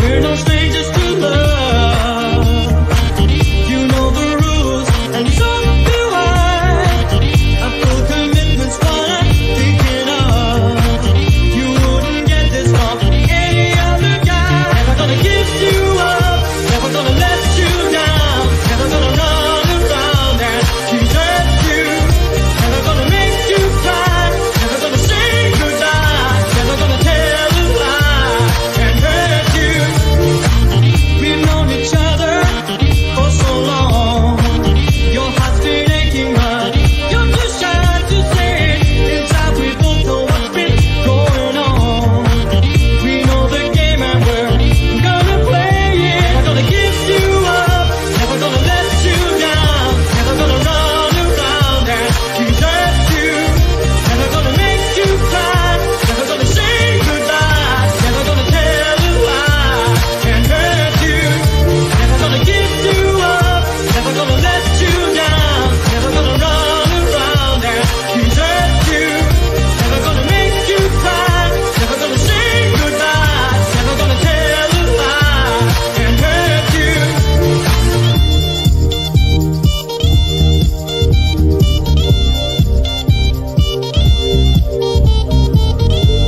We're no strangers to love. You know the rules, and so do I. I full commitment's what I'm thinking of. You wouldn't get this from any other guy. Never gonna give you up, never gonna let you down, never gonna run around and desert you, never gonna make you cry, never gonna say goodbye, never gonna tell a lie and hurt you. We've known each other for so long. Your heart's been aching, but you're too shy to say it. Inside we both know what's been going on. We know the game and we're gonna play it. Never gonna give you up, never gonna let you down, never gonna run around and desert you, never gonna make you cry, never gonna say goodbye, never gonna tell a lie and hurt you, never gonna give you up, never gonna let you down, never gonna run around and desert you, never gonna make you cry, never gonna say goodbye, never gonna tell a lie and hurt you.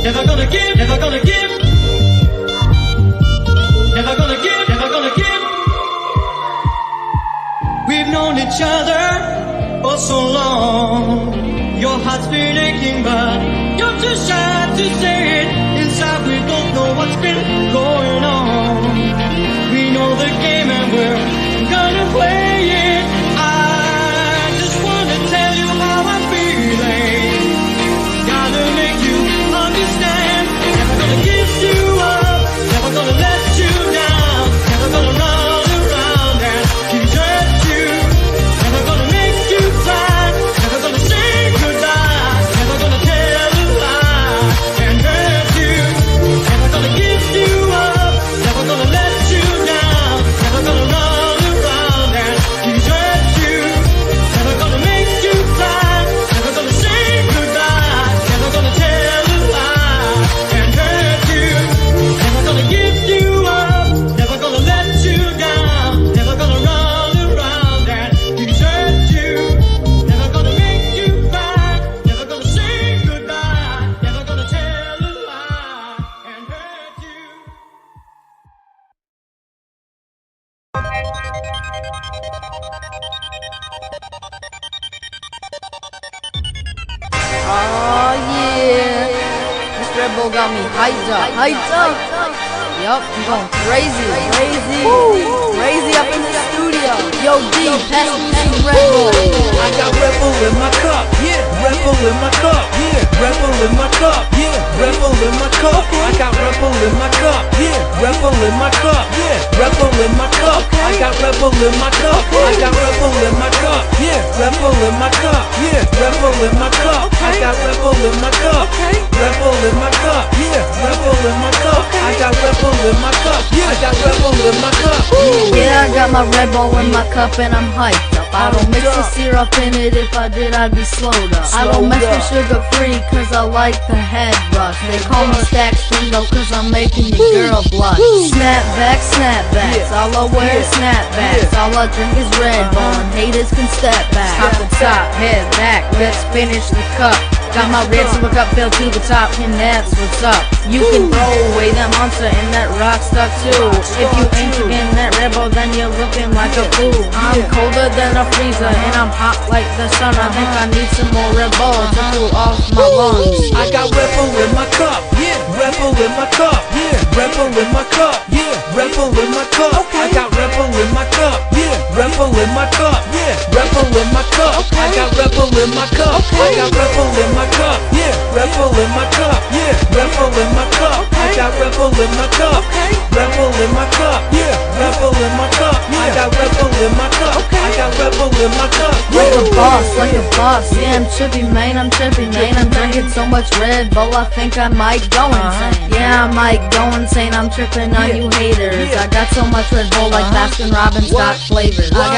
Never gonna give, never gonna give, never gonna give, never gonna give. We've known each other for so long. Your heart's been aching, but you're too shy to say it. Inside we both know what's been going on. We know the game and we're gonna play it. I just wanna tell you how I'm feeling. Gotta make you understand. Never gonna give you up, never gonna let you down, never gonna run around and desert you, never gonna make you cry, never gonna say goodbye, never gonna tell a lie and hurt you, never gonna give you up, never gonna let you down, never gonna run around and desert you, never gonna make you cry, never gonna say goodbye, never gonna tell a lie and hurt you, never gonna give you up, never gonna let you down, never gonna run around and desert you, never gonna make you cry, never gonna say goodbye, never gonna tell a lie and hurt you. Oh yeah, this Red Bull got me hyped up. Yup, I'm going crazy up in the studio. Yo D, pass me some Red Bull. I got Red Bull in my cup, yeah. Red Bull in my cup, yeah. Red Bull in my cup, yeah. Red Bull in my cup. I got Red Bull in my cup, yeah. Red Bull in my cup, yeah. Red Bull in my cup. I got Red Bull in my cup. I got Red Bull in my cup, yeah. Red Bull in my cup, yeah. Red Bull in my cup. I got Red Bull in my cup, Red Bull in my cup, yeah. Red Bull in my cup. I got Red Bull in my cup, yeah. I got Red Bull in my cup. Yeah, I got my Red Bull in my cup and I'm hyped up. I don't mix the syrup in it, if I did I'd be slowed up. I don't mess with sugar free cause I like the head rush. They call me Stack Stingo cause I'm making your girl blush. Snapbacks, all I wear is snapbacks. All I drink is Red Bull and haters can step back. Top to top, head back, let's finish the cup. Got my red super cup filled to the top and that's what's up. You can throw away that monster and that rock stuff too. If you ain't drinking that Red Bull then you're looking like a fool. I'm colder than a freezer and I'm hot like the sun. I think I need some more Red Bull to cool off my lungs. I got Red Bull in my cup, yeah. Red Bull in my cup, yeah. Red Bull in my cup, yeah. Red Bull in my cup. I got Red Bull in my cup, yeah. Red Bull in my cup, yeah. Red Bull in my cup. I got Red Bull in my cup. I got Red Bull in my cup, yeah. Red Bull in my cup, yeah. Red Bull in my cup. I got Red Bull in my cup, Red Bull in my cup, yeah. Red Bull in my cup, I got Red Bull in my cup. I got Red Bull in my cup, yeah. like a boss. Yeah, I'm trippy, man, I'm drinking so much Red Bull, I think I might go insane. Yeah, I might go insane, I'm tripping on you haters. I got so much Red Bull like Baskin Robbins got flavors. I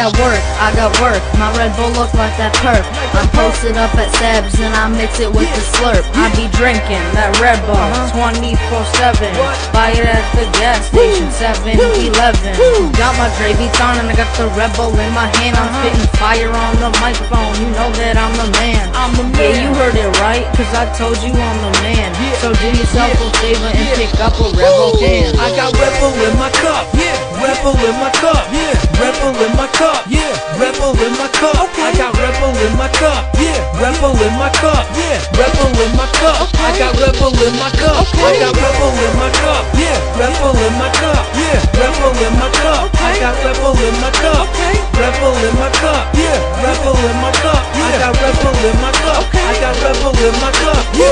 got work, my Red Bull look like that perp. I'm posted up at Seb's and I mix it with the slurp. I be drinking that Red Bull 24/7. Buy it at the gas station 7-Eleven. Got my gravy on and I got the Red Bull in my hand. I'm spitting fire on the microphone, you know that I'm the man. Yeah, you heard it right, cause I told you I'm the man. So do yourself a favor and pick up a Red Bull can. I got Red Bull in my cup, yeah. Red Bull in my cup, yeah. Red Bull in my cup, yeah. Red Bull in my cup, I got Red Bull in my cup, yeah. Red Bull in my cup, yeah. Red Bull in my cup, I got Red Bull in my cup, I got Red Bull in my cup, yeah. Red Bull in my cup, yeah. Red Bull in my cup, I got Red Bull in my cup, Red Bull in my cup, yeah. Red Bull in my cup, I got Red Bull in my cup, I got Red Bull in my cup, yeah.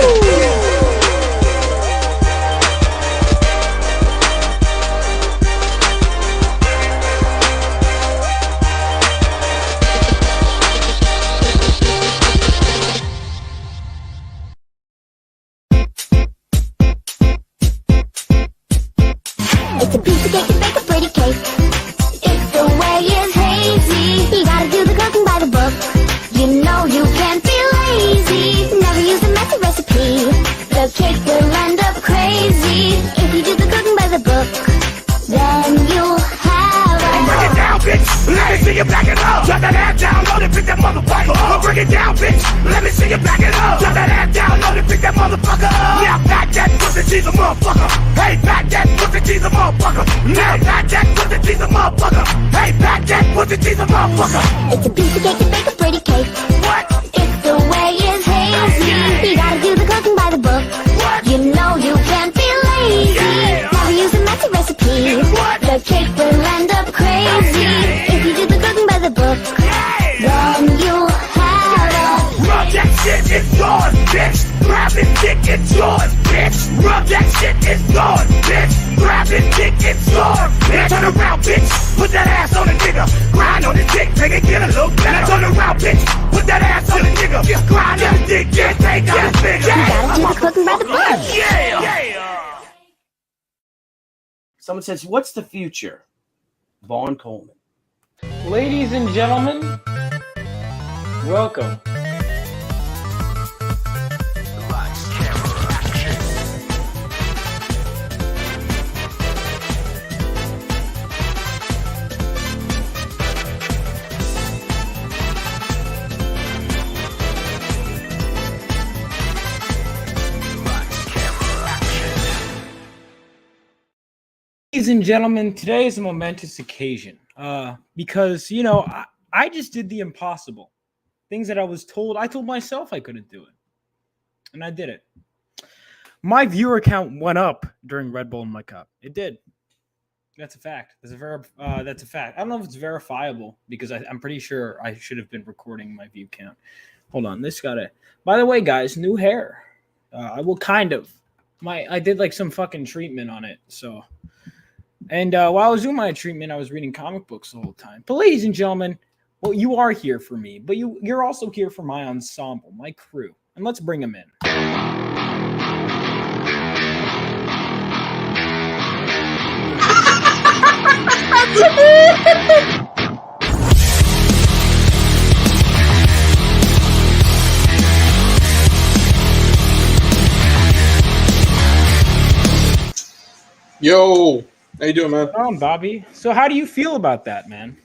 It's a piece of cake to bake a pretty cake. If the way is hazy, you gotta do the cooking by the book. You know you can't be lazy. Never use a messy recipe. The cake will end up crazy. If you do the cooking by the book, then you'll have a... Break it down, bitch. Let me see you back it up. Drop that ass down, load it, pick that motherfucker up. Break it down, bitch. Let me see you back it up. Drop that ass down, load it, pick that motherfucker up. Now back that pussy, she's a motherfucker. Hey, back that pussy, she's a motherfucker. Now back that pussy, she's a motherfucker. Hey, back that pussy, she's a motherfucker. It's a piece of cake to bake a pretty cake. What? If the way is hazy, you gotta do the cooking by the book. What? You know you can't be lazy. Never use a messy recipe. What? The cake will end up crazy. If you do the cooking by the book, then you'll have a... Rub that shit, it's yours, bitch. Grab it, dick, it's yours, bitch. Rub that shit, it's yours, bitch. Grab it, dick, it's yours, bitch. Turn around, bitch. Put that ass on a nigga. Grind on the dick, make it get a little better. Turn around, bitch. Put that ass on a nigga. Grind on the dick, get take out the finger. You gotta do the cooking by the book. Yeah. Someone says, what's the future? Vaughn Coleman. Ladies and gentlemen, welcome. Ladies and gentlemen, today is a momentous occasion because, you know, I just did the impossible. Things that I told myself I couldn't do it. And I did it. My viewer count went up during Red Bull in my cup. It did. That's a fact. That's a fact. I don't know if it's verifiable because I'm pretty sure I should have been recording my view count. Hold on. By the way, guys, new hair. I will kind of. I did like some fucking treatment on it, so... And while I was doing my treatment, I was reading comic books the whole time. But ladies and gentlemen, well, you are here for me, but you're also here for my ensemble, my crew. And let's bring them in. Yo, how you doing, man? What's on, Bobby? So how do you feel about that, man?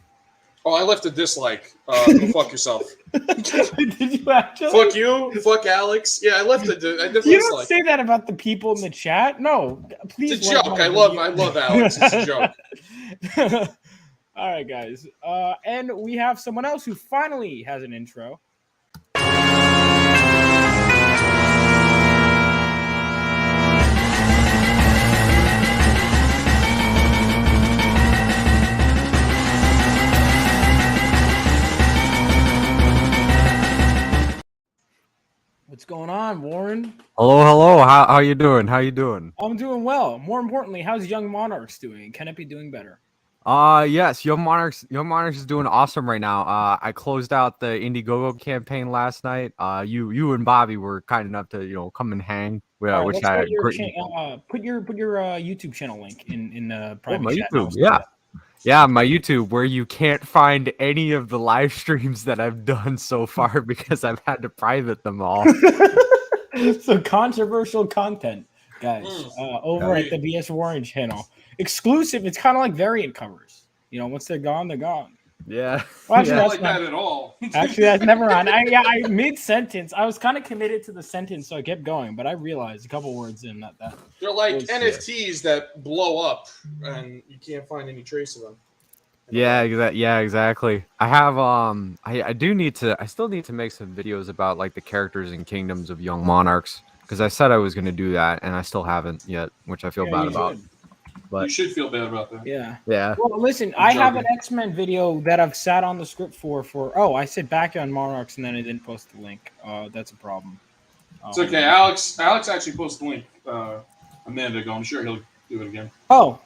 Oh, I left a dislike. Go fuck yourself. Did you actually? Fuck you. Fuck Alex. Yeah, I left a dislike. You don't say that about the people in the chat. No, please. It's a joke. I love Alex. It's a joke. All right, guys. And we have someone else who finally has an intro. What's going on, Warren? Hello. How you doing? I'm doing well. More importantly, how's Young Monarchs doing? Can it be doing better? Yes, Young Monarchs is doing awesome right now. I closed out the Indiegogo campaign last night. You and Bobby were kind enough to come and hang, All right, which let's I get your great. put your YouTube channel link in the Oh, private my chat. and I'll YouTube, see yeah. Yeah, my YouTube, where you can't find any of the live streams that I've done so far because I've had to private them all. that. So controversial content, guys, over Yeah. at the BS Warren channel, exclusive. It's kind of like variant covers. Once they're gone, they're gone. Yeah. Well, actually, Not that's like not. that at all. Actually, that's never mind. I mid sentence. I was kind of committed to the sentence, so I kept going. But I realized a couple words in that They're like was- NFTs that blow up, and you can't find any trace of them. Yeah, exactly. I have I still need to make some videos about like the characters and kingdoms of Young Monarchs because I said I was going to do that and I still haven't yet, which I feel Yeah, bad you about. should. But You should feel bad about that. Yeah. yeah. Well, listen, I'm I have an joking. X-Men video that I've sat on the script for. Oh, I said back on Monarchs and then I didn't post the link. That's a problem. It's okay. Alex actually posted the link a minute ago. I'm sure he'll do it again. Oh,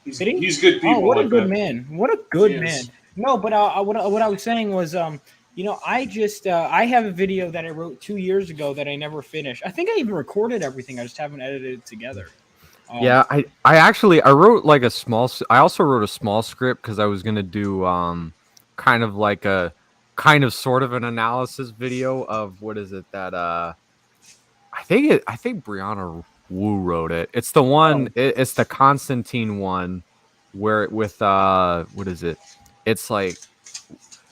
He's did he? he's good people. Oh, what a like good that. man! What a good He man! is. No, but what I was saying was, I just I have a video that I wrote 2 years ago that I never finished. I think I even recorded everything. I just haven't edited it together. Yeah, I wrote like I also wrote a small script because I was gonna do kind of like a sort of an analysis video of what is it that I think Brianna Wu wrote it. It's the one it's the Constantine one where with what is it? It's like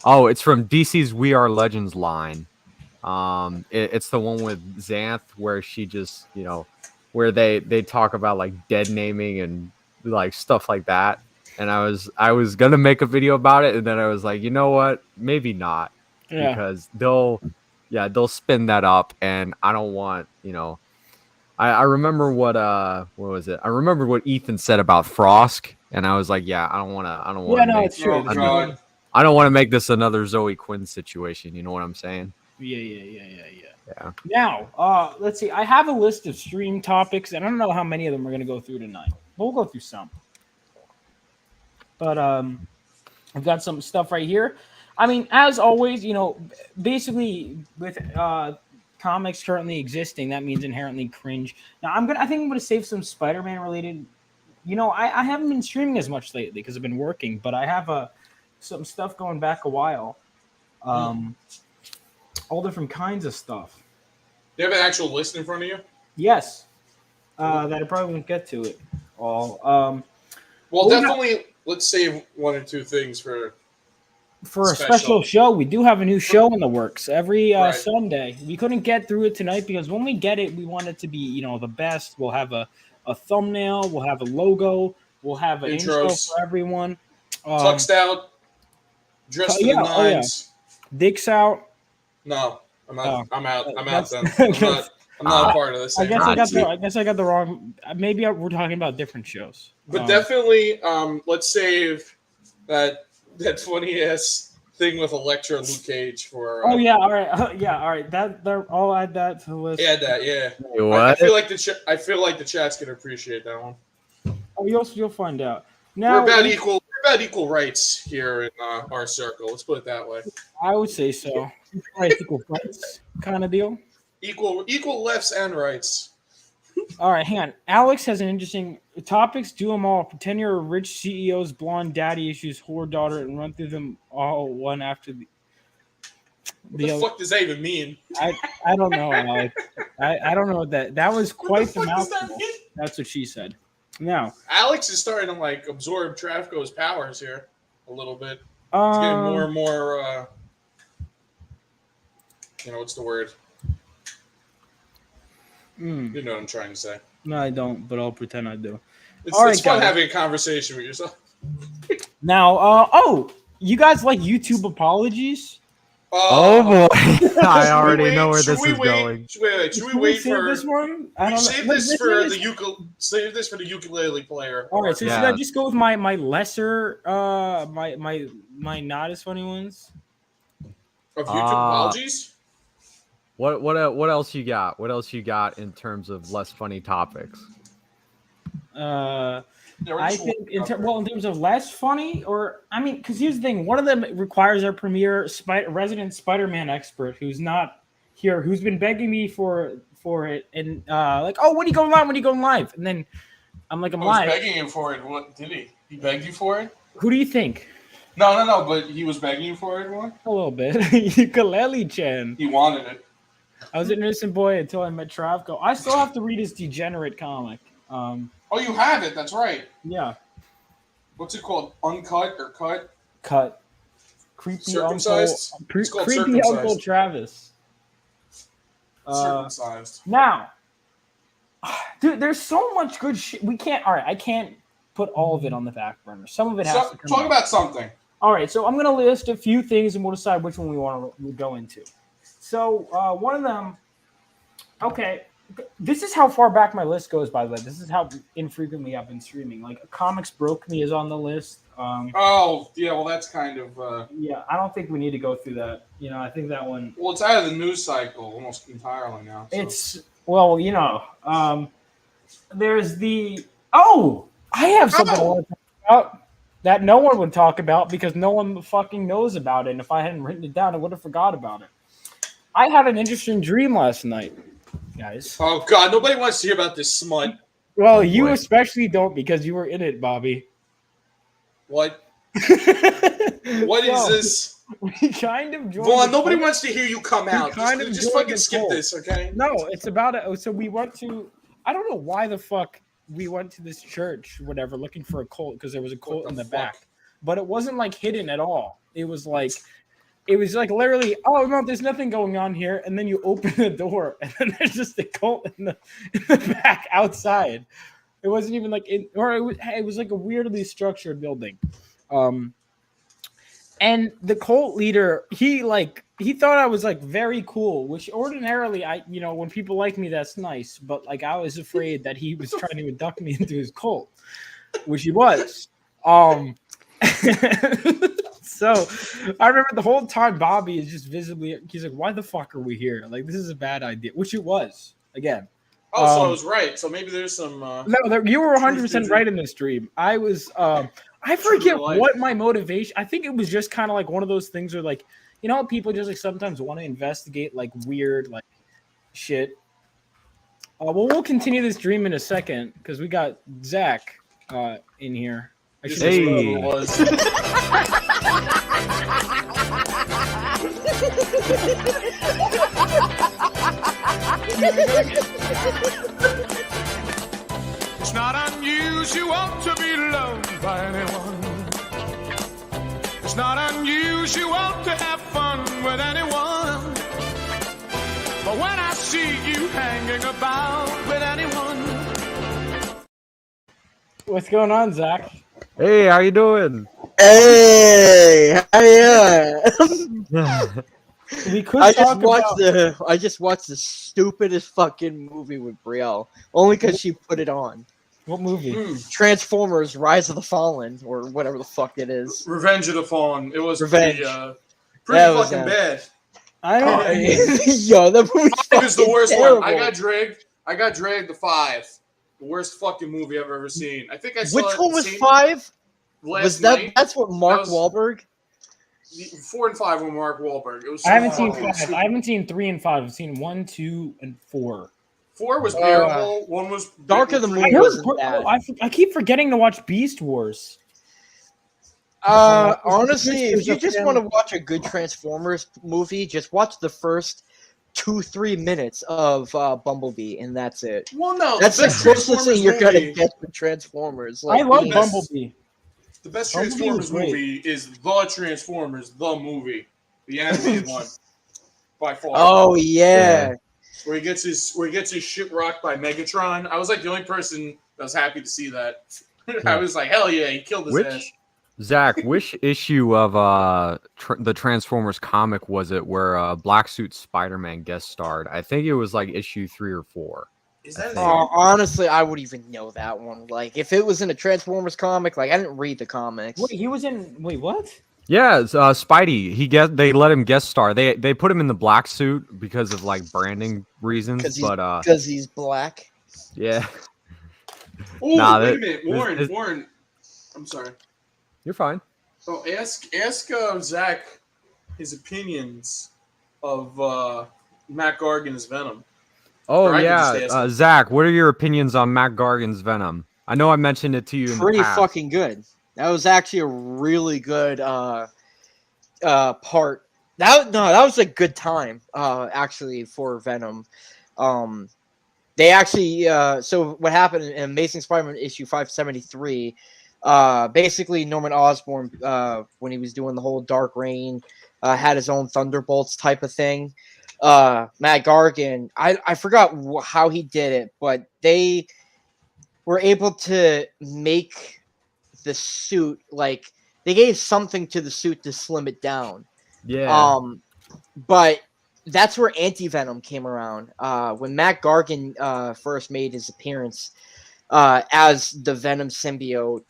it's from DC's We Are Legends line. It's the one with Xanth where she just where they talk about like dead naming and like stuff like that. And I was gonna make a video about it, and then I was like, you know what, maybe not, because they'll spin that up, and I don't want I remember what was it? I remember what Ethan said about Frosk, and I was like, yeah, I don't want to. Yeah, no, it's true. Oh God. I don't want to make this another Zoe Quinn situation. You know what I'm saying? Yeah. Now, let's see. I have a list of stream topics, and I don't know how many of them we're going to go through tonight. But we'll go through some. But I've got some stuff right here. I mean, as always, basically with comics currently existing, that means inherently cringe. Now, I think I'm going to save some Spider-Man related. I haven't been streaming as much lately because I've been working, but I have some stuff going back a while. All different kinds of stuff. Do you have an actual list in front of you? Yes. That I probably won't get to it all. Well, definitely let's save one or two things for a special show. We do have a new show in the works every Right. Sunday. We couldn't get through it tonight because when we get it, we want it to be, the best. We'll have a thumbnail. We'll have a logo. We'll have an intro Intros. for everyone. Tuxed out, dressed to the nines. Dicks out. No, I'm out. I'm out. I'm out. That's- Then I'm not a part of this. I anymore. guess I got the wrong. Maybe we're talking about different shows. But definitely, let's save that funny ass thing with Elektra and Luke Cage for. Oh yeah, all right, all right. I'll add that to the list. Add that, yeah. What? I feel like the chat's gonna appreciate that one. Oh, you'll find out. Now We're about equal rights here in our circle. Let's put it that way. I would say so. Right, equal rights kind of deal. Equal lefts and rights. All right, hang on. Alex has an interesting topics. Do them all. Pretend you're a rich CEO's blonde daddy issues whore daughter and run through them all one after the. What the fuck does that even mean? I don't know, Alex. I don't know what that was quite the What does that mouthful. mean? That's what she said. Now, Alex is starting to like absorb Trafco's powers here a little bit. It's getting more and more. What's the word? You know what I'm trying to say. No, I don't, but I'll pretend I do. It's, All it's right, fun guys. having a conversation with yourself. Now, you guys like YouTube apologies? Oh boy, I Should we already wait- know where should this we is wait- going. Should we wait save for this one? I don't know. save Wait, this for this- save this for the ukulele player? All right, so Yeah. should I just go with my lesser my not as funny ones? Of YouTube apologies? What else you got? What else you got in terms of less funny topics? They were I just think in cover. in terms of less funny, or I mean, because here's the thing: one of them requires our premier resident Spider-Man expert, who's not here, who's been begging me for it, and like, oh, when are you going live? When are you going live? And then I'm like, I'm I was live. begging him for it. What did he? He begged you for it? Who do you think? No. But he was begging you for it. What? A little bit. Ukulele-chan. He wanted it. I was an innocent boy until I met Travko. I still have to read his degenerate comic. Oh, you have it. That's right. Yeah. What's it called? Uncut or cut? Cut. Creepy Circumcised? Uncle. It's called Creepy Uncle circumcised. Travis. Circumcised. Now, dude, there's so much good shit. We can't. All right, I can't put all of it on the back burner. Some of it has to come Talk out. about something. All right, so I'm gonna list a few things, and we'll decide which one we want to go into. So one of them. Okay, this is how far back my list goes. By the way, this is how infrequently I've been streaming. Like, Comics Broke Me is on the list. Oh, yeah. Well, that's kind of. Yeah, I don't think we need to go through that. You know, I think that one. Well, it's out of the news cycle almost entirely now. So. It's there's the I have something I want to talk about that no one would talk about because no one fucking knows about it. And if I hadn't written it down, I would have forgot about it. I had an interesting dream last night, guys. Oh God, nobody wants to hear about this smut. Well, you especially don't because you were in it, Bobby. What? What is this? We kind of joined. Vaughn, nobody wants to hear you come out. kind of Just joined fucking the skip cult. this, okay? No, it's about it. So we went to. I don't know why the fuck we went to this church, whatever, looking for a cult because there was a cult in the back, but it wasn't like hidden at all. It was like literally, oh no, there's nothing going on here, and then you open the door, and then there's just a cult in the back outside. It wasn't even like it was like a weirdly structured building. And the cult leader, he thought I was like very cool, which ordinarily when people like me, that's nice. But like I was afraid that he was trying to induct me into his cult, which he was. So I remember the whole time Bobby is just visibly, he's like, why the fuck are we here? Like, this is a bad idea, which it was again. Oh, so I was right. So maybe there's some. No, you were 100% right in this dream. I was. I forget what my motivation. I think it was just kind of like one of those things where, like, you know, people just like sometimes want to investigate like weird like shit. Well, we'll continue this dream in a second because we got Zach in here. I should Hey. It's not unusual to be loved by anyone. It's not unusual to have fun with anyone. But when I see you hanging about with anyone. What's going on, Zach? Hey, how you doing? Hey, how you doing? We could I talk just watched the stupidest fucking movie with Brielle, only because she put it on. What movie? Transformers: Rise of the Fallen, or whatever the fuck it is. Revenge of the Fallen. It was Revenge. pretty That was fucking bad. I don't. Yo, that movie It was the worst terrible. one. I got dragged to 5. The worst fucking movie I've ever seen. I think I saw Which it one was seen 5? last Was that? night. That's what Mark was- Wahlberg. 4 and 5 were Mark Wahlberg. It was. I haven't seen fucking 5. I haven't seen 3 and 5. I've seen 1, 2, and 4. 4 was bearable. 1 was Dark of the Moon I, wasn't bad. I keep forgetting to watch Beast Wars. Honestly, if you just fan. want to watch a good Transformers movie, just watch the first 2-3 minutes of Bumblebee, and that's it. Well, no, That's the the best closest Transformers thing you're gonna movie. get with Transformers. I love the best- Bumblebee. The best Bumblebee Transformers was great. movie is the Transformers, the movie, the animated one, by far. Oh yeah. Where he gets his shit rocked by Megatron. I was like the only person that was happy to see that. I was like, hell yeah, he killed his ass. Zach, which issue of the Transformers comic was it where Black Suit Spider-Man guest starred? I think it was like issue 3 or 4. Is that Honestly, I would even know that one. Like, if it was in a Transformers comic, like I didn't read the comics. Wait, he was in. Wait, what? Yeah, it's, Spidey. They let him guest star. They put him in the black suit because of like branding reasons. But because he's black. yeah, Oh, Nah, wait that- a minute, this- Warren. this- Warren, I'm sorry. You're fine. Oh, ask Zach his opinions of Matt Gargan's Venom. Oh Or I could just yeah, ask him. Zach, what are your opinions on Matt Gargan's Venom? I know I mentioned it to you in Pretty the past. fucking good. That was actually a really good part. That was a good time actually for Venom. They actually so what happened in Amazing Spider-Man issue 573, basically Norman Osborn when he was doing the whole Dark Reign had his own Thunderbolts type of thing. Matt Gargan, I forgot how he did it, but they were able to make the suit, like, they gave something to the suit to slim it down. Yeah. But that's where Anti-Venom came around. When Matt Gargan first made his appearance as the Venom symbiote,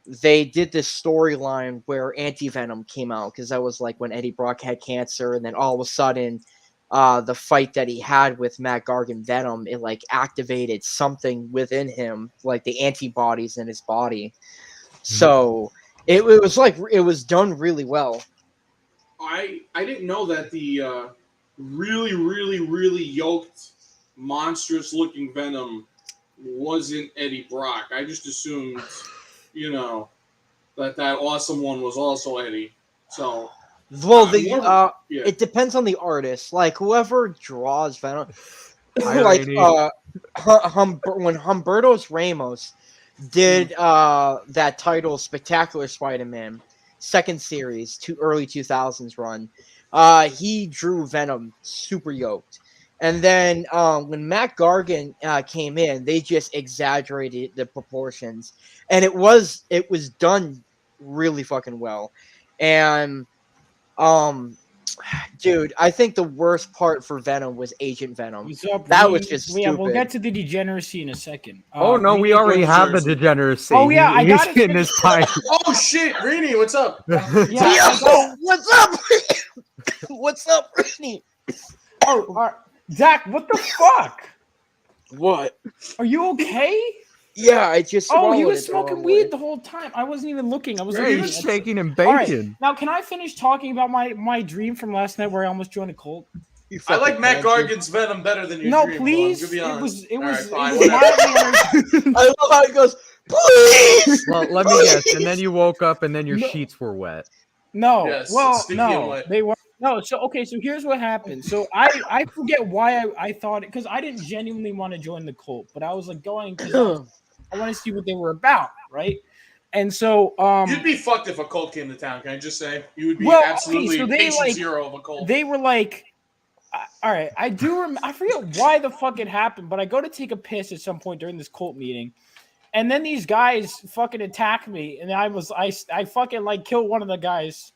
they did this storyline where Anti-Venom came out, because that was like when Eddie Brock had cancer, and then all of a sudden the fight that he had with Matt Gargan Venom, it like activated something within him, like the antibodies in his body. So it was like, it was done really well. I didn't know that the really yoked, monstrous looking Venom wasn't Eddie Brock. I just assumed, that awesome one was also Eddie. So, Well, yeah. it depends on the artist. Like whoever draws Venom, I like already- when Humberto Ramos did that title Spectacular Spider-Man second series to early 2000s run, he drew Venom super yoked. And then when Matt Gargan came in, they just exaggerated the proportions, and it was done really fucking well. And dude, I think the worst part for Venom was Agent Venom. What's up, That Lee? was just Yeah, we'll stupid. get to the degeneracy in a second. Oh no, we already have the degeneracy. Oh, yeah, I got it. in this time. Oh shit, Rainey, what's up? Yeah, I got- What's up? What's up, Brittany? Oh, Zach, what the fuck? What? Are you okay? Yeah, I just. Oh, he swallowed was it the smoking wrong weed way. the whole time. I wasn't even looking. I was Yeah, looking he's at- shaking and All right, bacon. now can I finish talking about my dream from last night where I almost joined a cult? You I like fucking Matt bastard. Gargan's Venom better than your No, dream. please. To be It honest. was All right, it was fine, mildly I love how he goes, please. Well, let me guess. And then you woke up and then your No. sheets were wet. No, Yes, well, sticky and no, wet. they were no. So okay, so here's what happened. So I forget why I thought it, because I didn't genuinely want to join the cult, but I was like going because I want to see what they were about, right? And so You'd be fucked if a cult came to town. Can I just say you would be Well, okay, absolutely so they, patient like, zero of a cult. they were like, all right, I forget why the fuck it happened, but I go to take a piss at some point during this cult meeting, and then these guys fucking attack me, and I fucking like killed one of the guys.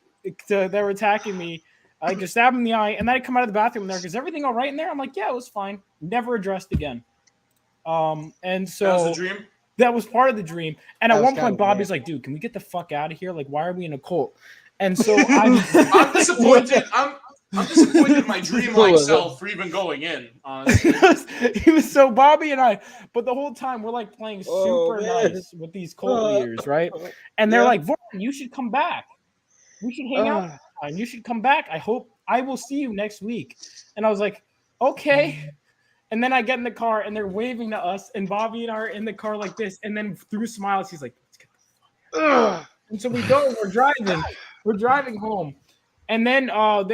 They were attacking me. I just stabbed him in the eye, and then I come out of the bathroom and they're like, "Is everything all right in there?" I'm like, "Yeah, it was fine." Never addressed again. And so that was the dream. that was part of the dream. And That at was one kinda point, Bobby's weird. like, "Dude, can we get the fuck out of here? Like, why are we in a cult?" And so I'm I'm disappointed. I'm disappointed in my dream-like self for even going in. Honestly. he was so Bobby and I, but the whole time we're like playing Oh, super man. nice with these cult leaders, right? And they're Yeah. like, "Vaughn, you should come back. We should hang out. And you should come back. I hope I will see you next week." And I was like, "Okay." And then I get in the car and they're waving to us, and Bobby and I are in the car like this. And then through smiles, he's like, "Let's get the fuck out." And so we go. We're driving home. And then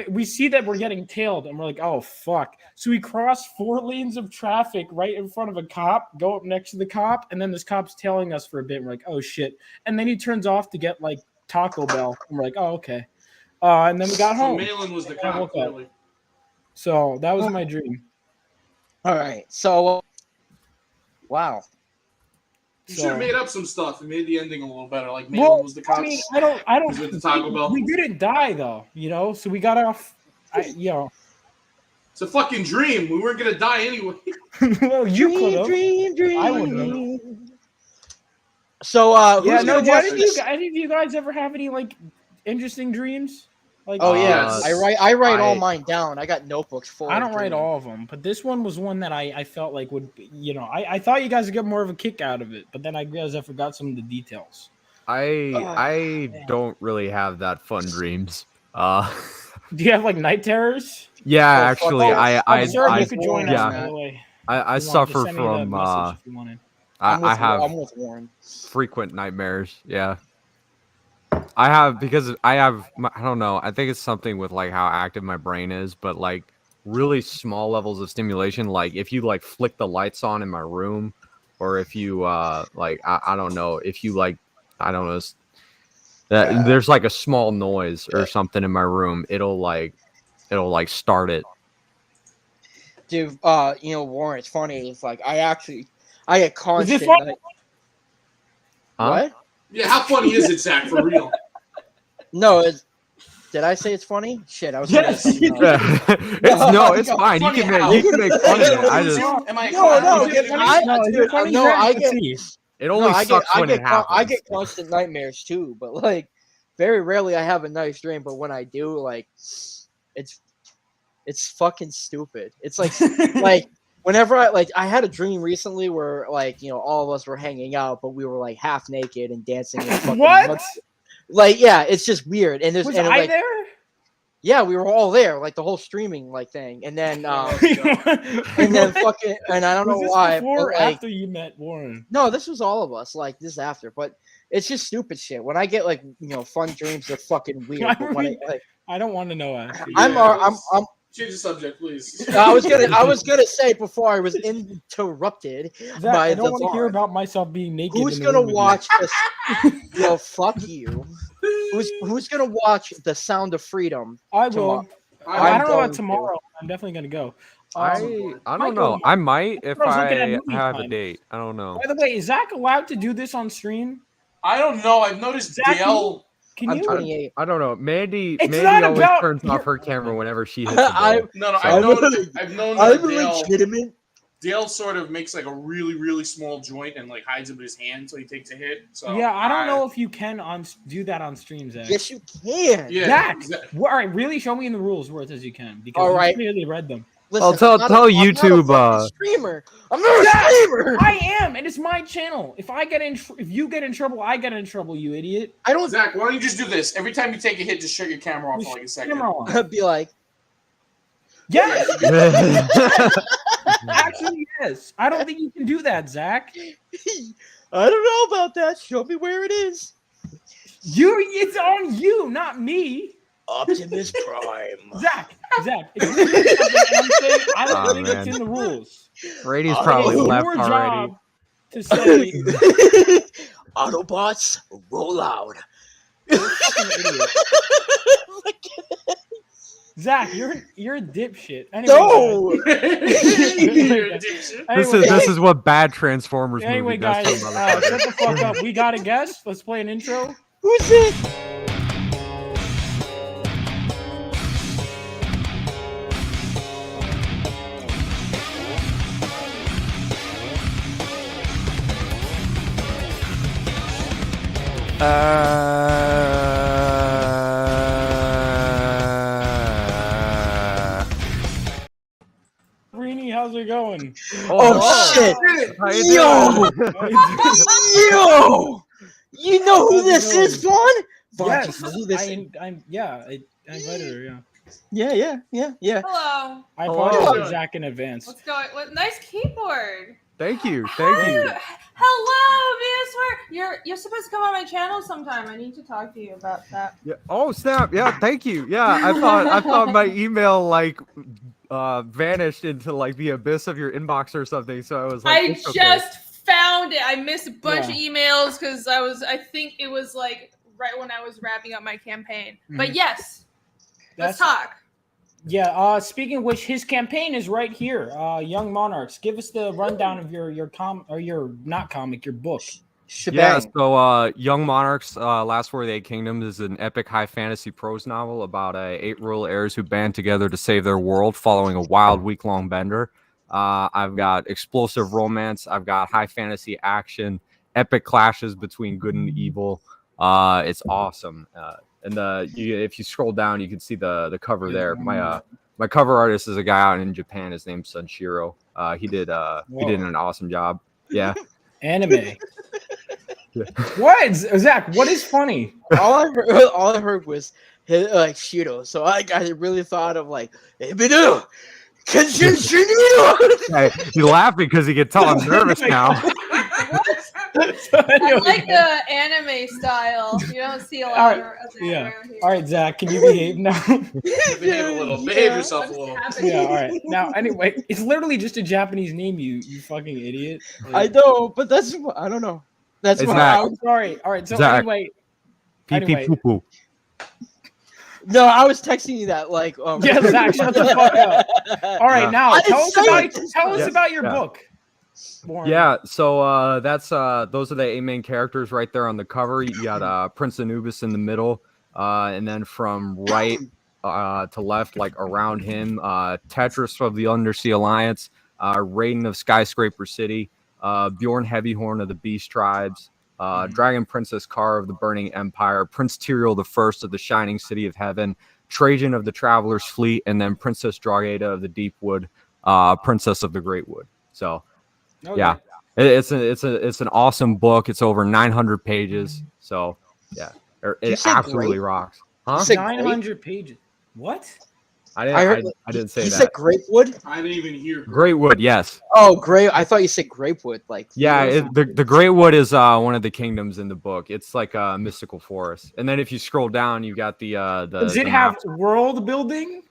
we see that we're getting tailed, and we're like, "Oh, fuck." So we cross 4 lanes of traffic right in front of a cop, go up next to the cop, and then this cop's tailing us for a bit. We're like, "Oh, shit." And then he turns off to get, like, Taco Bell. And we're like, "Oh, okay." And then we got So home. Malin was the I cop. woke up. Clearly. So that was my dream. All right, so wow. You should have made up some stuff and made the ending a little better. Like Malin Well, was the cop. I mean, I don't. With the Taco Bell. We didn't die though, so we got off. It's a fucking dream. We weren't gonna die anyway. Well, you could have. Dream. I wouldn't. So, Yeah, who's no. gonna Did watch any this? of you guys ever have any like interesting dreams? Like, Oh yeah, Uh, I write all I- mine down. I got notebooks full. I of don't write dreams. all of them, but this one was one that I felt like would, I thought you guys would get more of a kick out of it, but then I realized I forgot some of the details. I man. don't really have that fun dreams. Do you have like night terrors? Yeah, Oh, fuck actually, off. Sir, I you could join us, yeah, by the way. I If you want, just suffer send me the from message if you wanted. I have I'm with Warren. frequent nightmares. Yeah, I have because I have I don't know. I think it's something with like how active my brain is, but like really small levels of stimulation. Like if you like flick the lights on in my room, or if you like I don't know if you like I don't know there's like a small noise or something in my room. It'll like start it. Dude, Warren, it's funny. It's like I get constant. funny? Like, Huh? what? Yeah, how funny is it, Zach? For real? No, did I say it's funny? Shit, I was. Yes, gonna, you It's fine. You can make fun of it. I just Am I? No, Is it funny? I get. it only sucks when it happens. I get constant nightmares too, but like very rarely I have a nice dream. But when I do, like, it's fucking stupid. It's like like whenever I had a dream recently where like all of us were hanging out, but we were like half naked and dancing. In fucking What? Like yeah, it's just weird. And there's Was and I like, there? yeah, we were all there, like the whole streaming like thing, and then and then fucking and I don't know Was this why. before But, or like, after you met Warren? no, this was all of us. Like this is after, but it's just stupid shit. When I get like fun dreams, they're fucking weird. But when I don't want to know actually. I'm Change the subject, please. I was gonna say before I was interrupted Zach, by I the don't want to hear Vaughn. about myself being naked. Who's in the gonna room with you. watch this? Fuck you. Who's gonna watch The Sound of Freedom? I tomorrow? will. I don't know going about to. tomorrow. I'm definitely gonna go. I don't Michael, know. I might if I was looking at I movie have a time. date. I don't know. By the way, is Zach allowed to do this on stream? I don't know. I've noticed Zach, Dale. Can I'm you? 28. I don't know. Mandy It's Mandy not always about turns off your- her camera whenever she hits a I- ball. No, So- I've known I'm that Dale. legitimate. Dale sort of makes like a really, really small joint and like hides it with his hand so he takes a hit. So Yeah, I don't know if you can do that on stream, Zach. Yes, you can. Yeah, Zach, all right, really show me in the rules where it says you can because All you right. clearly read them. Listen, tell I'm not a YouTube, fucking streamer. I'm not a streamer. I am, and it's my channel. If you get in trouble, I get in trouble. You idiot. I don't. Zach, why don't you just do this? Every time you take a hit, just shut your camera off for like a second. Camera on. Be like, Yes. Actually, yes. I don't think you can do that, Zach. I don't know about that. Show me where it is. It's on you, not me. Optimus Prime. Zach. If you do something I'm saying, I don't Aw, think man. it's in the rules. Brady's probably It's left your already. job to say Autobots, roll out. Zach, you're a dipshit. Anyway, No. You're a dipshit. This is what bad Transformers Anyway, movie does guys, to a motherfucker. shut the fuck up. We got a guest. Let's play an intro. Who's it? Rini, how's it going? Oh, shit. How you Yo. doing? Yo. You know who How's it this going? is, Vaughn? Vaughn, Yes, you know who this is? I invited her. Yeah, Yeah. Hello. I Hello. apologize to Zach in advance. What's going? What nice keyboard. Thank you. Hello, Viewswer. You're supposed to come on my channel sometime. I need to talk to you about that. Yeah. Oh snap! Yeah, thank you. Yeah, I thought my email like vanished into like the abyss of your inbox or something. So I was like, I it's okay. just found it. I missed a bunch Yeah. of emails because I think it was like right when I was wrapping up my campaign. But Mhm. yes, let's That's- talk. Yeah. Speaking of which, his campaign is right here. Young Monarchs. Give us the rundown of your book. Yeah, so Young Monarchs, Last 48 Kingdoms is an epic high fantasy prose novel about 8 royal heirs who band together to save their world following a wild week-long bender. I've got explosive romance. I've got high fantasy action, epic clashes between good and evil. It's awesome. And if you scroll down, you can see the cover there. My cover artist is a guy out in Japan. His name's Sunshiro. He did an awesome job. Yeah. Anime. What, Zach? What is funny? All I heard was like Shiro. So I really thought of like Ebidu. Hey, he's laughing because he can tell I'm nervous now. I like the anime style. You don't see a lot of that Yeah. around here. All right, Zach, can you behave now? Behave a little. Behave yourself a little. Yeah. All right. Now, anyway, it's literally just a Japanese name. You fucking idiot. I know, but that's I don't know. That's It's why. Zach. I'm sorry. All right. So Zach. anyway. Pee pee poo poo. No, I was texting you that like. Yeah, Zach, shut the fuck up. All right, now I tell didn't us say about it. about your Yeah. book. Warren. Yeah, so that's those are the 8 main characters right there on the cover. You got Prince Anubis in the middle, and then from right to left, like around him, Tetris of the Undersea Alliance, Raiden of Skyscraper City, Bjorn Heavyhorn of the Beast Tribes, Dragon Princess Kara of the Burning Empire, Prince Tyrael the First of the Shining City of Heaven, Trajan of the Traveler's Fleet, and then Princess Draugada of the Deep Wood, Princess of the Great Wood. So. Okay. Yeah, it's an awesome book. It's over 900 pages. So yeah, it say absolutely great? rocks. You Huh? said 900 pages. What? I didn't say You that. said Grapewood? I didn't even hear. Greatwood, yes. Oh, great! I thought you said Grapewood. Like Yeah, the Greatwood is one of the kingdoms in the book. It's like a mystical forest. And then if you scroll down, you got the Does it the have maps. world building?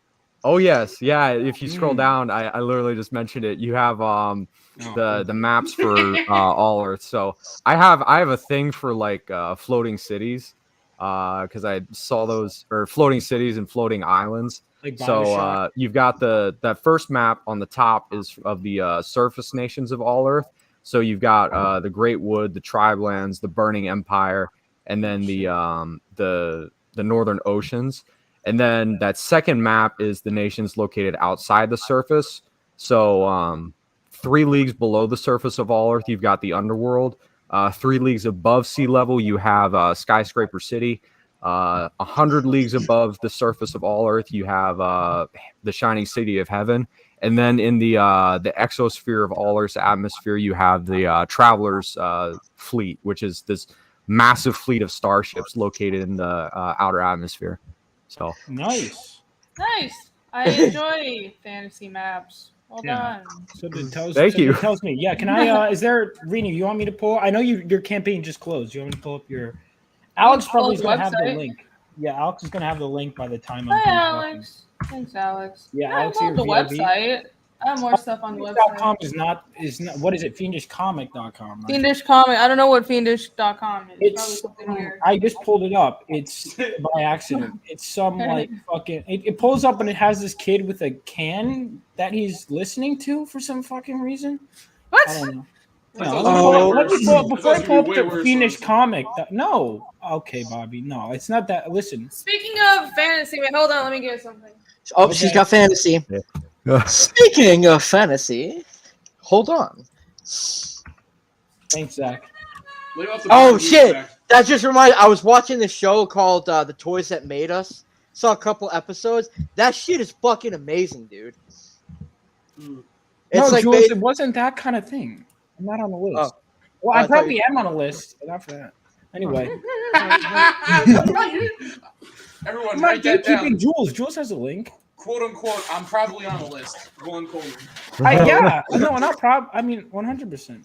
Oh yes, yeah. If you scroll down, I literally just mentioned it. You have the maps for all Earth. So I have a thing for like floating cities, because I saw those, or floating cities and floating islands. Like So Bioshock? you've got that first map on the top is of the surface nations of all Earth. So you've got the Great Wood, the Tribelands, the Burning Empire, and then the Northern Oceans. And then that second map is the nations located outside the surface. So 3 leagues below the surface of all Earth, you've got the underworld. 3 leagues above sea level, you have Skyscraper City. 100 leagues above the surface of all Earth, you have the Shining City of Heaven. And then in the exosphere of all Earth's atmosphere, you have the Traveler's Fleet, which is this massive fleet of starships located in the outer atmosphere. So Nice. Nice. I enjoy fantasy maps. Well Yeah. done. So it tells. Thank so you. It tells me. Yeah. Can I? Is there, Rini? You want me to pull? I know your campaign just closed. You want me to pull up your? Alex pull probably the is gonna have the website? link. Yeah, Alex is gonna have the link by the time I'm Hi, done talking. Alex. Thanks, Alex. Yeah, I Alex, love the your VIB. website. I have more stuff on the Fiendish.com website. is not. What is it? Fiendishcomic.com. Right? Fiendish Comic. I don't know what fiendish.com is. It's. Probably something weird. I just pulled it up. It's by accident. It's some like fucking. It pulls up and it has this kid with a can that he's listening to for some fucking reason. What? I don't know. That No, sounds let me way pull up worse. before I That pull up sounds way the worse, Fiendish honestly. comic. No, okay, Bobby. No, it's not that. Listen, Speaking of fantasy, wait, hold on. Let me get something. Oh, she's got fantasy. Speaking of fantasy, hold on. thanks, Zach. Lay off the Oh bad shit! news, Zach. That just reminded. I was watching this show called "The Toys That Made Us." Saw a couple episodes. That shit is fucking amazing, dude. Mm. It's No, like Jules, ba- it wasn't that kind of thing. I'm not on the list. Oh. Well, I I thought probably you- am on a list, but not for that. Anyway, Everyone, I'm not write that gatekeeping down. Jules. Jules has a link. Quote unquote, I'm probably on the list. Glenn Coleman. Yeah, no, not I mean, 100%.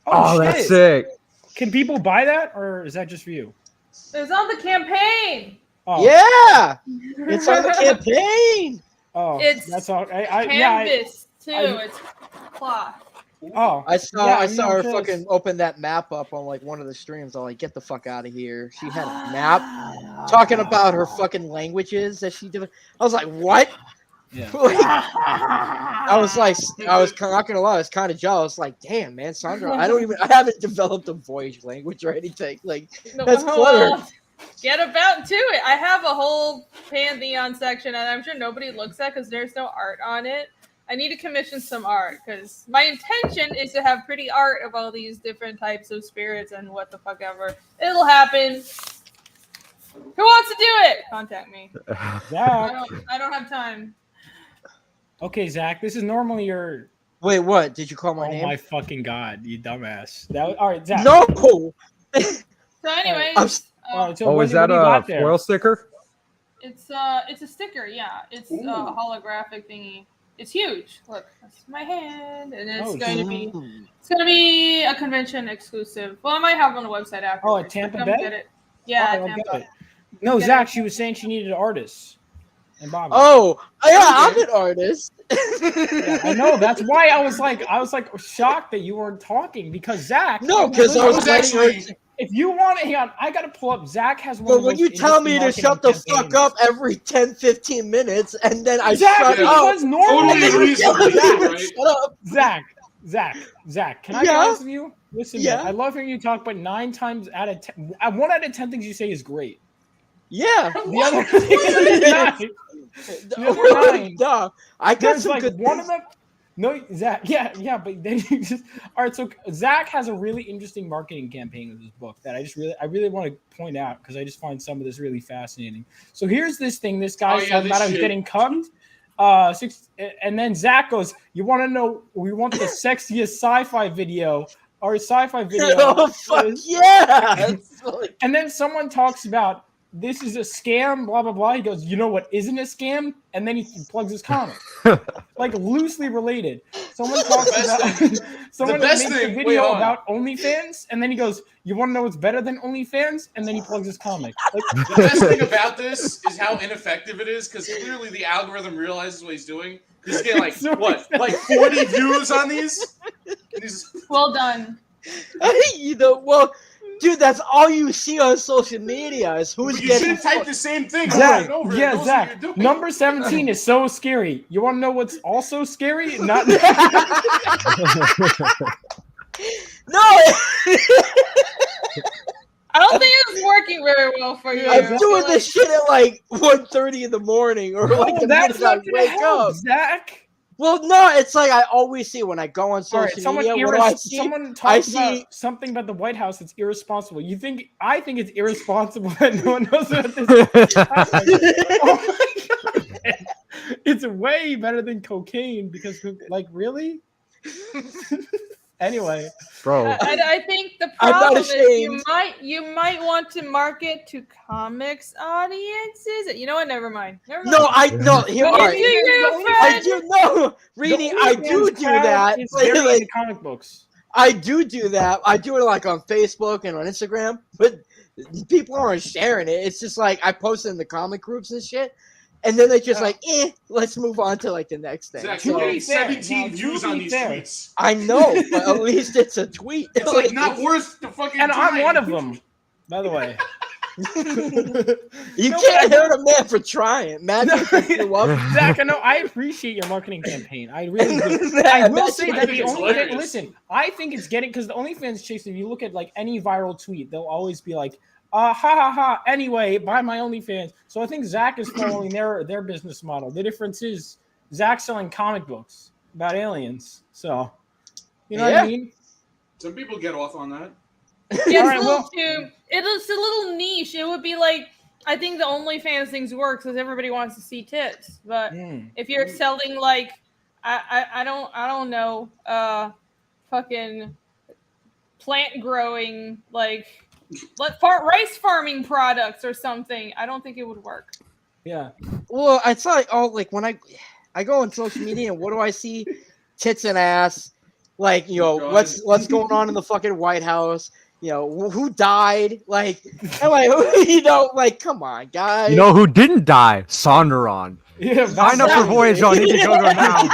Oh, shit. that's sick. Can people buy that, or is that just for you? It's on the campaign. Oh, yeah, it's on the campaign. Oh, It's that's all. Canvas too. I- It's cloth. Oh, I saw yeah, I saw her no, fucking open that map up on like one of the streams. I'm like, get the fuck out of here. She had a map talking about her fucking languages that she did. I was like, what? Yeah. I was not gonna lie, I was kind of jealous. Like, damn, man, Sandra, I haven't developed a voyage language or anything. Like, that's clutter. Get about to it. I have a whole Pantheon section, and I'm sure nobody looks at because there's no art on it. I need to commission some art because my intention is to have pretty art of all these different types of spirits and what the fuck ever. It'll happen. Who wants to do it? Contact me. Zach. I don't have time. Okay, Zach. This is normally your. Wait, what? Did you call my Oh name? my fucking god, you dumbass! All right, Zach. No. So, anyways, All right, so Oh, what is do you that a got there? foil sticker? it's a sticker. Yeah, it's a holographic thingy. It's huge. Look, that's my hand, and it's going to be a convention exclusive. Well, I might have it on the website after. Oh, at Tampa Bay? Get it. Yeah, All right, I'll Tampa. get it. No, Get Zach. it. She was saying she needed artists. And Bobby. Oh, yeah, I'm an artist. Yeah, I know. That's why I was like shocked that you weren't talking because Zach. No, because I was actually. If you want to, hang on, I gotta pull up. Zach has one. But of when the you most tell me to interesting shut the marketing fuck up every 10, 15 minutes, and then I Exactly, shut up. because normally Totally reasonable, right? Shut up. Zach, can I be Yeah? honest with you? Listen, Yeah? man, I love hearing you talk, but 9 times out of 10, 1 out of 10 things you say is great. Yeah. The other 9, the other 9, Duh. I got there's some like good one of them. No, Zach, yeah, but then you just all right. So Zach has a really interesting marketing campaign with his book that I really want to point out because I just find some of this really fascinating. So here's this thing. This guy's talking about I was getting cucked. And then Zach goes, "You want to know? We want the sexiest sci-fi video or sci-fi video." Oh fuck yeah! And then someone talks about this is a scam, blah blah blah. He goes, "You know what isn't a scam?" And then he plugs his comic, like loosely related. Someone talks about someone makes a video about OnlyFans, and then he goes, "You want to know what's better than OnlyFans?" And then he plugs his comic. Like, The best thing about this is how ineffective it is, because clearly the algorithm realizes what he's doing. He's getting like So like 40 views on these. Well done. Well, dude, that's all you see on social media is who's But you getting. should type the same thing over Zach, and over. yeah, It knows what Zach. you're doing. Number 17 is so scary. You want to know what's also scary? Not. No. I don't think it's working very well for you. I'm doing this shit at like 1:30 in the morning or like Oh, the that's minute I not gonna wake help, up. Zach. Well, no, it's like I always see when I go on All right, social media. What do I see? someone I talks see. about something about the White House that's irresponsible. I think it's irresponsible that no one knows about this. Oh my god, it's way better than cocaine because, like, really. Anyway, Bro, I think the I'm not problem is ashamed. you might want to market to comics audiences. You know what? Never mind. Here, No, here. But All if right. you're I do know, Reedy. I do that. It's very Like, into comic books. I do that. I do it like on Facebook and on Instagram, but people aren't sharing it. It's just like I post it in the comic groups and shit, and then they just like, let's move on to like the next thing. Zach, So, you be get fair. 17 Now, views to on be these fair. tweets. I know, but at least it's a tweet. It's like not worth the fucking And I'm time. one of them, by the way. You No, can't but I- hurt a man for trying. Imagine if you up. Zach, I know I appreciate your marketing campaign. I really do. I I will bet say you that do. the It's only hilarious. listen, I think it's getting because the OnlyFans chase. If you look at like any viral tweet, they'll always be like, ha ha ha. Anyway, buy my OnlyFans. So I think Zach is following their business model. The difference is Zach's selling comic books about aliens. So you know what I mean? Some people get off on that. Yeah, All right, it's a little well- too. It's a little niche. It would be like I think the OnlyFans things work because everybody wants to see tits. But if you're selling like I don't know fucking plant growing like rice farming products or something, I don't think it would work. Yeah. Well, it's like when I go on social media and what do I see? Tits and ass. Like, God. what's going on in the fucking White House? Who died? Like, I'm like, like, come on, guys. you know who didn't die? Sonderon. Yeah. Sign up for Voyage on Indiegogo now.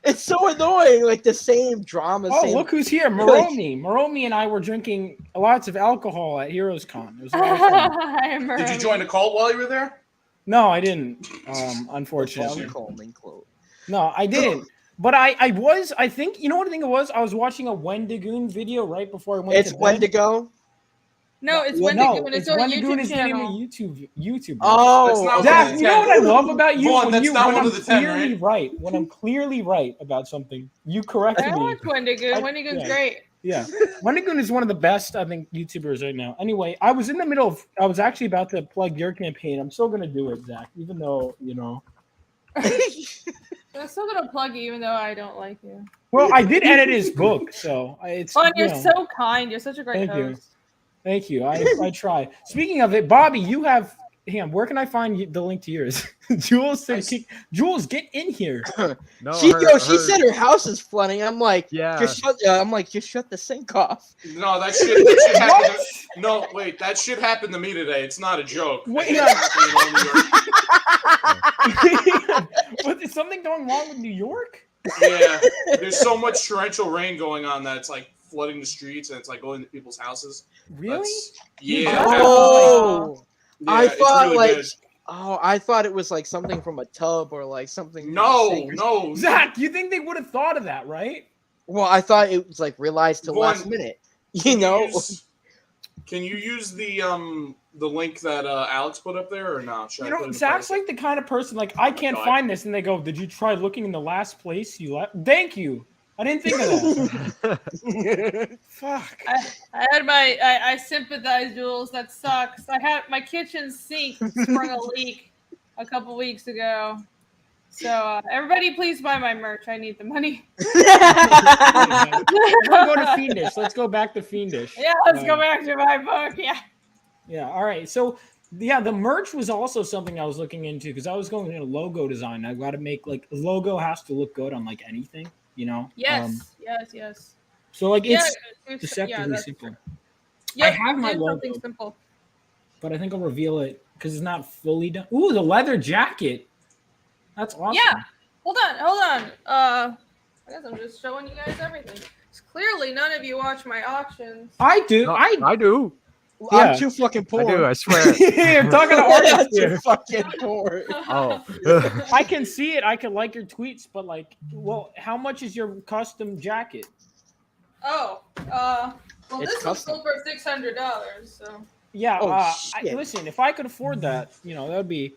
It's so annoying. Like the same drama. Oh, same... look who's here. Maromi. Maromi and I were drinking lots of alcohol at Heroes Con. It was a lot of fun. I remember. Did you join a cult while you were there? No, I didn't. Unfortunately. Coleman quote. No, I didn't. But I think, you know what I think it was? I was watching a Wendigoon video right before I went It's to bed. Wendigo. No, it's No, Wendigoon. It's it's on a Wendigoon YouTube is the name of channel. YouTube. Oh, That's not Zach, one of you the know 10. what I love about you? Vaughn, When that's you not when one I'm of the 10, clearly right. When I'm clearly right about something, you correct I me. watch Wendigoon. Wendigoon's yeah. great. Yeah, Wendigoon is one of the best, I think, YouTubers right now. Anyway, I was actually about to plug your campaign. I'm still gonna do it, Zach, even though I'm still gonna plug you, even though I don't like you. Well, I did edit his book, so it's. Oh, and you're so kind. You're such a great host. Thank you. I try. Speaking of it, Bobby, you have. Hang on, where can I find the link to yours? Jules said, "Jules, get in here." No, she said her house is flooding. I'm like, yeah. just shut the sink off. No, that shit happened. No, wait, that shit happened to me today. It's not a joke. Wait, is something going wrong with New York? Yeah, there's so much torrential rain going on that it's like flooding the streets and it's like going to people's houses. Really? Yeah. Oh, yeah, I thought really like. good. Oh, I thought it was like something from a tub or like something. No. Zach, you think they would have thought of that, right? Well, I thought it was like realized till last minute. Can you use the link that Alex put up there or not? Zach's like the kind of person like I can't find this, and they go, "Did you try looking in the last place you left?" Thank you. I didn't think of that. Fuck. I sympathize, Jules. That sucks. I had my kitchen sink sprung a leak a couple weeks ago. So everybody, please buy my merch. I need the money. We'll go to Fiendish. Let's go back to Fiendish. Yeah, let's go back to my book. Yeah. Yeah. All right. So the merch was also something I was looking into because I was going into logo design. I got to make like a logo has to look good on like anything, Yes. So like it's Yeah, deceptively simple. Yep, I have my logo, something simple. but I think I'll reveal it because it's not fully done. Ooh, the leather jacket. That's awesome. Yeah. Hold on. I guess I'm just showing you guys everything. Clearly, none of you watch my auctions. I do. No, I do. Yeah. I'm too fucking poor. I do. I swear. You're talking to artists I'm here. too fucking poor. Oh. I can see it. I can like your tweets, but like, well, how much is your custom jacket? Oh, well, It's this was custom. sold for $600. So Yeah. Oh, shit. Listen, if I could afford that, that would be.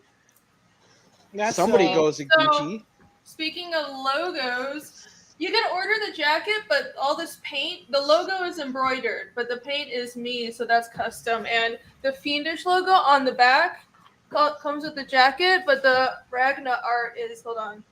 That's, Somebody goes to so- Gucci. speaking of logos, you can order the jacket, but all this paint, the logo is embroidered, but the paint is me, so that's custom. And the Fiendish logo on the back comes with the jacket, but the Ragna art is, hold on.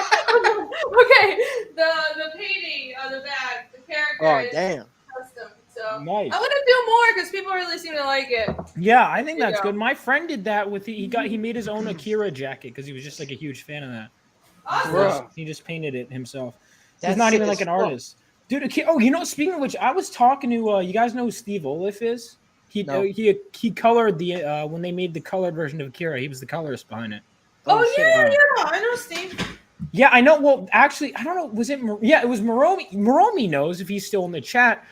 Okay, the painting on the back, the character Oh, is damn. custom. So Nice. I'm gonna do more because people really seem to like it. Yeah, I think There you that's go. good. My friend did that with he made his own Akira jacket because he was just like a huge fan of that. Awesome. Bro. He just painted it himself. He's That's not even sick like as an fuck. artist. Dude, speaking of which, I was talking to you guys know who Steve Oliff is? He No. he colored the when they made the colored version of Akira, he was the colorist behind it. Oh, shit. yeah, I know Steve. Yeah, I know. Well, actually, I don't know. Was it? Yeah, it was Moromi. Moromi knows if he's still in the chat.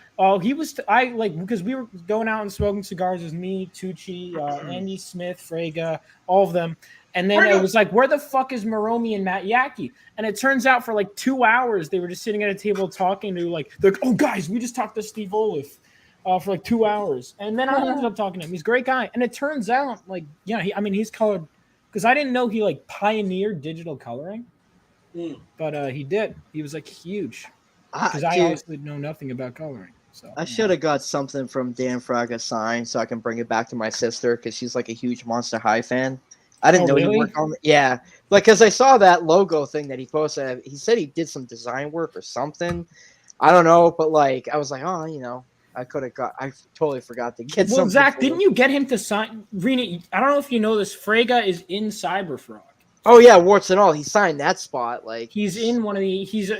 He was. Because we were going out and smoking cigars. It was me, Tucci, Andy Smith, Frega, all of them. And then it was like, where the fuck is Moromi and Matt Yaki? And it turns out for like 2 hours they were just sitting at a table talking to they're like, oh guys, we just talked to Steve Oliff for like 2 hours. And then I ended up talking to him. He's a great guy. And it turns out he's colored because I didn't know he like pioneered digital coloring. But he did. He was like huge because I Dude, honestly know nothing about coloring. So I should have got something from Dan Fraga signed so I can bring it back to my sister because she's like a huge Monster High fan. I didn't know really? he worked on it. Yeah, because I saw that logo thing that he posted. He said he did some design work or something. I don't know, but like I was like, I could have got. I totally forgot to get. Well, something Zach, for didn't him. you get him to sign? Rena, I don't know if you know this. Frega is in Cyberfrog. Oh yeah, warts and all. He signed that spot. Like He's in one of the. He has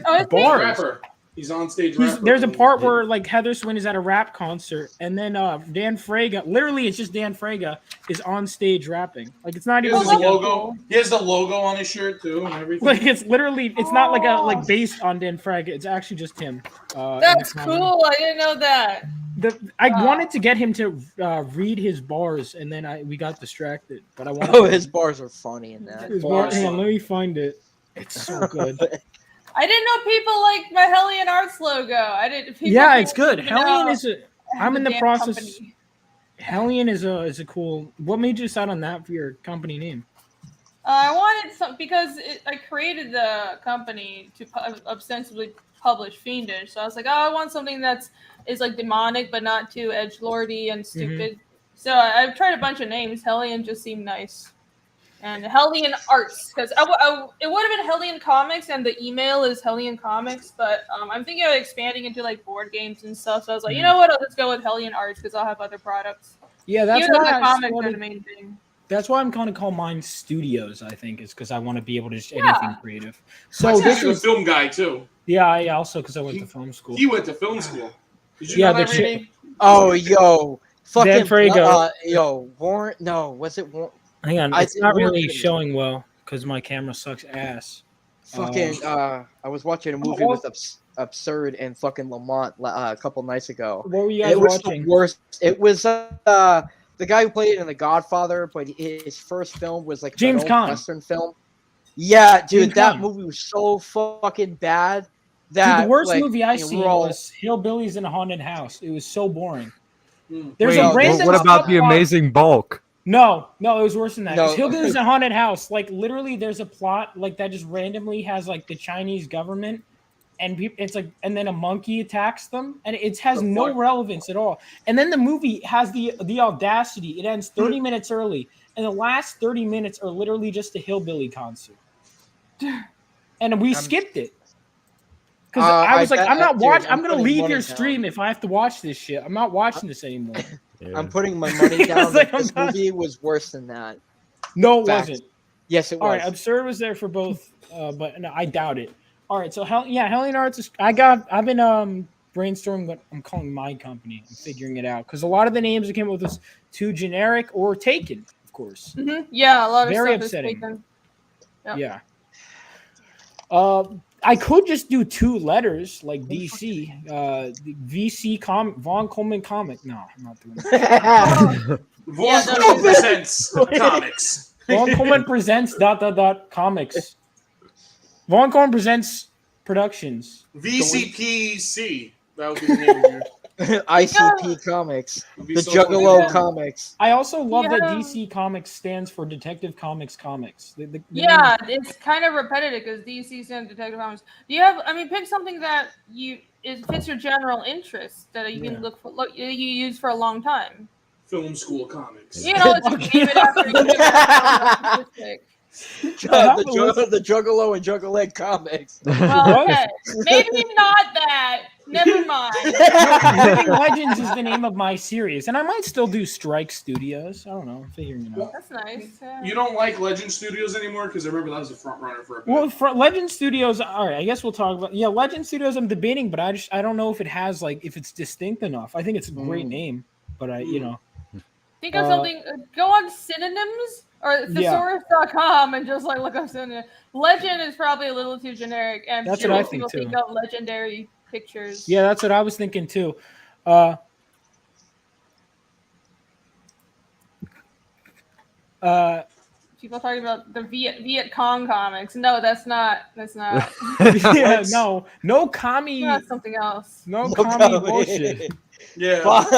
Oh, is he? bars. Rapper. He's on stage rapper. There's a part where like Heather Swin is at a rap concert, and then Dan Frega, literally it's just Dan Frega is on stage rapping. Like it's not He even has his like, logo. He has the logo on his shirt too and everything. like it's literally it's not like based on Dan Frega. It's actually just him. That's cool. I didn't know that. I wanted to get him to read his bars, and then we got distracted. But I wanted. oh, his bars are funny in that. his bar. Hang on, let me find it. It's so good. I didn't know people liked my Hellion Arts logo. I didn't. People Yeah, it's good. didn't know Hellion is a. I have I'm in a the damn process. company. Hellion is a cool. What made you decide on that for your company name? I wanted some because I created the company to ostensibly publish Fiendish. So I was like, oh, I want something is like demonic but not too edgelordy and stupid. So I've tried a bunch of names. Hellion just seemed nice. And Hellion Arts, because it would have been Hellion Comics, and the email is Hellion Comics, but I'm thinking of expanding into like board games and stuff. So I was like, you know what? I'll just go with Hellion Arts because I'll have other products. Yeah, that's even though why the I comics are started- the main thing. That's why I'm going to call mine Studios. I think is because I want to be able to just anything creative. So I'm this actually is a film guy too. Yeah, I also because I went to film school. He went to film school. Did you Yeah, know the that, chi- Randy? Oh, yo, fucking, Dan Frago. yo, Warren. No, was it Warren? Hang on, it's not really showing well because my camera sucks ass. Fucking, I was watching a movie with Absurd and fucking Lamont a couple nights ago. What were you guys It was watching? the worst. It was the guy who played in The Godfather, but his first film was like James an old Caan. Western film. Yeah, dude, James that Caan. movie was so fucking bad. Dude, That the worst like, movie I you know, seen we're all- was Hillbillies in a Haunted House. It was so boring. Hmm. There's Wait, a random what about the subplot- Amazing Bulk? No, it was worse than that. No. 'Cause Hillbillies in a Haunted House, like literally, there's a plot like that just randomly has like the Chinese government, and it's like, and then a monkey attacks them, and it has no relevance at all. And then the movie has the audacity. It ends 30 minutes early, and the last 30 minutes are literally just a hillbilly concert, and we skipped it. Because I was like, I'm not watching. I'm gonna putting leave money your down. stream if I have to watch this shit. I'm not watching this anymore. I'm putting my money down. It's like, that this I'm not- movie was worse than that. No, it Facts. wasn't. Yes, it was. All right, Absurd was there for both, but no, I doubt it. All right, so Hellion Arts is. I've been brainstorming what I'm calling my company. I'm figuring it out because a lot of the names that came up with was too generic or taken, of course. Mm-hmm. Yeah, a lot of Very stuff upsetting. is taken. Yep. Yeah. I could just do two letters like DC, VC Von Coleman comic. No, I'm not doing that. Vaughn Coleman presents comics. Von Coleman presents ... comics. Von Coleman presents productions. VCPC. That would be the name of your. ICP Comics, Would be the so Juggalo funny. Comics. I also love that Yeah. DC Comics stands for Detective Comics. The Yeah, it's kind of repetitive because DC stands Detective Comics. Do you have? I mean, pick something that fits your general interest that you can you use for a long time. Film school comics. You know, it's name it after you. The Juggalo and Juggaleg Comics. Well, okay, maybe not that. Never mind. Living Legends is the name of my series, and I might still do Strike Studios. I don't know. I'm figuring it out. That's nice. Yeah. You don't like Legend Studios anymore because I remember that was a front runner for a bit. Well, for Legend Studios, all right. I guess we'll talk about Legend Studios. I'm debating, but I don't know if it has if it's distinct enough. I think it's a great name, but Think of something. Go on synonyms or thesaurus.com and just look up synonyms. Legend is probably a little too generic, and That's what I most people think, think of legendary pictures. Yeah, that's what I was thinking too. People talking about the Viet Cong comics. No, that's not. Yeah, no commie. That's something else. No commie bullshit. Yeah. Fuck.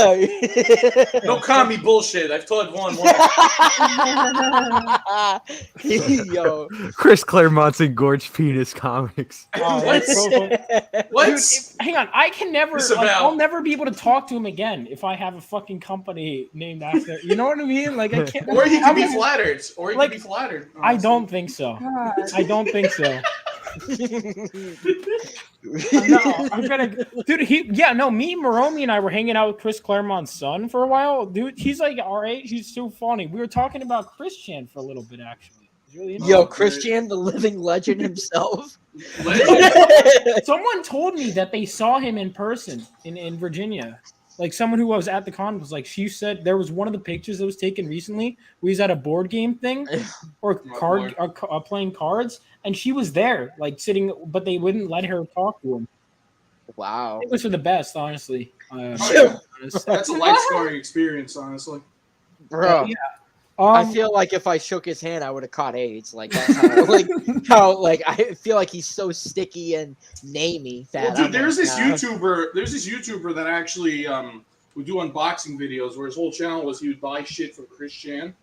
No commie bullshit. I've told Vaughn once. Yo. Chris Claremont's Engorged Penis Comics. Oh, that's so funny. What? Dude, hang on. I can never. This about- I'll never be able to talk to him again if I have a fucking company named after. You know what I mean? Like I can't. Or he how can be can- flattered. Or he like, can be flattered. I don't think so. God. I don't think so. No, I'm gonna, dude. Me, Maromi, and I were hanging out with Chris Claremont's son for a while. Dude, he's like, all right, he's so funny. We were talking about Christian for a little bit, actually. It's really interesting. Yo, Christian, the living legend himself. Someone told me that they saw him in person in Virginia. Like someone who was at the con was like, she said there was one of the pictures that was taken recently where he's at a board game thing or playing cards, and she was there, like sitting, but they wouldn't let her talk to him. Wow. It was for the best, honestly. That's a life story experience, honestly. Bro. Yeah. I feel like if I shook his hand, I would have caught AIDS. Like that's how, I feel like he's so sticky and namey that. Well, dude, there's this YouTuber that actually would do unboxing videos where his whole channel was he would buy shit from Christian.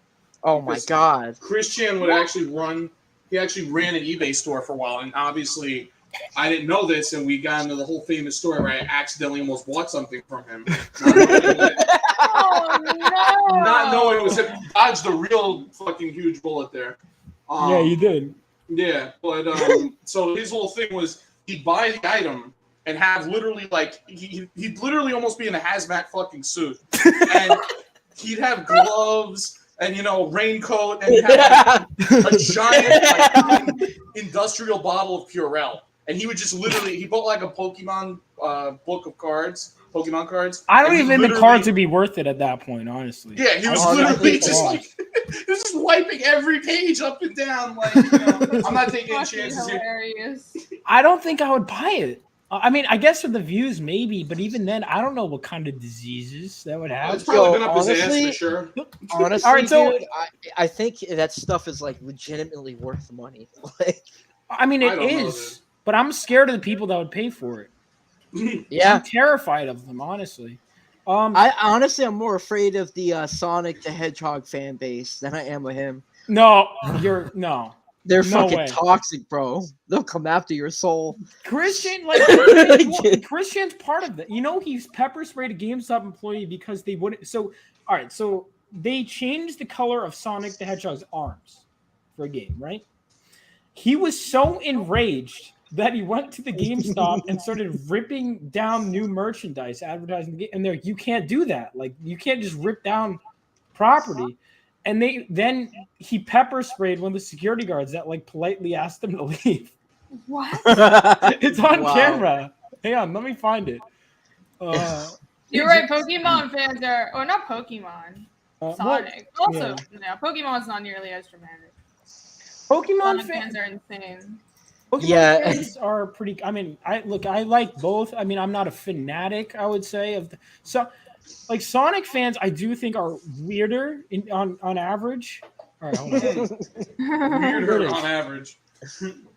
Oh my Because god. Christian would actually ran an eBay store for a while, and obviously I didn't know this, and we got into the whole famous story where I accidentally almost bought something from him. Oh no! Not knowing it was him. Dodged a real fucking huge bullet there. Yeah, you did. Yeah, but so his whole thing was he'd buy the item and have literally like he'd literally almost be in a hazmat fucking suit, and he'd have gloves and raincoat, and he'd have a giant like, industrial bottle of Purell, and he would just literally he bought like a Pokemon book of cards. Pokemon cards. I don't even think the cards would be worth it at that point, honestly. Yeah, he was literally just like he was just wiping every page up and down. Like, I'm not taking any chances here. I don't think I would buy it. I mean, I guess for the views, maybe, but even then, I don't know what kind of diseases that would have. It's probably been up his ass for sure. Honestly, All right, so dude, I think that stuff is like legitimately worth the money. Like, I mean, it is, but I'm scared of the people that would pay for it. Yeah, I'm terrified of them, honestly. I'm more afraid of the Sonic the Hedgehog fan base than I am of him. No, they're no fucking way. Toxic, bro. They'll come after your soul. Christian, Christian's part of that. He's pepper sprayed a GameStop employee because they wouldn't. So, all right, so they changed the color of Sonic the Hedgehog's arms for a game, right? He was so enraged that he went to the GameStop and started ripping down new merchandise, advertising the game, and they're like, you can't do that. Like, you can't just rip down property. And then he pepper sprayed one of the security guards that like politely asked him to leave. What? It's on camera. Hang on, let me find it. You're right. Pokemon fans are, or not Pokemon. Sonic. Pokemon's not nearly as dramatic. Pokemon fans are insane. Pokemon fans are pretty. I mean, I like both. I mean, I'm not a fanatic, I would say, like Sonic fans, I do think are weirder on average. All right, hold on. Weirder on average.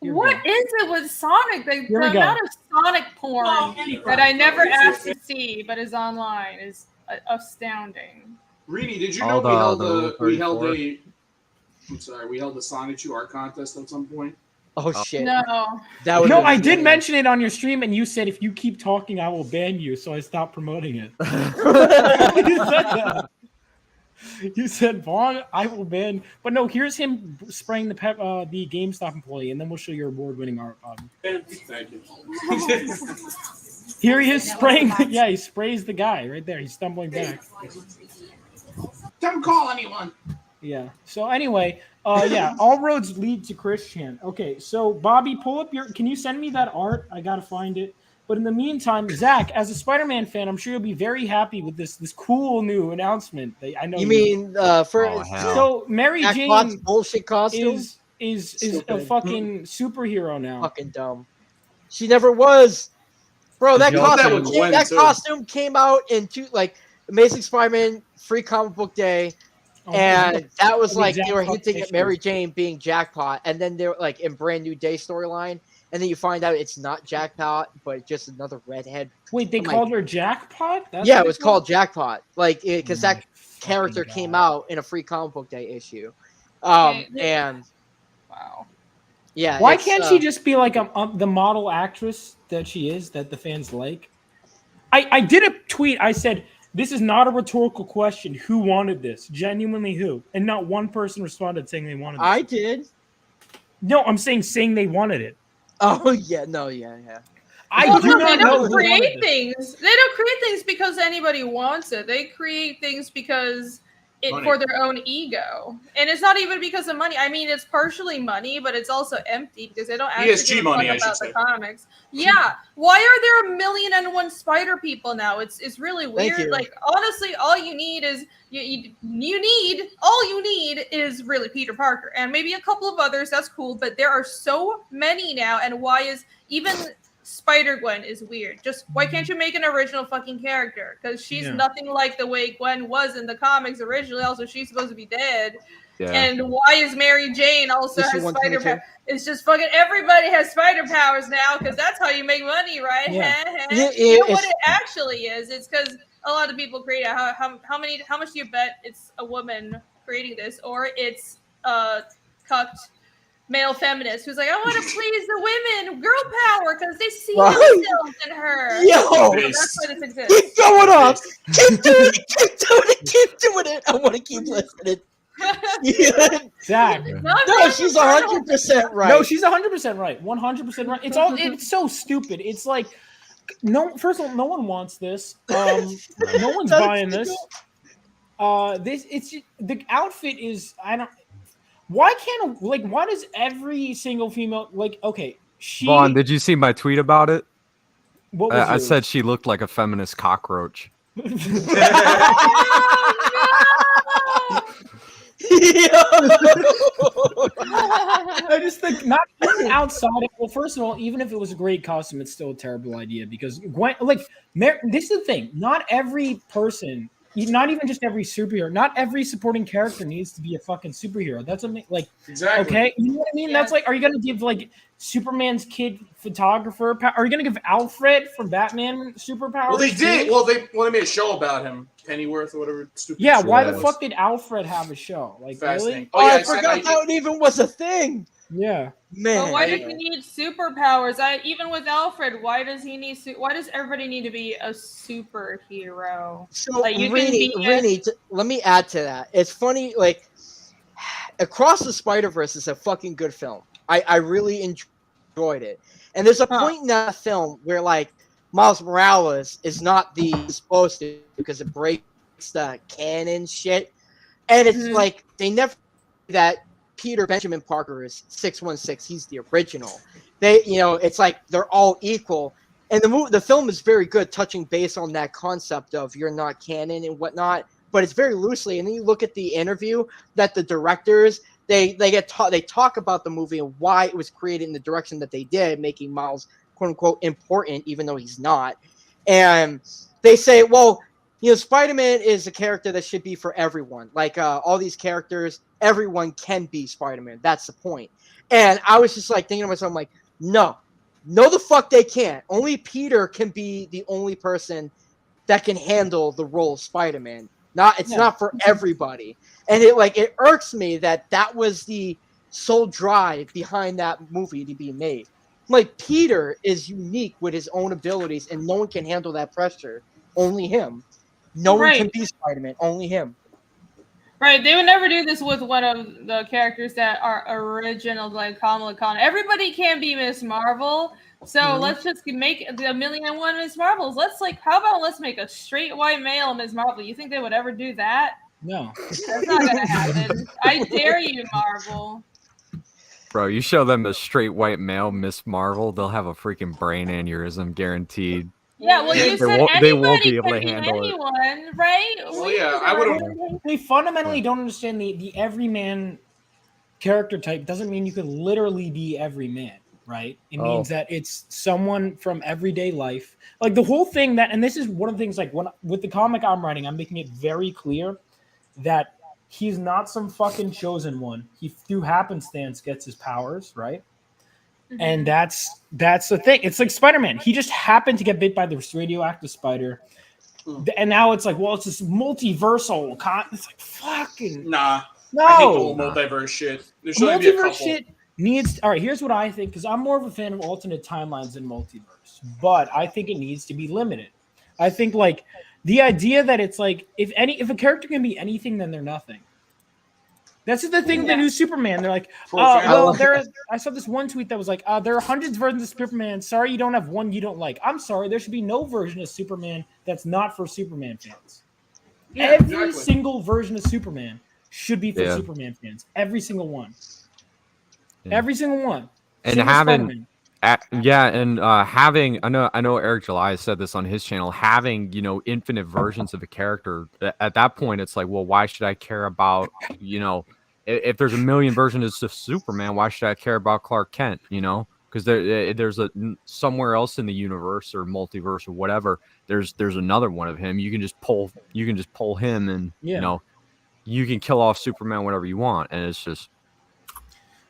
What is it with Sonic? The amount of Sonic porn that I never asked to see, but is online, is astounding. Reedy, did you know we held the Sonic 2 art contest at some point? Oh shit! No, I did mention it on your stream, and you said if you keep talking, I will ban you. So I stopped promoting it. You said that. You said, Vaughn, I will ban. But no, here's him spraying the GameStop employee, and then we'll show your award-winning art. Thank you. Here he is spraying. He sprays the guy right there. He's stumbling back. Don't call anyone. Yeah. So anyway, all roads lead to Christian. Okay, so Bobby, pull up can you send me that art? I gotta find it. But in the meantime, Zach, as a Spider-Man fan, I'm sure you'll be very happy with this cool new announcement. I know. You mean so Mary Jack Jane bullshit costume is a fucking superhero now. Fucking dumb. She never was, bro. That costume came out in Amazing Spider-Man Free Comic Book Day. And that was like they were hinting at Mary Jane being Jackpot, and then they're like in Brand New Day storyline, and then you find out it's not Jackpot, but just another redhead. Wait, they called her Jackpot? Yeah, it was called Jackpot, because that character came out in a Free Comic Book Day issue. And wow, yeah. Why can't she just be like the model actress that she is that the fans like? I did a tweet. I said, this is not a rhetorical question. Who wanted this? Genuinely who? And not one person responded saying they wanted it. I did. No, I'm saying they wanted it. Oh, yeah. No, yeah. They don't create things. They don't create things because anybody wants it. They create things because for their own ego. And it's not even because of money. I mean, it's partially money, but it's also empty because they don't actually give a fuck about the comics. Yeah. Why are there 1,000,001 spider people now? It's really weird. Like, honestly, all you need is all you need is really Peter Parker and maybe a couple of others. That's cool. But there are so many now. And why is even Spider-Gwen is weird. Just why can't you make an original fucking character? Because she's nothing like the way Gwen was in the comics originally. Also, she's supposed to be dead. Yeah. And why is Mary Jane also has spider powers? It's just fucking everybody has spider powers now because that's how you make money, right? Yeah. You know what it actually is? It's because a lot of people create how much do you bet it's a woman creating this, or it's cucked male feminist who's like, I want to please the women, girl power, because they see themselves in her. Yo, that's why this exists. keep going off. Keep doing it. Keep doing it. Keep doing it. I want to keep listening. Zach. No, she's 100% right. No, she's 100% right. 100% right. It's so stupid. It's like first of all, no one wants this. No one's buying this. The outfit is why does every single female Vaughn, did you see my tweet about it? What was I said she looked like a feminist cockroach. I just think not even outside. Well, first of all, even if it was a great costume, it's still a terrible idea because Gwen, this is the thing. Not every person, not even just every superhero, not every supporting character needs to be a fucking superhero. That's exactly okay. You know what I mean? Yeah. That's like, are you gonna give Superman's kid photographer? Are you gonna give Alfred from Batman superpowers? Well, they did. Well, they made a show about him, Pennyworth or whatever. Stupid. Yeah. Why the fuck did Alfred have a show? Really? Oh, yeah, I forgot that even was a thing. Yeah, man. But why does he need superpowers? Even with Alfred, why does he need? Why does everybody need to be a superhero? So, Rini, let me add to that. It's funny, Across the Spider-Verse is a fucking good film. I really enjoyed it, and there's a point in that film where Miles Morales is not supposed to because it breaks the canon shit, and it's they never that. Peter Benjamin Parker is 616. He's the original. It's they're all equal. And the film is very good, touching base on that concept of you're not canon and whatnot, but it's very loosely. And then you look at the interview that the directors, they talk about the movie and why it was created in the direction that they did, making Miles, quote unquote, important, even though he's not. And they say, well, Spider-Man is a character that should be for everyone. All these characters, everyone can be Spider-Man. That's the point. And I was just thinking to myself, no, the fuck they can't. Only Peter can be the only person that can handle the role of Spider-Man. It's not for everybody. And it irks me that was the sole drive behind that movie to be made. Peter is unique with his own abilities, and no one can handle that pressure. Only him. No one can be Spider-Man. Only him. Right. They would never do this with one of the characters that are original, like Kamala Khan. Everybody can be Miss Marvel. So let's just make the 1,000,001 Miss Marvels. Let's let's make a straight white male Miss Marvel. You think they would ever do that? No. That's not going to happen. I dare you, Marvel. Bro, you show them a straight white male Miss Marvel, they'll have a freaking brain aneurysm guaranteed. Yeah, well, you said they won't be anybody able to could be handle anyone, right? Well, yeah, I would. They fundamentally don't understand the everyman character type doesn't mean you could literally be every man, right? It means that it's someone from everyday life. The whole thing and this is one of the things, with the comic I'm writing, I'm making it very clear that he's not some fucking chosen one. He, through happenstance, gets his powers, right? Mm-hmm. And that's the thing. It's like Spider-Man. He just happened to get bit by this radioactive spider. And now it's well, it's this multiversal it's fucking no. I hate the whole multiverse shit. There should only be a couple. Shit needs. All right, here's what I think, because I'm more of a fan of alternate timelines than multiverse, but I think it needs to be limited. I think the idea that it's if a character can be anything, then they're nothing. That's the thing with the new Superman. They're I saw this one tweet that was there are hundreds of versions of Superman. Sorry, you don't have one you don't like. I'm sorry, there should be no version of Superman that's not for Superman fans. Yeah, Every single version of Superman should be for Superman fans. Every single one. Yeah. Every single one. And having having I know Eric July said this on his channel, having infinite versions of a character, at that point it's well, why should I care about if there's a million versions of Superman, why should I care about Clark Kent? Because there's somewhere else in the universe or multiverse or whatever, there's another one of him. You can just pull him, and you can kill off Superman whenever you want, and it's just.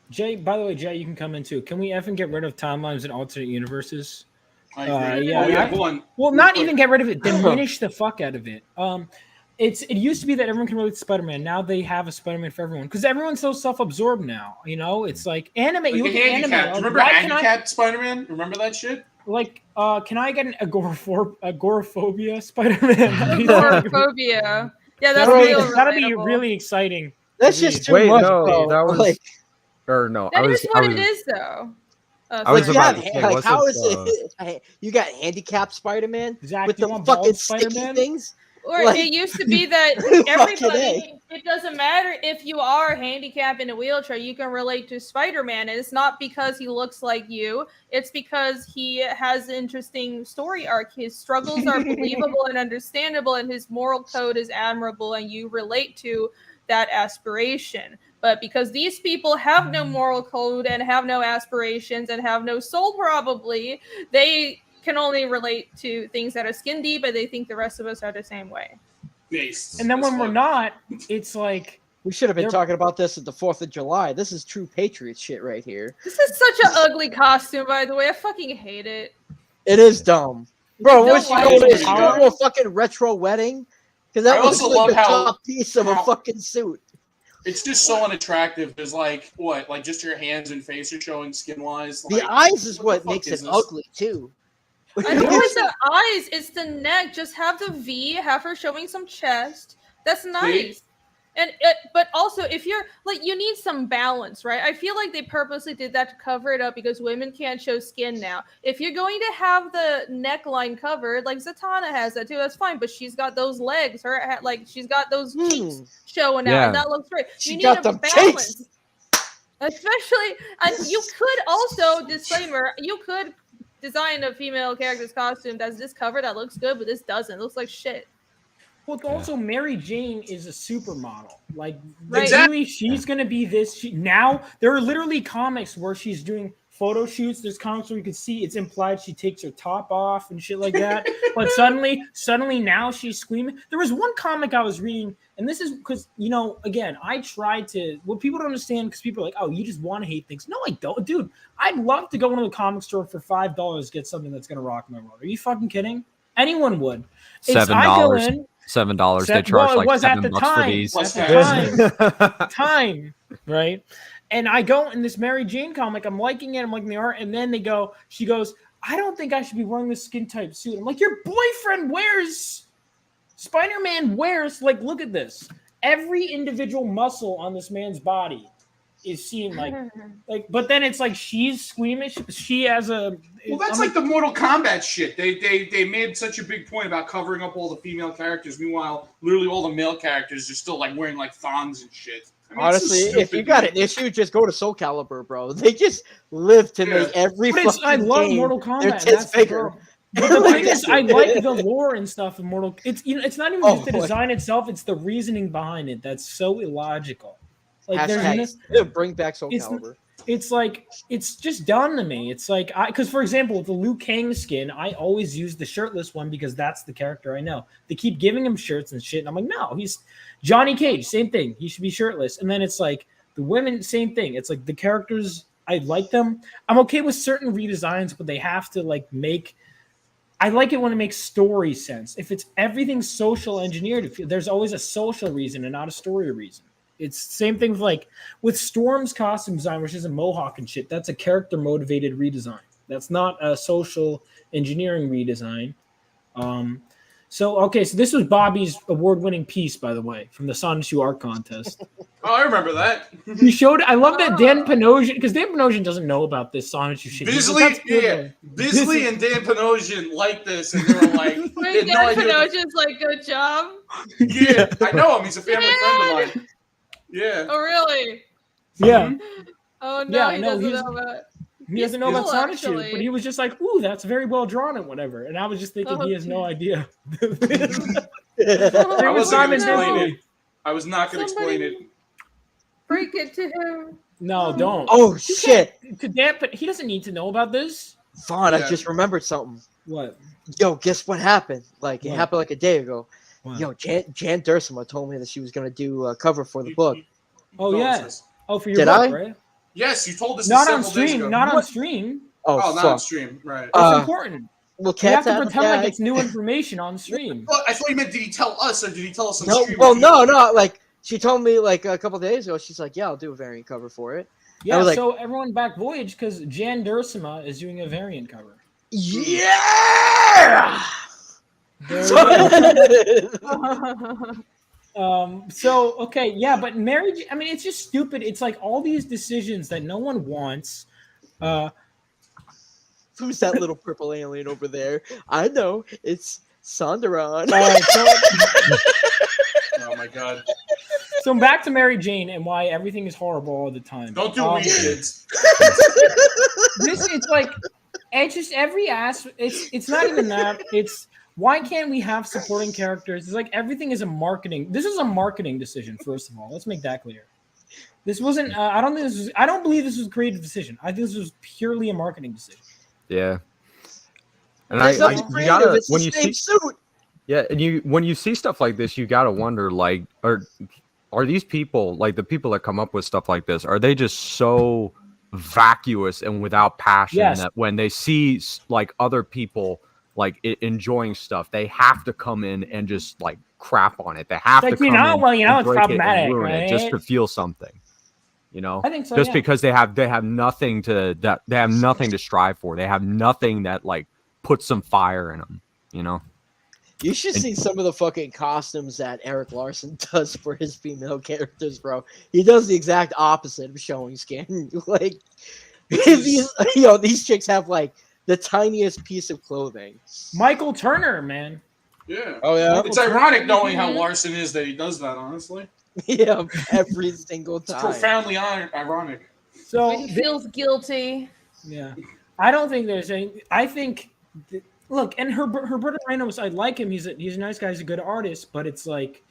Jay, by the way, you can come in too. Can we effing get rid of timelines and alternate universes? I agree. Well, not even get rid of it. Diminish the fuck out of it. it used to be that everyone can relate to Spider-Man. Now they have a Spider-Man for everyone because everyone's so self-absorbed now. You know, it's like anime. Like You a look at anime. handicap. Do you remember why can I handicapped Spider-Man? Remember that shit? like? Can I get an agoraphobia Spider-Man? Agoraphobia. Yeah, that's Bro, real. That'd be relatable. really exciting. That's to just read. too Wait, much, no, bro. that was Like, or no. That I is was. what I was. it is, though. I was you about have to say, like how is wasn't, it? You got handicapped Spider-Man Zach, with do you the want fucking bald sticky Spider-Man? things. Or Like- it used to be that Fucking everybody, it doesn't matter if you are handicapped in a wheelchair, you can relate to Spider-Man. And it's not because he looks like you, it's because he has an interesting story arc. His struggles are believable and understandable, and his moral code is admirable, and you relate to that aspiration. But because these people have no moral code and have no aspirations and have no soul, probably, they can only relate to things that are skin deep, and they think the rest of us are the same way. Nice. And then That's when we're fun. not, it's like We should have been They're- talking about this at the 4th of July. This is true Patriot shit right here. This is such an ugly costume, by the way. I fucking hate it. It is dumb. Bro, don't was she like going it. to go to a fucking retro wedding? Because that I was also like love a how- top piece of a how- fucking suit. It's just so unattractive. There's like what, like just your hands and face are showing skin wise. The eyes is what the fuck makes is it this? ugly too. I know it's the eyes, it's the neck. Just have the V, have her showing some chest. That's nice. And but also, if you're like, you need some balance, right? I feel like they purposely did that to cover it up because women can't show skin now. If you're going to have the neckline covered, like Zatanna has that too, that's fine. But she's got those legs, like she's got those cheeks showing out, Yeah. and that looks great. She You need got a them balance. cheeks. Especially, and you could also, disclaimer, you could design a female character's costume that's this cover that looks good, but this doesn't. It looks like shit. well, also Mary Jane is a supermodel. Like Right. really, she's gonna be this. Now there are literally comics where she's doing photo shoots. There's comics where you can see it's implied she takes her top off and shit like that. But suddenly now she's screaming. There was one comic I was reading, and this is because, you know, again, I try to, what people don't understand, because people are like, oh, you just want to hate things. No, I don't, dude. I'd love to go into a comic store for $5 get something that's gonna rock my world. Are you fucking kidding? Anyone would. It's- I go $7. in, $7. They well, charge it like was at $7 the for time. these. At the time, right? And I go in this Mary Jane comic, I'm liking it, I'm liking the art, and then she goes, I don't think I should be wearing this skin type suit. I'm like, your boyfriend wears, Spider-Man wears, like, look at this. Every individual muscle on this man's body is seen like, but then it's like she's squeamish. She has a. Well, that's like the Mortal Kombat shit. They made such a big point about covering up all the female characters. Meanwhile, literally all the male characters are still like wearing like thongs and shit. I mean, it's so Honestly, if stupid, you got man. an issue, just go to Soul Calibur, bro. They just live to make every But fucking I love game Mortal their Kombat. tits That's the bigger. problem. But the thing is, I like the lore and stuff in Mortal. It's, you know, it's not even Oh, just the boy. design itself; it's the reasoning behind it that's so illogical. Like Hashtag bring back Soul it's- Calibur. it's like it's just done to me. It's like because for example, with the Liu Kang skin, I always use the shirtless one because that's the character I know. They keep giving him shirts and shit, and I'm like, no, he's Johnny Cage, same thing. He should be shirtless. And then it's like the women, same thing. It's like the characters, I like them. I'm okay with certain redesigns, but they have to like make. I like it when it makes story sense. If it's everything social engineered, there's always a social reason and not a story reason. It's the same thing with Storm's costume design, which is a mohawk and shit. That's a character motivated redesign. That's not a social engineering redesign. So this was Bobby's award-winning piece, by the way, from the Sonichu Art Contest. Oh, I remember that. He showed. I love that Dan Panosian, because Dan Panosian doesn't know about this Sonichu shit. He's like, Bisley, "That's good." Bisley and Dan Panosian like this, and they were like, Wait, they had no Dan idea. Panosian's like, good job. Yeah, I know him. He's a family friend of mine. Yeah. Oh, really? Yeah. Oh, no, Yeah, he no, doesn't he's- know about it. He doesn't know about cool, Sonichu, actually. but he was just like, "Ooh, that's very well drawn and whatever." And I was just thinking, he has no idea. I wasn't Simon going to explain Bisley. it. I was not going to explain it. Break it to him. No, don't. Oh shit! To Dan, but he doesn't need to know about this. Vaughn, I Yeah. just remembered something. What? Yo, guess what happened? Like it What? happened like a day ago. What? Yo, Jan Dursema told me that she was gonna do a cover for the book. Oh Told yeah. us this. Oh, for your Did book, I? right? Yes, you told us Not this on several days stream. ago. Not on stream. Oh, Oh, not fuck. on stream, right? That's Uh, important. Well, You have cats to have pretend like yeah, it's new information on stream. Well, I thought you meant did he tell us or did he tell us on No, stream? well, no. Like she told me like a couple days ago. She's like, "Yeah, I'll do a variant cover for it." I Yeah, was like, so everyone back Voyage because Jan Dursima is doing a variant cover. "Yeah." There you go. So okay, yeah, but marriage. I mean, it's just stupid. It's like all these decisions that no one wants. Who's that little purple alien over there? I know it's Sandaron. Oh my god! So back to Mary Jane and why everything is horrible all the time. Don't do weed, kids. It's like it's just every ass. It's not even that. It's why can't we have supporting characters? It's like everything is a marketing. This is a marketing decision. First of all, let's make that clear. This wasn't. I don't think this was. I don't believe this was a creative decision. I think this was purely a marketing decision. Yeah. And It's not you creative, gotta it's when the you same see suit. yeah, and when you see stuff like this, you gotta wonder like are these people like the people that come up with stuff like this? Are they just so vacuous and without passion Yes. that when they see like other people like enjoying stuff, they have to come in and just like crap on it. They have Like, to you come know, in well, you know, and it's break it and problematic, ruin it just right? to feel something. You know, I think so, just yeah. because they have nothing to they have nothing to strive for. They have nothing that like puts some fire in them. You know. You should see some of the fucking costumes that Eric Larson does for his female characters, bro. He does the exact opposite of showing skin. Like, these chicks have like the tiniest piece of clothing. Michael Turner, man. Yeah. Oh yeah. It's ironic knowing how Larson is that he does that. Honestly. Yeah, every single time. It's profoundly ironic. So He feels guilty. yeah, I don't think there's any. I think look, and Herberto Ramos, I like him. He's a nice guy. He's a good artist, but it's like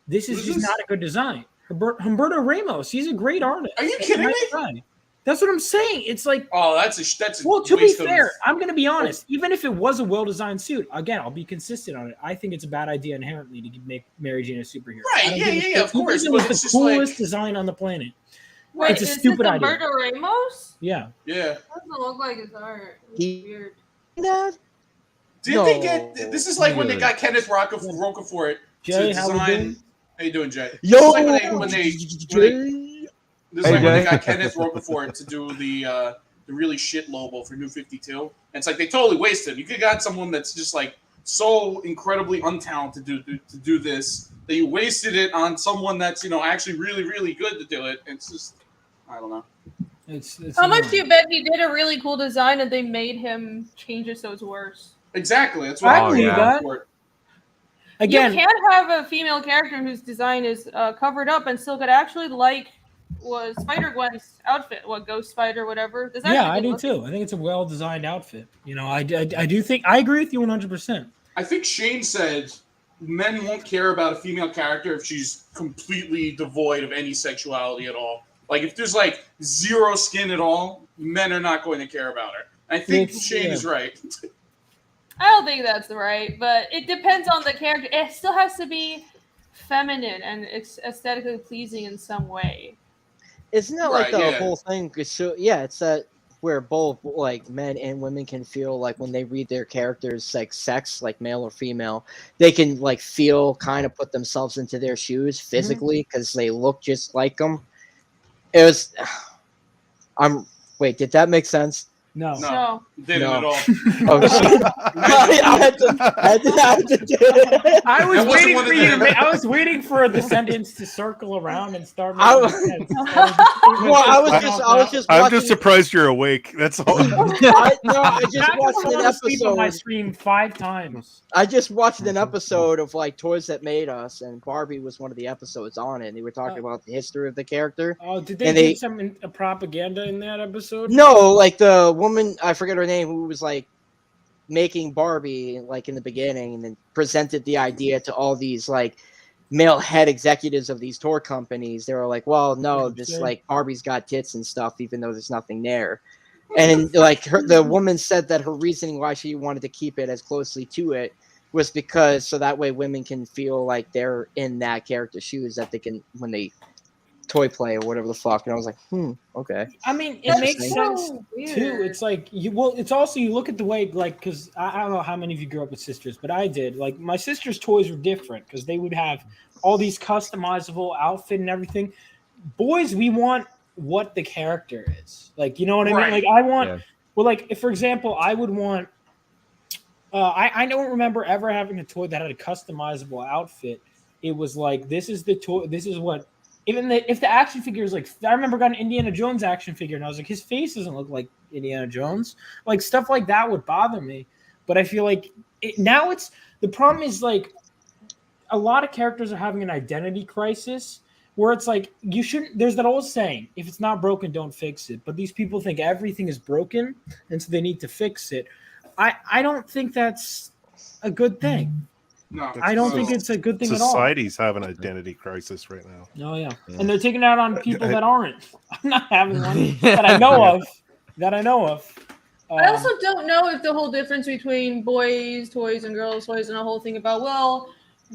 this is just not a good design. Humberto Ramos, he's a great artist. Are you He's a kidding nice me? guy. That's what I'm saying. It's like, Oh, that's a well, to be waste of- fair, I'm going to be honest. Even if it was a well-designed suit, again, I'll be consistent on it. I think it's a bad idea inherently to make Mary Jane a superhero. Right, I don't think yeah, of course, It but was it's the just coolest like- design on the planet. Wait, It's a is stupid this idea. Alberto Ramos? Yeah. Yeah. Doesn't look like his art. It's He- weird. That? Did they get? This is like when they got Kenneth Roca for it Jay, to how we design. doing? How you doing, Jay? Yo, This is like when they this is Hey, like when they Jay. got Kenneth Roca for it to do the really shit Lobo for New 52. And it's like they totally wasted him. You could have got someone that's just like so incredibly untalented to do this that you wasted it on someone that's actually really really good to do it. It's just I don't know. It's How much annoying. do you bet he did a really cool design and they made him change it so it's worse? Exactly. That's I what believe that. Again, you can't have a female character whose design is covered up and still could actually was Spider Gwen's outfit, Ghost Spider, whatever. That's yeah, actually I good do looking. too. I think it's a well-designed outfit. I do think I agree with you 100%. I think Shane said men won't care about a female character if she's completely devoid of any sexuality at all. Like if there's like zero skin at all, men are not going to care about her. I think Shane is right. I don't think that's right, but it depends on the character. It still has to be feminine and it's aesthetically pleasing in some way. Isn't that like Right, the yeah. whole thing? So yeah, it's that where both like men and women can feel like when they read their characters like sex, like male or female, they can like feel kind of put themselves into their shoes physically because they look just like them. It was. Wait, did that make sense? No. No. Didn't No. at all. Oh shit! I had to do it. I was That wasn't waiting one for of you to them. make, I was waiting for the sentence to circle around and start. I making was- sense. Well, I was just. I'm watching, just surprised you're awake. That's all. I just I've watched an fallen asleep on my episode. stream 5 times. I just watched an episode of like Toys That Made Us, and Barbie was one of the episodes on it. And they were talking about the history of the character. Oh, did they And do they- some propaganda in that episode? No, like the woman, I forget her name, who was like making Barbie like in the beginning, and then presented the idea to all these like male head executives of these tour companies. They were like, "Well, no, this Sure. like Barbie's got tits and stuff, even though there's nothing there." And like the woman said that her reasoning why she wanted to keep it as closely to it was because so that way women can feel like they're in that character's shoes, that they can when they toy play or whatever the fuck, and I was like, okay. I mean, it makes Interesting. sense So too. weird. It's like it's also you look at the way because I don't know how many of you grew up with sisters, but I did. Like my sister's toys were different because they would have all these customizable outfit and everything. Boys, we want what the character is. Like, you know what I mean? Right. Like I want. Yeah. Well, like if, for example, I would want. I don't remember ever having a toy that had a customizable outfit. It was like this is the toy. This is what. If the action figure is like, I remember got an Indiana Jones action figure, and I was like, his face doesn't look like Indiana Jones. Like stuff like that would bother me. But I feel like now it's the problem is like a lot of characters are having an identity crisis where it's like you shouldn't. There's that old saying, if it's not broken, don't fix it. But these people think everything is broken, and so they need to fix it. I don't think that's a good thing. No, I don't think it's a good thing at all. Society's having an identity crisis right now. Oh yeah, and they're taking it out on people that aren't. I'm not having one that I know of. That I know of. I also don't know if the whole difference between boys' toys and girls' toys and the whole thing about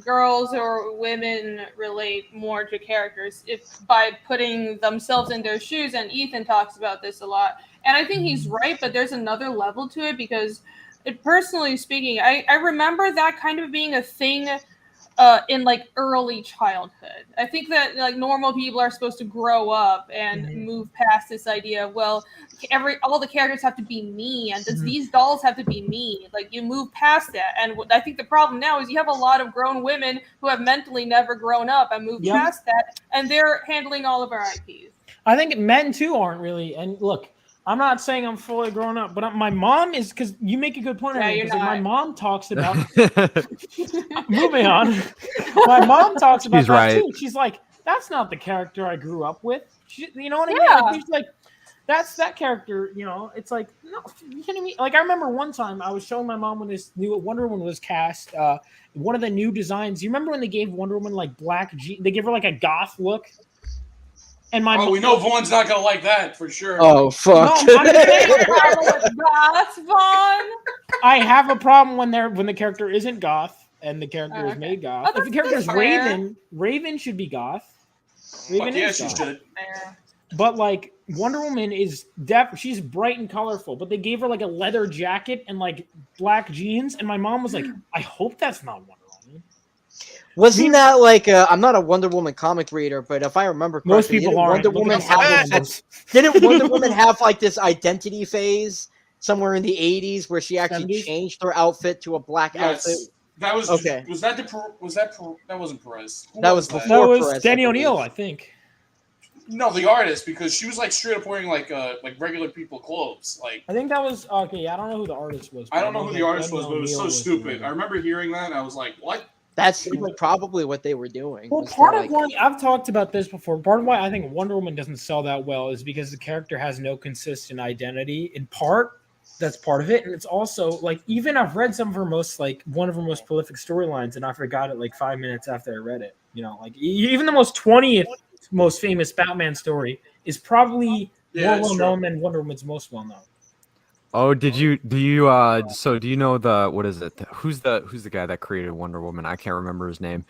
girls or women relate more to characters if by putting themselves in their shoes. And Ethan talks about this a lot, and I think he's right. But there's another level to it because, personally speaking, I remember that kind of being a thing in like early childhood. I think that like normal people are supposed to grow up and move past this idea of, well, all the characters have to be me and these dolls have to be me. Like you move past that. And I think the problem now is you have a lot of grown women who have mentally never grown up and moved past that, and they're handling all of our IPs. I think men too aren't really. And look, I'm not saying I'm fully grown up, but my mom is, because you make a good point. Yeah, Because you're my not. mom talks about. Moving on, my mom talks about She's that right. too. She's like, "That's not the character I grew up with." You know what I mean? Yeah. Like, she's like, "That's that character." You know, it's like, no, you kidding me? Like I remember one time I was showing my mom when this new Wonder Woman was cast. One of the new designs. You remember when they gave Wonder Woman like black jeans? They gave her like a goth look. And my we know Vaughn's not gonna like that for sure. Oh fuck! No, I'm saying, That's fun. I have a problem when the character isn't goth and the character is Okay. made goth. Oh, If the character is that's fair. Raven should be goth. Fuck Raven yeah, is she goth. should. Fair. But like Wonder Woman is she's bright and colorful, but they gave her like a leather jacket and like black jeans, and my mom was like, "I hope that's not Wonder Woman." Wasn't that like I'm not a Wonder Woman comic reader, but if I remember correctly, Most people aren't. Wonder Woman Look at have Wonder Woman. didn't Wonder Woman have like this identity phase somewhere in the 80s where she actually 70s? changed her outfit to a black outfit? Yes. That was Okay. Was that that wasn't Perez? Who That was before. That was Perez, Danny I O'Neill, believe. I think. No, the artist, because she was like straight up wearing like regular people clothes. Like I think that was okay. I don't know who the artist was. I don't know who the artist was, Danny but it was so O'Neill stupid. the- I remember hearing that and I was like, what? That's probably what they were doing. Well, was to, part of like- why I've talked about this before, part of why I think Wonder Woman doesn't sell that well is because the character has no consistent identity. In part, that's part of it, and it's also like even I've read some of her most like one of her most prolific storylines, and I forgot it like 5 minutes after I read it. You know, like even the most 20th most famous Batman story is probably Yeah, more that's well true. known than Wonder Woman's most well known. Oh, do you so do you know what is it? Who's the guy that created Wonder Woman? I can't remember his name.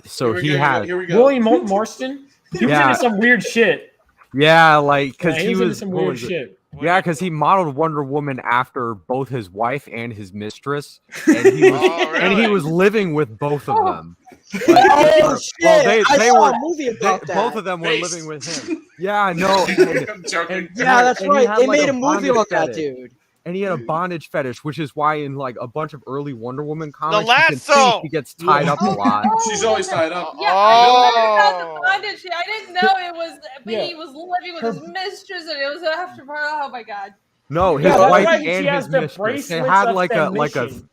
So he had Here we go. William Marston. He was Yeah. into some weird shit. yeah, like because Yeah, he into was some what weird was it? shit. Yeah, because he modeled Wonder Woman after both his wife and his mistress, and he was, Oh, and he really? was living with both of them. Oh shit! Well, they I saw were a movie about that. both of them were Based. living with him. Yeah, no. And, I'm joking. Yeah, that's and he right. had, They like, made a movie bondage on that fetish. dude. And he had a bondage fetish, which is why in like a bunch of early Wonder Woman comics, you can see lasso! she gets tied up a lot. She's always tied up. Yeah, I heard about Oh. the bondage. I didn't know it was, but Yeah. he was living with his mistress, and it was after. Oh my god. No, his Yeah, that's wife right, she and has his the mistress. They bracelets had of like a submission.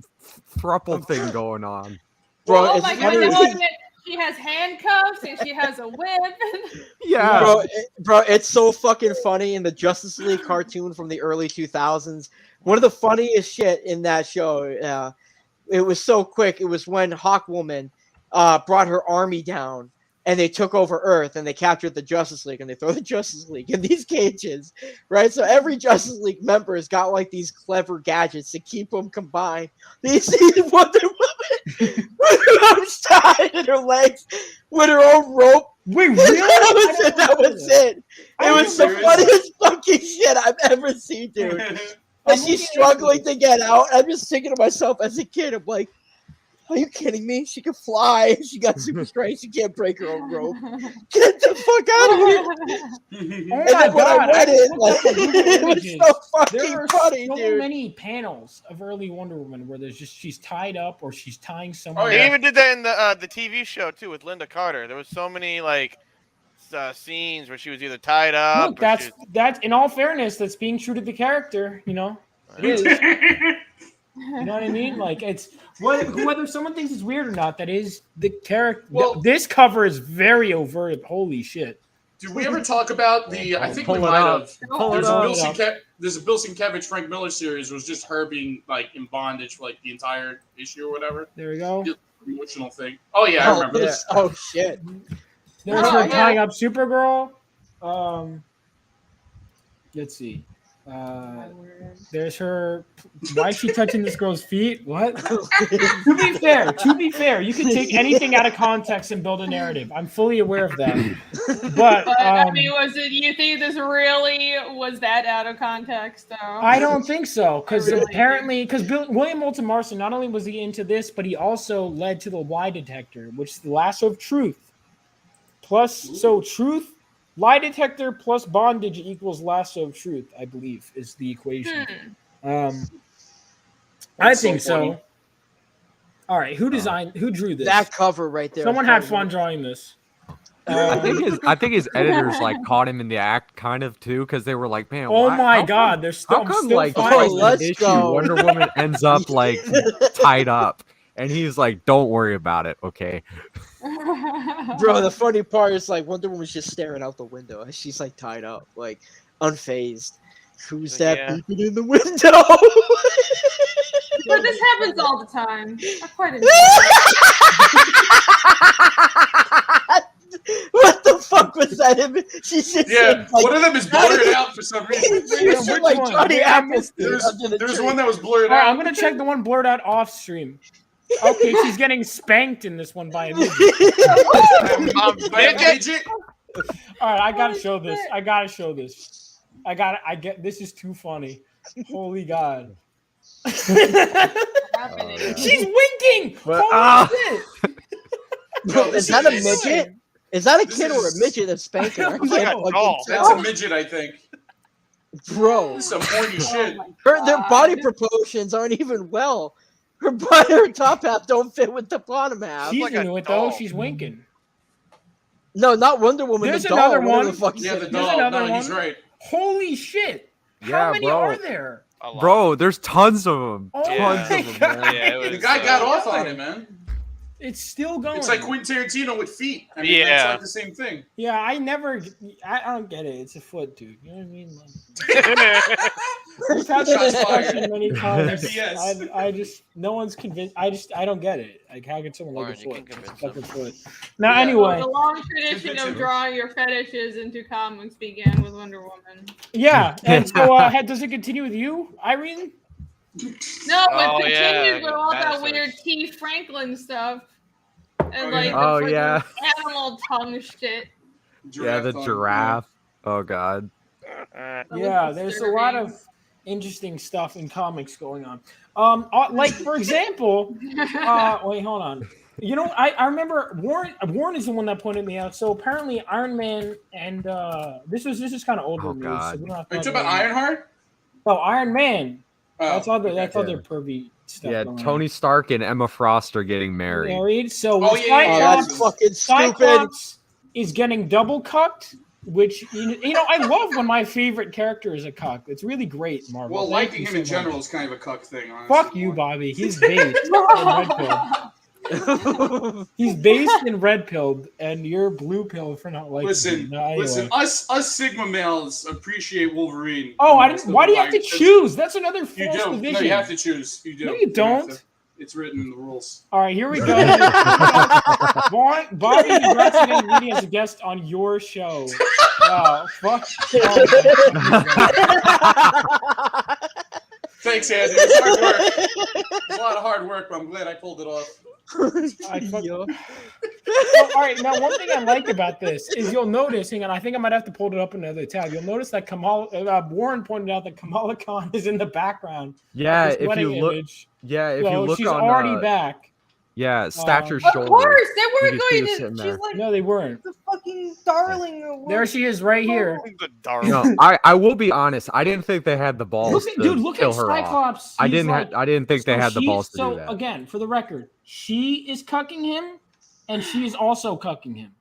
thruple thing going on. Bro, Oh it's my god. funny. no, She has handcuffs and she has a whip. Yeah. Bro, it's so fucking funny in the Justice League cartoon from the early 2000s. One of the funniest shit in that show, it was so quick. It was when Hawkwoman brought her army down and they took over Earth and they captured the Justice League and they throw the Justice League in these cages, right? So every Justice League member has got like these clever gadgets to keep them combined. You see Wonder Woman with her arms tied and her legs with her own rope Wait, really? That was it. It was the serious? funniest fucking shit I've ever seen, dude. And she's struggling to get out. I'm just thinking to myself as a kid, I'm like, are you kidding me? She can fly. She got super strength. She can't break her own rope. Get the fuck out of here. Oh And my then when I god! read it, looked like, up the Google it was images. so fucking There are funny, so dude. many panels of early Wonder Woman where there's just she's tied up or she's tying someone. Oh, They yeah. even did that in the TV show too with Linda Carter. There was so many like scenes where she was either tied up. Look, or she that's in all fairness, that's being true to the character. You know, it is. You know what I mean? Like it's whether someone thinks it's weird or not. That is the character. Well- This cover is very overt. Holy shit! Did we ever talk about the? I think we Pull it might up. have. Pull it There's a up. Bill Sienkiewicz, there's a Bill Sienkiewicz Frank Miller series. It was just her being like in bondage for like the entire issue or whatever. There we go. The emotional thing. Oh yeah, I remember Yeah. this. Oh, shit. There's Oh, her yeah. tying up Supergirl. Let's see. There's her. Why is she touching this girl's feet? What? To be fair, you can take anything out of context and build a narrative. I'm fully aware of that. But I mean, was it? You think this really was that out of context, though? I don't think so, because Really? apparently, because William Moulton Marston, not only was he into this, but he also led to the lie detector, which is the lasso of truth. Plus, so truth, lie detector plus bondage equals lasso of truth, I believe, is the equation. I That's think so funny. so. All right, who drew this? That cover right there. Someone had fun drawing this. I think his editors like caught him in the act kind of too, because they were like, man, Oh why- my how god, come- they're still, How come still like finding twice Oh, an let's issue go. Wonder Woman ends up like tied up, and he's like, "Don't worry about it, okay?" Bro, the funny part is like Wonder Woman's just staring out the window and she's like tied up, like unfazed. Who's that Yeah. peeping in the window? But this happens all the time. I quite enjoy What the fuck was that? She's just Yeah, like, one of them is blurred out for some reason. she was which like one? Johnny Yeah, I Appleseed There's, under the there's tree. one that was blurred All right, out. I'm gonna check the one blurred out off stream. Okay, she's getting spanked in this one by a midget. By a midget? All right, I gotta show this. I get this is too funny. Holy god. happening. She's winking. But- Holy shit. Bro, is that a This is- midget? Is that a This kid or a is- midget that's spanking her? I It's can't like a fucking doll. That's tell. a midget, I think. Bro, This is some horny shit. their body proportions aren't even well. Her top half don't fit with the bottom half. She's like a into it though. doll. She's winking. No, not Wonder Woman. There's the doll, another whatever one. the fuck Yeah, the it is. There's doll. another No, he's one. right. Holy shit. How Yeah, many bro. are there? A lot. Bro, there's tons of them. Oh Tons my of them. God. Man. Yeah, it was, The guy got off God. on it, man. It's still going. It's like Quentin Tarantino with feet. I mean, Yeah. that's like the same thing. Yeah, I don't get it. It's a foot, dude. You know what I mean? Like, we've had this Shots discussion fired. many times. Yes. I just, no one's convinced. I don't get it. Like, how could someone like a Lauren, you foot? can It's a convince fucking foot. Now, Yeah. anyway, The long tradition Convince of him. drawing your fetishes into comics began with Wonder Woman. yeah. And so, does it continue with you, Irene? No, Oh, it continues yeah, with all that dinosaurs. weird Keith Franklin stuff. And Oh, like yeah. Oh, the yeah. freaking animal tongue shit. Yeah, the tongue, giraffe. Oh god. That Yeah, was there's a lot disturbing. of interesting stuff in comics going on. Like for example, wait, hold on. You know, I remember Warren is the one that pointed me out. So apparently Iron Man and this is kind of older Oh, news. God. So we don't have Are you to talking about Ironheart? No, Iron Man. Oh, That's other okay. other pervy stuff. Yeah, going on. Tony Stark and Emma Frost are getting married. married. So Oh, yeah, yeah, Oh, yeah. that's fucking stupid. Cyclops is getting double cucked, which you know I love when my favorite character is a cuck. It's really great, Marvel. Well, Thank liking you him so in much. general is kind of a cuck thing, honestly. Fuck you, Bobby. He's based in red pill. He's based in red pilled, and you're blue pill for not liking Listen, him. No, anyway. listen. Us Sigma males appreciate Wolverine. Oh, I didn't. Why do you have to Because choose? That's another You false do. division. No, you have to choose. You do. No, you have don't. to. It's written in the rules. All right, here we go. Bobby, congrats on getting Rudy as a guest on your show. Wow, fuck. Thanks, Andy. It's hard work. It's a lot of hard work, but I'm glad I pulled it off. I Well, all right, now one thing I like about this is you'll notice, hang on, I think I might have to pull it up in another tab. You'll notice that Warren pointed out that Kamala Khan is in the background. Yeah, This if wedding you look, image. if So you look she's on, already back. yeah, stature Of shoulder. course, they you weren't can see her going sitting to. there. She's like No, they weren't. the fucking darling. Of There she is, right here. The darling. No, I will be honest. I didn't think they had the balls to Look kill at her off. Cyclops. I He's didn't. like- I didn't think they so had the she's- balls to so do that. again, for the record, she is cucking him, and she is also cucking him.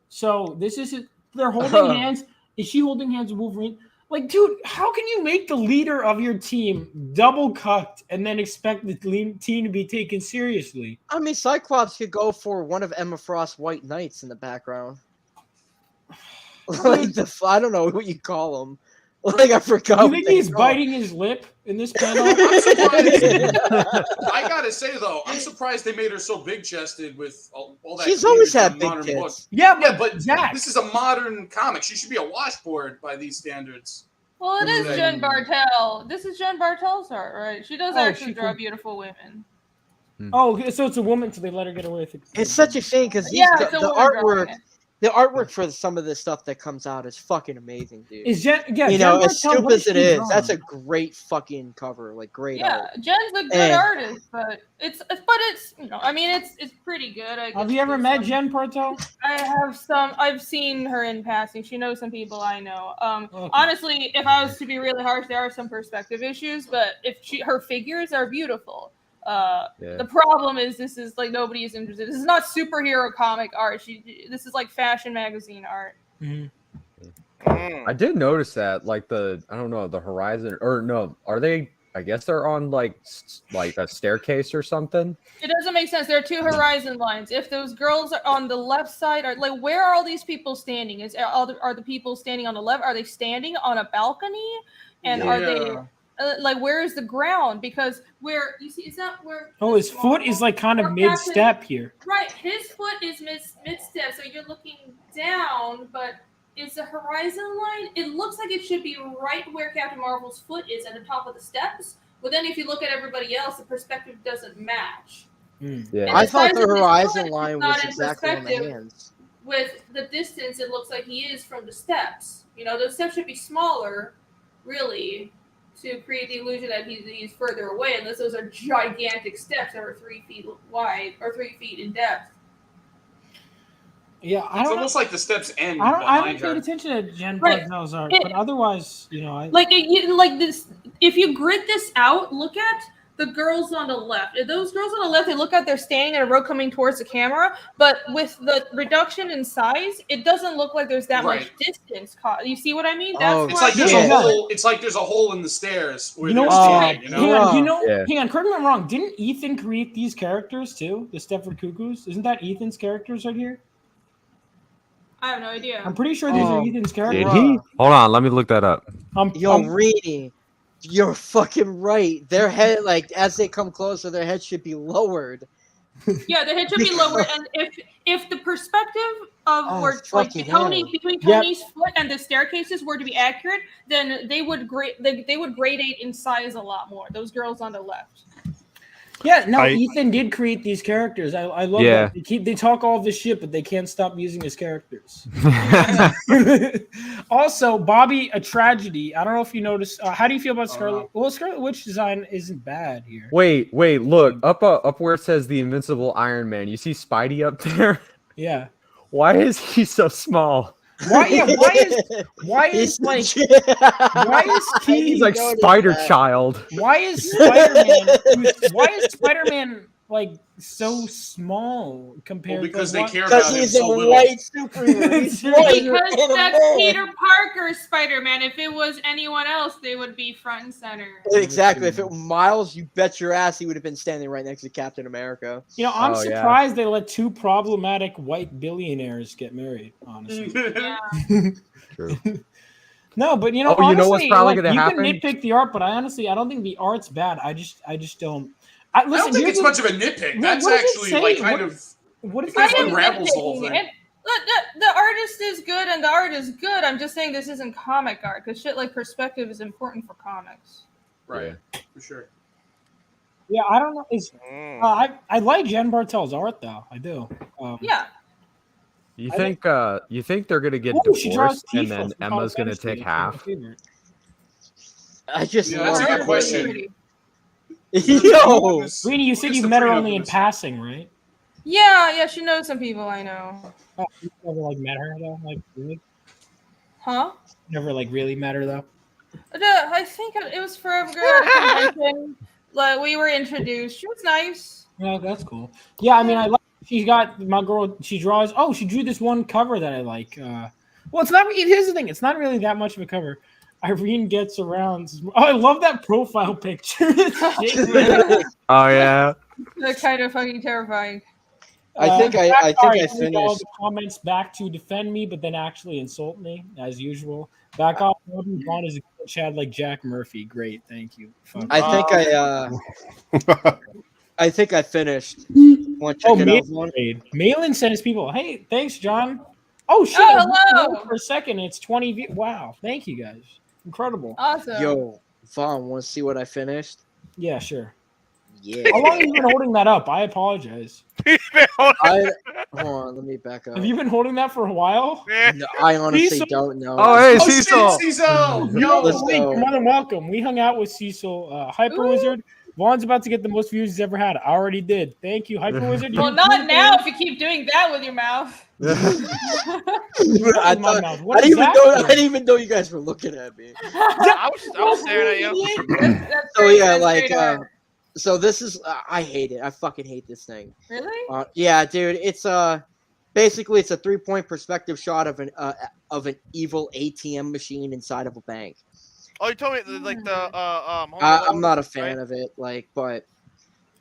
So this is they're holding hands. Is she holding hands with Wolverine? Like, dude, how can you make the leader of your team double cucked and then expect the team to be taken seriously? I mean, Cyclops could go for one of Emma Frost's White Knights in the background. Like I don't know what you call him. Like I forgot. You what think they he's call him. biting his lip in this panel? I'm surprised. I gotta say though, I'm surprised they made her so big chested with all that. She's always cleavage had in big modern tits. books. Yeah, but Zach. this is a modern comic. She should be a washboard by these standards. Well, it is Okay. Jen Bartel. This is Jen Bartel's art, right? She does Oh, actually she draw could- beautiful women. Oh, so it's a woman, so they let her get away with it. It's such a shame because Yeah, the it's a woman drawing artwork, it. the artwork for some of this stuff that comes out is fucking amazing, dude. Is Jen? Yeah, you Jen know, Bartel, as stupid what as it she is, drawing? that's a great fucking cover. Like great Yeah, art. Jen's a good And- artist, but it's I mean it's pretty good. I Have guess you ever there's met some- Jen Bartel? I have some. I've seen her in passing. She knows some people I know. Okay. Honestly, if I was to be really harsh, there are some perspective issues. But her figures are beautiful. The problem is this is like nobody is interested. This is not superhero comic art. This is like fashion magazine art. I did notice that, like the horizon, or no, are they? I guess they're on like a staircase or something. It doesn't make sense. There are two horizon lines. If those girls are on the left side, are like where are all these people standing? Are the people standing on the left? Are they standing on a balcony? And are they like where is the ground? Because where you see is that where? Oh, his foot is like kind of Or mid-step here. Right, his foot is mid step, so you're looking down, but is the horizon line? It looks like it should be right where Captain Marvel's foot is at the top of the steps. But then if you look at everybody else, the perspective doesn't match. Yeah, And I the thought size the of his horizon foot line is was not in exactly on the perspective. hands. With the distance, it looks like he is from the steps. You know, those steps should be smaller, really, to create the illusion that he's further away, unless those are gigantic steps that are 3 feet wide or 3 feet in depth. Yeah, I It's don't. almost like the steps end I haven't behind paid her. attention to Jen Right. Bartel's art, It- but otherwise, you know, Like this. If you grid this out, look at the girls on the left. If those girls on the left, they look like they're standing in a row coming towards the camera, but with the reduction in size, it doesn't look like there's that much Right. distance. You see what I mean? Oh, It's like there's Yeah. a hole. It's like there's a hole in the stairs where You know they're what? standing. You know? hang on, Yeah. hang on. Correct me if I'm wrong. Didn't Ethan create these characters too? The Stepford Cuckoos. Isn't that Ethan's characters right here? I have no idea. I'm pretty sure these are Oh, Ethan's Did characters. he? Hold on, let me look that up. Yo, Reedy, you're fucking right. Their head, like as they come closer, their head should be lowered. Yeah, the head should be lower, and if the perspective of Oh, where like fucking between Yep. Tony's foot and the staircases were to be accurate, then they would gradate in size a lot more. Those girls on the left. Yeah, no, I- Ethan did create these characters. I love Yeah. that. They talk all this shit, but they can't stop using his characters. Also, Bobby, a tragedy. I don't know if you noticed. How do you feel about Scarlet? Well, Scarlet Witch design isn't bad here. Wait, look up where it says the Invincible Iron Man. You see Spidey up there? Yeah. Why is he so small? Why is why is He's T He's like noticed Spider that. Child. why is Spider-Man like so small compared because to they what- care about Because him he's so a little. white superhero. He's white Because and a that's man. Peter Parker's Spider-Man. If it was anyone else, they would be front and center. Exactly. If it was Miles, you bet your ass he would have been standing right next to Captain America. You know, I'm Oh, yeah. surprised they let two problematic white billionaires get married, honestly. Yeah. True. No, but you know, Oh, you know what's honestly, probably like, gonna you happen? can nitpick the art, but I don't think the art's bad. I just don't. I don't Listen, think here's it's what- much of a nitpick. Yeah, That's what does it actually say? like kind What- of What is I that? am unravels the whole nitpicking. thing. And the artist is good and the art is good. I'm just saying this isn't comic art because shit like perspective is important for comics. Right, for sure. Yeah, I don't know. I like Jen Bartel's art though. I do. Yeah. You think they're gonna get Ooh, she draws divorced and Tifa then from Final Emma's gonna Fantasy. take That's one of my half? favorite. I just Yeah, that's a love good question. Yo, Greenie, you said you met her only in passing, right? Yeah, she knows some people I know. Oh, you never like met her though, like really? Huh? Never like really met her though. I think it was forever ago at a convention. Like we were introduced. She was nice. Yeah, that's cool. Yeah, I mean, I like. She got my girl. She draws. Oh, she drew this one cover that I like. Well, it's not. Here's the thing. It's not really that much of a cover. Irene gets around. Oh, I love that profile picture. Oh yeah. They're kind of fucking terrifying. I think I All finished. the comments back to defend me, but then actually insult me as usual. Back off. Vaughn is a Chad like Jack Murphy. Great, thank you. Fuck. I think I finished. Want to Oh, check it out, Vaughn? Malin sent his people. Hey, thanks, John. Oh shit! Oh, I looked hello. for a second, it's 20 views. Wow, thank you guys. Incredible. Awesome. Yo, Vaughn, want to see what I finished? Yeah, sure. Yeah. How long have you been holding that up? I apologize. Hold on, let me back up. Have you been holding that for a while? No, I honestly Cecil? don't know. Oh hey, Oh, Cecil. shit, Cecil! Yo, Let's Link, go. you're more than welcome. We hung out with Cecil, Hyper Wizard. Vaughn's about to get the most views he's ever had. I already did. Thank you, Hyper Wizard. Well, not now if you keep doing that with your mouth. I What didn't even know you guys were looking at me. I was staring at you. So yeah, like so this is I hate it. I fucking hate this thing. Really? Yeah, dude. It's basically it's a 3-point perspective shot of an evil ATM machine inside of a bank. Oh, you told me like the I'm not a fan of it, like, but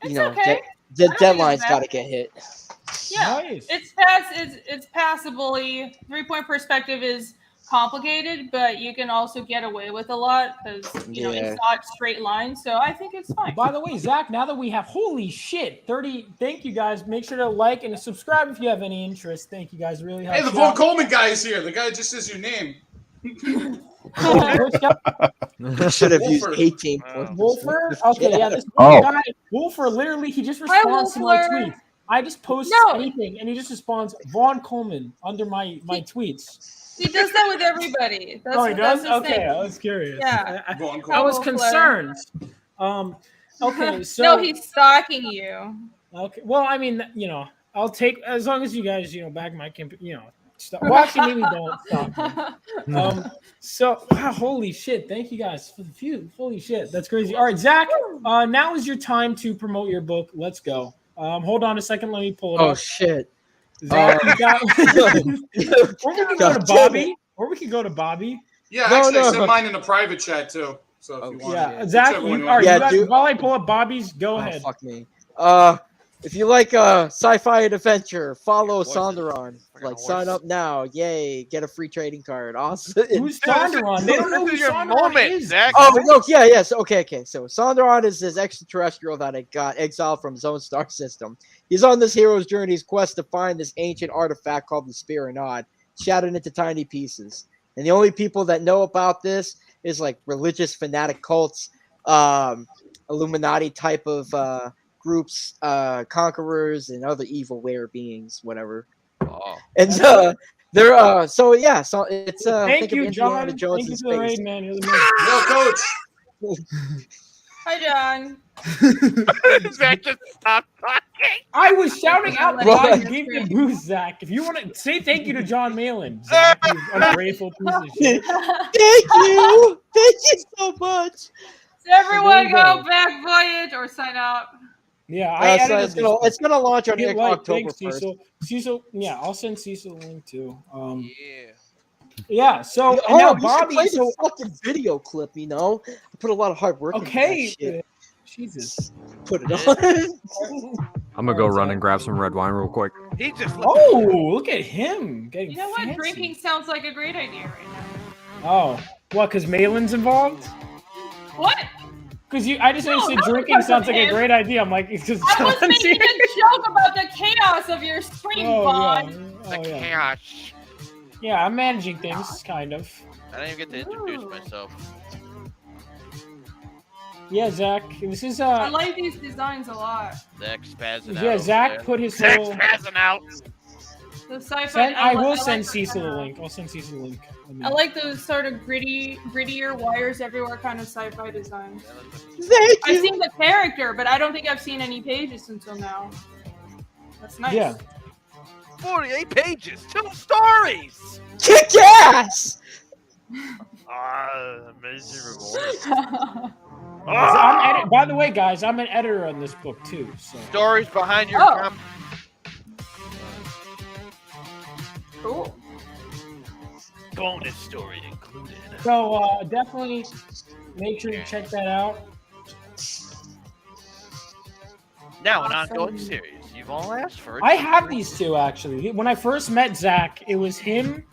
you It's know, okay. the I deadline's don't got to get hit. Yeah, Nice. it's passably 3-point perspective is complicated, but you can also get away with a lot because you know Yeah. it's not straight lines. So I think it's fine. By the way, Zach, now that we have holy shit, 30. Thank you guys. Make sure to like and subscribe if you have any interest. Thank you guys. Really helps. Hey, the Von Coleman guy is here. The guy that just says your name. Should have used Wolfer. 18 points. Wolfer? Okay, yeah, this Oh. guy, Wolfer, literally, he just responds to my Wolfer. tweet. I just post No. anything, and he just responds, Vaughn Coleman, under my tweets. He does that with everybody. That's, Oh, he does? that's his Okay, thing. I was curious. Yeah. Von I Coleman. was Wolfer. concerned. Okay, so... No, he's stalking you. Okay, well, I mean, you know, I'll take, as long as you guys, you know, back my, you know, stop. Well, actually, maybe don't stop me. So, wow, holy shit. Thank you guys for the view. Holy shit. That's crazy. All right, Zach, now is your time to promote your book. Let's go. Hold on a second. Let me pull it Oh up. shit. Zach, you got... or we can go to God damn Bobby. it. Or we can go to Bobby. Yeah, No, actually, I no. sent mine in the private chat too. So if you want, Yeah, Zach, Whichever one you all right, want. you guys, dude. while I pull up Bobby's, go Oh, ahead. fuck me. If you like sci-fi and adventure, follow Sonderon. Like, sign up now. Yay, get a free trading card. Awesome. Who's Sonderon? They don't know who This is your Sonderon moment, is. Zach. Oh, look, yeah. So, okay. So Sonderon is this extraterrestrial that got exiled from his own star system. He's on this hero's journey's quest to find this ancient artifact called the Spear and Nod, shattered into tiny pieces. And the only people that know about this is like religious fanatic cults, Illuminati type of groups, conquerors, and other evil were beings, whatever. Oh. And they're so yeah. So it's Thank think of you, Indiana John. Jones Thank you in for the space. raid, man. You're the man. Yo, coach. Hi, John. Zach just stopped talking. I was shouting out the Right. guy who gave me a boost, Zach. If you want to say thank you to John Malin, Zach, you ungrateful piece of shit. Thank you so much. So everyone you go go. back voyage or sign up. Yeah, I So edited it's gonna launch on Get light. October Thanks, 1st. Cecil. Cecil, yeah, I'll send Cecil a link too. Yeah. Yeah. So and Oh, now you should Bobby. play So the fucking video clip. You know, I put a lot of hard work into okay, that shit. Jesus. Put it on. I'm gonna go run and grab some red wine real quick. He just Oh, look at him getting You know what? fancy. Drinking sounds like a great idea right now. Oh, what? Because Malin's involved? What? Because I just No, said not drinking because sounds of like a him. great idea. I'm like, it's just I was John's making here. a joke about the chaos of your stream, Oh, Vaughn. yeah. Oh, the yeah. chaos. Yeah, I'm managing things, kind of. I didn't even get to introduce myself. Yeah, Zach. This is I like these designs a lot. Zach's spazzing out. Yeah, over Zach there. put his Zach's little. spazzing out. The sci-fi. I will like send the Cecil a kinda- link. I'll send Cecil a link. I like those sort of grittier wires everywhere kind of sci-fi designs. Thank I've you. seen the character, but I don't think I've seen any pages until now. That's nice. Yeah. 48 pages, 2 stories. Kick ass. Miserable. By the way, guys, I'm an editor on this book too. So. Stories behind your Oh. Cool. bonus story included. So definitely make sure you check that out. Now an ongoing series. You've all asked for it. I have these two actually. When I first met Zach, it was him.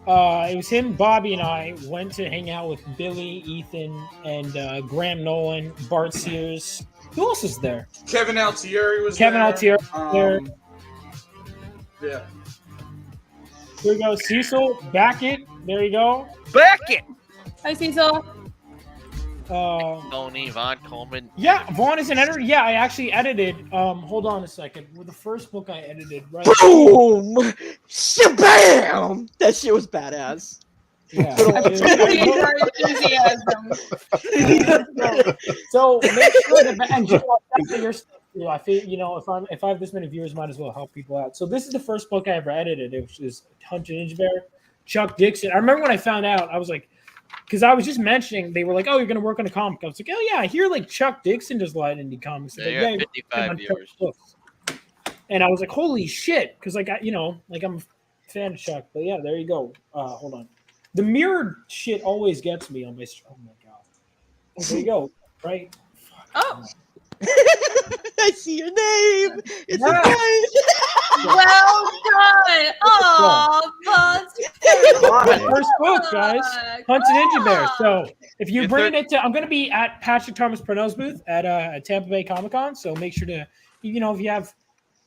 Bobby, and I went to hang out with Billy, Ethan, and Graham Nolan, Bart Sears. Who else is there? Kevin Altieri was Kevin there. Altieri was there. Yeah. Here we go. Cecil, back it. There you go. Back it. Hi, Cecil. Tony, Von Coleman. Yeah, Vaughn is an editor. Yeah, I actually edited. Hold on a second. Well, the first book I edited, right? Boom! Shabam! That shit was badass. Yeah. Your enthusiasm. So make sure that and definitely your stuff too. I feel if I have this many viewers, might as well help people out. So this is the first book I ever edited. It was Hunter Ninja Bear, Chuck Dixon. I remember when I found out, I was like, because I was just mentioning, they were like, "Oh, you're gonna work on a comic." I was like, "Oh yeah, I hear like Chuck Dixon does a lot of indie comics." Yeah, Like, you're at you're 55 on viewers. Chuck's books. And I was like, "Holy shit!" Because like I'm a fan of Chuck. But yeah, there you go. Hold on. The mirrored shit always gets me on my. Oh my god. There you go. Right. Oh. I see your name. It's Yeah. a guy. Well done. Oh, My first book, guys. Hunt and Ninja Bear. So if you Your bring third- it to, I'm going to be at Patrick Thomas Purnell's booth at Tampa Bay Comic Con. So make sure to, if you have,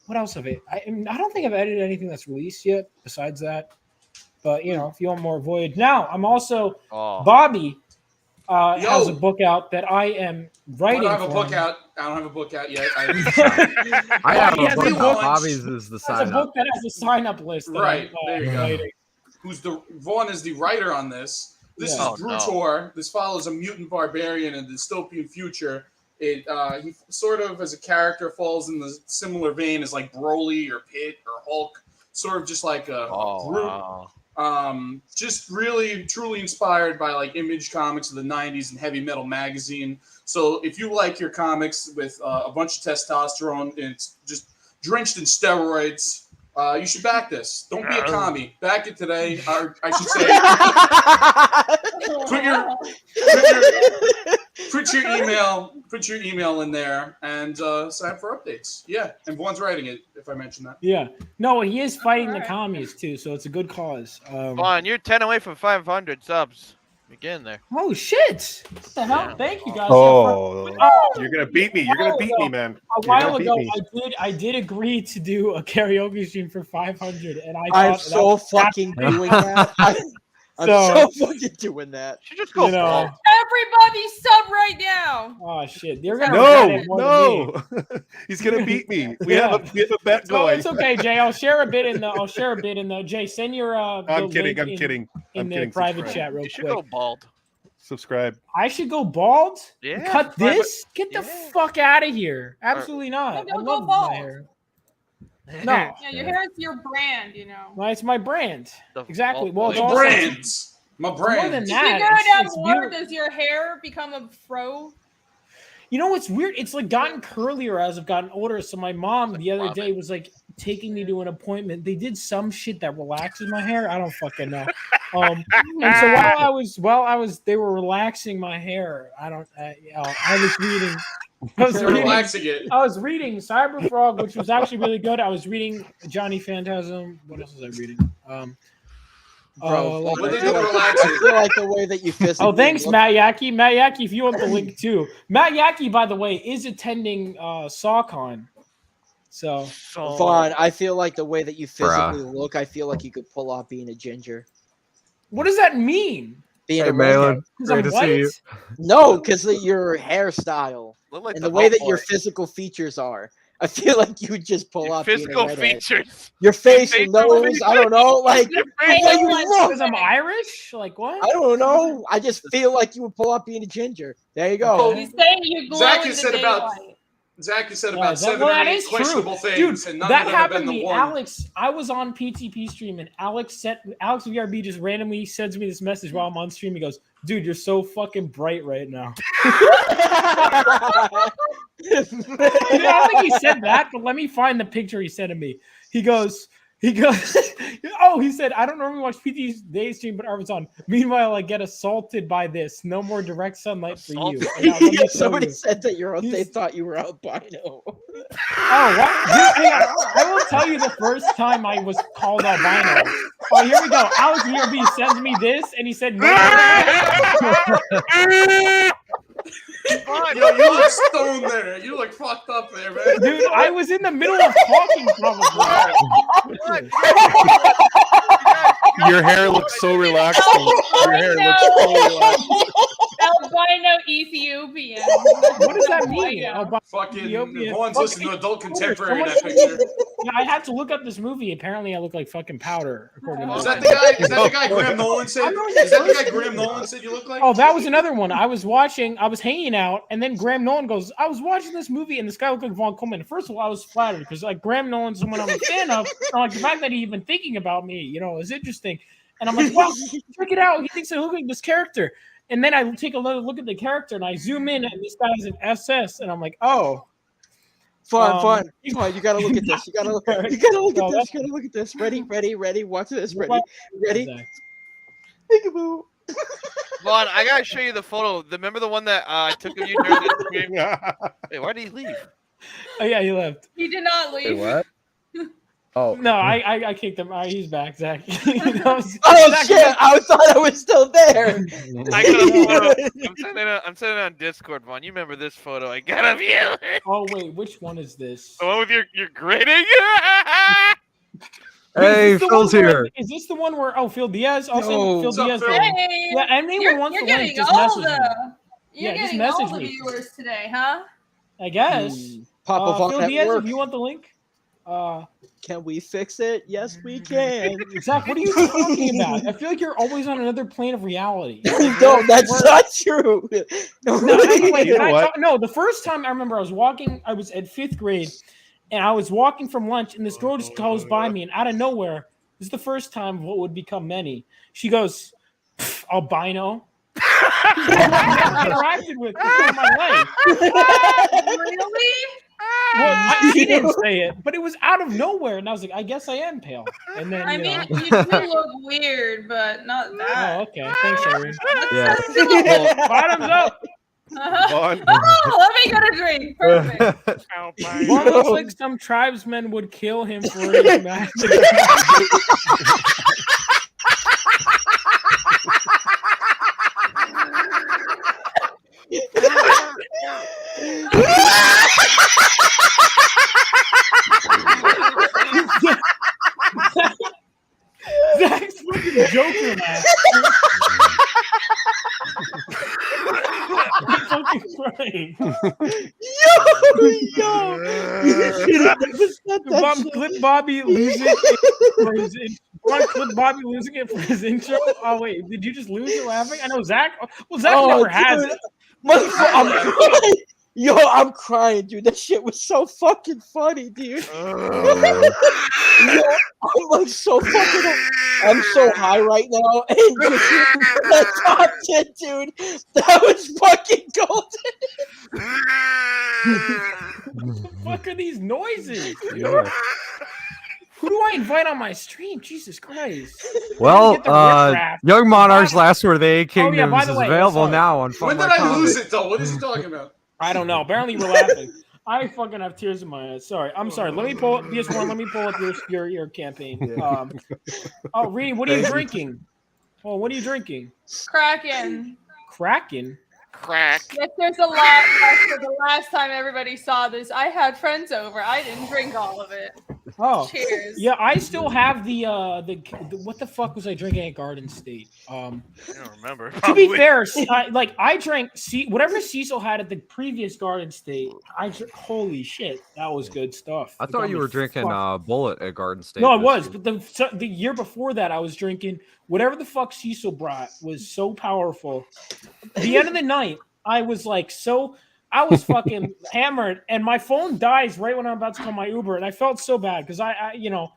what else have I don't think I've edited anything that's released yet besides that. But if you want more Voyage, now I'm also Bobby has a book out that I am writing. I don't have a for book him. out. I don't have a book out yet. I have Bobby a has book a out. book. Bobby's is the There's a sign book up. that has a sign up list. that Right. I'm, There you go. writing. Vaughn is the writer on this. This Yeah. is Brutor. This follows a mutant barbarian in a dystopian future. He sort of, as a character, falls in the similar vein as like Broly or Pitt or Hulk. Sort of just like a group. Wow. Just really, truly inspired by like Image Comics of the 90s and Heavy Metal Magazine. So if you like your comics with a bunch of testosterone and it's just drenched in steroids, you should back this. Don't be a commie. Back it today. Or I should say, put your email in there and sign up for updates. Yeah, and Vaughn's writing it. If I mention that. Yeah. No, he is fighting the commies too, so it's a good cause. Vaughn, you're 10 away from 500 subs. You're getting there. Oh shit! What the hell? Yeah. Thank you guys. Oh, you're gonna beat me. You're gonna beat me, man. A You're while gonna beat ago, me. I did agree to do a karaoke stream for 500, and I'm so fucking doing that. I'm so fucking doing that. You just go. Everybody sub right now. Oh shit! You're gonna regret it more than me. No, he's gonna beat me. We have a bet So going. it's okay, Jay. I'll share a bit in the. Jay, send your. I'm kidding. I'm kidding. In I'm the kidding. private Subscribe. chat, real You should quick. go bald. Subscribe. I should go bald. Yeah. Cut private- this. Get the fuck out of here. Absolutely not. I don't love go bald. my hair. No. Yeah, your hair is your brand, Well, it's my brand. Exactly. Well, it's My also, brands. My more brand. than If that. you go it's- down it's more, beautiful. does your hair become a fro? You know what's weird? It's like gotten curlier as I've gotten older. So my mom the other day was like taking me to an appointment. They did some shit that relaxes my hair. I don't fucking know. And so they were relaxing my hair. I was reading. Relaxing it. I was reading Cyberfrog, which was actually really good. I was reading Johnny Phantasm. What else was I reading? Bro, what I they feel do like- relaxing. I feel like the way that you physically Oh, thanks, look- Matt Yaki. Matt Yaki, if you want the link too. Matt Yaki, by the way, is attending SawCon. So Vaughn, I feel like the way that you physically look, I feel like you could pull off being a ginger. what does that mean? being Hey, a redhead. Malin. Because Great I'm to white. see you. No, because of your hairstyle Look like and the the way that homeboy. your physical features are. I feel like you would just pull Your off being a physical redhead. features. Your face, your facial nose, I don't know, like Your the way facial you look. Because I'm Irish? Like what? I don't know. I just feel like you would pull off being a ginger. There you go. Okay. He's saying you glow Zach in has the said about daylight. Zach has said Yeah, about that- 7 well, or that 8 is true. questionable things, Dude, and none that of them have happened been to the me. one. Alex, I was on PTP stream and Alex VRB just randomly sends me this message while I'm on stream. He goes, "Dude, you're so fucking bright right now." I don't think he said that, but let me find the picture he sent to me. He goes, oh, he said, I don't normally watch PT's day stream, but Arvin's on. Meanwhile, I get assaulted by this. No more direct sunlight for you. And now let me show Somebody you. said that they He's- thought you were albino. Oh, what? Hang on. I will tell you the first time I was called albino. Oh, here we go. Alex VRB sends me this, and he said, no. Yo, you look stoned there. You look fucked up there, man. Dude, I was in the middle of talking, probably. Your hair looks so relaxed. Your hair looks so relaxed. Albino Ethiopian. What does that mean? Albino. Fucking Ethiopian. Vaughn's listening to adult contemporary in Someone- that picture. Yeah, I had to look up this movie. Apparently, I look like fucking powder. According to Is that the guy? Is that the guy Graham Nolan said? Is that the guy Graham Nolan said you look like? Oh, that was another one. I was hanging out, and then Graham Nolan goes, I was watching this movie, and this guy looked like Vaughn Coleman. First of all, I was flattered because like Graham Nolan's someone I'm a fan of. And, like the fact that he even thinking about me, is interesting. And I'm like, wow, check it out. He thinks I look like this character. And then I take a look at the character, and I zoom in, and this guy's an SS, and I'm like, oh. Fun. You gotta look at this. You gotta look at this. You gotta look at this. Ready. Watch this. Ready. Peekaboo. Vaughn, I gotta show you the photo. Remember the one that I took of you during the stream? Wait, why did he leave? Oh yeah, he left. He did not leave. What? Oh No, I kicked him. He's back, Zach. Oh shit! I thought I was still there. I got a photo. I'm sending it on Discord, Vaughn. You remember this photo I got of you? Oh wait, which one is this? The one with your grinning? Hey, Phil's here. Is this the one where Phil Diaz? Also, No. Phil What's up, Diaz. Phil? Hey, Yeah, anyone wants you're the link, getting just all message me. you're Yeah, just getting all message the me. viewers today, huh? I guess. Pop up Phil on Diaz, network. if you want the link. Can we fix it? Yes, we can. Zach, what are you talking about? I feel like you're always on another plane of reality. No, that's not true. No, anyway, You know what? no, the first time I remember I was at 5th grade, and I was walking from lunch, and this girl just goes by me, and out of nowhere, this is the first time what would become many. She goes, albino. I interacted with her in my life. Really? Well, she didn't say it, but it was out of nowhere, and I was like, I guess I am pale. And then, I mean, you do look weird, but not that. oh, okay, thanks, Irene. Yeah. Bottoms up. Oh, let me get a drink. Perfect. One looks like some tribesmen would kill him for his magic. Zach's fucking Joker, man. I'm fucking crying. Yo! You should have never said that Bum shit. clip Bobby losing it for his clip Bobby losing it for his intro. Oh wait, did you just lose it laughing? I know Zach. Well, Zach never has dude. it. I'm crying. Yo, I'm crying, dude. That shit was so fucking funny, dude. Yo, I'm like so fucking. I'm so high right now, and just that top 10, dude. That was fucking golden. What the fuck are these noises? Yeah. Who do I invite on my stream? Jesus Christ. Well, Get the riffraff. Young Monarch's Last Word of the Eight Oh, yeah, by Kingdoms the is way, available sorry. now on When did Fun I Like lose Comedy. it though? What is he talking about? I don't know. Apparently we're laughing. I fucking have tears in my eyes. Sorry. I'm sorry. Let me pull up PS1. Let me pull up your campaign. Oh, Reed, what are you drinking? Oh, what are you drinking? Kraken. Kraken? Crack. Yes, there's a lot left. The last time everybody saw this, I had friends over. I didn't drink all of it. Oh, Cheers. yeah. I still have the what the fuck was I drinking at Garden State? I don't remember. To be fair, I drank whatever Cecil had at the previous Garden State. Holy shit, that was good stuff. I It thought got you me were drinking fucked. Bullet at Garden State. No, I this was, week. but the year before that, I was drinking whatever the fuck Cecil brought was so powerful. The end of the night, I was like I was fucking hammered, and my phone dies right when I'm about to call my Uber, and I felt so bad because I you know,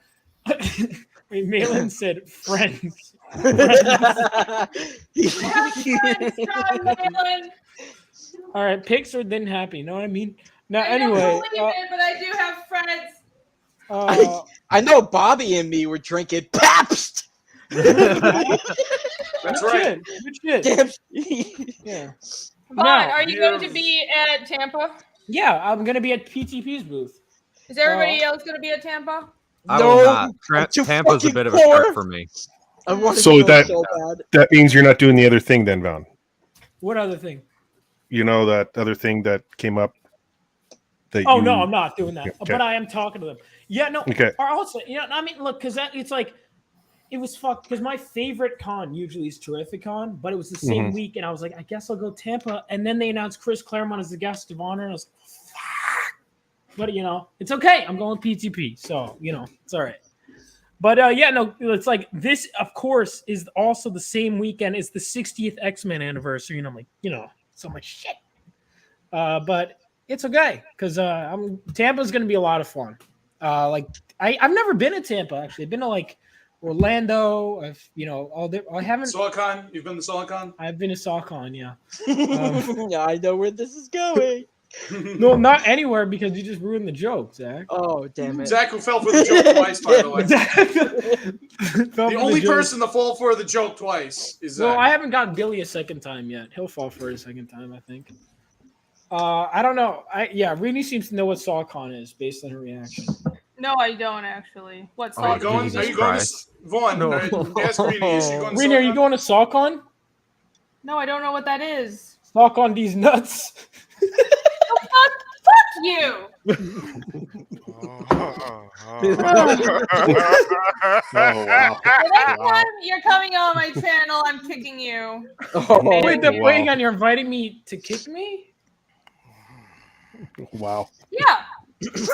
Malin said friends. All right, Pixar didn't happy. You know what I mean? Now, anyway, I don't believe it, but I do have friends. I know Bobby and me were drinking Pabst. That's right. Good shit. Damn. Yeah. Vaughn, Now, are you going to be at Tampa? Yeah, I'm gonna be at PTP's booth. Is everybody else going to be at Tampa? I will not. Tampa's a bit of a trek for me. I want to So go so bad. that means you're not doing the other thing then, Vaughn. What other thing? You know that other thing that came up. Oh no, I'm not doing that. Okay. But I am talking to them. Yeah, no. Okay. Or also, you know, I mean, look, because it's like it was fucked. Because my favorite con usually is Terrificon, but it was the same week, and I was like, I guess I'll go Tampa. And then they announced Chris Claremont as the guest of honor, and I was like, fuck. But you know, it's okay. I'm going PTP, so you know, it's all right. But yeah, no, it's like this. Of course, is also the same weekend. It's the 60th X-Men anniversary, and I'm like, you know, so much shit. But it's okay because Tampa's going to be a lot of fun. Like I've never been to Tampa actually. I've been to like Orlando. I haven't. SawCon. You've been to SawCon? I've been to SawCon. Yeah. Yeah, I know where this is going. No, not anywhere because you just ruined the joke, Zach. Oh damn it! Zach, who fell for the joke twice, by the way. The only person to fall for the joke twice is Zach. Well, I haven't got Billy a second time yet. He'll fall for it a second time, I think. I don't know. Rini seems to know what SawCon is based on her reaction. No, I don't actually. What Are you going to Vaughn? No. Ask Rini, is she going to Rini, are you SawCon? going to SawCon? No, I don't know what that is. SawCon these nuts. Fuck you! Wow. The next time you're coming on my channel, I'm kicking you. Wait, you're inviting me to kick me? Wow. Yeah.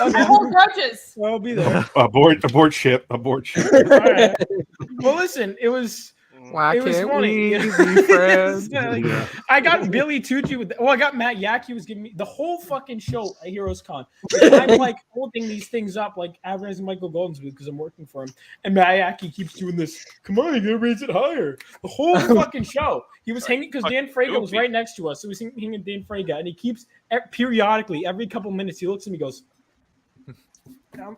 I hold grudges. Well, I'll be there. Abort ship. All right. Well, listen, it was. Why it was can't funny. we be friends? Yeah. I got Billy Tucci with. I got Matt Yaki was giving me the whole fucking show at Heroes Con. I'm like holding these things up, like advertising Michael Golden's booth because I'm working for him. And Matt Yaki keeps doing this. Come on, you gotta raise it higher. The whole fucking show. He was hanging because Dan Fraga was right next to us. So he was hanging Dan Fraga, and he keeps periodically every couple minutes he looks at me, and goes. And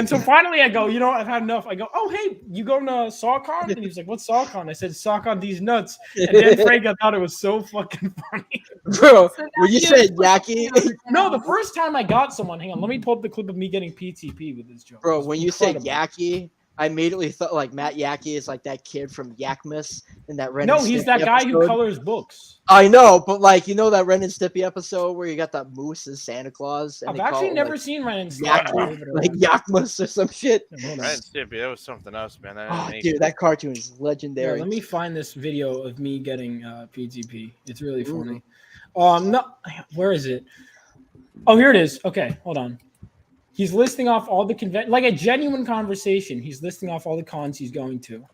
so finally I go, you know, I've had enough. I go, oh, hey, you going to SawCon? And he was like, what's SawCon? I said, SawCon these nuts. And then Fraga thought it was so fucking funny. Bro, when you said Yaki. No, the first time I got someone, hang on, let me pull up the clip of me getting PTP with this joke. Bro, when you said Yaki, I immediately thought like Matt Yaki is like that kid from Yakmas in that Ren. No, and he's Stimpy that guy who episode. colors books. I know, but like you know that Ren and Stimpy episode where you got that moose as Santa Claus. And I've they call actually it, never like, seen Ren and Stimpy. like Yakmas or some shit. Ren and Stimpy, that was something else, man. Oh, dude, that cartoon is legendary. Yeah, let me find this video of me getting PTP. It's really funny. No, where is it? Oh, here it is. Okay, hold on. He's listing off all the like a genuine conversation. He's listing off all the cons he's going to.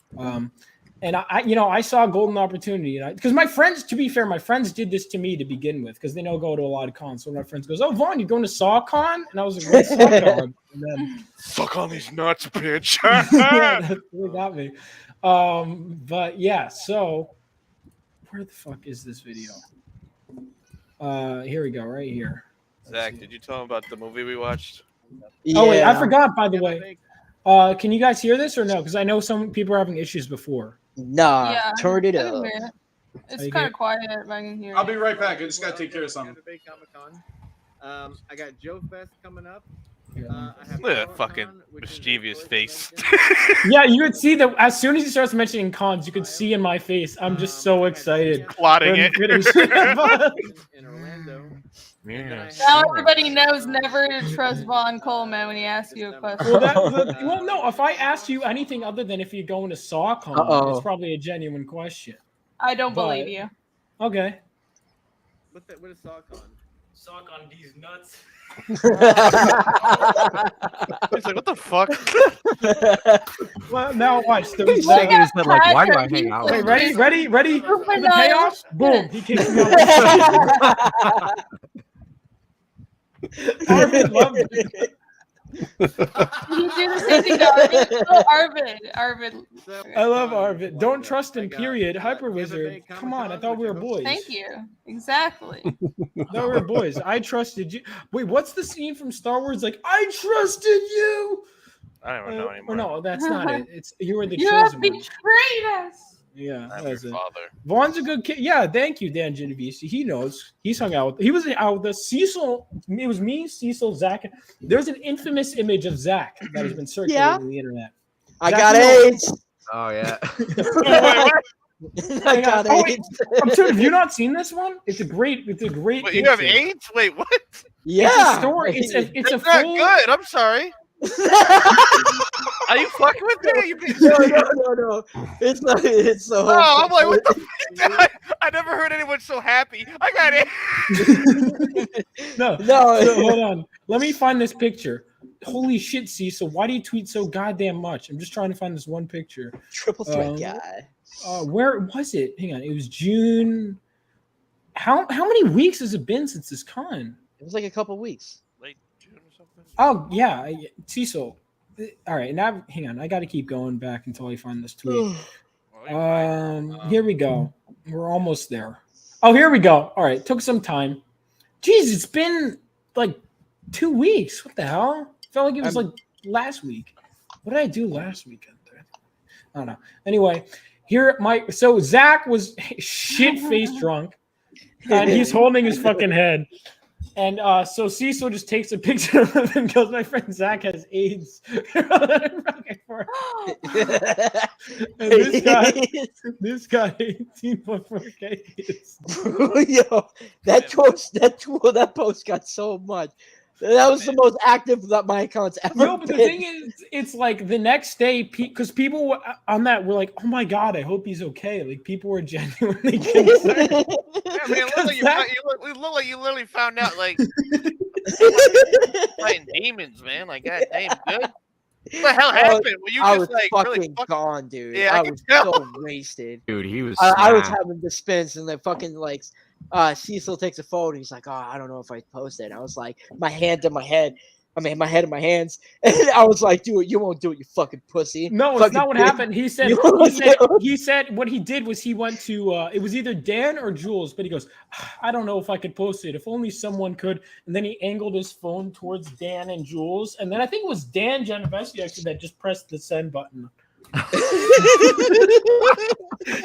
And I saw a golden opportunity, because my friends, to be fair, my friends did this to me to begin with, because they know I go to a lot of cons. So my friends goes, "Oh, Vaughn, you going to SawCon?" And I was like, "What's SawCon?" And then, fuck on these nuts, bitch. yeah, that really got me. But yeah, so where the fuck is this video? Here we go, right here. Zach, did you tell him about the movie we watched? Oh wait, I forgot. By the way, can you guys hear this or no? Because I know some people are having issues before. Nah, Yeah, turn it I can up. hear it. It's you kind get- of quiet, but I can hear I'll it. be right back. I just got to take care of something. I got Joe Fest coming up. Look at that fucking mischievous face. Yeah, you would see that as soon as he starts mentioning cons, you could see in my face. I'm just so excited. Plotting When it. finish. in Orlando. Yeah. Now everybody knows never to trust Vaughn Coleman when he asks you a question. Well, no. If I asked you anything other than if you're going to SawCon, it's probably a genuine question. I don't believe you. Okay. What is SawCon? SawCon these nuts. It's like, what the fuck? Well, now watch. He's shaking his head like, why do I hang out? Wait, ready for the payoff? Boom! He kicks me out. Arvid loved it. You do the same thing to Arvid. Arvid. I love Arvid. Don't trust him. Period. Hyper Wizard. Come on, I thought we were boys. Thank you. Exactly. I thought we were boys. I trusted you. Wait, what's the scene from Star Wars? Like, I trusted you. I don't know anymore. Or no, that's not it. It's you were the You have chosen one. betrayed us. Yeah, I'm that's your it. father. Vaughn's a good kid. Yeah, thank you, Dan Genovese. He knows. He's hung out with. He was out with us. Cecil. It was me, Cecil, Zach. There's an infamous image of Zach that has been circulating on the internet. I Zach got knows- AIDS. Oh yeah. I got Oh, wait. AIDS. I'm sorry. Have you not seen this one? It's a great. Wait, you have picture. AIDS? Wait, what? Yeah. It's a story. It's That's a not full. good. I'm sorry. Are you fucking with me? Are you being No. It's not. It's so. Oh, I'm like, what the fuck? I never heard anyone so happy. I got it. No. No. So, hold on. Let me find this picture. Holy shit, Cecil. Why do you tweet so goddamn much? I'm just trying to find this one picture. Triple threat guy. Where was it? Hang on. It was June. How many weeks has it been since this con? It was like a couple weeks. Late June or something. Oh yeah, Cecil. All right, now hang on. I got to keep going back until I find this tweet. Here we go. We're almost there. Oh, here we go. All right, took some time. Jeez, it's been like 2 weeks. What the hell? Felt like it was like last week. What did I do last weekend? I don't know. Anyway, so Zach was shit-faced drunk, and he's holding his fucking head. And so Cecil just takes a picture of him and goes, "My friend Zach has AIDS." And this guy, 18.4K. Yo, that post got so much. That was the most active that my account's ever No, but the been. thing is, it's like the next day, because people on that were like, "Oh my god, I hope he's okay." Like people were genuinely concerned. Yeah, I mean, it looked like you literally found out, like, fighting demons, man. Like, god damn, good. What the hell happened? Were you I just was like fucking really gone, dude. Yeah, I can was tell. so wasted. Dude, he was. I was snapped. having the spins, and then fucking like Cecil takes a photo. He's like, "Oh, I don't know if I post it." I was like, my hand in my head. I mean, my head in my hands, and I was like, "Dude, you won't do it, you fucking pussy." No, it's Fucking not what bitch. happened. He said what he did was he went to it was either Dan or Jules, but he goes, "I don't know if I could post it. If only someone could." And then he angled his phone towards Dan and Jules, and then I think it was Dan Genovese actually that just pressed the send button.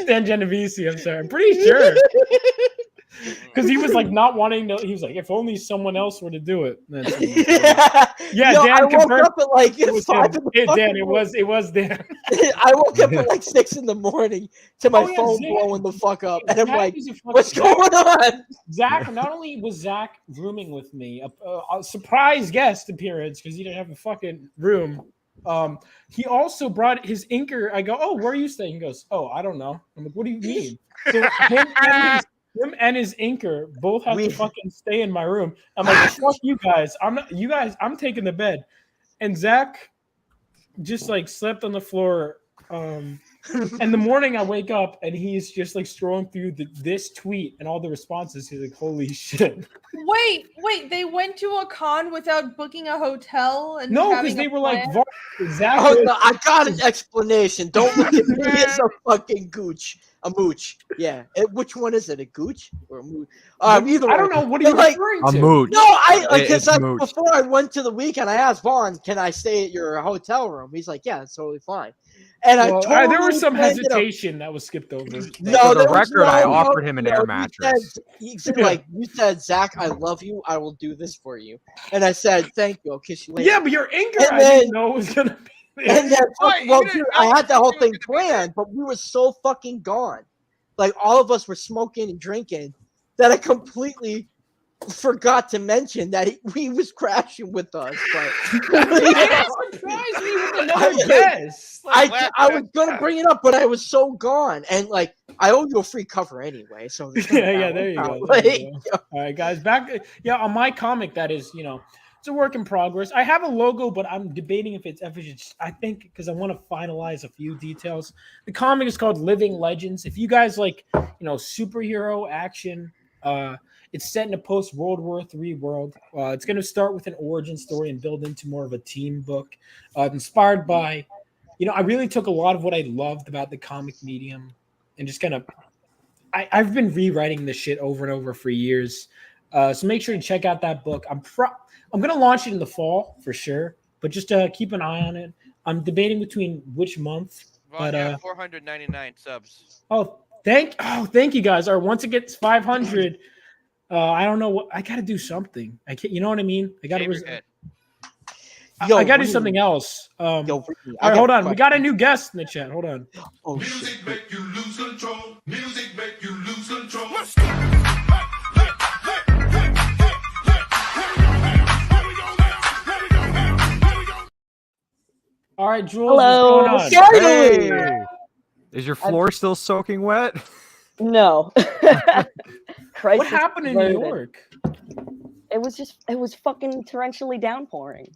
Dan Genovese, I'm sorry, I'm pretty sure. Because he was like not wanting to. He was like, if only someone else were to do it. Yeah, Yo, Dan I woke confirmed. up at like It was 5 in the Dan. fucking It was Dan. I woke up at like 6 in the morning to my Oh, yeah, phone Zach- blowing the fuck up, and I'm Zach like, is a fucking- "What's going on?" Zach, not only was Zach rooming with me, a surprise guest appearance because he didn't have a fucking room. He also brought his inker. I go, "Oh, where are you staying?" He goes, "Oh, I don't know." I'm like, "What do you mean?" So him and his inker both have to fucking stay in my room. I'm like, "Fuck you guys! I'm not. You guys, I'm taking the bed." And Zach just like slept on the floor. And the morning I wake up and he's just like scrolling through this tweet and all the responses. He's like, "Holy shit!" Wait, they went to a con without booking a hotel and No, having because they a were like, plan? Zach. Oh, no, I got an explanation. Don't look at me as a fucking gooch. A mooch. Yeah. Which one is it? A gooch or a mooch? Either I don't way. know. What are you But, like, referring A to? mooch. No, I like It's because mooch. before I went to the weekend, I asked Vaughn, "Can I stay at your hotel room?" He's like, "Yeah, it's totally fine." And Well, I there was some planned it out. hesitation that was skipped over. No, For the there was record, I no- offered him an air you mattress. He said, like, "You said, Zach, I love you. I will do this for you." And I said, "Thank you. I'll kiss you later." Yeah, but your anchor, And I then- didn't know it was gonna be. And then, Wait, well, you didn't dude, know I had the whole you were thing gonna be there? planned, but we were so fucking gone. Like, all of us were smoking and drinking that I completely forgot to mention that he was crashing with us. But surprised me with another guess. I was gonna bring it up, but I was so gone, and like I owe you a free cover anyway. So yeah, there you go. There you go. All right, guys, back. Yeah, on my comic, that is, it's a work in progress. I have a logo, but I'm debating if it's I think because I want to finalize a few details. The comic is called Living Legends. If you guys like, superhero action, it's set in a post-World War III world. It's going to start with an origin story and build into more of a team book, inspired by, I really took a lot of what I loved about the comic medium and just kind of, I've been rewriting this shit over and over for years. So make sure to check out that book. I'm going to launch it in the fall for sure, but just keep an eye on it. I'm debating between which month. Vaughn, But 499 subs. Thank you guys. Or once it gets 500, I don't know what I got to do something. I can't. You know what I mean? I got to. I got to do something else. All right, hold on. We got a new guest in the chat. Hold on. Oh, music make you lose control. Music make you lose control. All right, Jules. Hello. What's going on? Hey. Is your floor still soaking wet? No. What happened in New York? It was fucking torrentially downpouring.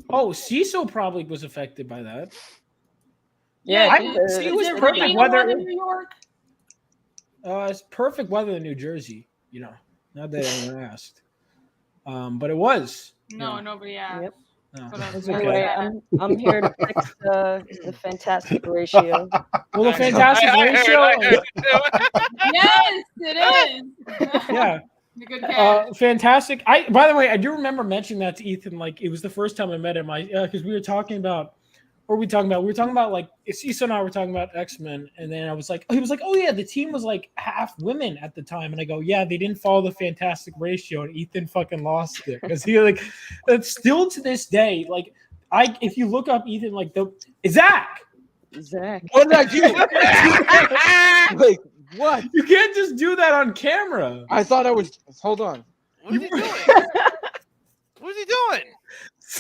Oh, Cecil probably was affected by that. Yeah, it was perfect weather in New York. It's perfect weather in New Jersey. Not that anyone asked, but it was. No, nobody asked. Yep. No, it's Anyway, I'm here to fix the fantastic ratio. Well, the fantastic ratio. Yes, it is. Yeah. The good catch. Fantastic. By the way, I do remember mentioning that to Ethan. Like, it was the first time I met him. Because we were talking about, what were we talking about? We were talking about, like, Cecil and I were talking about X-Men, and then he was like, oh yeah, the team was like half women at the time, and I go, yeah, they didn't follow the fantastic ratio, and Ethan fucking lost it because he like, it's still to this day, like, if you look up Ethan, like Zach. What did I do? Wait, what? You can't just do that on camera. I thought I was. Hold on. What is he doing? What is he doing?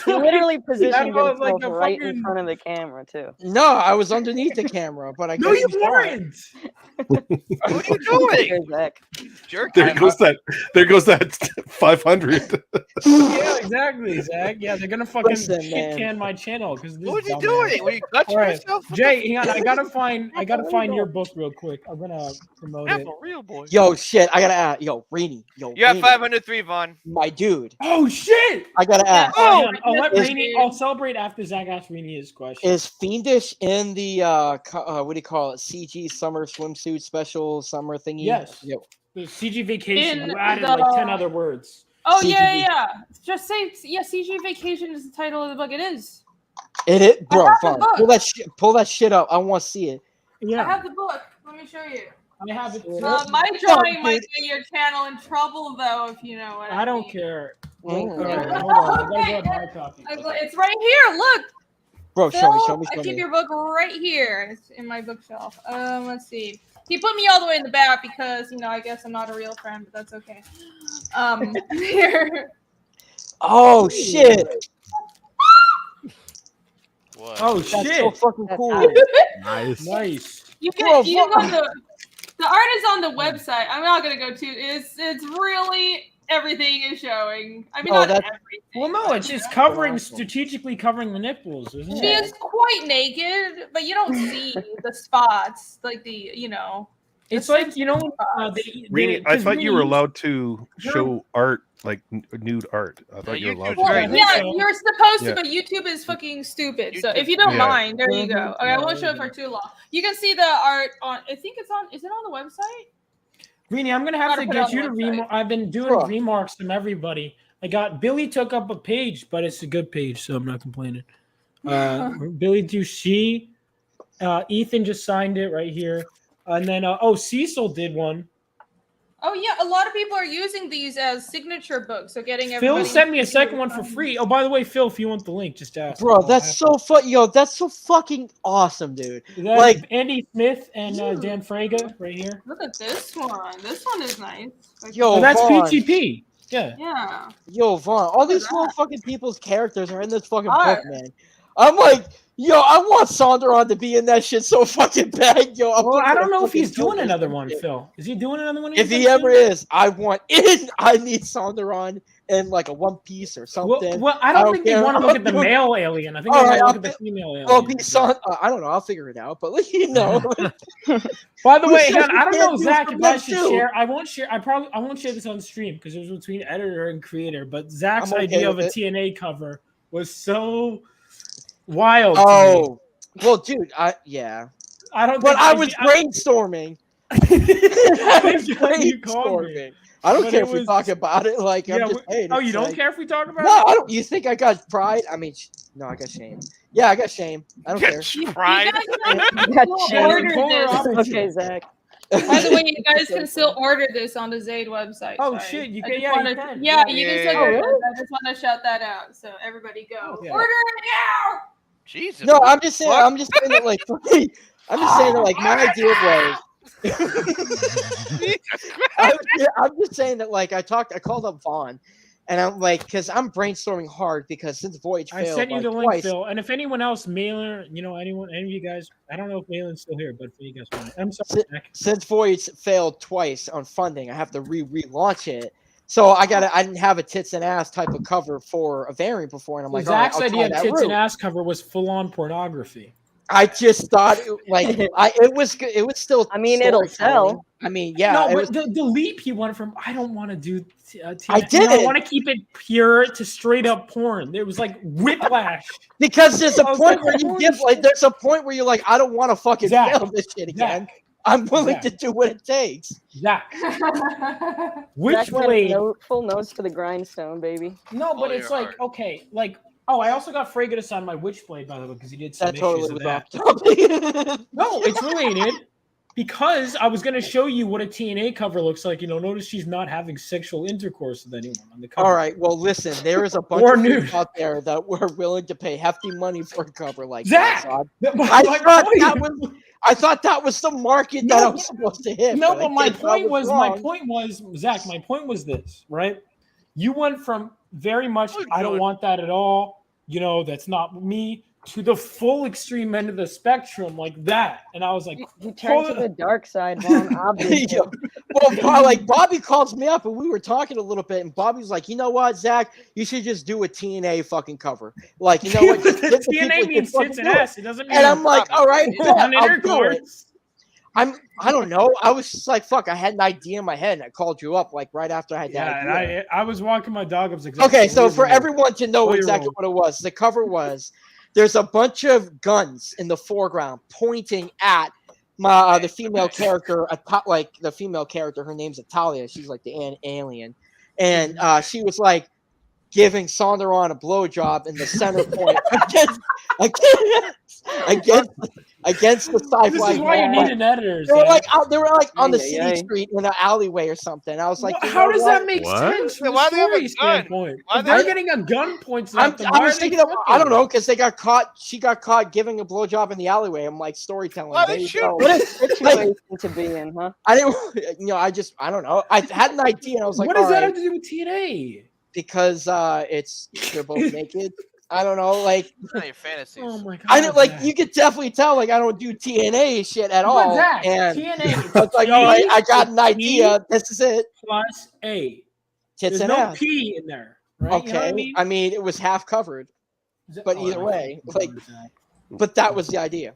He literally positioned himself like right in front of the camera too. No, I was underneath the camera, but I no, you guess weren't. What are you doing? Zach. Jerk. There goes that 500. Yeah, exactly, Zach. Yeah, they're gonna fucking Listen, shit can man. my channel because What are you doing? Were you touching All right, yourself? Jay, hang on. I gotta find your book real quick. I'm gonna promote That's it. a real boy. Yo, shit! I gotta ask. Yo, Rainy. You have 503, Vaughn. My dude. Oh shit! I gotta ask. Oh, I'll let Rainy. I'll celebrate after Zach asks Rainy his question. Is Fiendish in the what do you call it? CG summer swimsuit special summer thingy? Yes. Yo. The CG vacation. In You added the- like 10 other words. Oh CG. yeah. Just say CG Vacation is the title of the book. It is. It is, bro. I have the Fine. book. Pull that shit up. I want to see it. Yeah. I have the book. Let me show you. I have it. My drawing might get your channel in trouble, though, if you know what I don't mean. care. Mm. Hold on. I gotta go my copy. It's right here. Look. Bro, Phil, show me. I keep your book right here. It's in my bookshelf. Let's see. He put me all the way in the back because, I guess I'm not a real friend, but that's okay. Here. Oh shit! What? Oh That's shit! so fucking cool. Nice. You Bro, can go to the art is on the website. I'm not gonna go to. It's really everything is showing. I mean, not everything. Well, no, it's strategically covering the nipples, isn't She it? is quite naked, but you don't see the spots, like It's like Rini, I thought you were allowed to show art, like nude art. I thought you were allowed to. Yeah, you're supposed to, Yeah. but YouTube is fucking stupid. So if you don't mind, there you go. Okay, I won't show it for too long. You can see the art on. I think it's on. Is it on the website? Rini, I'm gonna have Gotta to put it get on you the to website. I've been doing remarks from everybody. I got Billy took up a page, but it's a good page, so I'm not complaining. Billy Ducey, Ethan just signed it right here, and then Cecil did one. Oh yeah, a lot of people are using these as signature books. So getting Phil everybody. sent me a second one for free. Oh, by the way, Phil, if you want the link, just ask. Bro, that's so fun. Yo, that's so fucking awesome, dude. That's Like Andy Smith and Dan Fraga right here. Look at this one. This one is nice. Yo, Oh, that's Vaughn. PTP. Yeah. Yeah. Yo, Vaughn, all these little fucking people's characters are in this fucking Alright. book, man. I'm like, yo, I want Sonderon to be in that shit so fucking bad, yo. Well, I don't know if he's doing another one, Phil. Is he doing another one? If he ever is, I want in. I need Sonderon in like a One Piece or something. Well, I don't think they want to look at the male alien. I think they want to look at the female alien. Well, be I don't know. I'll figure it out. But you know. By the way, Who says I don't we know, can't do Zach, for if I men, should too? share. I won't share. I won't share this on stream because it was between editor and creator. But Zach's I'm okay idea of a with it. TNA cover was so wild. to me. Oh, well, dude, yeah. I don't. But think I was brainstorming. I was You called me. brainstorming. I don't But care it if we was- talk about it. Like, I'm Yeah, just saying. oh, you it's don't like- care if we talk about No, it? I don't. You think I got pride? I mean, no, I got shame. Yeah, I got shame. I don't care. Pride. Okay, Zach. By the way, you guys can still order this on the Zaid website. Oh, Sorry. shit, you I can- just yeah, you wanna- can. Yeah, Yeah, you yeah, can still yeah. order Oh, this. I just want to shout that out. So everybody go. Yeah. Order it now! Jesus. No, I'm just saying. I'm just saying that like. I'm just saying that like my idea was. I'm just saying that like I called up Vaughn, and I'm like, because I'm brainstorming hard because since Voyage I failed sent you like, the link, twice, Phil. And if anyone else, Mailer, any of you guys, I don't know if Malin's still here, but if you guys want it, I'm sorry. Zach. since Voyage failed twice on funding, I have to relaunch it. So I didn't have a tits and ass type of cover for a variant before, and I'm So like, all right, Zach's I'll try idea of that tits and route. ass cover was full on pornography. I just thought it was still. I mean, it'll storytelling. sell. I mean, yeah. No, it but was, the leap he went from I don't want to do. I I didn't. want to keep it pure to straight up porn. There was like whiplash. because there's a I was point like, where you holy give like shit. there's a point where you're like, I don't want to fucking Zach, film this shit again. Zach, I'm willing Zach. to do what it takes. Zach, Zach went Witchblade. full nose to the grindstone, baby. No, but Oh, it's you're like okay, like oh, I also got Frege to sign my Witchblade by the way because he did some That issues totally of was that. off topic. No, it's related because I was going to show you what a TNA cover looks like. Notice she's not having sexual intercourse with anyone on the cover. All right, well, listen, there is a bunch Or of nude. people out there that were willing to pay hefty money for a cover like Zach! that. So My I thought that was the market that I was supposed to hit. No, I but my guess I point was wrong. Zach. My point was this, right? You went from very much Oh, I don't good. want that at all. That's not me to the full extreme end of the spectrum, like that. And I was like, You turned to the dark side, Vaughn, obviously. Yo, like Bobby calls me up and we were talking a little bit, and Bobby's like, you know what, Zach, you should just do a TNA fucking cover. Like, you know what? Just get the people TNA to means fucking tits and do it. ass. It doesn't mean And I'm like, all right, it's bet, an I'll do intercourse. it. I don't know. I was just like, fuck, I had an idea in my head and I called you up like right after I had that Yeah, idea. and I was walking my dog. I was like, Okay, so for everyone to know Play exactly role. what it was, the cover was there's a bunch of guns in the foreground pointing at the female character, like the female character. Her name's Italia. She's like the alien, and she was like giving Sonderon a blowjob in the center point against the sci-fi. This is why you need an editor. They were Zach. like on the Ay, city ay, ay. street in an alleyway or something. I was like, you how know does what? that make What? sense from Why a do they have a story gun? standpoint? Why If they- they're getting a gun pointed at them, I why was are they thinking of, I don't fucking? know, because they got caught. She got caught giving a blowjob in the alleyway. I'm like storytelling. Why There they you shoot? go. What a situation to be in, huh? I didn't, I don't know. I had an idea, and I was like, What does all that right, have to do with TNA? because they're both naked. I don't know, like It's not your fantasies. Oh my god! I know, like Zach. you could definitely tell, like I don't do TNA shit at But all. Zach, And TNA. I was like, all right, I got an idea. This is it. Plus A. Tits There's and no ass. P in there. Right? You know Okay, what I mean? it was half covered, but Oh, either my way, God, like, Zach. but that was the idea.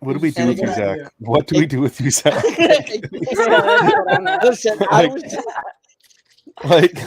What do we do And with you, again, Zach? What do we do with you, Zach? Listen, I Like- was. Like,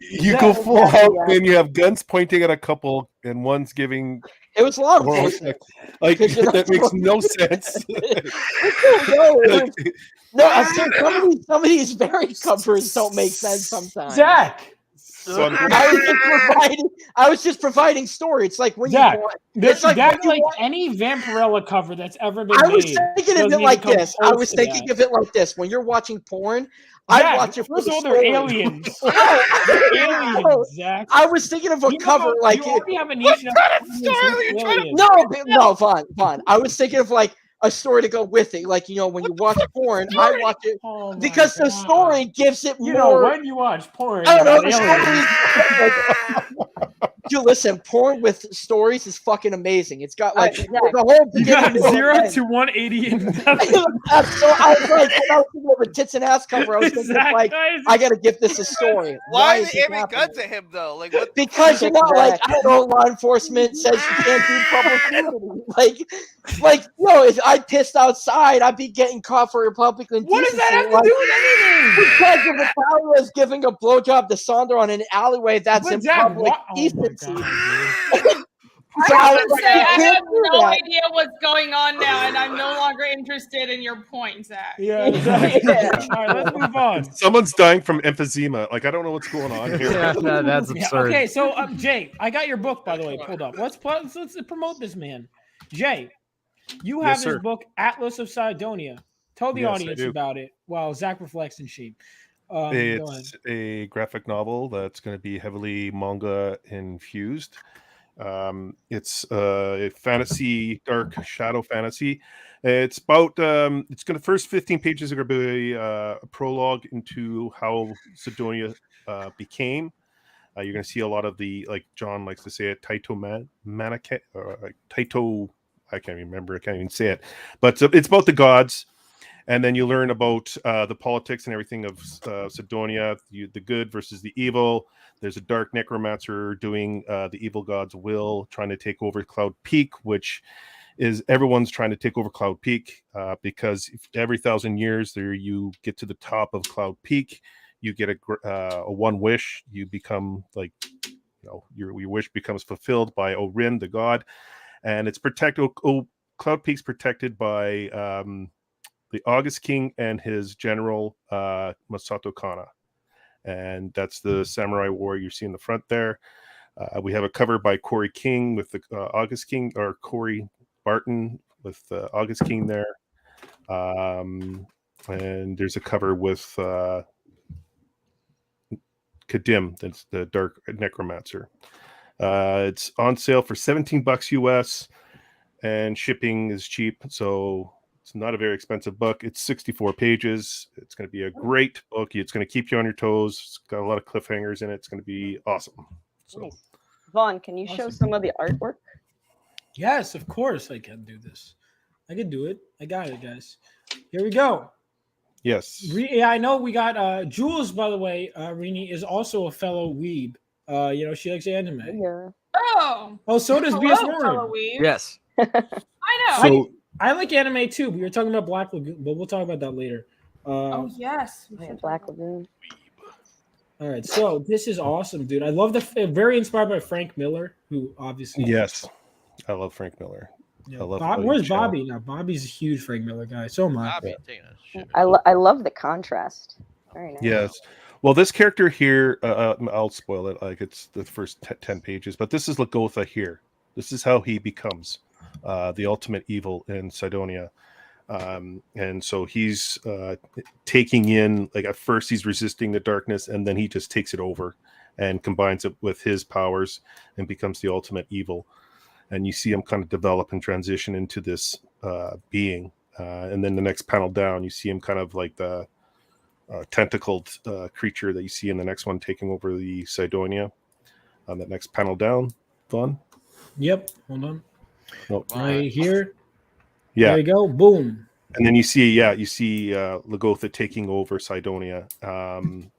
you Yeah, go full exactly, out yeah. and you have guns pointing at a couple, and one's giving It was law oral enforcement. sex. Like, Because you're not that makes supposed- no sense. No, it Like, was- no, I said some of these variant covers don't make sense sometimes. Zach. son, I was just providing story. It's like when Zach, you want, That's it's like when you like want- any Vampirella cover that's ever been I was made. thinking of doesn't it like even come this. I close was to thinking that. of it like this. When you're watching porn, I Zach, watch it for first the of all, they're story. aliens. No, They're aliens, Zach. I was thinking of a You cover know, like you it. already have a niche. story are you trying to- No, Vaughn. I was thinking of like a story to go with it. Like, when you watch porn, I watch it because the story gives it more. When you watch porn, I don't know. you The story, dude, listen, porn with stories is fucking amazing. It's got like the whole. You got beginning, 0 to 180 in so I was like, when I was thinking of a tits and ass cover, I was thinking like, I gotta give this a story. Why are is they this aiming happening? guns at him though? Like what? Because like I don't know, law enforcement says you can't do public nudity. Like if I pissed outside, I'd be getting caught for public indecency. What does that have to do with anything? Because if Natalia is giving a blowjob to Sandra on an alleyway, that's in public decency. I have to say, I have no idea what's going on now, and I'm no longer interested in your point, Zach. Yeah, exactly. All right, let's move on. Someone's dying from emphysema. Like I don't know what's going on here. That's absurd. Okay, so Jay, I got your book by the way pulled up. Let's promote this man. Jay, you have Yes, this sir. book, Atlas of Sidonia. Tell the Yes, I audience do. about it while Zach reflects in sheep. Go ahead. It's a graphic novel that's going to be heavily manga infused. It's a fantasy, dark shadow fantasy. It's about it's going to first 15 pages are going to be a prologue into how Sidonia became. You're going to see a lot of the, like John likes to say it, Taito Manake, or Taito. I can't remember. I can't even say it. But it's about the gods. And then you learn about the politics and everything of Sidonia, the good versus the evil. There's a dark necromancer doing the evil god's will, trying to take over Cloud Peak, which is everyone's trying to take over Cloud Peak because every 1,000 years there you get to the top of Cloud Peak, you get a one wish, you become like, your wish becomes fulfilled by Orin, the god, and it's protected. Cloud Peak's protected by the August King and his general Masato Kana, and that's the samurai warrior you see in the front there. We have a cover by Corey King with the August King, or Corey Barton with August King there, and there's a cover with Kadim, that's the dark necromancer. It's on sale for $17 US, and shipping is cheap, so it's not a very expensive book. It's 64 pages. It's going to be a great book. It's going to keep you on your toes. It's got a lot of cliffhangers in it. It's going to be awesome. So, Nice. Vaughn, can you show some of the artwork? Yes, of course I can do this. I can do it. I got it, guys. Here we go. yes. Yeah, I know we got Jules, by the way. Rini is also a fellow weeb. She likes anime. Yeah. Oh, so does Hello, BS fellow Warren. weeb. Yes. I know. So I like anime too. We were talking about Black Lagoon, but we'll talk about that later. Oh yes. Black Lagoon. All right, so this is awesome, dude. I love very inspired by Frank Miller, who obviously. yes, I love Frank Miller. Yeah. I love. Where's Bobby now? Bobby's a huge Frank Miller guy. So am I. Bobby, taking a shit. I love the contrast. Very nice. Yes. Well, this character here, I'll spoil it. Like it's the first 10 pages, but this is Lagotha here. This is how he becomes the ultimate evil in Sidonia. And so he's taking in, like at first he's resisting the darkness, and then he just takes it over and combines it with his powers and becomes the ultimate evil. And you see him kind of develop and transition into this being. And then the next panel down, you see him kind of like the tentacled creature that you see in the next one taking over the Sidonia. On that next panel down, Vaughn. Yep. Hold on. Nope. Right here. Yeah. There you go. Boom. And then you see Lagotha taking over Sidonia. And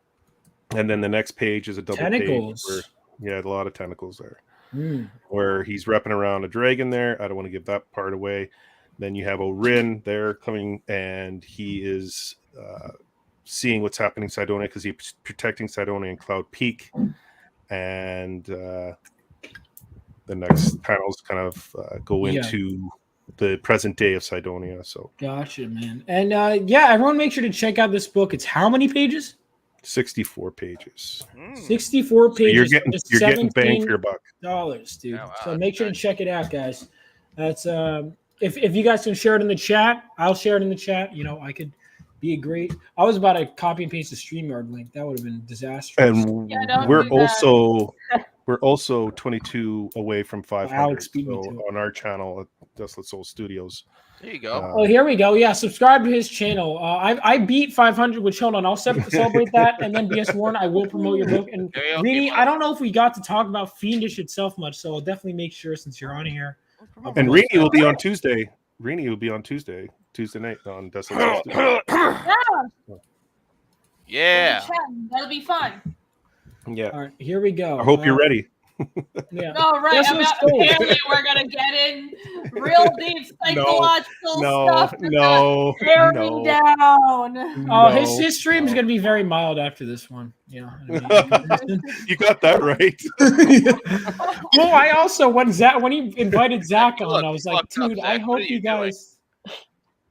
then the next page is a double Tentacles. page where, a lot of tentacles there. Mm. Where he's wrapping around a dragon there. I don't want to give that part away. Then you have Orin there coming, and he is seeing what's happening in Sidonia because he's protecting Sidonia and Cloud Peak. And the next panels kind of go into the present day of Sidonia. So Gotcha, man. And everyone make sure to check out this book. It's how many pages? 64 pages. 64 So pages. you're getting bang for your buck. $17, dude. Oh, wow, So make sure to check it out, guys. That's if you guys can share it in the chat, I'll share it in the chat. I could be a great. I was about to copy and paste the StreamYard link. That would have been disastrous. And Yeah, don't we're do that. also We're also 22 away from 500. Alex beat me so to it. on our channel at Desolate Soul Studios. There you go. Oh, here we go. Yeah, subscribe to his channel. I beat 500, which hold on, I'll celebrate that. And then BS Warren, I will promote your book. And Reedy, I don't know if we got to talk about Fiendish itself much, so I'll definitely make sure since you're on here. And Rini will be on Tuesday. Rini will be on Tuesday night on Desolate Soul Studios. Yeah. That'll be fun. Yeah. All right, here we go. I hope you're ready. Yeah. No, right. Apparently, we're gonna get in real deep psychological stuff. Tearing down. Oh, his stream is gonna be very mild after this one. Yeah. You got that right. Well, I also when he invited Zach on, I was like, dude, I hope you guys.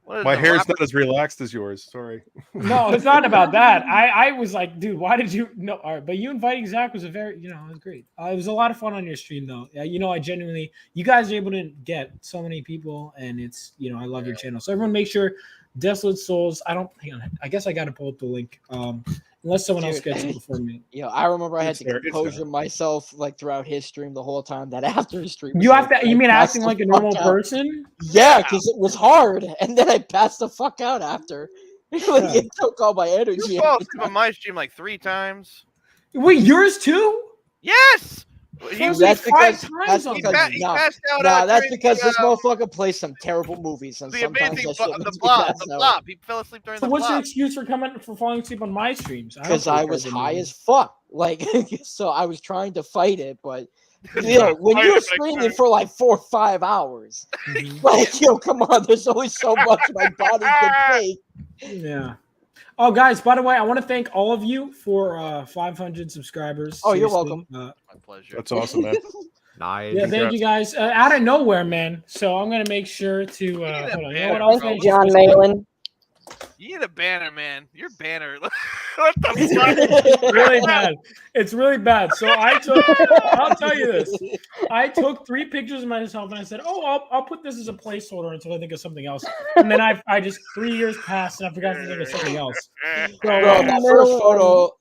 My hair's not as relaxed as yours. Sorry. No, it's not about that. I was like, dude, why did you? No, all right, but you inviting Zach was a very, it was great. It was a lot of fun on your stream, though. I genuinely, you guys are able to get so many people, and it's, I love your channel. So everyone, make sure Desolate Souls. Hang on. I guess I got to pull up the link. Unless someone else gets it before me. I remember I had to composure myself like throughout his stream the whole time. That after his stream, you mean acting like a normal person? Yeah, because it was hard, and then I passed the fuck out after. It took all my energy. You fell asleep on my stream like 3 times. Wait, yours too? Yes. That's because this the motherfucker plays some terrible movies, and sometimes the plot. He fell asleep during so the what's plot. your excuse for falling asleep on my streams? Because I was high as fuck. So I was trying to fight it, but when you're streaming for like 4 or 5 hours, come on, there's only so much my body can take. Yeah. Oh, guys, by the way, I want to thank all of you for 500 subscribers. Oh, you're welcome. My pleasure. That's awesome, man. Nice. Yeah, thank you guys. Out of nowhere, man. So I'm going to make sure to... hold on. You know what? I'll Thank you, John Malin. You need a banner, man. Your banner. What the fuck? It's really bad. It's really bad. So I'll tell you this. I took 3 pictures of myself and I said, I'll put this as a placeholder until I think of something else. And then I just 3 years passed and I forgot to think of something else. So,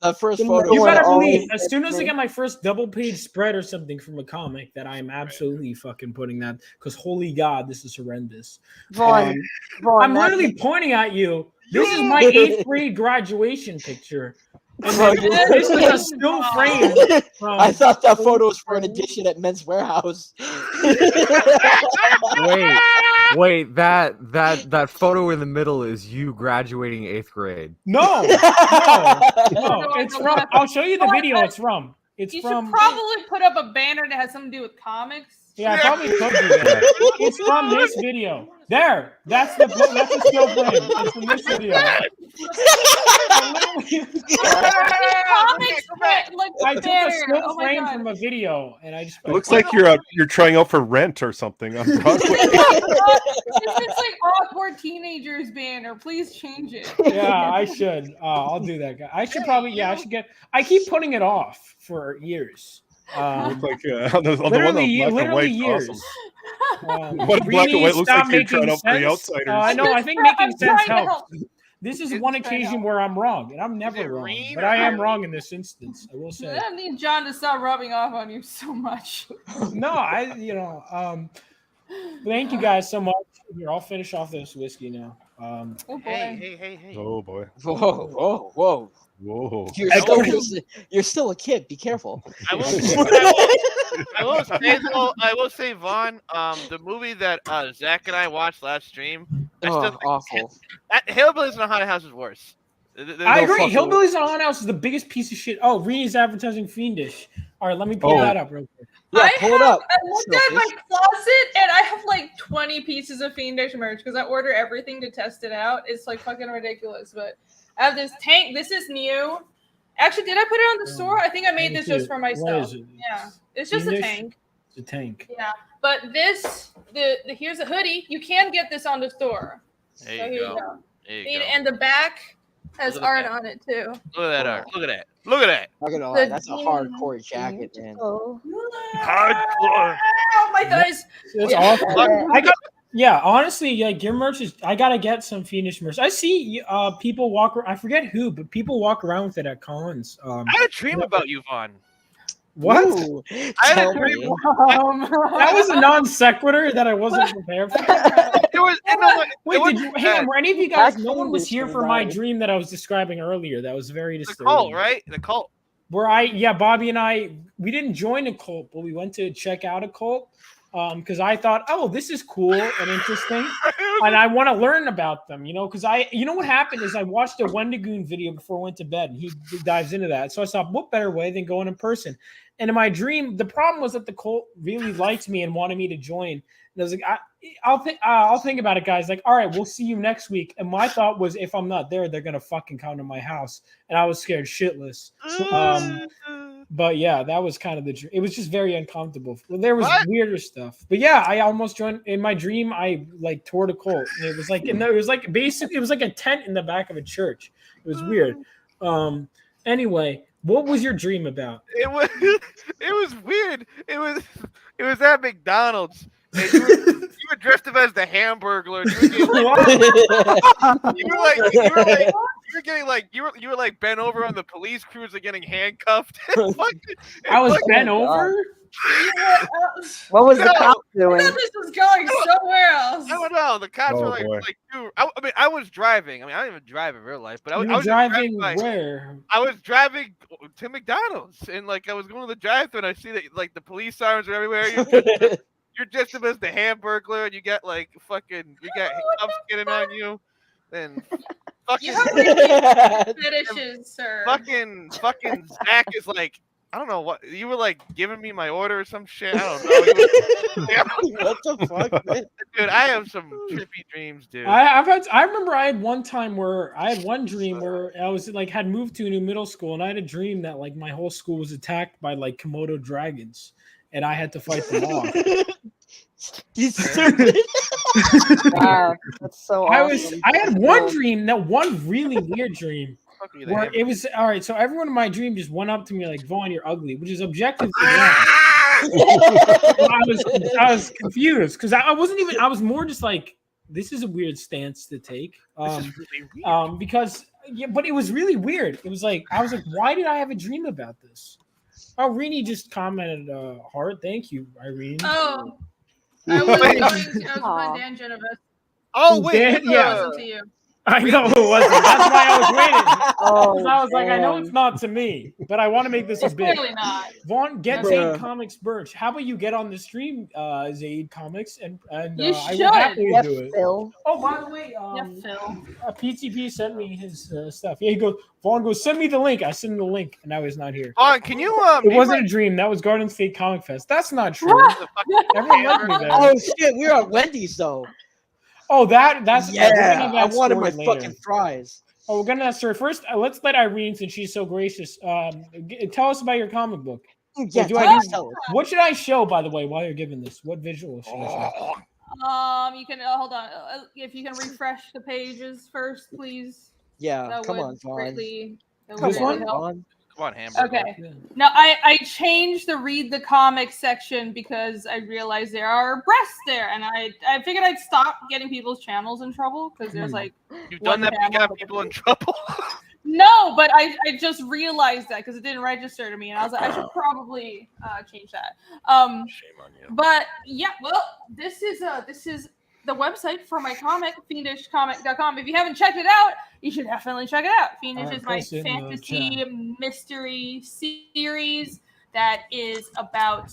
that first photo. You better believe, as soon as I get my first double-page spread or something from a comic, that I am absolutely fucking putting that, because holy God, this is horrendous. Vaughn, I'm literally pointing at you. This is my 8th grade graduation picture. And then this is a still frame. I thought that photo was for an edition at Men's Warehouse. Wait, that photo in the middle is you graduating 8th grade. No. It's from. I'll show you the video. It's from. You should probably put up a banner that has something to do with comics. Yeah, I probably could do that. It's from this video. There. That's the still frame. It's from this video. I took a still frame from a video, and I just. It looks like you're trying out for Rent or something on Broadway. This is like awkward teenagers banner. Please change it. Yeah, I should. I'll do that, guy. I should probably. Yeah, I should get. I keep putting it off for years. Look like on the one on black and white, years. Awesome. What black and white looks like you're trying out for the outsiders. I know. I think making sense helps. This is one occasion where I'm wrong, and I'm never wrong, but I am wrong in this instance. I will say. I don't need John to stop rubbing off on you so much. No, thank you guys so much. Here, I'll finish off this whiskey now. Hey. Oh boy. Whoa. You're still a kid. Be careful. I will say, Vaughn, the movie that Zach and I watched last stream, awful. Hillbillies in a Haunted House is worse. I agree. Hillbillies in a Haunted House is the biggest piece of shit. Oh, Reenie's advertising Fiendish. All right, let me pull that up real quick. Yeah, pull it up. I looked at my closet and I have like 20 pieces of Fiendish merch because I order everything to test it out. It's like fucking ridiculous. But I have this tank. This is new. Actually, did I put it on the store? I think I made this just for myself. What is it? Yeah, it's just a tank. It's a tank. Yeah, but here's a hoodie. You can get this on the store. There you go. And the back has art on it too. Look at that art. Look at that. Look at that. Not gonna lie, that's a hardcore jacket, man. Hardcore. Oh my guys. It's awful. Honestly, gear merch is. I gotta get some Fiendish merch. I see people walk. I forget who, but people walk around with it at cons. I had a dream about you, Vaughn. What? Ooh, I had a tell dream. me. That was a non sequitur that I wasn't prepared for. It was. Wait, did you? Hang on, were any of you guys? No Actually, one was this here was for my bad. dream that I was describing earlier. That was very the disturbing. cult, right? The cult. Where Bobby and I, we didn't join a cult, but we went to check out a cult because I thought, oh, this is cool and interesting, and I want to learn about them, because you know what happened is I watched a Wendigoon video before I went to bed, and he dives into that. So I thought, what better way than going in person? And in my dream, the problem was that the cult really liked me and wanted me to join. And I was like, I'll think about it, guys. Like, all right, we'll see you next week. And my thought was, if I'm not there, they're gonna fucking come to my house, and I was scared shitless. But yeah, that was kind of the dream. It was just very uncomfortable. Well, there was weirder stuff, but yeah, I almost joined. In my dream, I like toured a cult. And it was like, it was like basically, it was like a tent in the back of a church. It was weird. Anyway, what was your dream about? It was weird. It was at McDonald's. And you were dressed up as the Hamburglar. You were like bent over on the police cruiser, getting handcuffed. I was bent over. What was the cop doing? I thought this was going somewhere else. I don't know. The cops were boy. like, dude. I was driving. I mean, I don't even drive in real life, but I was driving like, where? I was driving to McDonald's, and like I was going to the drive-thru, and I see that like the police sirens are everywhere. You're just as the Hamburglar, and you got like fucking, you got cuffs getting on you, then fucking. You have really fetishes, sir. Fucking Zach is like, I don't know what you were like giving me my order or some shit. I don't know. What the fuck, man? Dude, I have some trippy dreams, dude. I remember I had one time where I had one dream where I was like had moved to a new middle school, and I had a dream that like my whole school was attacked by like Komodo dragons, and I had to fight them off. You stupid. Wow, that's so awesome. I had one dream, one really weird dream, where it was all right. So everyone in my dream just went up to me like, "Vaughn, you're ugly," which is objectively wrong. I was confused because I wasn't even. I was more just like, this is a weird stance to take. Because but it was really weird. It was like I was like, why did I have a dream about this? Oh, Rini just commented, "Heart, thank you, Irene." Oh, I was going Dan Genevieve. Oh wait, yeah. To you. I know it wasn't. That's why I was waiting. Oh, I was like, I know it's not to me, but I want to make this as big. Clearly not. Vaughn, get Bruh. Zaid Comics Birch. How about you get on the stream, Zaid Comics, and You I should. will happily Yeah, do it. Phil. Oh, by the way, Phil. PTP sent me his stuff. Yeah, he goes, Vaughn goes, send me the link. I sent him the link, and now he's not here. Vaughn, can you It wasn't a dream. That was Garden State Comic Fest. That's not true. Everyone loved me there. Oh shit, we were at Wendy's though. Oh, that's Yeah, we're gonna have that I wanted my story later. fucking fries. Oh, we're gonna story first. Let's let Irene, since she's so gracious, tell us about your comic book. Yeah, What should I show, by the way, while you're giving this? What visual should I show? You can hold on. If you can refresh the pages first, please. Yeah, That come would on, Vaughn. greatly- that This would one? really help. Vaughn. Come on, Hamburger. Okay. Now I changed the read the comics section because I realized there are breasts there, and I figured I'd stop getting people's channels in trouble because there's like You've done that to get people in trouble. No, but I just realized that because it didn't register to me, and I was like, I should probably change that. Shame on you. But yeah, well, this is the website for my comic, fiendishcomic.com. If you haven't checked it out, you should definitely check it out. Fiendish is my fantasy mystery series that is about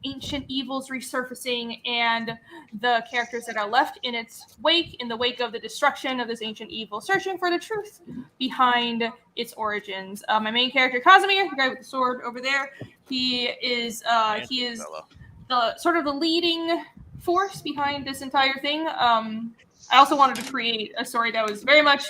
ancient evils resurfacing and the characters that are left in its wake, in the wake of the destruction of this ancient evil, searching for the truth behind its origins. My main character, Casimir, the guy with the sword over there, he is the sort of the leading force behind this entire thing. I also wanted to create a story that was very much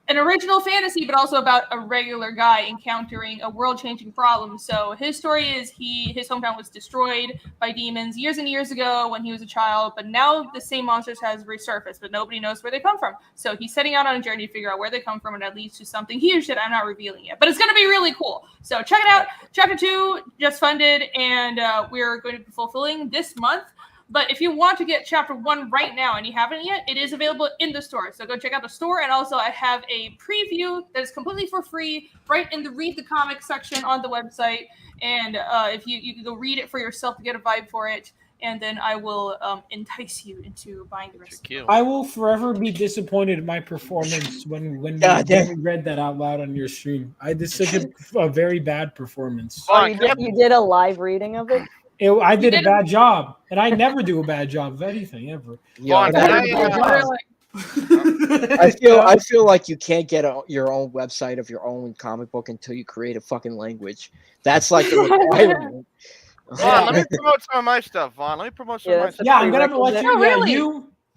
an original fantasy, but also about a regular guy encountering a world-changing problem. So his story is his hometown was destroyed by demons years and years ago when he was a child, but now the same monsters has resurfaced, but nobody knows where they come from. So he's setting out on a journey to figure out where they come from, and that leads to something huge that I'm not revealing yet. But it's going to be really cool. So check it out. Chapter 2 just funded, and we're going to be fulfilling this month But if you want to get chapter 1 right now and you haven't yet, it is available in the store. So go check out the store. And also I have a preview that is completely for free right in the Read the Comics section on the website. And if you can go read it for yourself to get a vibe for it. And then I will entice you into buying the rest. I will forever be disappointed in my performance when you read that out loud on your stream. I did such a very bad performance. Oh, you did a live reading of it? I did a bad job, and I never do a bad job of anything ever. I feel like you can't get your own website of your own comic book until you create a fucking language. That's like a requirement. Vaughn, let me promote some of my stuff, Vaughn. Let me promote some of my stuff. Yeah, I'm gonna let you. Oh, really?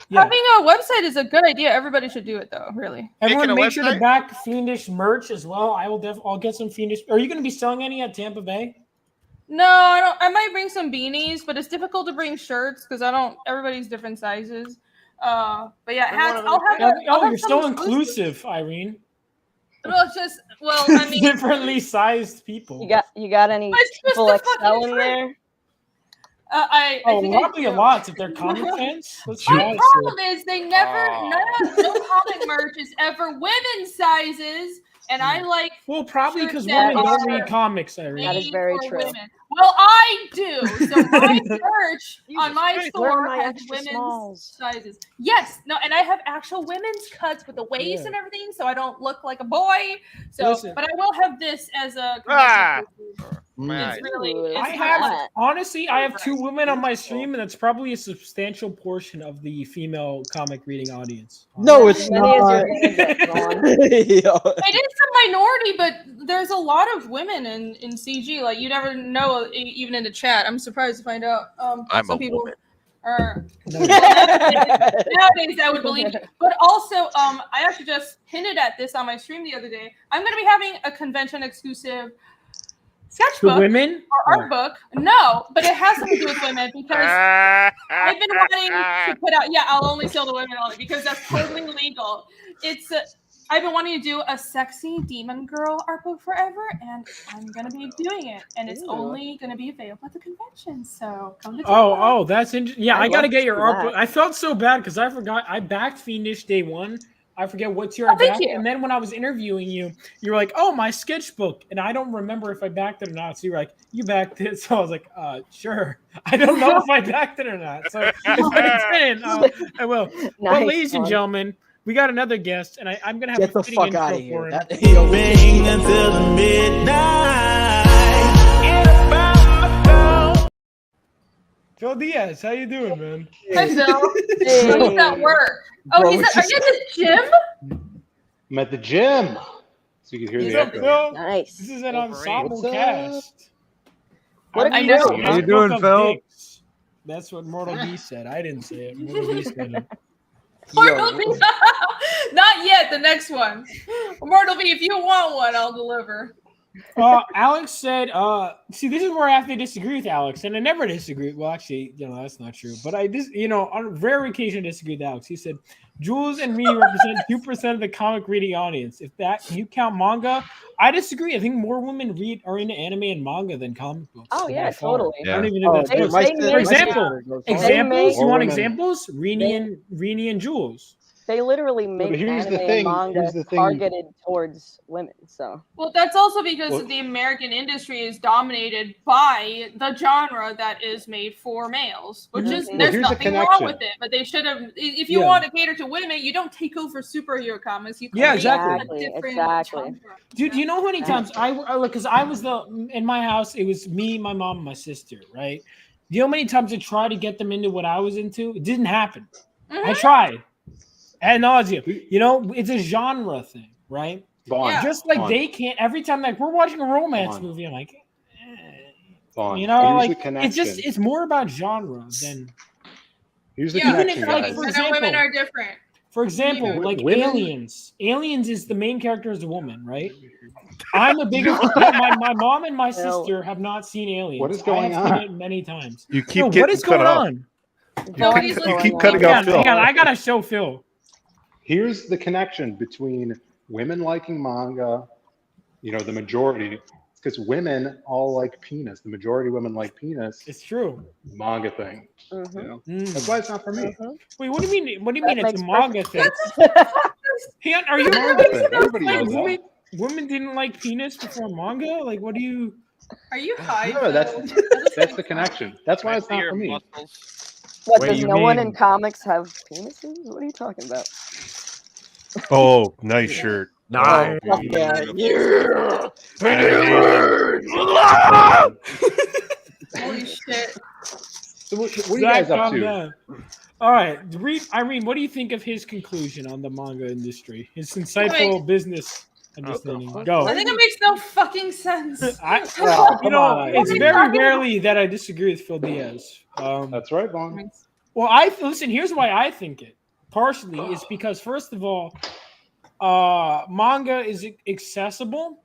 Yeah. Having a website is a good idea. Everybody should do it, though. Really. Everyone, make sure to back Fiendish merch as well. I'll get some Fiendish. Are you going to be selling any at Tampa Bay? No, I don't. I might bring some beanies, but it's difficult to bring shirts because I don't. Everybody's different sizes. But yeah, hats. I'll have you're so inclusive, Irene. Well, I mean, differently sized people. You got any people excel in there? I think probably a lot if they're comic fans. My problem is no comic merch is ever women's sizes, and I like. Well, probably because women don't read comics, Irene. That is very true. Women. Well, I do. So my merch on my store has women's smalls. sizes. Yes, no, and I have actual women's cuts with the waist and everything, so I don't look like a boy. So, but I will have this as a. It's really. I have 2 women on my stream, and that's probably a substantial portion of the female comic reading audience. No, it's not. It is a minority, but there's a lot of women in CG. Like you never know, even in the chat. I'm surprised to find out. Some people are nowadays I would believe it. But also, I actually just hinted at this on my stream the other day. I'm going to be having a convention exclusive sketchbook for women or art book. No, but it has something to do with women because I've been wanting to put out. Yeah, I'll only sell to women only because that's totally legal. It's I've been wanting to do a sexy demon girl art book forever, and I'm gonna be doing it, and it's only gonna be available at the convention. So come to that's interesting. Yeah, I gotta get your art book. I felt so bad because I forgot. I backed Fiendish day 1. I forget what tier I backed. And then when I was interviewing you, you were like, "Oh, my sketchbook," and I don't remember if I backed it or not. So you were like, "You backed it," so I was like, "Sure." I don't know if I backed it or not. So if I didn't, I will. Nice, but ladies and gentlemen, we got another guest, and I'm gonna have get a the fitting fuck intro out of here. for him. Ring until the midnight. Phil Diaz, how you doing, man? Hi, Phil. How does that work? Oh, are you at the gym? I'm at the gym. So you can hear the echo. Phil? Nice. This is an ensemble What's cast. What I know. know. How you doing, Phil? Dicks. That's what Mortal B said. I didn't say it. Mortal B said it. Mortal B. Not yet. The next one. Mortal B, if you want one, I'll deliver. Alex said, see, this is where I have to disagree with Alex, and I never disagree. Well, actually, that's not true. But on a rare occasion, I disagree with Alex. He said, Jules and me represent 2% of the comic reading audience. If you count manga, I disagree. I think more women are into anime and manga than comic books. Oh yeah, totally. I don't even know that's good. For examples, you want examples? Rini and Jules. They literally make anime and manga targeted towards women. So well, that's also because the American industry is dominated by the genre that is made for males, which is there's nothing wrong with it. But they should have. If you want to cater to women, you don't take over superhero comics. You exactly. Genre. Dude, do you know how many times because I was in my house, it was me, my mom, and my sister, right? Do you know how many times I tried to get them into what I was into? It didn't happen. I tried. Ad nauseum. It's a genre thing, right? Just like they can't every time we're watching a romance movie, I'm like, it's more about genre than here's the connection. For example, women are different. For example, like women? Aliens is the main character is a woman, right? I'm a bigger my mom and my sister have not seen Aliens. What is going on? Seen it many times. You keep what is going on? You keep cutting off Phil. Hang on, I gotta show Phil. Here's the connection between women liking manga, the majority, It's because women all like penis. The majority of women like penis. It's true. Manga thing. Mhm. You know? Mm. That's why it's not for me. Wait, what do you mean? What do you That mean it's a makes manga thing? Hey, are you Manga thing. Everybody like knows that. women didn't like penis before manga? Like, what do you? Are you high? No, that's the connection. That's why it's not for me. What, Wait, does you no one in mean- comics have penises? What are you talking about? Oh, nice shirt. Nice. Fuck yeah. Yeah. Holy shit. So what are you Zach, guys up calm to? down. All right, Irene, what do you think of his conclusion on the manga industry? His insightful business understanding. Go. I think it makes no fucking sense. You know, it's very rarely that I disagree with Phil Diaz. That's right, Vaughn. Well, listen. Here's why I think it. Partially, is because first of all, manga is accessible.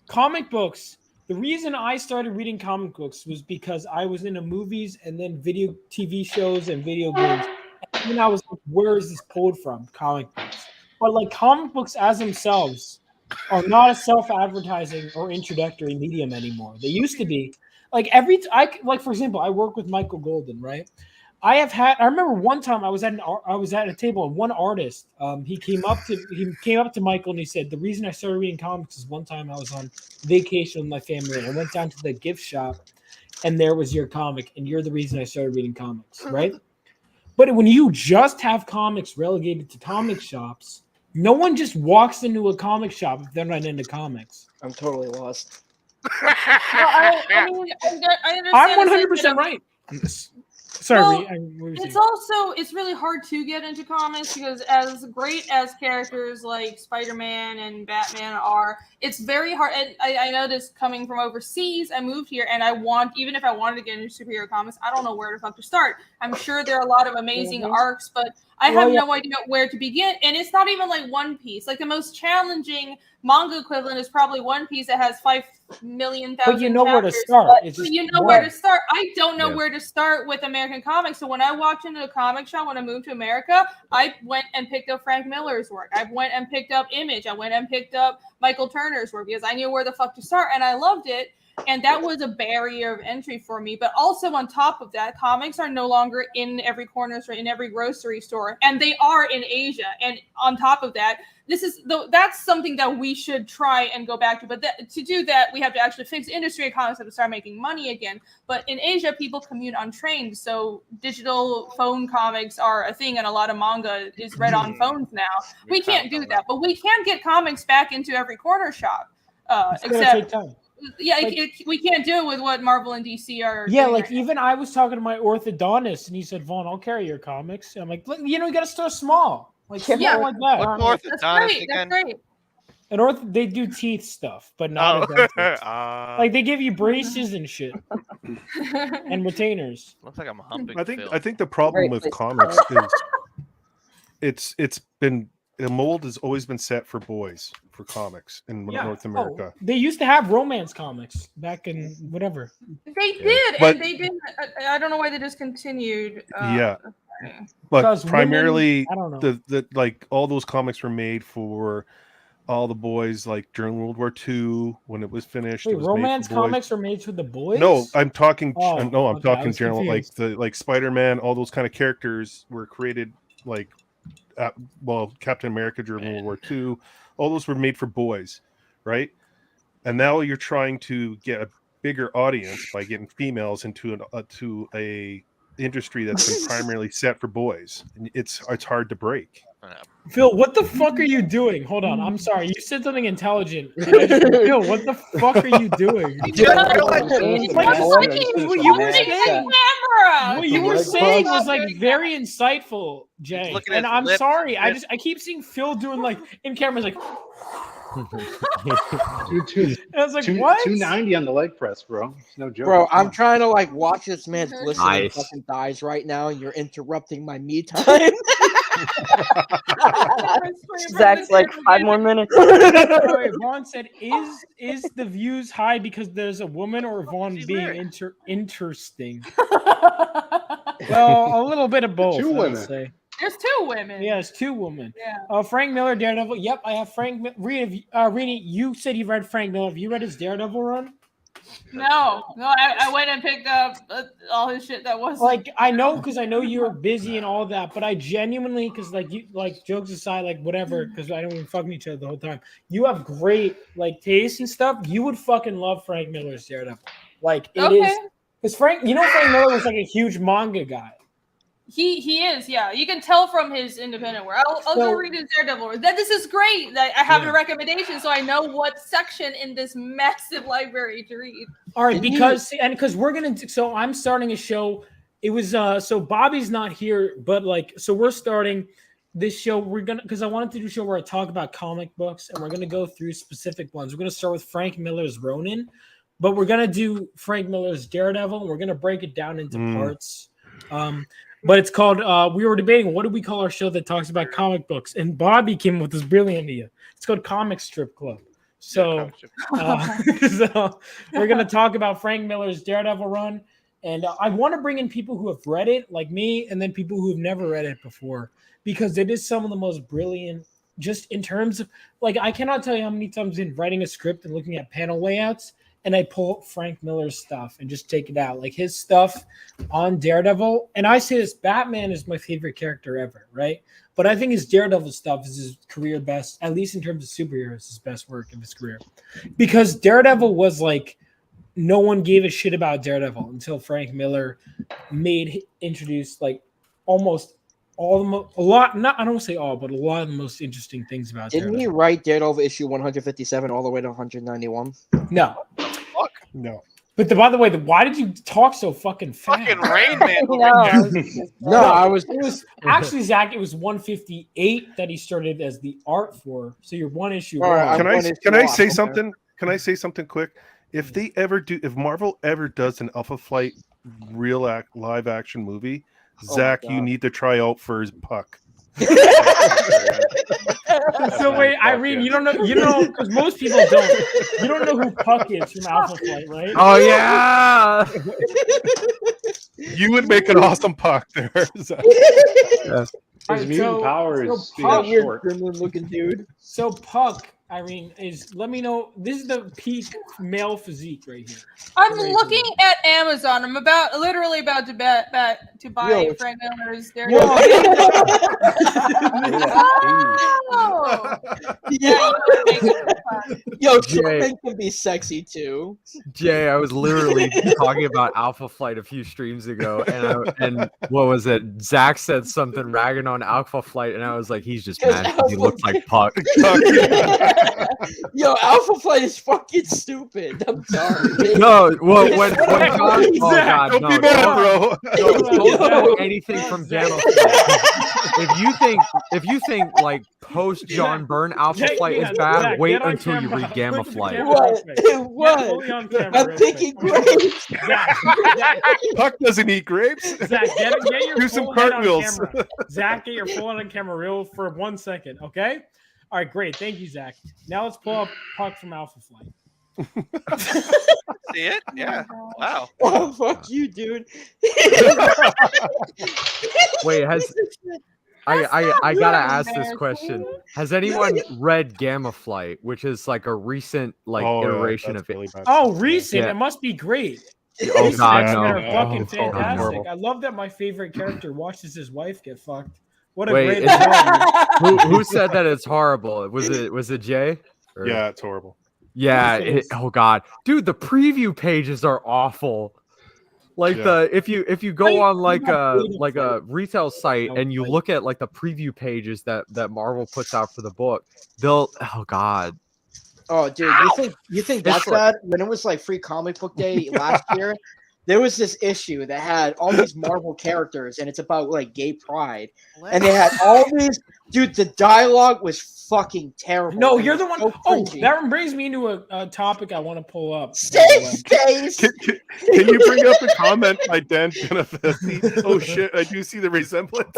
Comic books. The reason I started reading comic books was because I was into movies and then video TV shows and video games. And then I was like, where is this pulled from? Comic books. But like comic books as themselves are not a self-advertising or introductory medium anymore. They used to be. Like like for example, I work with Michael Golden, right? I remember one time I was at a table and one artist, he came up to Michael and he said, the reason I started reading comics is one time I was on vacation with my family and I went down to the gift shop and there was your comic and you're the reason I started reading comics, right? But when you just have comics relegated to comic shops, no one just walks into a comic shop if they're not into comics. I'm totally lost. I mean, I understand. I'm 100% right. Sorry, Well, it's really hard to get into comics because as great as characters like Spider-Man and Batman are, it's very hard. And I know this coming from overseas. I moved here and even if I wanted to get into superhero comics, I don't know where the fuck to start. I'm sure there are a lot of amazing arcs, but I have no idea where to begin. And it's not even like One Piece. Like the most challenging manga equivalent is probably One Piece that has 5 million thousand. But you know where to chapters, start. but It's just you know where to start. I don't know where to start with American comics. So when I walked into a comic shop when I moved to America, I went and picked up Frank Miller's work. I went and picked up Image. I went and picked up Michael Turner's work because I knew where the fuck to start and I loved it. And that was a barrier of entry for me. But also on top of that, comics are no longer in every corner store, in every grocery store, and they are in Asia. And on top of that, that's something that we should try and go back to. But to do that, we have to actually fix industry. Comics have to start making money again. But in Asia, people commute on trains, so digital phone comics are a thing, and a lot of manga is read on phones now. We can't do that, but we can get comics back into every corner shop. Except. Yeah, we can't do it with what Marvel and DC are. Yeah, doing like right even I was talking to my orthodontist, and he said, "Vaughn, I'll carry your comics." And I'm like, you know, you got to start small, like small like that. What's That's great. That's great. And they do teeth stuff, but not a dentist. Like they give you braces and shit, and retainers. Looks like I'm humping. I think the problem with comics is it's been the mold has always been set for boys for comics in North America. They used to have romance comics back in whatever. They did, But- and they didn't. I don't know why they discontinued. But Because primarily women- I don't know. the like all those comics were made for all the boys like during World War II when it was finished. Wait, it was made for romance boys. comics are made for the boys? No, I'm talking. Oh, no, I'm okay, I talking was general. confused. Like Spider-Man, all those kind of characters were created like, Captain America during World War II. All those were made for boys, right? And now you're trying to get a bigger audience by getting females into a industry that's been primarily set for boys. And it's hard to break. Phil, what the fuck are you doing? Hold on, I'm sorry. You said something intelligent. Phil, what the fuck are you doing? What you were saying was like very insightful, Jay. looking And at I'm lips. sorry. I keep seeing Phil doing like in cameras like. Dude, I was like, what? 290 on the leg press, bro. It's no joke. Bro, I'm trying to like watch this man's glisten and Nice. fucking thighs right now, and you're interrupting my me time. Zach's like 5 more minutes. Wait, Vaughn said, "Is the views high because there's a woman, or Vaughn being interesting?" Well, a little bit of both. Two I would women. say. There's 2 women. Yeah, it's 2 women. Yeah. Frank Miller, Daredevil. Yep, I have Frank. Rini, you said you read Frank Miller. Have you read his Daredevil run? No, I went and picked up all his shit that wasn't. Like, I know, because I know you're busy and all that, but I genuinely, because like you, like, jokes aside, like whatever, because I don't even fucking each other the whole time. You have great like taste and stuff. You would fucking love Frank Miller's Daredevil. Like it is, because Frank Miller was like a huge manga guy. He is, yeah. You can tell from his independent work. I'll go read his Daredevil. This is great. That I have a recommendation, so I know what section in this massive library to read. All right, because we're gonna. So I'm starting a show. It was so Bobby's not here, but like, so we're starting this show. We're gonna, because I wanted to do a show where I talk about comic books, and we're gonna go through specific ones. We're gonna start with Frank Miller's Ronin, but we're gonna do Frank Miller's Daredevil, and we're gonna break it down into parts. But it's called, we were debating, what do we call our show that talks about comic books? And Bobby came up with this brilliant idea. It's called Comic Strip Club. So, so we're going to talk about Frank Miller's Daredevil run. And I want to bring in people who have read it, like me, and then people who have never read it before. Because it is some of the most brilliant, just in terms of, like, I cannot tell you how many times in writing a script and looking at panel layouts, and I pull Frank Miller's stuff and just take it out. Like his stuff on Daredevil. And I say this, Batman is my favorite character ever, right? But I think his Daredevil stuff is his career best, at least in terms of superheroes, his best work of his career. Because Daredevil was like, no one gave a shit about Daredevil until Frank Miller introduced like almost all the a lot, not I don't want to say all, but a lot of the most interesting things about Didn't Daredevil. he write Daredevil issue 157 all the way to 191? No. No. But by the way, why did you talk so fucking fast? Fucking Rain Man. It was actually, Zach, it was 158 that he started as the art for. So you're one issue. Can I say something? Can I say something quick? If they ever do, if Marvel ever does an Alpha Flight live action movie, Zach, you need to try out for his Puck. So wait, Irene, you don't know, because most people don't. You don't know who Puck is from Alpha Flight, right? Oh yeah. You would make an awesome Puck there. Zach. His mutant powers being Puck, short. Looking dude. So Puck, Irene, let me know. This is the peak male physique right here. I'm looking at Amazon. I'm literally about to buy Frank Miller's Daredevil. Yo, Jay. Jordan can be sexy too. Jay, I was literally talking about Alpha Flight a few streams ago, and what was it? Zach said something ragging on Alpha Flight, and I was like, he's just mad because he looks like Puck. Yo, Alpha Flight is fucking stupid. I'm sorry. No, well, when John, oh god, don't no, be mad, bro. don't know anything from Gamma Flight. If you think like post John Byrne Alpha Flight is bad, Zach, wait get on until you camera. read Gamma Look at the Flight. camera. What? I'm picking grapes. Puck doesn't eat grapes. Zach, get your Do some full head on cartwheels. camera. Zach, get your full head on camera real for 1 second, okay? All right, great. Thank you, Zach. Now let's pull up Puck from Alpha Flight. See it? Yeah. Wow. Oh, fuck you, dude. Wait, I gotta ask this question. Has anyone read Gamma Flight, which is like a recent iteration of it? Really bad. Oh, recent. Yeah. It must be great. Oh Recent god, X-Men no. are fucking Oh, fucking fantastic. horrible. I love that my favorite character watches his wife get fucked. What a Wait, great is- example. who said that it's horrible? Was it Jay? Or- Yeah, it's horrible. Yeah. Oh god, dude, the preview pages are awful. Like Yeah. if you go on like a retail site and you look at like the preview pages that Marvel puts out for the book, oh god. Oh, dude, you think that's It's like- bad? When it was like Free Comic Book Day last year, there was this issue that had all these Marvel characters, and it's about like gay pride, and they had all these. Dude, the dialogue was fucking terrible. No, and you're it the was one. so Oh, cringy. that brings me into a topic I want to pull up. Space. Can you bring up a comment by Dan Benefesti? Oh shit, I do see the resemblance.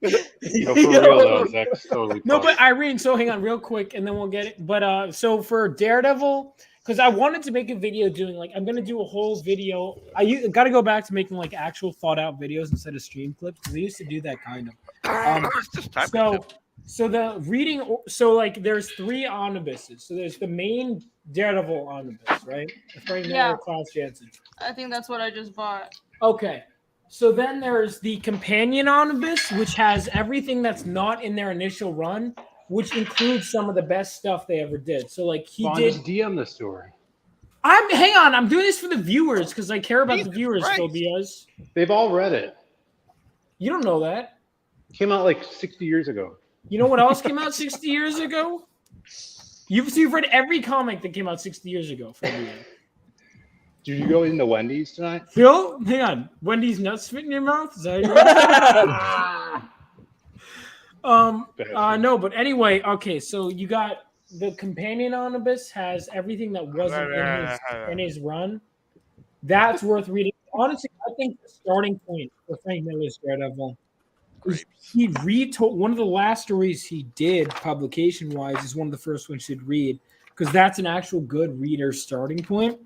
No, for real though, Zach's totally No, Puck. but Irene, so hang on real quick and then we'll get it. But so for Daredevil, because I wanted to make a video doing like I'm gonna do a whole video. I got to go back to making like actual thought out videos instead of stream clips because I used to do that kind of. So the reading, so like there's 3 omnibuses. So there's the main Daredevil omnibus, right? Frank Miller, Klaus Janson. I think that's what I just bought. Okay. So then there's the companion omnibus, which has everything that's not in their initial run, which includes some of the best stuff they ever did. So like he did just DM the story. hang on, I'm doing this for the viewers because I care about the viewers, Phobias. They've all read it. You don't know that. It came out like 60 years ago. You know what else came out 60 years ago? You've read every comic that came out 60 years ago. Did you go into Wendy's tonight? Phil, hang on. Wendy's nuts fit in your mouth? Is that no, but anyway, okay, so you got the companion omnibus has everything that wasn't in his run. That's worth reading. Honestly, I think the starting point for Frank Miller's Daredevil is he retold one of the last stories he did publication wise is one of the first ones you'd read because that's an actual good reader starting point.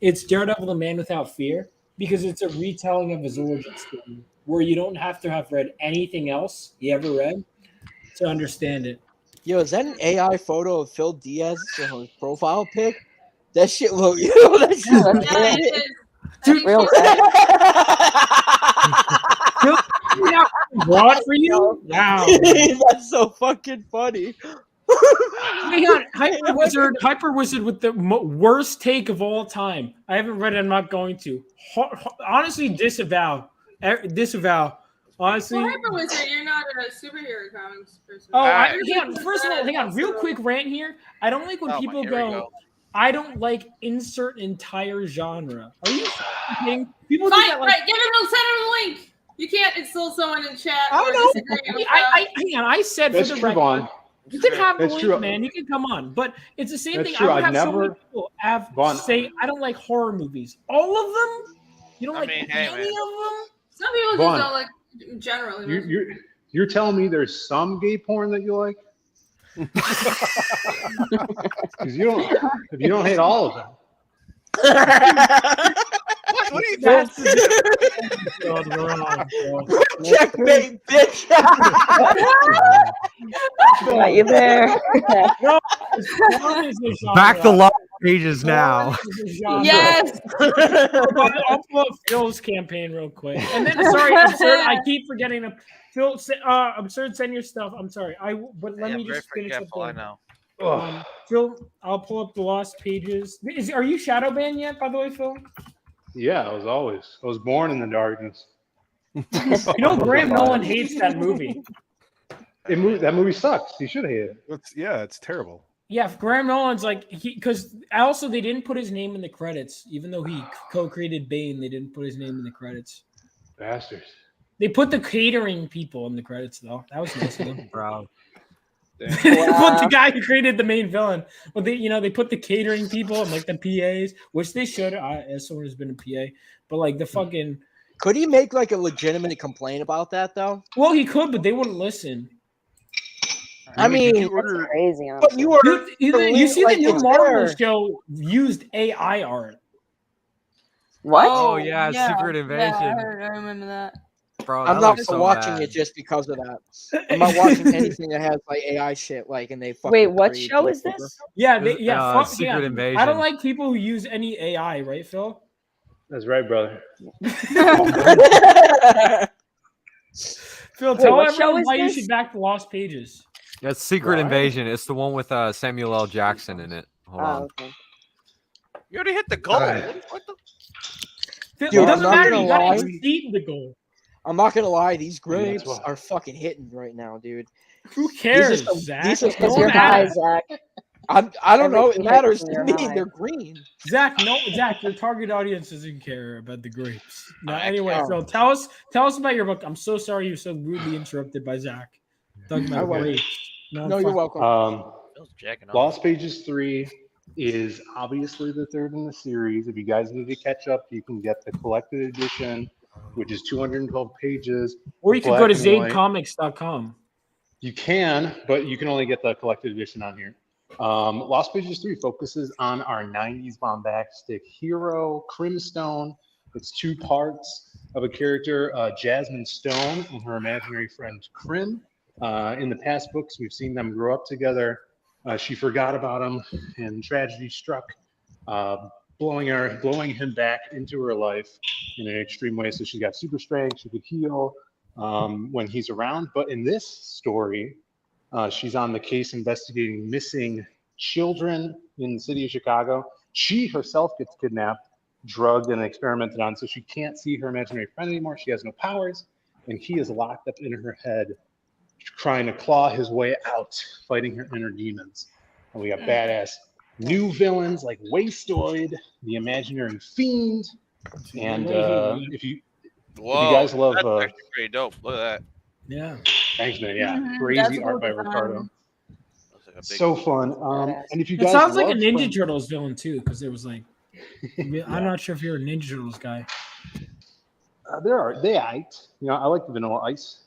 It's Daredevil the Man Without Fear because it's a retelling of his origin story where you don't have to have read anything else you ever read to understand it. Yo, is that an AI photo of Phil Diaz on his profile pic? That shit look, that shit look Dude, real broad for you? Wow. That's so fucking funny. Hang on, Hyper Wizard with the worst take of all time. I haven't read it. I'm not going to. Honestly, disavow. Honestly, Well, Hyper Wizard, you're not a superhero comics person. Oh, hang on. First of all, hang on. Real quick rant here. I don't like when people go. I don't like insert entire genre. Are you kidding? People do that, like, right. Give him the center of the link. You can't insult someone in chat. I know. Hang on. I said that's for the true, record. Vaughn. You can have the That's link, true. man. You can come on, but it's the same That's thing. true. I would I've have so many never- people Vaughn. say I don't like horror movies. All of them? You don't like any of them? Some people Vaughn, just don't like generally. You're telling me there's some gay porn that you like? Because if you don't hate all of them. What are you That's Checkmate, bitch. Got you there. No, Back the lost pages now. Yes. I'll pull up Phil's campaign real quick. And then, sorry, absurd. I keep forgetting to. Phil, absurd, send your stuff. I'm sorry. But let me just finish up. I know. Phil, I'll pull up the lost pages. Are you shadow banned yet? By the way, Phil. Yeah, I was born in the darkness. You know, Graham Nolan hates that movie. That movie sucks. You should hate it. It's terrible. Yeah, Graham Nolan's like because also they didn't put his name in the credits, even though he co-created Bane. They didn't put his name in the credits. Bastards. They put the catering people in the credits though. That was nice of them. Proud. They put the guy who created the main villain. Well, they put the catering people and like the PAs, which they should. As someone who's been a PA, but like the fucking. Could he make like a legitimate complaint about that though? Well, he could, but they wouldn't listen. I mean, that's crazy. But you ordered. You see like, the new it's Marvel there. show used AI art. What? Oh, yeah, Secret Invasion. Yeah, I remember that. Bro, I'm that not looks so watching bad. it just because of that. I'm not watching anything that has like AI shit, like, and they fucking. Wait, what create show is people. this? Yeah, fuck Secret yeah. Invasion. I don't like people who use any AI, right, Phil? That's right, brother. Phil, Wait, tell what show everyone is why you this? should back the Lost Pages. That's Secret Invasion. It's the one with Samuel L. Jackson in it. Hold on. Okay. You already hit the goal. What the? Phil, Dude, it doesn't I'm not matter. gonna You gotta lie. exceed the goal. I'm not gonna lie, these grapes why. are fucking hitting right now, dude. Who cares, some Zach? decent- Because Don't you're high, matter. Zach. I don't know. It Everything matters hits to when me. you're high. They're green. Zach, your target audience doesn't care about the grapes. No, anyway, know. Phil, tell us about your book. I'm so sorry you're so rudely interrupted by Zach. Talking I about won't. grapes. No, you're welcome. Phil's jacking off. Lost Pages 3 is obviously the third in the series. If you guys need to catch up, you can get the collected edition, which is 212 pages. Or you could black go to and white. zadecomics.com. You can, but you can only get the collected edition on here. Lost Pages 3 focuses on our 90s bombastic hero, Crimstone. It's 2 parts of a character, Jasmine Stone, and her imaginary friend, Crim. In the past books, we've seen them grow up together. She forgot about him, and tragedy struck, blowing him back into her life in an extreme way. So she got super strength, she could heal when he's around. But in this story, she's on the case investigating missing children in the city of Chicago. She herself gets kidnapped, drugged, and experimented on, so she can't see her imaginary friend anymore. She has no powers, and he is locked up in her head, trying to claw his way out, fighting her inner demons. And we got badass new villains like Wastoid, the imaginary fiend, and if you guys love, that's actually pretty dope. Look at that. Yeah. Thanks, man. Yeah, That's crazy a art by cool design. Ricardo. So fun. And if you It guys sounds like a love Ninja fun- Turtles villain too, because there was like, I'm not sure if you're a Ninja Turtles guy. they aight. You know, I like the Vanilla Ice.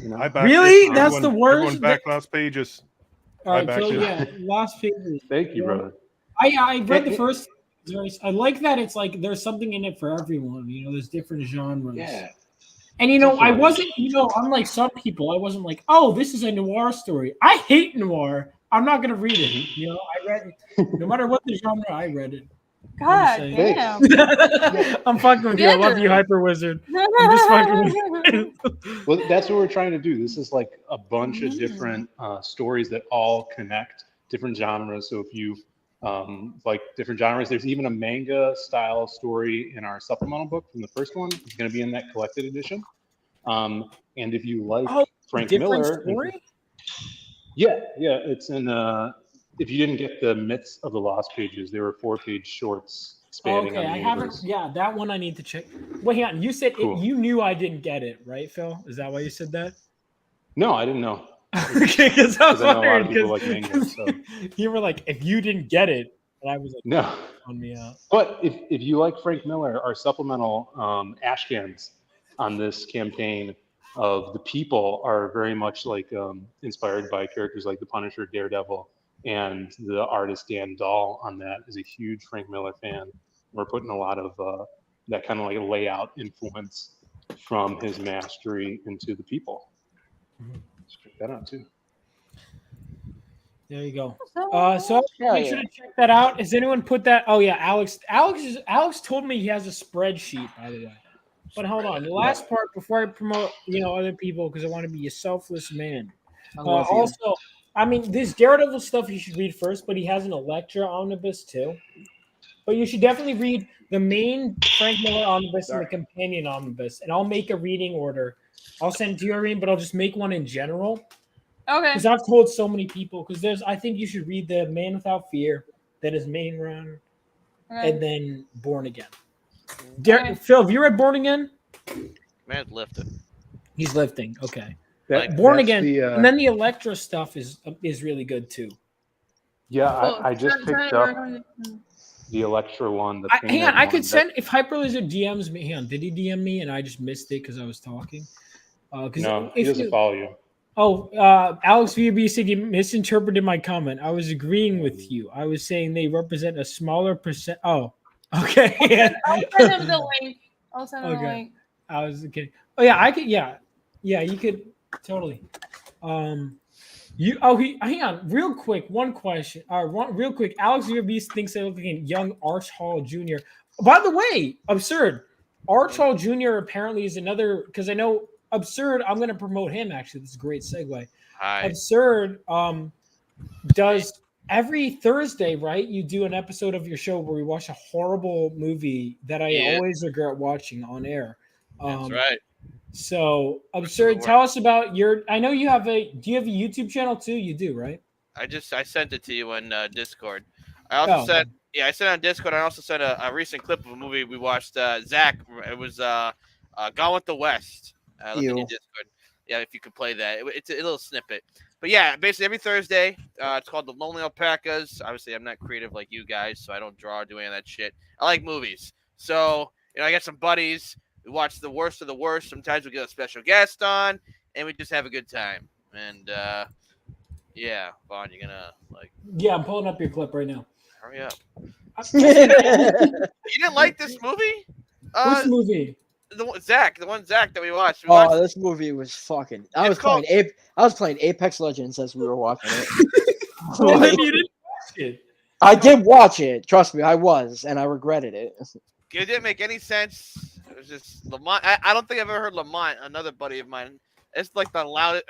You know? I backed Really? it. That's the worst? Everyone back Lost Pages. All right, backed Phil. it. Yeah, Lost Pages. Thank you, brother. I read the first. I like that it's like there's something in it for everyone. You know, there's different genres. Yeah. And you know, I Definitely. wasn't. You know, unlike some people, I wasn't like, oh, this is a noir story. I hate noir. I'm not gonna read it. You know, I read it. No matter what the genre, I read it. God saying. damn. I'm fucking with you. I love you, Hyper Wizard. I'm just fucking with you. Well, that's what we're trying to do. This is like a bunch of different stories that all connect different genres. So if you like different genres, there's even a manga style story in our supplemental book from the first one. It's going to be in that collected edition. And if you like Frank different Miller, story? yeah, it's in. If you didn't get the Myths of the Lost Pages, they were 4-page shorts expanding Okay, on the I universe. haven't. Yeah, that one I need to check. Wait, hang on. You said Cool. you knew I didn't get it, right, Phil? Is that why you said that? No, I didn't know. Okay, because I was I know a lot wondering of people like manga. So. you were like, if you didn't get it, and I was like, No. on me out. But if you like Frank Miller, our supplemental ashcans on this campaign of the people are very much like inspired by characters like the Punisher, Daredevil, and the artist Dan Dahl on that is a huge Frank Miller fan. We're putting a lot of that kind of like layout influence from his mastery into the people. Check that out too. There you go. So Hell make sure to check that out. Has anyone put that? Oh yeah, Alex told me he has a spreadsheet, by the way. But hold on, the last part before I promote, other people, because I want to be a selfless man. Also, I mean, this Daredevil stuff you should read first, but he has an Elektra omnibus too. But you should definitely read the main Frank Miller omnibus and the companion omnibus, and I'll make a reading order. I'll send it to you, Irene, but I'll just make one in general. Okay. Because I've told so many people. Because I think you should read the Man Without Fear, then his main run, and then Born Again. Phil, have you read Born Again? Man's lifting. He's lifting. Okay. that's Born Again, and then the Elektra stuff is really good too. Yeah, I just picked up the Electra one. Hang on, I could send if Hyperlizard DMs me. Hang on, did he DM me and I just missed it because I was talking? No, he doesn't follow you. Oh, Alex VB said you misinterpreted my comment. I was agreeing with you. I was saying they represent a smaller percent. Oh, okay. I'll send him the link. I'll send him the link. I was kidding. Oh yeah, I could. Yeah, you could totally. Hang on, real quick. One question. Real quick. Alex VB thinks they look like a young Arch Hall Jr. By the way, absurd. Arch Hall Jr. apparently is another because I know. Absurd. I'm going to promote him. Actually, this is a great segue. Hi. Absurd does every Thursday, right? You do an episode of your show where we watch a horrible movie that I always regret watching on air. That's right. So Absurd, tell us about your. I know you have a. Do you have a YouTube channel too? You do, right? I sent it to you on Discord. I also sent. Yeah, I sent it on Discord. I also sent a recent clip of a movie we watched. Zach. It was Gone with the West. Look in your Discord. Yeah, if you could play that. It's a little snippet. But yeah, basically every Thursday, it's called The Lonely Alpacas. Obviously, I'm not creative like you guys, so I don't draw or do any of that shit. I like movies. So, I got some buddies. We watch the worst of the worst. Sometimes we get a special guest on, and we just have a good time. And, Yeah, Vaughn, you're gonna like Yeah, I'm pulling up your clip right now. hurry up. Which You didn't like this movie? Which movie? The one Zach that we watched. We Oh, watched this movie was fucking. I was playing Apex Legends as we were watching it. Well, then you didn't watch it. I did watch it. Trust me, I was, and I regretted it. It didn't make any sense. It was just Lamont. I don't think I've ever heard Lamont, another buddy of mine. It's like the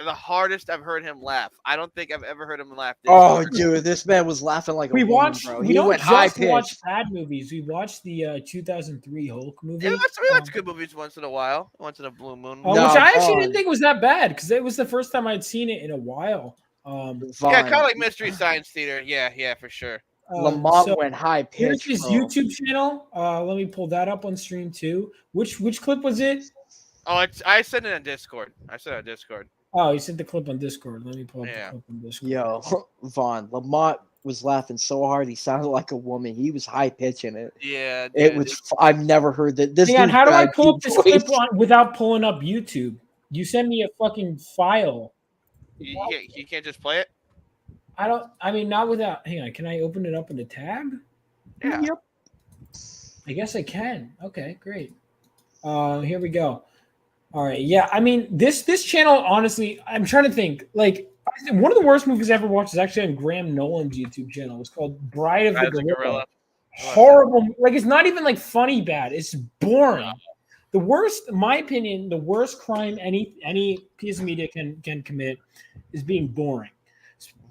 hardest I've heard him laugh. I don't think I've ever heard him laugh. Oh, dude, this man was laughing like a We woman, watched. bro. We He don't went high just watch pitched. bad movies. We watched the 2003 Hulk movie. Yeah, we watch good movies once in a while. Once in a blue moon. Which I actually didn't think was that bad because it was the first time I'd seen it in a while. Yeah, kind of like Mystery Science Theater. Yeah, for sure. Lamont went high Here's pitched. his YouTube channel. Let me pull that up on stream too. Which clip was it? Oh, I sent it on Discord. Oh, you sent the clip on Discord. Let me pull up the clip on Discord. Yo, Vaughn, Lamont was laughing so hard he sounded like a woman. He was high pitching it. Yeah, it was. I've never heard that. This. Hang on, dude how do I got pull up deep this voice. clip without pulling up YouTube? You send me a fucking file. You can't just play it. I mean, not without. Hang on, can I open it up in the tab? Yeah. Yep. I guess I can. Okay, great. Here we go. All right. Yeah, I mean, this channel, honestly, I'm trying to think. Like, one of the worst movies I ever watched is actually on Graham Nolan's YouTube channel. It's called Bride of the Gorilla. Horrible. Like, it's not even like funny bad. It's boring. The worst, in my opinion, the worst crime any piece of media can commit is being boring.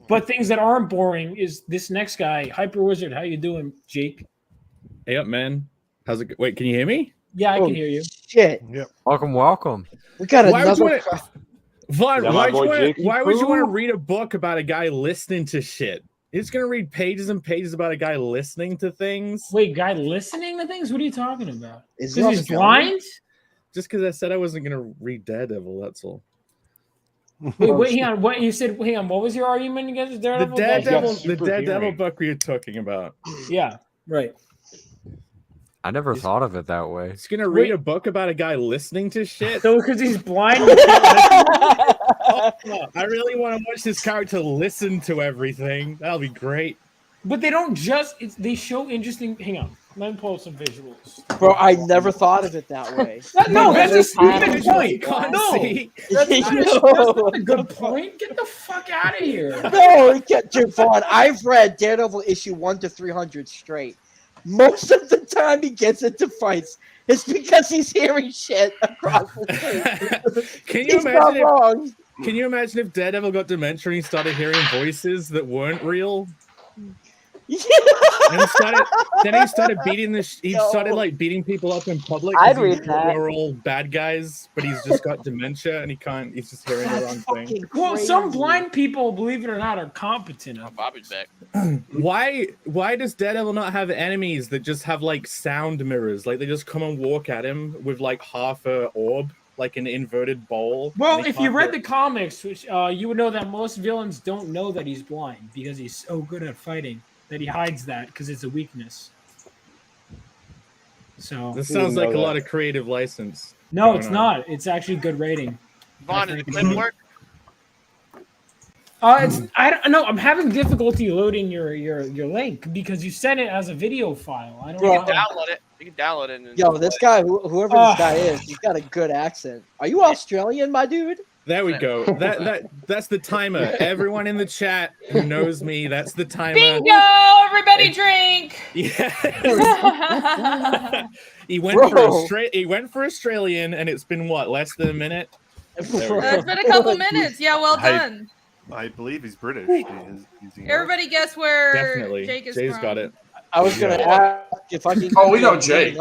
But things that aren't boring is this next guy, Hyper Wizard. How you doing, Jake? Hey up, man. How's it? Wait, can you hear me? Yeah, I can hear you. Shit. Yep. Welcome. We got Why would you another. Vaughn, Yeah, why my boy Jakey would you want to Poo. read a book about a guy listening to shit? You're just gonna read pages and pages about a guy listening to things. Wait, guy listening to things? What are you talking about? Is Because he's blind? Just because I said I wasn't gonna read Daredevil, that's all. Wait, hang on. What you said? Hang on. What was your argument against Daredevil? The Daredevil book we were talking about. Yeah, right. I never thought of it that way. He's gonna read a book about a guy listening to shit. So because he's blind. I really want to watch this character listen to everything. That'll be great. But they don't just. They show interesting. Hang on. Let me pull up some visuals. Bro, I never thought of it that way. No, that's a stupid point. You can't No, see. that's not a good point. Get the fuck out of here. No, he can't, dude, Vaughn, I've read Daredevil issue 1 to 300 straight. Most of the time he gets into fights, it's because he's hearing shit across the street. Can you imagine if Daredevil got dementia and he started hearing voices that weren't real? And he started beating started beating people up in public. I'd read that. We're all bad guys, but he's just got dementia and he's just hearing the wrong thing. Well, some blind people, believe it or not, are competent. Bobby's back. Why does Daredevil not have enemies that just have like sound mirrors? Like they just come and walk at him with like half a orb, like an inverted bowl. Well, if you read the comics, which you would know that most villains don't know that he's blind because he's so good at fighting that he hides that because it's a weakness. So this sounds like a lot of creative license. No, it's not. It's actually good rating. Vaughn, did the clip work? I don't know. I'm having difficulty loading your link because you sent it as a video file. I don't know. Download it. You can download it. And Yo, this guy, whoever this guy is, he's got a good accent. Are you Australian, my dude? There we go. That's the timer. Everyone in the chat who knows me, that's the timer. Bingo! Everybody drink. Yeah. He went for Australian, and it's been what, less than a minute? It's been a couple minutes. Yeah, well done. I believe he's British. He's Everybody guess where Definitely. Jake is Jay's from. got it. I was gonna ask if I can. Oh, we know Jay.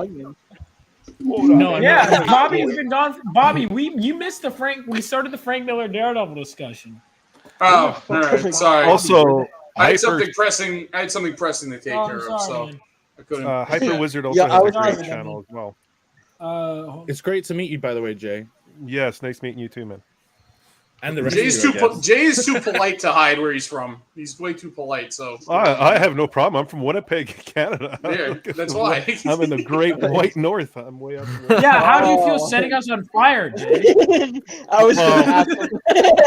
No, yeah, Bobby's been gone. Bobby, you missed the Frank. We started the Frank Miller Daredevil discussion. Oh, all right. Sorry. Also, I had something pressing. I had something pressing to take Oh, I'm care of, sorry, so man. I couldn't. Hyper Wizard also Yeah, I has was a great sorry, channel as well. It's great to meet you, by the way, Jay. Yes, nice meeting you too, man. And the rest Jay's of you, I guess. Jay is too polite to hide where he's from. He's way too polite. So I have no problem. I'm from Winnipeg, Canada. There, that's why. I'm in the great white north. I'm way up. Yeah, how do you feel setting us on fire, Jay? I was going to ask him.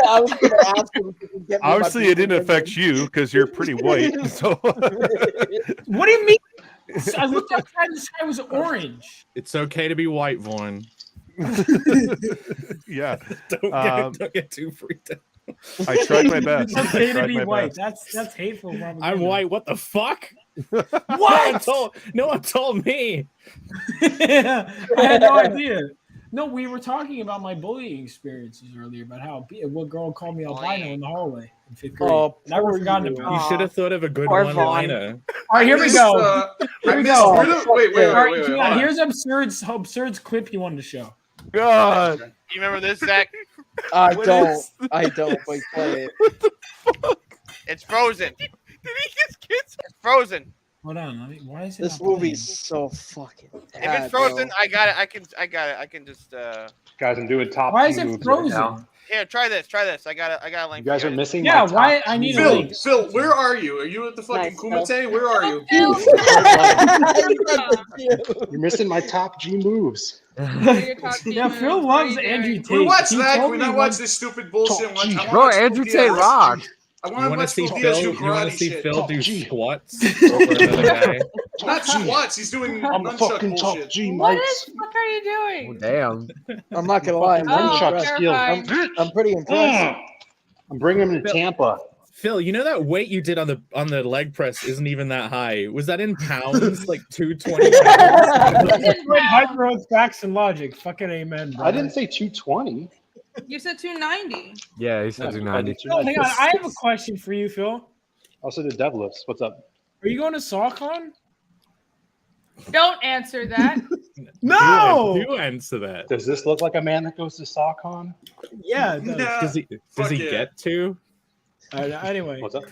I was going to ask him if he could get me Obviously, my it didn't affect you because you're pretty white. So, What do you mean? I looked outside and the sky was orange. It's okay to be white, Vaughn. yeah. Don't get too freaked out. I tried my best. It's okay I to tried be my white. best. That's hateful. I'm white. What the fuck? What? No one told me. I had no idea. No, we were talking about my bullying experiences earlier about how what girl called me albino in the hallway in 5th grade. Oh, Never forgotten about. You should have thought of a good Poor one, Vaughn. Lena. All right, here we go. Here we go. Wait. All right, hold yeah, on. here's Absurd's clip you wanted to show. God. You remember this, Zach? I don't. Wait, play it. It's Frozen. Did he get kids? It's Frozen. Hold on. Why is it This not playing? movie's so fucking If bad, it's Frozen, bro. I got it. I got it. I can just. Guys, I'm doing top Why G is it moves frozen? right now. Here, try this. I got it. I got a link. You guys for are missing Yeah, my top why? I G need a moves. link. Phil, where are you? Are you at the fucking Nice, Kumite? Where are you? You're missing my top G moves. Yeah, Phil loves Andrew Tate. Can we watch He that? told Can we me not once- watch this stupid bullshit? Top G. Bro, Andrew Tate rock. I You want to want to watch see Phil Diaz Phil? do You want karate to see shit. Phil do G. squats over another guy? Not squats. He's doing I'm the nunchuck fucking top bullshit. G, What Mikes. the fuck are you doing? Damn. I'm not gonna lie. I'm pretty Oh, Nunchuck impressed. skills. terrifying. I'm pretty impressed. I'm bringing him to Phil- Tampa. Phil, you know that weight you did on the leg press isn't even that high. Was that in pounds? Like 220 pounds? Great high growth facts and logic. Fucking amen, bro. I didn't say 220. You said 290. Yeah, he said 290. Phil, hang on. I have a question for you, Phil. Also the deadlifts. What's up? Are you going to SawCon? Don't answer that. No. Do answer that. Does this look like a man that goes to SawCon? Yeah. It does. Yeah. Does he Fuck yeah. get to? Anyway. What's up?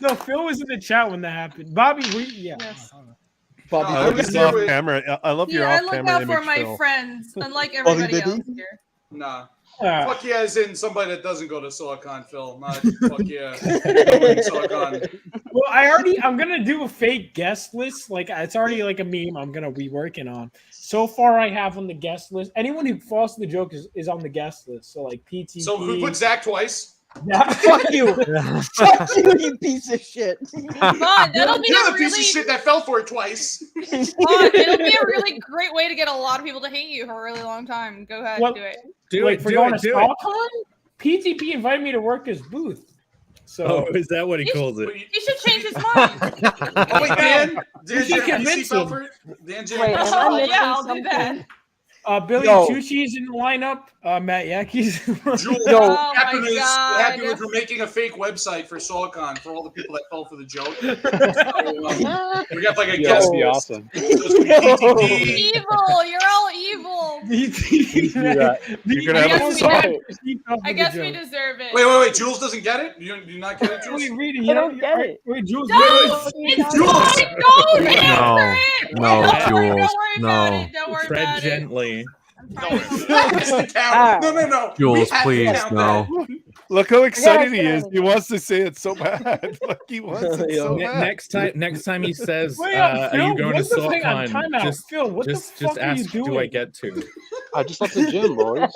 No, Phil was in the chat when that happened. Bobby, yeah. Yes. Bobby, No, I love was your there off camera. I love your Yeah, I off look camera out image. for my Phil. friends, unlike everybody did he? else here. Nah. Yeah. Fuck yeah, as in somebody that doesn't go to SawCon, Phil. Not fuck yeah. going to SawCon. Well, I'm gonna do a fake guest list. Like it's already like a meme I'm gonna be working on. So far, I have on the guest list. Anyone who falls to the joke is on the guest list. So like PTP. So who put Zach twice? Yeah. fuck you, fuck you, you piece of shit. Come on, that'll be You're a the piece of really, shit that fell for it twice. it'll be a really great way to get a lot of people to hate you for a really long time. Go ahead, Well, do it. Do Wait, it. for Do going it. to Do it. SawCon? PTP invited me to work his booth. So Oh, is that what he calls it? He should change his mind. Oh, wait, Dan? Dan should JMPC convince fell him. for it? Dan Wait, am I Oh missing yeah, I'll do something? that. Billy Yo. Tucci's in the lineup. Matt Yaki's. Jules, Yo. what Oh happened my is what happened God. was we're making a fake website for SawCon for all the people that fell for the joke. So, we got like a Yeah, guest that'd be list. awesome. PTP. Evil, you're all evil. Do that. You're gonna have a I guess we deserve it. Wait. Jules doesn't get it? You do not get it, Jules? Wait, Rita, I you don't get it. Wait, Jules. Don't! It's fine. Don't answer it. No, Don't worry Jules. about No. it. Don't worry Tread about it. gently. That's the count. No. Jules, We have to please, count no. that. Look how excited he Yeah, is. He wants to say it so bad. Like he wants it so bad. Next time he says, Wait, "Are Phil, you going to what the hang on, SawCon?" time out. Phil, what the fuck are you ask, "Do I doing? get to?" I just left the gym, boys.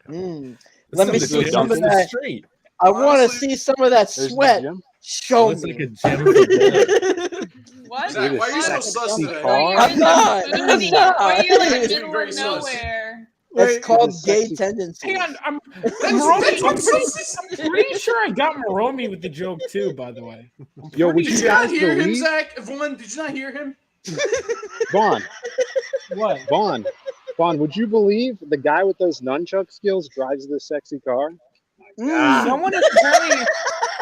Let me It's see the some of gym. that. Street. I want to Honestly, see some of that There's the sweat. gym. Show It's me. like a gym. for boys. What? Zach, why are you so What? sus today? I'm not. Booty. Why are you like It's middle very of sus. nowhere? That's called It's gay sexy. tendencies. Hang on, I'm That's I'm pretty sure I got Moromi with the joke too. By the way, Yo, would Did you you not guys hear him, believe? Zach? Vaughn, did you not hear him? Vaughn, what? Vaughn, would you believe the guy with those nunchuck skills drives this sexy car? Someone is apparently.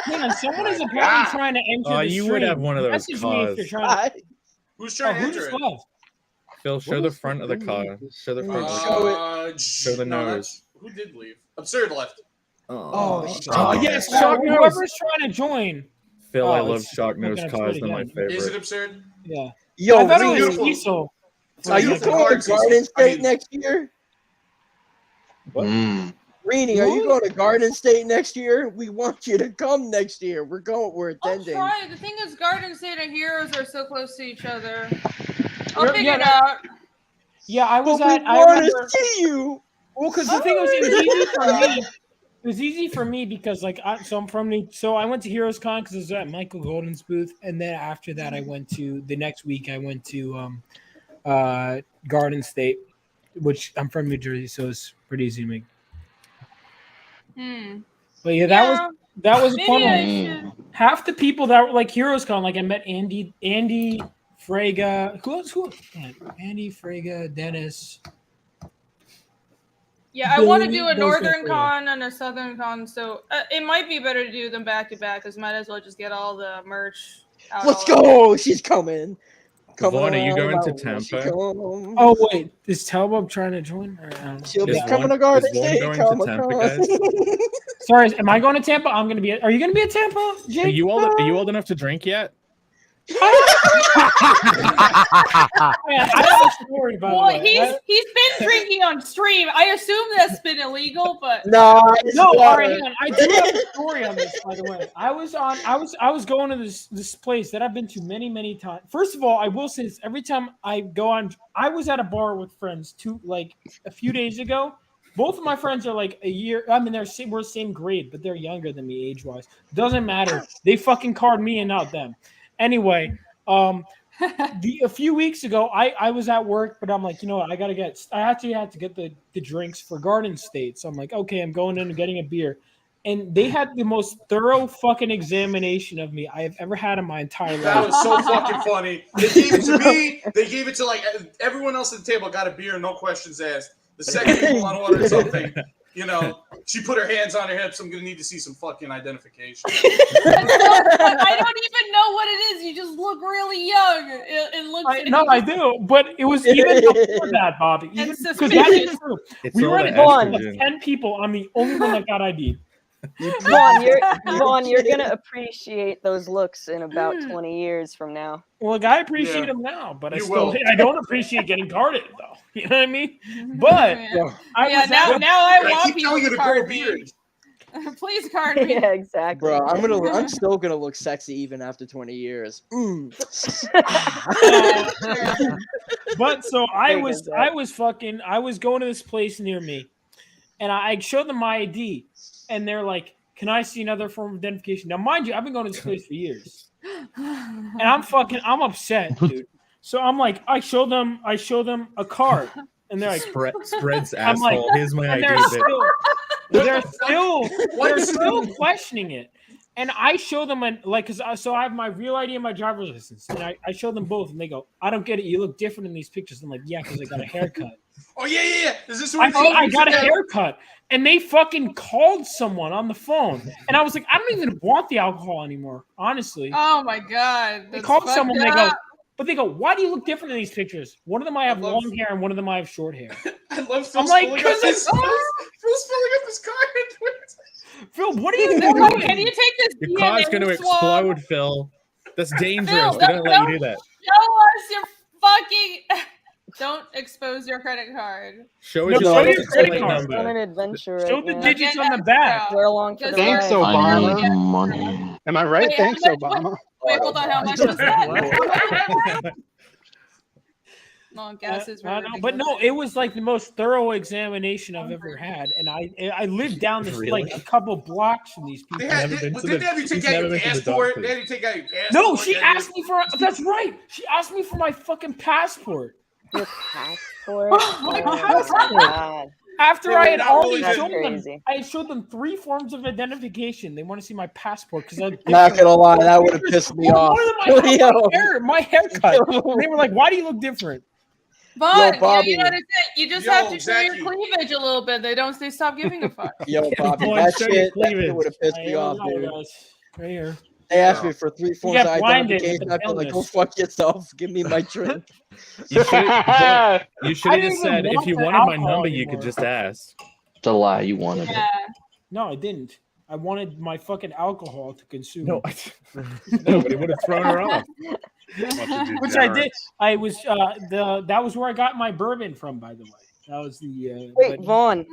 Hang on, someone is apparently trying to enter Oh, the you stream. would have one of those Message me if you're cars. trying to. Who's Oh, trying to who enter just it? left? Phil, show the front of the car. Show the front of the car. Show the nose. Who did leave? Absurd left. Oh, Yes, Oh, Shark whoever's trying to join. Phil, I Oh, love it's shark nose looking cars. absurd They're my again. favorite. Is it absurd? Yeah. Yo, I thought it was Reed, Diesel. are you Beautiful going cars. to Garden I State mean- next year? Greenie, are you going to Garden State next year? We want you to come next year. We're I'll attending. try. The thing is, Garden State and Heroes are so close to each other. I'll figure it out. Yeah, I was But at. we I want remember. to see you. Well, because the thing was, it was easy for me. It was easy for me because, like, I'm from New. So I went to Heroes Con because it was at Michael Golden's booth, and then after that, I went to the next week. I went to Garden State, which I'm from New Jersey, so it's pretty easy to make. But yeah, that was a fun one. Half the people that were like Heroes Con, like I met Andy Frega. Who else? Andy Frega, Dennis. Yeah, I want to Billy, do a those northern guys, con and a southern con, so it might be better to do them back to back, because might as well just get all the merch out. Let's go. She's coming. Vaughn, are you around going to the mountain, she Tampa? comes. Oh wait, is Talbot trying to join? She'll be Is coming Vaughn- to Garden is Vaughn State. going to Comic-Con. Tampa, guys? Sorry, am I going to Tampa? I'm going to be. Are you going to be at Tampa, Jake? Are you old enough to drink yet? Man, I have a story, by the Well, way. he's been drinking on stream. I assume that's been illegal, but no, all right, hang on. I do have a story on this, by the way. I was going to this place that I've been to many times. First of all, I will say this: every time I go on, I was at a bar with friends a few days ago. Both of my friends are like a year. I mean, we're same grade, but they're younger than me age-wise. Doesn't matter. They fucking card me and not them. Anyway, a few weeks ago, I was at work, but I'm like, you know what? I actually had to get the drinks for Garden State. So I'm like, okay, I'm going in and getting a beer. And they had the most thorough fucking examination of me I have ever had in my entire life. That was so fucking funny. They gave it to me. They gave it to like everyone else at the table. Got a beer, no questions asked. The second people on ordered something, she put her hands on her hips. I'm gonna need to see some fucking identification. I don't even know what it is. You just look really young. It looks. I do, but it was even before that, Bobby. Because that is true. We were in a Vaughn. of 10 people. I'm the only one that got ID'd. Vaughn, you're gonna appreciate those looks in about 20 years from now. Well, I appreciate them now, but will. I don't appreciate getting carded though. You know what I mean? But now I want keep people telling you to to grow a card me. beard. Please card me. Yeah, exactly. Bro, I'm still gonna look sexy even after 20 years. But so I was going to this place near me, and I showed them my ID, and they're like, "Can I see another form of identification?" Now, mind you, I've been going to this place for years, and I'm upset, dude. So I'm like, I show them a card, and they're like, Spreads I'm asshole. like, Here's my and ID. they're still questioning it. And I show them so I have my real ID and my driver's license, and I show them both, and they go, "I don't get it. You look different in these pictures." I'm like, "Yeah, because I got a haircut." Oh yeah. Is this I got a haircut, and they fucking called someone on the phone, and I was like, "I don't even want the alcohol anymore, honestly." Oh my god. They That's called someone. They go, fucked but they go, "Why do you look different in these pictures? One of them I have long hair, and one of them I have short hair." I love Phil I'm like, filling "'Cause up his it's- Phil's filling up his card. Phil, what are you They're doing? like, can you take this Your car's DNA going to swab? explode, Phil. That's dangerous. Phil, They don't let you do that. Show us your fucking. Don't expose your credit card. Show No, us show your your credit license card. plate On an number. adventure. Show right the now. digits on the back. We're along for the Thanks, ride. Obama. Money. Am I right? Wait, Thanks, how much- Obama. Wait, hold on. How much is that? No, gas is I really know, but no, it was like the most thorough examination I've ever had, and I lived down this like a couple blocks from these people. They have you take out your passport. They had you take out your passport. No, she asked me for. That's right. She asked me for my fucking passport. Your passport. My Oh, passport. God. After They I were had not already really shown them, crazy. I had showed them 3 forms of identification. They want to see my passport because I. Not gonna lie, that would have pissed me off. One of them, Yo. my haircut. And they were like, "Why do you look different?" But Bobby. you know what I'm saying? You just Yo, have to show Jackie. your cleavage a little bit. They don't stop giving a fuck. Yo, Bobby, Vaughn, that show your shit cleavage. would have pissed I me don't off, know, dude. guys. Right here. They asked me for 3 forms got of blinded with identification. the I feel like, go illness. fuck yourself. Give me my drink. You should have I just didn't said, even if you want the wanted my alcohol number, you anymore. could just ask. It's a lie. You wanted it. Yeah. No, I didn't. I wanted my fucking alcohol to consume. No, no, but it would have thrown her off. Which I did. I was that was where I got my bourbon from, by the way. That was the Wait, but- Vaughn.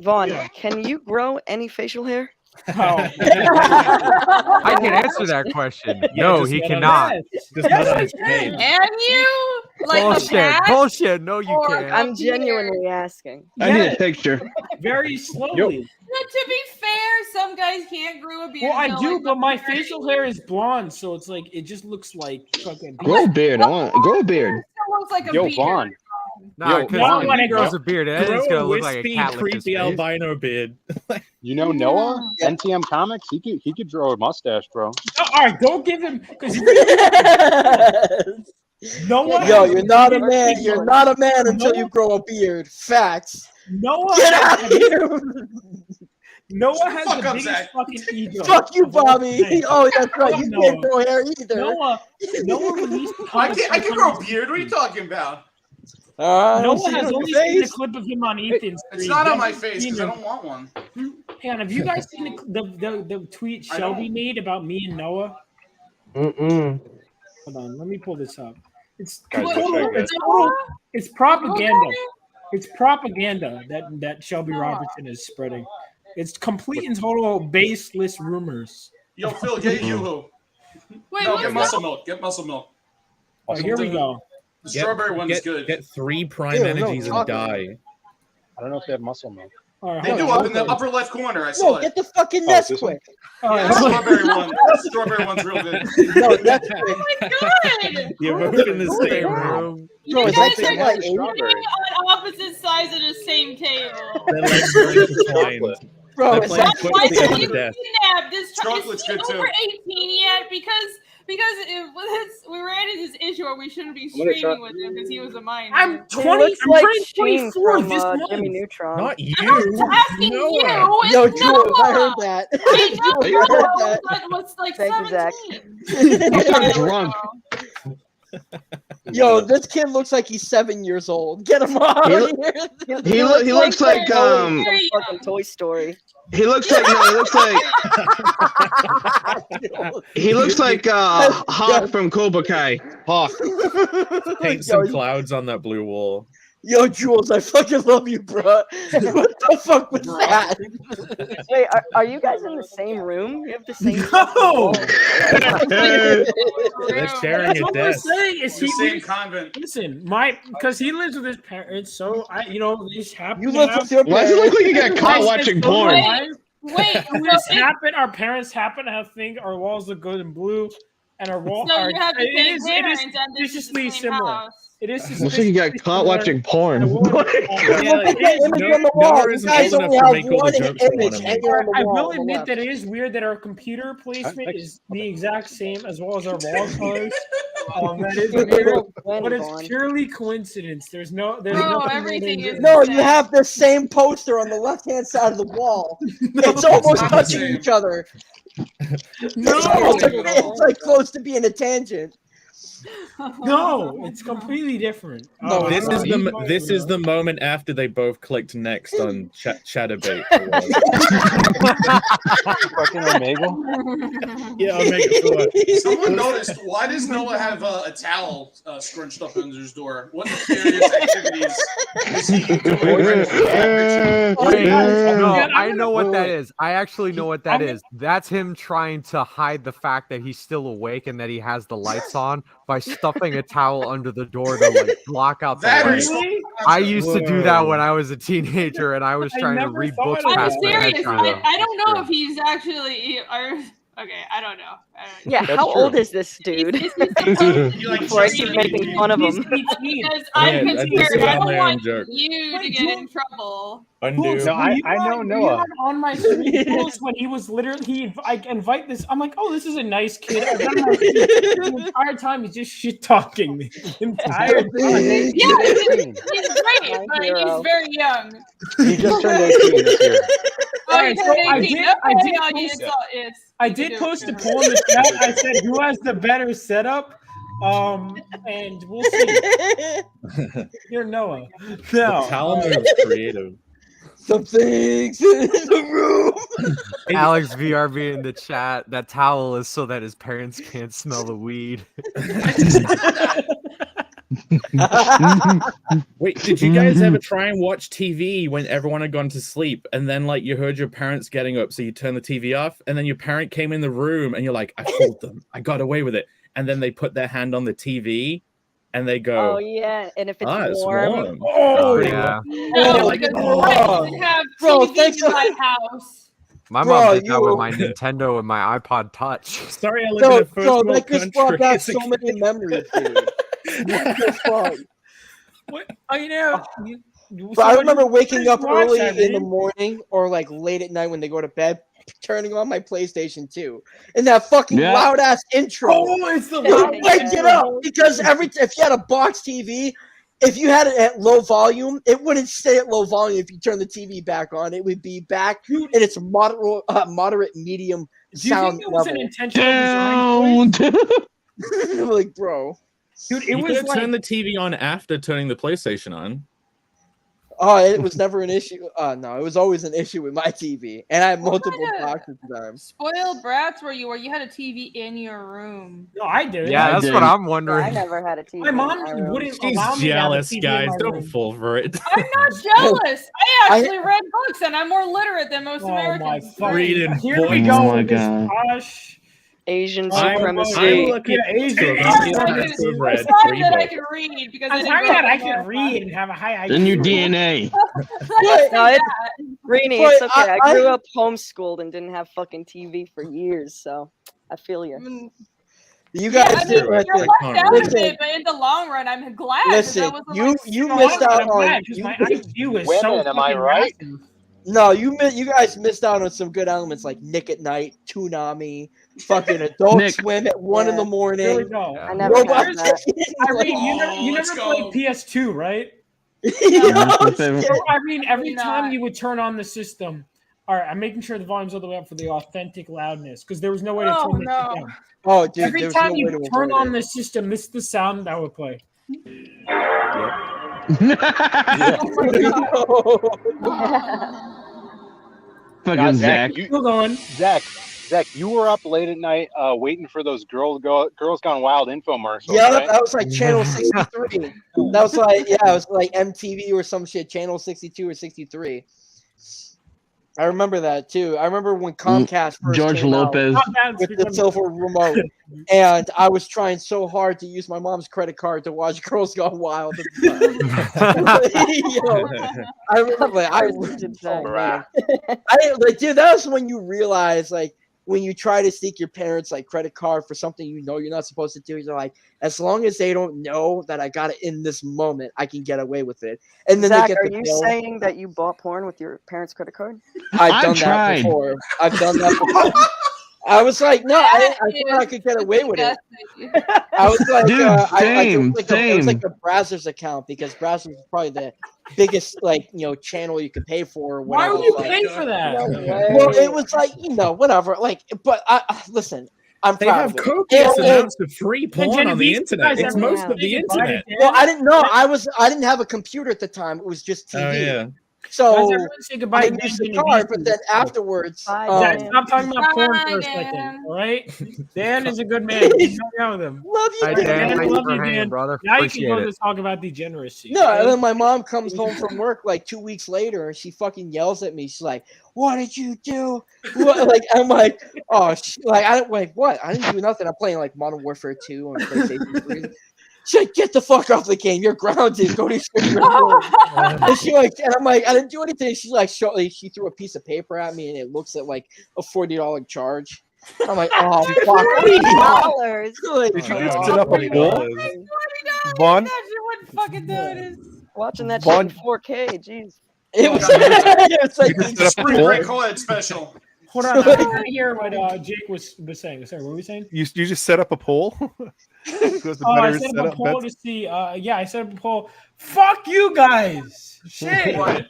Vaughn, can you grow any facial hair? Oh. I can answer that question. No, he cannot. Can you? Like a Bullshit. patch? Bullshit. No, you Or can't. I'm genuinely asking. I need a picture. Very slowly. But to be fair, some guys can't grow a beard. Well, I until, do, like, but my the facial hair is blonde, so it's like it just looks like fucking. Grow a beard. I want grow a beard. Still looks like a Yo, beard. Vaughn. Nah, Yo, because Vaughn. when he grows a beard, Grow it's gonna a look like a wispy, cat licking his creepy face. albino beard. You know Noah? NTM Comics? He could draw a mustache, bro. All right, don't give him because Noah. Yo, you're not a man. You're not a man until you grow a beard. Facts. Noah. Get out of here. Noah has Fuck the up, biggest Zach. fucking ego. Fuck you, of all Bobby. time. Oh, that's right. You Noah. can't grow hair either. Noah released. I can grow a beard. What are you talking about? Noah has only seen the clip of him on Ethan's. It's stream. not on You my haven't face seen because I him. don't want one. Hang on, have you guys seen the tweet I Shelby don't. made about me and Noah? Mm-mm. Hold on, let me pull this up. It's Guys, total, check it's, total, it's propaganda. It's propaganda that Shelby Robertson is spreading. It's complete and total baseless rumors. Yo, Phil, get Yoo-hoo. Wait, No, what's get muscle milk. Get muscle milk. Oh, here we go. The strawberry one is Get good. 3 prime energies and die. I don't know if they have muscle milk. All right, They hold do on. up in the upper left corner. I saw No, it. get the fucking Oh, Nesquik. this one? All Yeah, right, the hold on. strawberry one. The strawberry one's real good. No, Nesquik. Oh my god! You're both in the same room. You Bro, is guys that are thing like sitting strawberry? on opposite sides of the same table. Their legs are intertwined. Bro, They're is playing that Why footsie on did the you desk. kidnap this child? Is Chocolate's he good, too. over 18 yet? Because we ran into this issue where we shouldn't be I'm gonna streaming try- with him because he was a minor. I'm He 20. looks I'm like turning Sheen 24 from this month. Jimmy Neutron. Not you. I'm asking Noah. you. It's Yo, Jules, I heard Noah. that. I know Jules, I heard Noah that. was like Thank you, Zach. 17. You sound drunk. Yo, this kid looks like he's 7 years old. Get him out He of look- here. He looks like From fucking Toy Story. he looks like he looks like Hawk from Cobra Kai. Hawk. Paint some clouds on that blue wall. Yo, Jules, I fucking love you, bro. What the fuck was that? Wait, are you guys in the same room? You have the same. No! They're sharing That's a what we're desk. saying. Is The he same convent. Listen, because he lives with his parents, so they just happen. You to live have- with your Why does it look like you got caught I said watching so porn? live. Wait, We just happen. Our parents happen to have our walls look good in blue, and our wall. So you have the it same is parents and this is suspiciously the same similar. house. It is Looks like you got suspiciously caught similar. watching porn. I will- Look at the image on the wall. Noah You isn't guys old only enough to have make all one the jokes you image wanna make. hanging on the I wall. will on the admit left. that it is weird that our computer placement is the exact same as well as our wall colors. That is weird, but it's purely coincidence. There's Bro, nothing everything is No, you have the same poster on the left-hand side of the wall. It's almost not the touching same. each other. No, It's like close to being a tangent. no, it's completely different. No, This is the moment after they both clicked next on Chatterbait. Fucking Omegle. Yeah, Omega. Someone noticed. Why does Noah have a towel scrunched up under his door? What nefarious activities is he doing? No, I know what that is. I actually know what that is. That's him trying to hide the fact that he's still awake and that he has the lights on by stuffing a towel under the door to like block out the That light. is- I used to do that when I was a teenager and I was I trying to never read thought books of past I'm my serious. bedtime. I don't know if he's actually. Okay, I don't know. Yeah, That's how true. old is this dude? You like Before I just- keep making fun of him. Because I'm Yeah, that's concerned. a I don't family want joke. you to Wait, get in trouble. Undo. No, I know Were you Noah. not on my stream post when he was literally I invite this. I'm like, oh, this is a nice kid. I got my the entire time he's just shit talking me. The entire time. Yeah, he's great, My but hero. he's very young. He just turned 18 this year. Oh, Alright, he's so 18. I did Okay, post- it's I you can did do it. post a poll in the chat. I said, who has the better setup? And we'll see. You're Noah. No. Talon is creative. Some things in the room. Alex VRB in the chat. That towel is so that his parents can't smell the weed. Wait, did you guys ever try and watch TV when everyone had gone to sleep, and then like you heard your parents getting up, so you turn the TV off, and then your parent came in the room, and you're like, "I fooled them. I got away with it." And then they put their hand on the TV, and they go, Oh yeah, and if it's it's warm, warm. Oh, yeah. No, like, because oh. I didn't have Bro, TV thanks in for- my house. My Bro, mom did that with you- my Nintendo and my iPod Touch. Sorry, I live in a first world that just brought country. back It's a so many memories, dude. What the fuck? What? Oh, you know. But I remember waking up watch early that, in the man. morning or like late at night when they go to bed, turning on my PlayStation 2, and that fucking Yeah. loud ass intro. Oh, it's the You loud wake it up because if you had a box TV, if you had it at low volume, it wouldn't stay at low volume. If you turn the TV back on, it would be back in its moderate medium Do you sound think it was an level. intentional design choice? Like, bro, Dude, it You was could have like turned the TV on after turning the PlayStation on. oh, it was never an issue. No, it was always an issue with my TV, and I had multiple kinda- boxes at the time. Spoiled brats were you where you had a TV in your room? No, I did. Yeah, that's what I'm I wondering. never had a TV. My mom in my room. wouldn't She's allow me to have a jealous, TV in guys. my Don't room. fall for it. I'm not jealous. I actually read books and I'm more literate than most Oh my Americans. fucking! Reading Here we books. go Oh my with this God. Posh. Asian I'm supremacy. lucky. Yeah, Asian. I'm I'm sorry lucky to have read that 3 I books. can read because I'm I sorry didn't that I grow up can in read and have a high IQ. In your DNA. No, it's Greenie, But it's okay. I I- grew up homeschooled and didn't have fucking TV for years, so I feel you. You Yeah, guys I did mean, right you're there. let down a Listen, bit, but in the long run, I'm glad. 'cause listen, that wasn't you like you No, missed I'm out not on mad because my IQ is so Women, am I fucking right? massive. no, you guys missed out on some good elements like Nick at Night, Toonami, fucking Adult Nick. Swim at 1 in the Here we morning. go. I never Robot had that. Irene, you Oh, never let's played go. PS2, right? That's my favorite. So, Irene, every Not. time you would turn on the system, all right, I'm making sure the volume's all the way up for the authentic loudness because there was no way to Oh, turn this no. shit down. Oh, dude, Every there's time no you way to turn avoid on it. the system, this is the sound that would play. Fucking Now, Zach. Still going. Zach, you were up late at night waiting for those Girls Gone Wild infomercials, Yeah, right? that was like Channel 63. That was like, yeah, it was like MTV or some shit, Channel 62 or 63. I remember that too. I remember when Comcast first George came Lopez. out with the silver remote, and I was trying so hard to use my mom's credit card to watch Girls Gone Wild. At the time. Yo, I remember, like, oh man, like, dude, that was when you realize, like, when you try to seek your parents' like credit card for something you know you're not supposed to do, you're like, as long as they don't know that I got it in this moment, I can get away with it. And then Zach, they get are the you bill. saying that you bought porn with your parents' credit card? I've done that tried. before. I've done that before. I was like, no, I thought I could get away with it. I was like, Dude, I did, same, like, it was same. like a Brazzers account because Brazzers is probably the biggest, like, channel you could pay for. Or Why whatever. would you Like, pay for that? well, it was like, whatever. Like, but listen, I'm They proud have of it. copious And- amounts of free porn on the Genevieve, internet. you It's guys most ever of the think about internet. it, Well, I didn't know. I didn't have a computer at the time. It was just TV. Oh yeah. So Guys, everyone say goodbye I to used Dan the card, but Genevieve. then afterwards, Dad, stop talking about porn for a Bye, second, Dan. all right? Dan is a good man. You hang out with him. love you, Hi, Dan. Dan. Thanks love for you, hanging, Dan. brother. Now you Appreciate can go it. to talk about degeneracy. No, and okay? then my mom comes home from work like 2 weeks later, and she fucking yells at me. She's like, "What did you do?" What? Like, I'm like, "Oh, like I don't like what? I didn't do nothing. I'm playing like Modern Warfare 2 on PlayStation 3." She's like, "Get the fuck off the game. You're grounded. Go to your room." And she like, and I'm like, "I didn't do anything." She's like, she threw a piece of paper at me, and it looks at like a $40 charge. I'm like, "Oh fuck me!" $40. Like, Did you come just on. set up a poll? Vaughn? What fucking that is? Watching that Vaughn- shit in 4K, jeez. It was, it's like You just set up a Spring poll? break co-ed special. Hold on, I didn't hear what Jake was saying. Sorry, what were we saying? You just set up a poll? Who's the Oh, I better set up a setup? poll to see. Yeah, I set up a poll. Fuck you guys! Shit. What?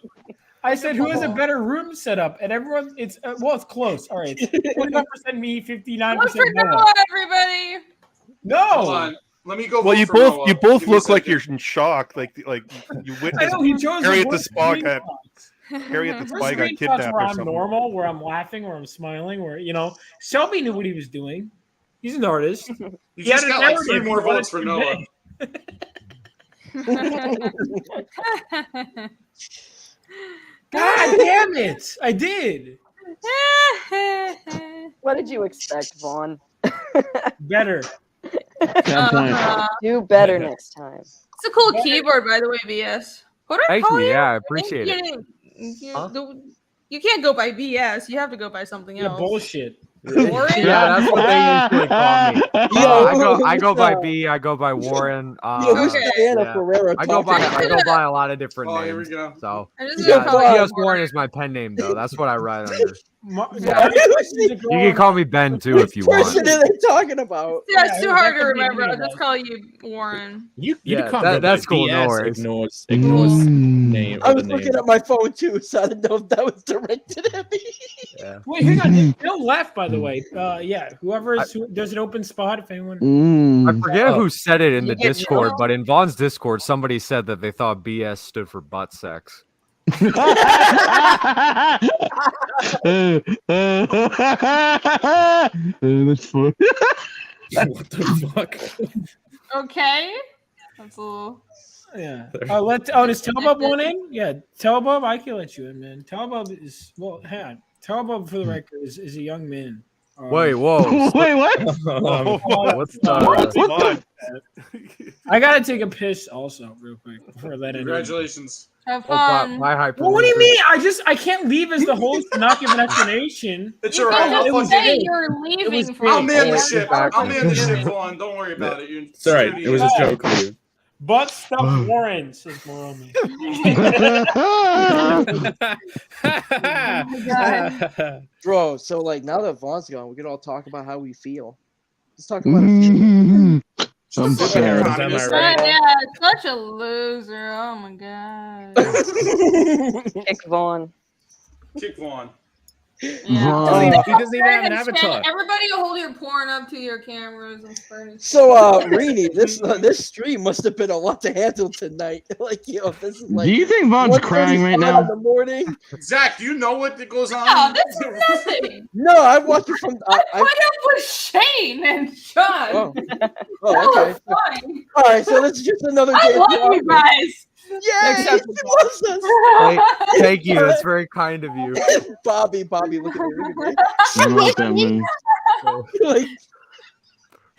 I said, who has a better room setup? And everyone, it's close. All right, 49% me, 59% Look for Noah. Noah, everybody. Hold No, on. Let me go. Well, vote you for both Noah. you both Give me a look like second. you're in shock, like you I witnessed know he chose Harriet the worst Spy got screenshots. Harriet the Spy First got screenshots kidnapped where or I'm something. normal, where I'm laughing, where I'm smiling, where Shelby knew what he was doing. He's an artist. You He just had a got like 3 narrative more he wanted votes for to Noah. convey. God damn it! I did. What did you expect, Vaughn? Better. Do better next time. It's a cool keyboard, by the way, BS. What do I Thank call you. you? Yeah, I appreciate it. You can't go by BS. You have to go by something else. Bullshit. Warren? Yeah, that's what they usually call me. I go by who's, B. I go by Warren. who's Diana Ferreira I go by talking a lot of different Oh, names. here we go. So I'm just yeah, gonna call you PS Warren is my pen name though. That's what I write under. Yeah. You can call me Ben too if you want. person are they talking about? Yeah, it's too hard to that could be remember. any I'll of just us. call you Warren. You Yeah, can't that- go that's by cool, no BS. worries. Ignores name. I was other looking name. at my phone too, so I didn't know if that was directed at me. Yeah. Wait, hang on. Bill left, by the way. Yeah, there's an open spot if anyone. I forget who said it in the You get Discord, Joe? but in Vaughn's Discord, somebody said that they thought BS stood for butt sex. That's funny. What the fuck? Okay. That's a little. Yeah. Does Telbub want in? Yeah, Telbub, I can let you in, man. Telbub is hang on. Telbub, for the record, is a young man. Wait, whoa. Wait, what? What's the? I gotta take a piss also, real quick, before that. Congratulations. Have fun. My hyper. Well, what do you mean? I can't leave as the host and not give an explanation. It's You alright. can I'll just fucking- say you're leaving from I'll man the here. ship. I'll man the ship, Vaughn. Don't worry about it. You're It's alright. It was a joke. Leave. Butt stuff Warren, says Moromi. Bro, so like now that Vaughn's gone, we can all talk about how we feel. Let's talk about it. I'm sad. Yeah, such a loser. Oh my god. Kick Vaughn. Kick Vaughn. He doesn't even have an avatar. Everybody hold your porn up to your cameras and furniture. So, Reenie, this stream must have been a lot to handle tonight. Like, this is like. Do you think Vaughn's crying right 1:35 now? In the morning. Zach, do you know what goes on? No, this is nothing. No, I watched it from. I put up with Shane and Sean. Oh, okay. Fine. All right, so this is just another day. I love you guys. Yay! Except He loves us. Thank you. That's very kind of you. Bobby, look at me. I don't know what that means. Like,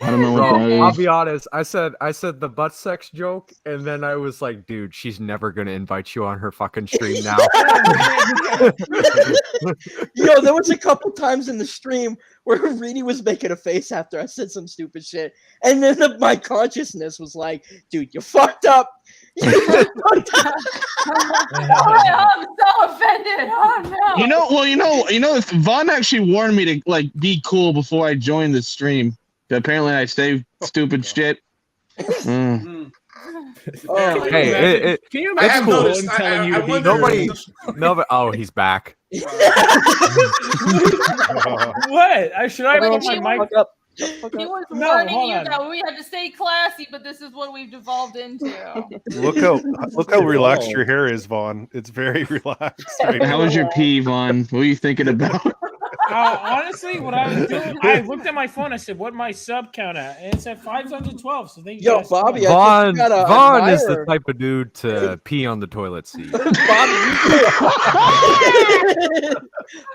I don't know what Bro, that is. I'll be honest. I said the butt sex joke, and then I was like, dude, she's never gonna invite you on her fucking stream now. Yo, there was a couple times in the stream where Reenie was making a face after I said some stupid shit, and then my consciousness was like, dude, you fucked up. Oh, I'm so offended. Oh no. You know, if Vaughn actually warned me to like be cool before I joined the stream. Apparently, I say stupid shit. Oh, Hey, Can you it's imagine cool. Vaughn telling you to be Nobody. Oh, he's back. What? Should I Everyone put my shut mic? the fuck up. He was No, warning hold you on. that we had to stay classy, but this is what we've devolved into. Look how relaxed your hair is, Vaughn. It's very relaxed. Right How was your pee, Vaughn? What were you thinking about? Honestly, what I was doing, I looked at my phone. I said, "What my sub count at?" And it said 512. So thank you. Yo, guys. Bobby, Vaughn, got a Vaughn is the admirer. type of dude to pee on the toilet seat.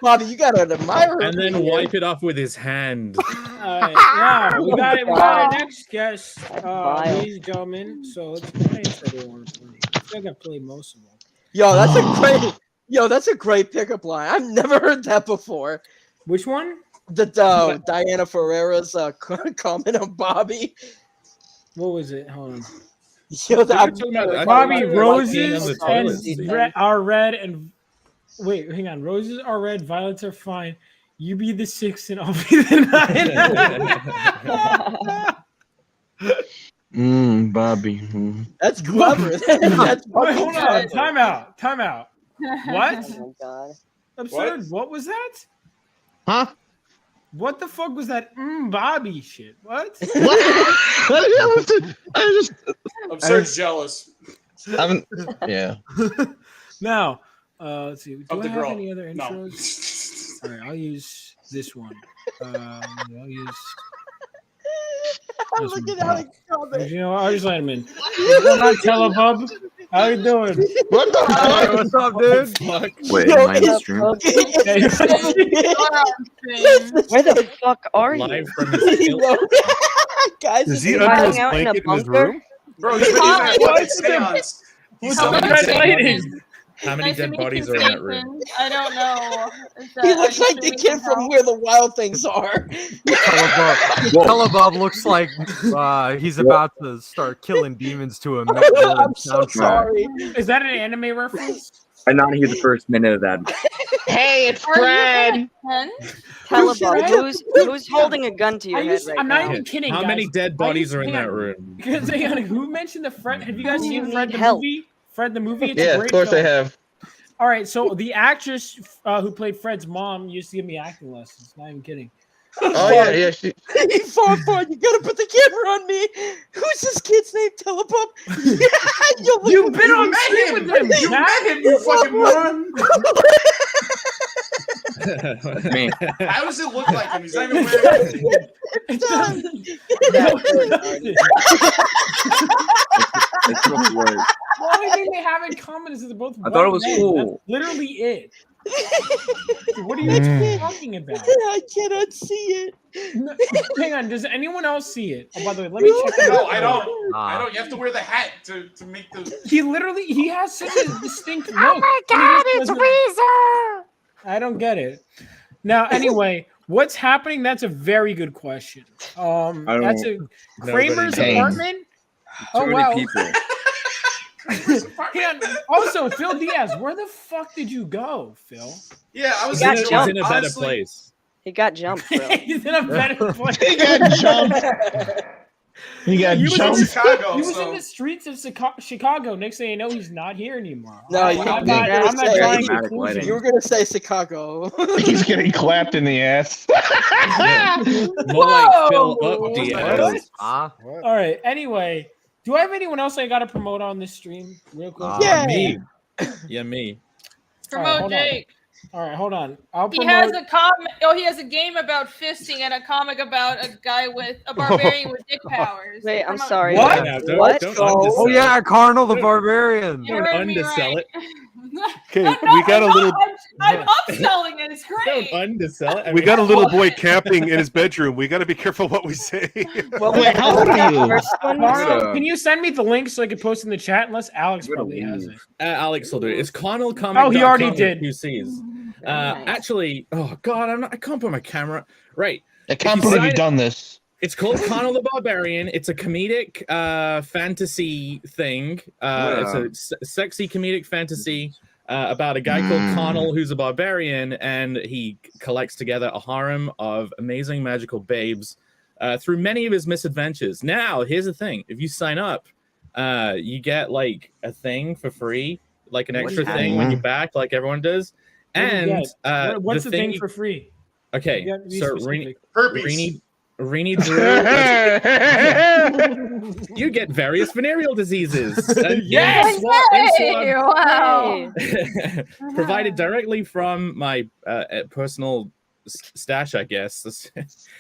Bobby, you got an admirer. And then wipe it off with his hand. Now we got our Wow. next guest, Vile. ladies and gentlemen. So let's play everyone. I think I played most of them. Yo, that's a great pickup line. I've never heard that before. Which one? The Diana Ferreira's comment on Bobby. What was it? Hold on. Yo, Bobby, on roses the toilet and seat. are red and wait, hang on. Roses are red, violets are fine. You be the 6 and I'll be the 9. Bobby. That's clever. That's Wait, hold on. Time out. What? Oh my god. Absurd. What was that? Huh? What the fuck was that? Bobby shit. What? Absurd's jealous. Yeah. Now, let's see. Do Of I the have girl. any other No. intros? All right, I'll use this one. I'll use. Look at Alex comment. You know, I just let him in. What's going on, Telebub? How you doing? What the fuck? What's up, dude? Wait, am I in the stream? Where the fuck are you? Live from his Guys, Is he you under his hiding out in a blanket in his bunker? room? Bro, he's been in that fucking seance. What's up with red lighting? How many Nice to dead meet you, bodies are in that room? Satan. I don't know. He looks like the kid from Where the Wild Things Are. Telebub looks like he's about to start killing demons to a metal I'm so soundtrack. sorry. Is that an anime reference? I not hear the first minute of that. Hey, it's Are you Fred. Ken? Telebub, who's holding a gun to your head right I'm now? not even kidding. How guys. many dead bodies are in hang that on. room? Because hang on, who mentioned the Fred? Have you guys You seen need Fred the help. movie? Fred the movie. It's a Yeah, of great course I film. have. All right, so the actress who played Fred's mom used to give me acting lessons. Not even kidding. Oh yeah, yeah. She... Hey, Fawn, you gotta put the camera on me. Who's this kid's name? Telebub? Yeah, You've been on screen with him. You met him, you fucking moron. Me. How does it look like him? He's not even wearing It's not work. The only thing they have in common is that they're both. I thought it was white men. cool. That's literally it. What are you talking about? I cannot see it. No, hang on, does anyone else see it? Oh, by the way, let me check it out. No, I don't. I don't. You have to wear the hat to make the. He has such a distinct look. Oh my God, it's Weezer! I don't get it. Now, anyway, what's happening? That's a very good question. That's a Kramer's knows. apartment. Too Oh many wow. people. Yeah, also, Phil Diaz, where the fuck did you go, Phil? Yeah, I was He got He's jumped. in a better honestly, place. He got jumped, bro. He's in a better place. He got jumped. He got He was in jumped. the- Chicago, He was so- in the streets of Chicago. Next thing you know, he's not here anymore. No, you I'm were not gonna trying say- to Dramatic fool lighting. You were gonna say Chicago. He's getting clapped in the ass. More like Phil up What? Ah, All right. Anyway, do I have anyone else I got to promote on this stream, real quick? Yeah. Me. Yeah, me. Promote hold on. Jake. All right, hold on. I'll He promote. has a comic. Oh, he has a game about fisting and a comic about a guy with a barbarian with dick powers. Wait, I'm Promote- sorry. What? Now, What? Don't Oh, undersell oh it. yeah, Carnal the Barbarian. You Don't heard me undersell right. it. Okay, No, we got a I'm little. not. I'm upselling it. It's Don't great. undersell it. I We mean, got a little boy camping in his bedroom. We got to be careful what we say. Well, Wait, how old are you? First one? Carnal, can you send me the link so I can post in the chat? Unless Alex probably has it. Alex will do it. It's ConnellComic.com. Oh, he already with did. two C's. Nice. Actually, oh god, I can't put my camera right. I can't you believe sign you've it- done this. It's called Connell the Barbarian. It's a comedic fantasy thing. It's a sexy comedic fantasy about a guy called Connell who's a barbarian, and he collects together a harem of amazing magical babes through many of his misadventures. Now, here's the thing: if you sign up, you get like a thing for free, like an extra thing when you back, like everyone does. What do you And get? What's the thing you- for free? Okay, You have to be so specific. Herpes. Rini Drew, you get various venereal diseases. And Yes! Hey, wow. provided directly from my personal stash, I guess.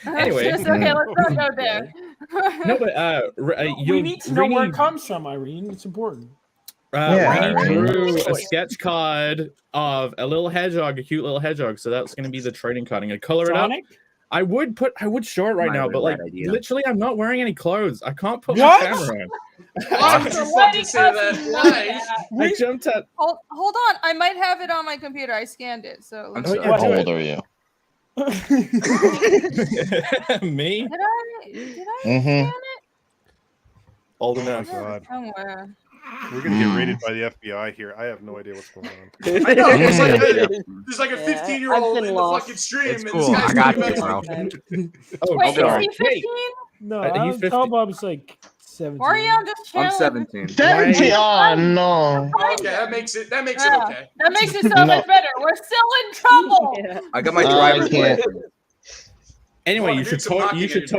Anyway, It's okay. Let's not go there. no, but We need to know where it comes from, Irene. It's important. Rini right. drew a sketch card of a little hedgehog, a cute little hedgehog. So that's going to be the trading card. I'm going to color Sonic? it up. I would show it right Might now, be a but like bad idea. literally, I'm not wearing any clothes. I can't put What? my camera on. Why would you fucking say that? Why? I jumped at. Hold on. I might have it on my computer. I scanned it. So I'm let's- sorry. How old are you? Me? Did I Mhm. scan it? Old Oh my enough. god, Somewhere. we're gonna get raided by the FBI here. I have no idea what's going on. I know. There's like a Yeah, 15-year-old I've in been the lost. fucking stream, It's and cool. this guy's I got talking you, about bro. Oh, Wait, sorry. is he 15? No, He's I'll 50. tell Bob's like 17. Or are you on this channel? I'm 17. 17. Oh no. Okay, that makes it Yeah, okay. that makes it so No. much better. We're still in trouble. Yeah. I got my I driver's can't. license. Anyway, Oh, you dude, should some knocking you should at your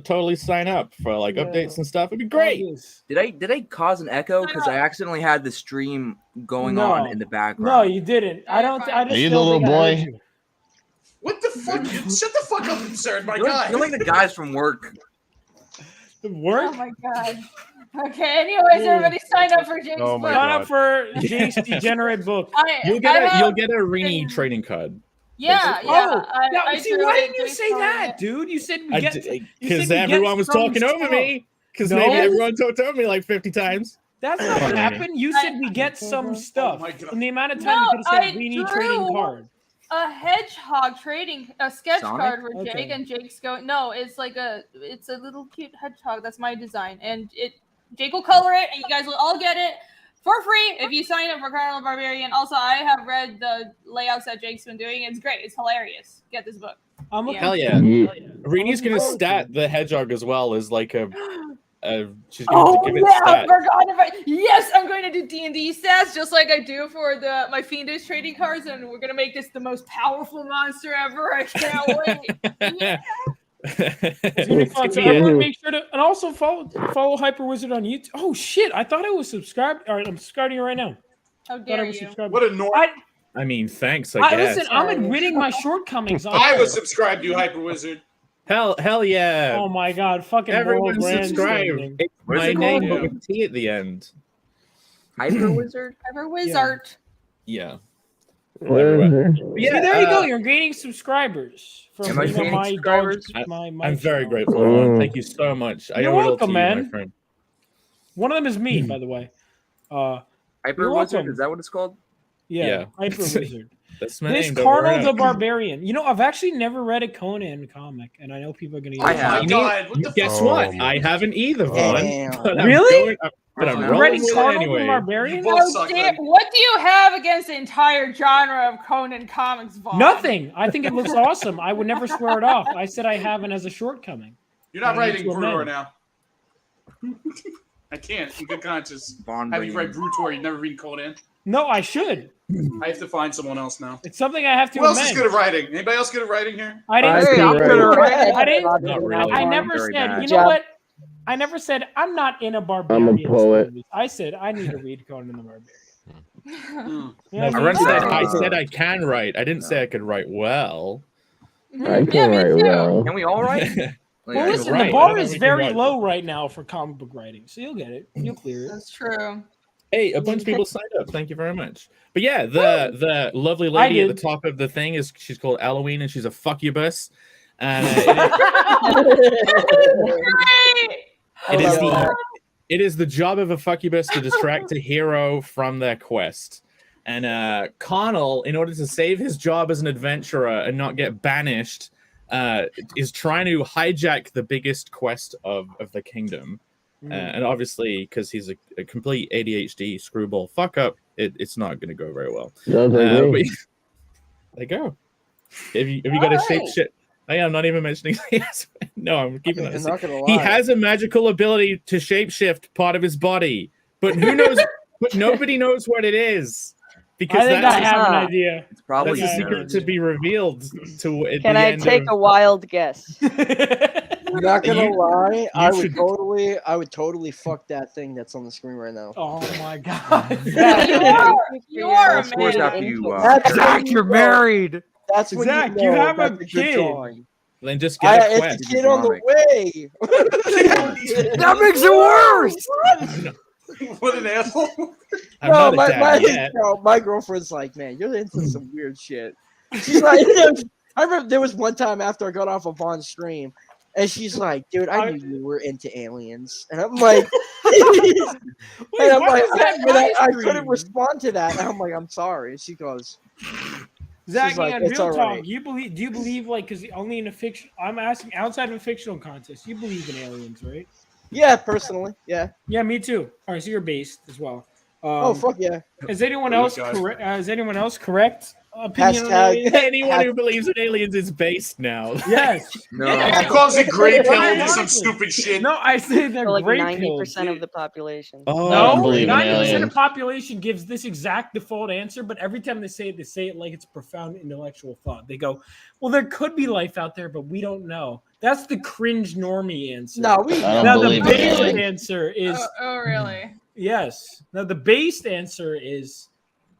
totally sign up for like Yeah. updates and stuff. It'd be great. Did I cause an echo? Because I accidentally had the stream going No. on in the background. No, you didn't. I don't. I just Are you the don't little think I heard boy? you. What the fuck? Shut the fuck up, sir. My You're God. like the guys from work. Work? Oh my god. Okay. Anyways, everybody sign up for Jake's Oh book. my Sign God. up for Jake's degenerate book. You'll get a Rini trading card. Yeah, basically. yeah. Oh, I see, drew why it, didn't you Jake's say drawing that, it. dude? You said we get Because everyone was talking over me. Because No. maybe everyone talked over me like 50 times. That's not what happened. You said we get some stuff. In the amount of time you could have said we need trading card. A hedgehog trading a sketch Sonic? card for Jake, Okay. and Jake's going. No, it's a little cute hedgehog. That's my design, and Jake will color it, and you guys will all get it for free if you sign up for Carnival Barbarian. Also, I have read the layouts that Jake's been doing. It's great. It's hilarious. Get this book. Hell yeah. Rini's gonna stat the hedgehog as well as like she's gonna give it I stat. forgot about. Yes, I'm going to do D&D stats just like I do for my Fiendish trading cards, and we're gonna make this the most powerful monster ever. I can't wait. So everyone make sure to, and also follow Hyper Wizard on YouTube. Oh shit! I thought I was subscribed. All right, I'm subscribing right now. How Thought I dare was you? subscribed. What a norm. I mean, thanks, I guess. Listen, I'm admitting my shortcomings. I was subscribed to you, Hyper Wizard. Hell yeah. Oh my god, fucking Everyone moral brand subscribe. standing. It's my name, but with T at the end. Hyper Wizard? Hyper Wizard. Yeah. See, there you go. uh, You're gaining subscribers from Am I gaining my subscribers? I'm very grateful, Ron. Thank you so much. I You're owe it all welcome, to you, my man. friend. One of them is me, by the way. Hyper You're Wizard? welcome. Is that what it's called? Yeah, Hyper Wizard. That's my This name. Don't worry Carnal about the it. Barbarian. You know, I've actually never read a Conan comic, and I know people are going to. I have. Guess what? I haven't either, Vaughn. Damn. But I'm Really? going- but I'm You're rolling writing with it Carnal the anyway. Barbarian? How dare- what do you have against the entire genre of Conan comics, Vaughn? Nothing. I think it looks awesome. I would never swear it off. I said I haven't as a shortcoming. You're not I need writing to amend. Brutor now. I can't. In good conscience. Bond Have you read bringing. Brutor? You've never read Conan? No, I should. I have to find someone else now. It's something I have to Who else amend. is good at writing? Anybody else good at writing here? I didn't. Hey, I'm good at writing. I didn't. Not really. I never Very said. bad. You know what? I never said I'm not in a barbarian. poet. series. I said I need to read Conan the Barbarian. Yeah, I said I can write. I didn't say I could write well. I can write well. Can we all write? Well, listen, Right. the bar Whatever is we can very write. low right now for comic book writing, so you'll get it. You'll clear it. That's true. Hey, a bunch of people signed up. Thank you very much. But yeah, the lovely lady at the top of the thing she's called Halloween, and she's a fuckubus. And it is the job of a fuckubus to distract a hero from their quest. And Connell, in order to save his job as an adventurer and not get banished, is trying to hijack the biggest quest of the kingdom. And obviously, because he's a complete ADHD screwball fuck up, it's not going to go very well. Sounds like me. But there you go. If you got a shape shit. I'm not even mentioning. No, I'm keeping that. I'm not gonna He lie. has a magical ability to shapeshift part of his body, but who knows? But nobody knows what it is. Because I think that's I have an idea. It's probably that's a secret to be revealed to at Can the I end take of, a wild guess? I'm not gonna lie. I should- would totally fuck that thing that's on the screen right now. Oh my god. You are Of course, after you. That's Zach, when you you're know- married. That's when Zach, you you know have a that's good kid. drawing. then just get a It's quest. a kid on the way. That makes it worse. What an asshole. I'm No, not a dad yet. my girlfriend's like, man, you're into some weird shit. She's like, I remember there was one time after I got off of Vaughn's stream, and she's like, dude, I knew you were into aliens. And I'm like, Wait, why is that my I stream? couldn't respond to that. And I'm like, I'm sorry. And she goes, Zach, she's like, man, it's real all talk. right. Do you believe like because only in a fiction? I'm asking outside of a fictional contest. You believe in aliens, right? yeah, personally, yeah. Yeah, me too. All right, so you're based as well. Oh, fuck yeah. Is anyone Oh, else God. correct? Is anyone else correct? Opinion on Hashtag- aliens? Anyone who believes in aliens is based now. Yes. He calls it gray pill Why and some not? stupid shit. No, I say they're For like great 90% pills. of the population. Oh, I don't No, believe in 90% of aliens. the population gives this exact default answer, but every time they say it like it's profound intellectual thought. They go, well, there could be life out there, but we don't know. That's the cringe normie answer. No, I don't Now, the believe in based aliens. answer is Oh, really? yes. Now, the based answer is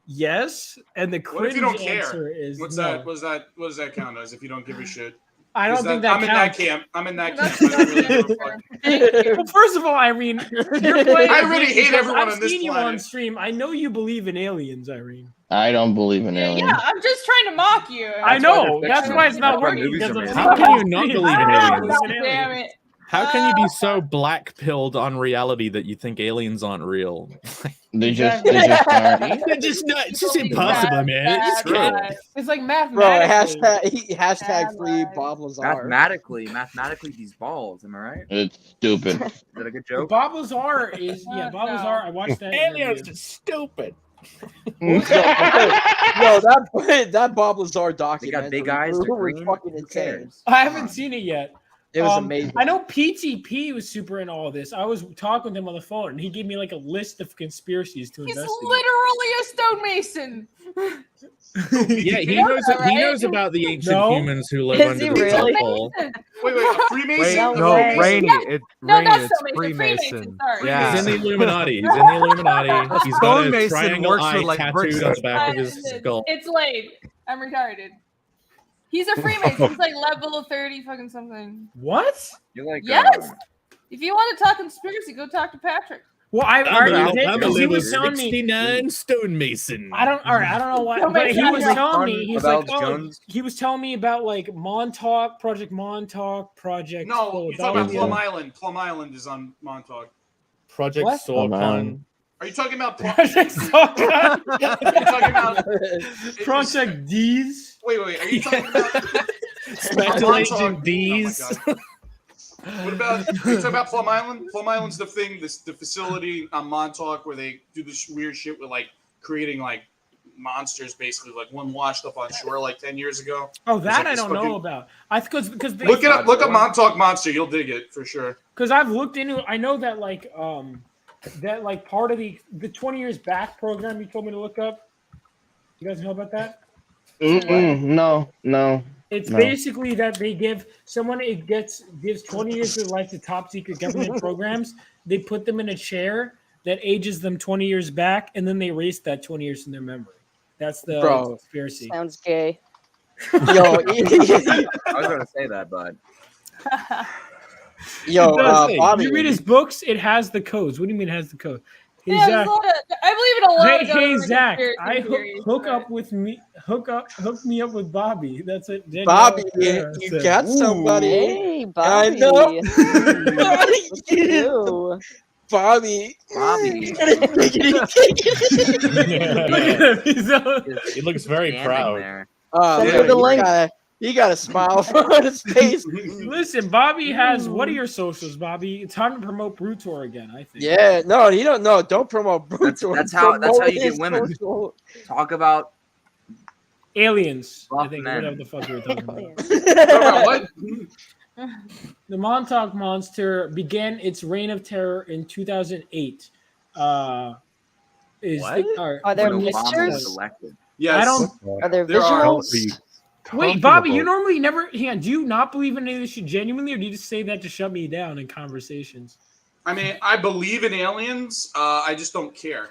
yes, and the What if cringe you don't care? answer is What's no. that? What does that count as if you don't give a shit? I don't think that I'm counts. in that camp. I'm in that camp. I don't really give a fuck. Well, first of all, Irene, you're playing. I already hate because everyone I've on this seen you planet. on stream. I know you believe in aliens, Irene. I don't believe in Yeah, aliens. I'm just trying to mock you. I know. That's why it's not That's why working. movies Because are of made. How can you not believe in aliens? God damn it. How can you be so black pilled on reality that you think aliens aren't real? They just aren't. They're just not. It's just impossible, man. It's True. true. It's like Bro, mathematically. hashtag free Bob Lazar. Mathematically, these balls. Am I right? It's stupid. Is that a good joke? Bob Lazar is Bob Lazar. I watched that. Aliens are stupid. Yo, that Bob Lazar documentary big eyes, they're was green. fucking Who insane. cares? I haven't seen it yet. It was amazing. I know PTP was super in all this. I was talking with him on the phone, and he gave me like a list of conspiracies to He's investigate. literally a stonemason. Yeah, he knows about the ancient No. humans who live Is under he the really? South Pole. Wait, a Freemason? Wait, No no, way. Rainy. It's No, Rainy. not It's Freemason. Freemason. Sorry. Yeah. He's in the Illuminati. He's in the Illuminati. He's got a Stonemason triangle works eye for, like, tattooed bricks. on the back of his skull. It's late. I'm retarded. He's a Freemason. He's like level 30 fucking something. What? You're like Yes. If you want to talk conspiracy, go talk to Patrick. Well, I already did I'm a because he level was telling me. 69 stonemason. I don't know why, Don't but make he fun was of telling fun me. He's about like, Jones. he was telling me about like Project Montauk, Project. No, you're talking about Philadelphia. Plum Island. Plum Island is on Montauk. Project What? Sorcon. Are you talking about Project Soccer. Are you talking about Project D's. Wait. Are you talking about Special Montauk? Agent D's. Oh my God. What about? Are you talking about Plum Island? Plum Island's the thing, the facility on Montauk where they do this weird shit with like creating like monsters, basically. Like one washed up on shore like 10 years ago. Oh, It's that like I this don't know fucking- about. Because Look it up. Look up Montauk Monster. You'll dig it for sure. Because I've looked into. I know that like part of the 20 years back program you told me to look up. You guys know about that? No. It's No. basically that they give someone gives 20 years of life to top secret government programs. They put them in a chair that ages them 20 years back, and then they erase that 20 years from their memory. That's the conspiracy. Sounds gay. Yo, I was gonna say that, but yo, Bobby. You read his books, it has the codes. What do you mean it has the code? Hey, Yeah, Zach, there's a lot of, I believe in a lot of hey government Zach, conspiracy theories, hook but- up with me. Hook me up with Bobby. That's it. Danielle Bobby, Herrera you said. got somebody. Hey, I Bobby. know. Look at you. Bobby. Bobby. He looks very Standing proud. there. Oh, Send her the link. He got a smile on his face. Listen, Bobby has. What are your socials, Bobby? It's time to promote Brew Tour again. I think. Yeah, no, you don't know. Don't promote Brutal. That's how you get women. Talk about Aliens. I Rough think men. whatever the fuck we were talking about. What? The Montauk Monster began its reign of terror in 2008. Are there when Obama was mixtures? elected. Yes. I don't. Are there There are. visuals? Wait, Bobby, you normally never. Hang on, do you not believe in any of this shit genuinely, or do you just say that to shut me down in conversations? I mean, I believe in aliens. I just don't care.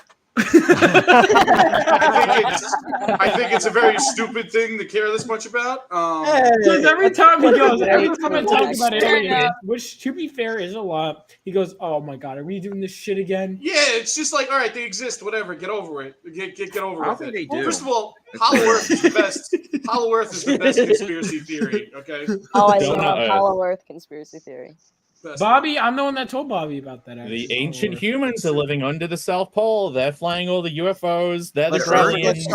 I think it's a very stupid thing to care this much about. Because every time I talk about Fair aliens, enough. which to be fair is a lot, he goes, "Oh my god, are we doing this shit again?" Yeah, it's just like, all right, they exist, whatever. Get over it. Get over I don't with think it. they do. First of all, Hollow Earth is the best. Hollow Earth is the best conspiracy theory. Okay. Oh, I Donut love Earth. Hollow Earth conspiracy theory. Best. Bobby, I'm the one that told Bobby about that. actually. The ancient humans are living under the South Pole. They're flying all the UFOs. They're the Let's Drellians.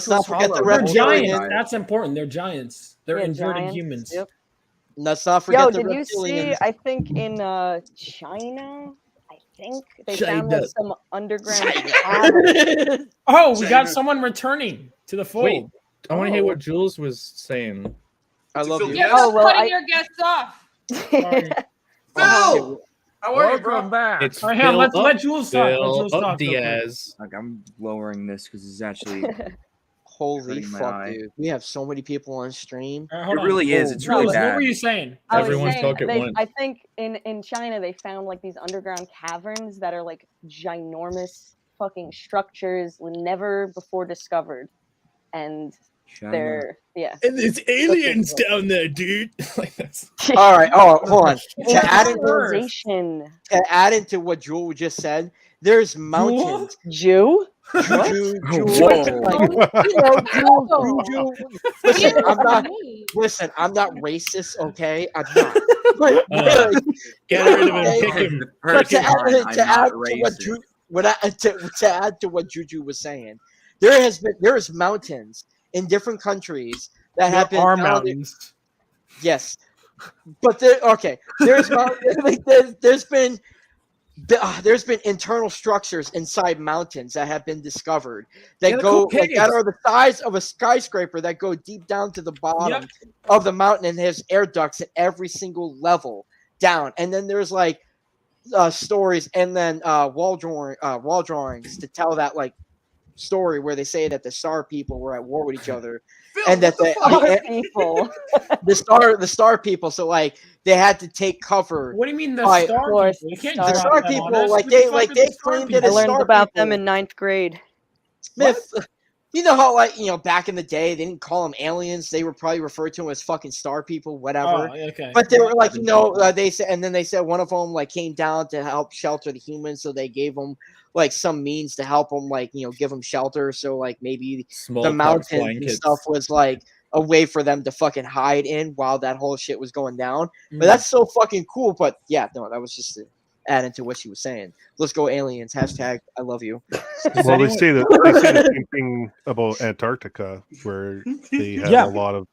not forget the They're reptilians. giants. That's important. They're giants. They're Yeah, inverted giants. humans. Yep. Let's not forget Yo, the did you see? reptilians. I think in China, they found China. like some underground cavern. Oh, we got someone returning to the fold. Wait, I want to hear what Jules was saying. I love you. You're Oh, well, cutting I- your guests off. Phil, how are you, bro? Welcome back. It's All right, hang on, Phil let Jules talk. Let Phil Jules talk. Diaz. Like I'm lowering this because it's actually Holy hurting my fuck, eye. dude. We have so many people on stream. All right, It hold on. really is. It's really Jules, what bad. were you saying? I was Everyone's saying, talking at once. I think in China they found like these underground caverns that are like ginormous fucking structures never before discovered, and they're yeah. And there's aliens down there, dude. Like that's All right. Oh, hold on. It's To add civilization. into what Jewel just said, there's mountains. Jew? Juju, Whoa. Juju. Listen, I'm not racist, okay? I'm not. But, get rid of him, kick him. But to add to what Juju was saying, there's mountains in different countries that have been founded- mountains. Yes, but there's there's been internal structures inside mountains that have been discovered that that are the size of a skyscraper that go deep down to the bottom of the mountain and has air ducts at every single level down. And then there's like stories and then wall drawings to tell that like story where they say that the star people were at war with each other. And that the star people, so like they had to take cover. What do you mean the by- star people? You can't The drop star them on people, us. like Who the they fuck like are they the star claimed it I as learned star about people. them in 9th grade. Smith, you know how like back in the day they didn't call them aliens; they were probably referred to them as fucking star people, whatever. Oh, okay. But they were like they said, and then they said one of them like came down to help shelter the humans, so they gave them like some means to help them like give them shelter. So like maybe the mountains and stuff was like a way for them to fucking hide in while that whole shit was going down. But that's so fucking cool. But yeah, no, that was just to add into what she was saying. Let's go aliens. Hashtag I love you. Well, they say the same thing about Antarctica, where they have a lot of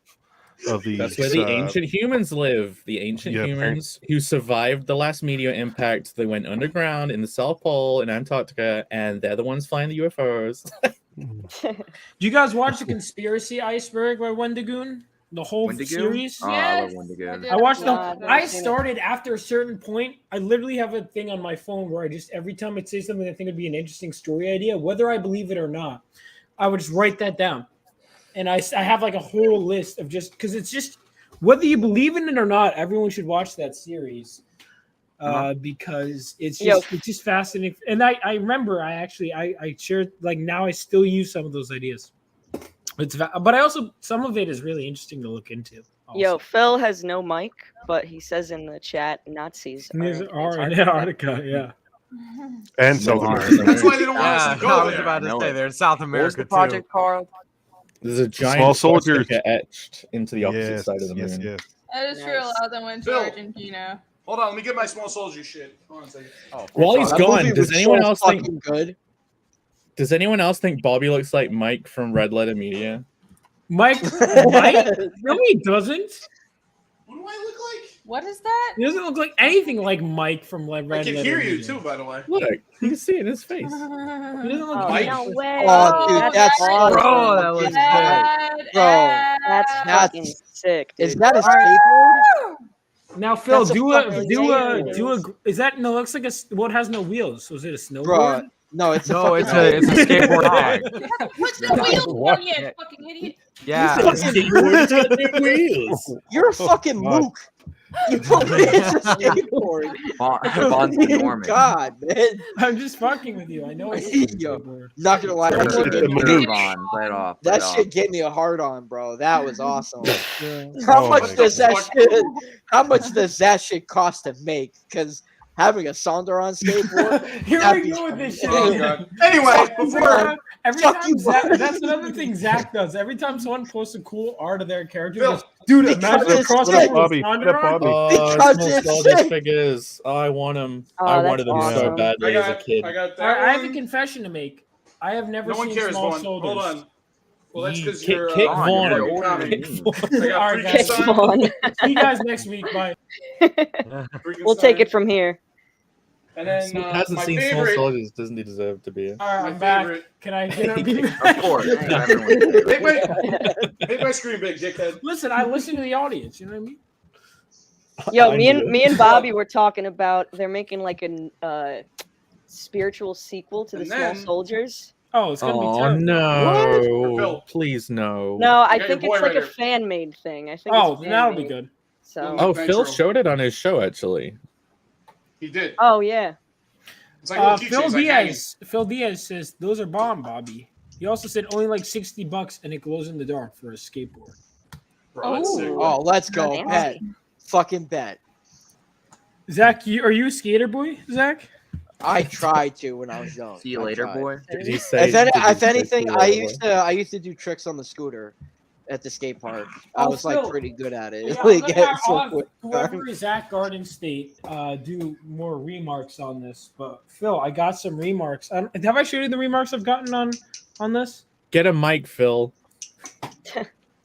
these. That's where the ancient humans live. The ancient humans who survived the last meteor impact. They went underground in the South Pole in Antarctica, and they're the ones flying the UFOs. Do you guys watch the Conspiracy Iceberg by Wendigoon? The whole series? Oh, I love Wendigoon. I watched them. I started after a certain point. I literally have a thing on my phone where I just every time it says something I think would be an interesting story idea, whether I believe it or not, I would just write that down. And I have like a whole list of just because it's just whether you believe in it or not, everyone should watch that series. Because it's just fascinating. And I remember I shared like now I still use some of those ideas. But I also some of it is really interesting to look into. Also. Yo, Phil has no mic, but he says in the chat Nazis are in Antarctica, yeah. And South America. That's why they don't want us to go I was there. about to say they're in South America too. Project Carl? There's a giant Small soldiers swastika etched into the opposite side of the moon. Yes. That is true. A lot of them went to Bill. Argentina. Hold on, let me get my small soldier shit. Hold on a second. While he's gone, does anyone else think? Good? Does anyone else think Bobby looks like Mike from Red Letter Media? Mike? No, he doesn't. What do I look like? What is that? He doesn't look like anything like Mike from Red I can Letter hear you Media. too, by the way. Look, you can see it in his face. He doesn't look Oh, like no Mike. way. Oh, dude, that's Bro, that was good. Bro, That's fucking sick. is Dude. that a skateboard? Now, Phil, That's a do fucking a. Is that no? Looks like a. Has no wheels. So is it a snowboard? Bro, no, it's No, it's a skateboard tag. What's the wheels on you, fucking idiot? Yeah. You're a fucking mook. You put me in a skateboard. Vaughn's the Norman. God, man. I'm just fucking with you. I know it's a Yo, skateboard. not gonna lie, that shit gave me Vaughn, play it off. that shit gave me a hard on, bro. That was awesome. Yeah. How Oh much my does that shit? How much does that shit cost to make? Because having a Sonder on skateboard. Here that'd we be- go with this Oh, shit. God. Anyway, before Every Fuck time you, Zach, Bobby. that's another thing Zach does. Every time someone posts a cool art of their character, Bill, he goes, dude, because imagine a it's crossover sick. Bobby, with Sonder get on." Bobby. Oh, Because small it's soldier sick. figures. Oh, I want them. Oh, I that's wanted them so awesome. badly as a kid. I got All that right, I have a one. confession to make. I have never No one seen cares, Small Vaughn. Soldiers. Hold on. Well, that's because Kick- you're kick Vaughn, Vaughn. you're older than Kick me. I got All right, Freaking guys. Son. Come on. See you guys next week. Bye. Freaking We'll take Son. it from here. And then Someone hasn't my seen Small favorite. Soldiers. Doesn't he deserve to be? All right, My I'm back. favorite. Can I get Of course. Make my screen big, dickhead. Listen, I listen to the audience. You know what I mean? Yo, I me knew. and Bobby were talking about they're making like a spiritual sequel to the And Small then- Soldiers. Oh, it's gonna be Oh terrible. no! Phil. Please no. No, I got think your it's boy like right a here. fan made thing. I think. Oh, it's then that'll be fan-made. good. So. Oh, Phil Nitro. showed it on his show actually. He did. Oh yeah. It's like little Phil keychains, like hanging. Diaz. Phil Diaz says those are bomb, Bobby. He also said only like $60 and it glows in the dark for a skateboard. Bro, that's sick. Oh, let's go. Fancy. Bet. Fucking bet. Zach, are you a skater boy, Zach? I tried to when I was young. See you I later, tried. boy. Did he say? If anything, I used to do tricks on the scooter at the skate park. I was like Phil. pretty good at it. Yeah, Like, I'm gonna so have quick. whoever is at Garden State do more remarks on this. But Phil, I got some remarks. Have I showed you the remarks I've gotten on this? Get a mic, Phil.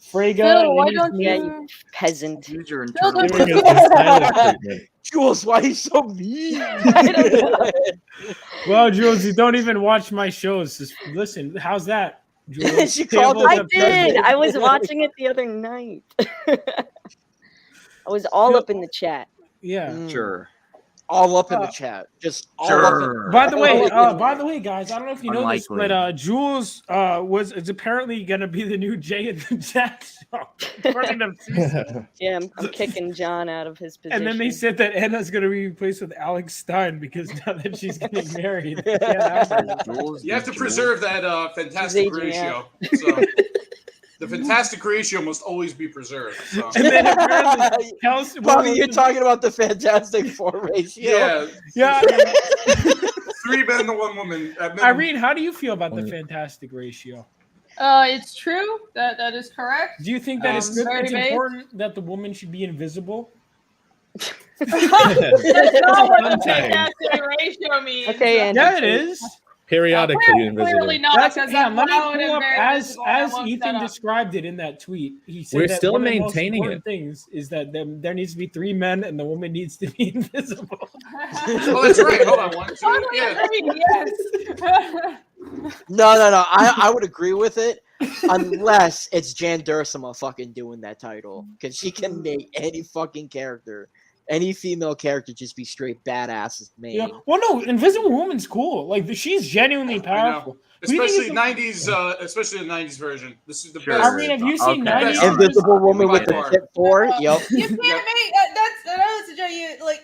Frega, Phil, why Indies don't Me. Yeah, you peasant. Use your Phil, internal. don't Giving us the silent treatment. Jules, why are you so mean? Well, Jules, you don't even watch my shows. Just listen, how's that, Jules? She called Table it of I did. Presidents. I was watching it the other night. I was all up in the chat. Yeah. Sure. All up in the chat. Just all Sure. up By the way, Oh, guys, I don't know if you know this, Unlikely. but Jules is apparently gonna be the new Jay and the Jack show. According to Susan. Yeah, I'm kicking John out of his position. And then they said that Anna's gonna be replaced with Alex Stein because now that she's getting married, they can't have her. Jules, You have to Jules. preserve that fantastic aging ratio. So the fantastic ratio must always be preserved. So. And then apparently Kelsey, Bobby, you're talking about the Fantastic Four ratio. Yeah, yeah. 3 men to 1 woman. At minimum. Irene, how do you feel about the fantastic ratio? It's true. That is correct. Do you think that it's good? Very It's base. important that the woman should be invisible? That's not what the Sometimes. fantastic ratio means. Okay, and Yeah, it is. Periodically invisible. Clearly not, That's, because yeah, I'm let me loud pull and up very as visible. I won't Ethan shut up. described it in that tweet. He said We're that still one of the most maintaining important things is that there needs to be 3 men and the woman needs to be invisible. Oh, that's right. Hold on, 1, 2. Totally Yeah. agree, yes. No. I would agree with it unless it's Jan Dursema fucking doing that title. Because she can make any fucking character, any female character, just be straight badass as main. Yeah. Well, no, Invisible Woman's cool. Like she's genuinely powerful. Who do you think Especially is 90s, especially the 90s version. This is the Sure. best. Irene, have you seen Okay. 90s? Invisible Woman with the By far. tip 4. Yep. You can't make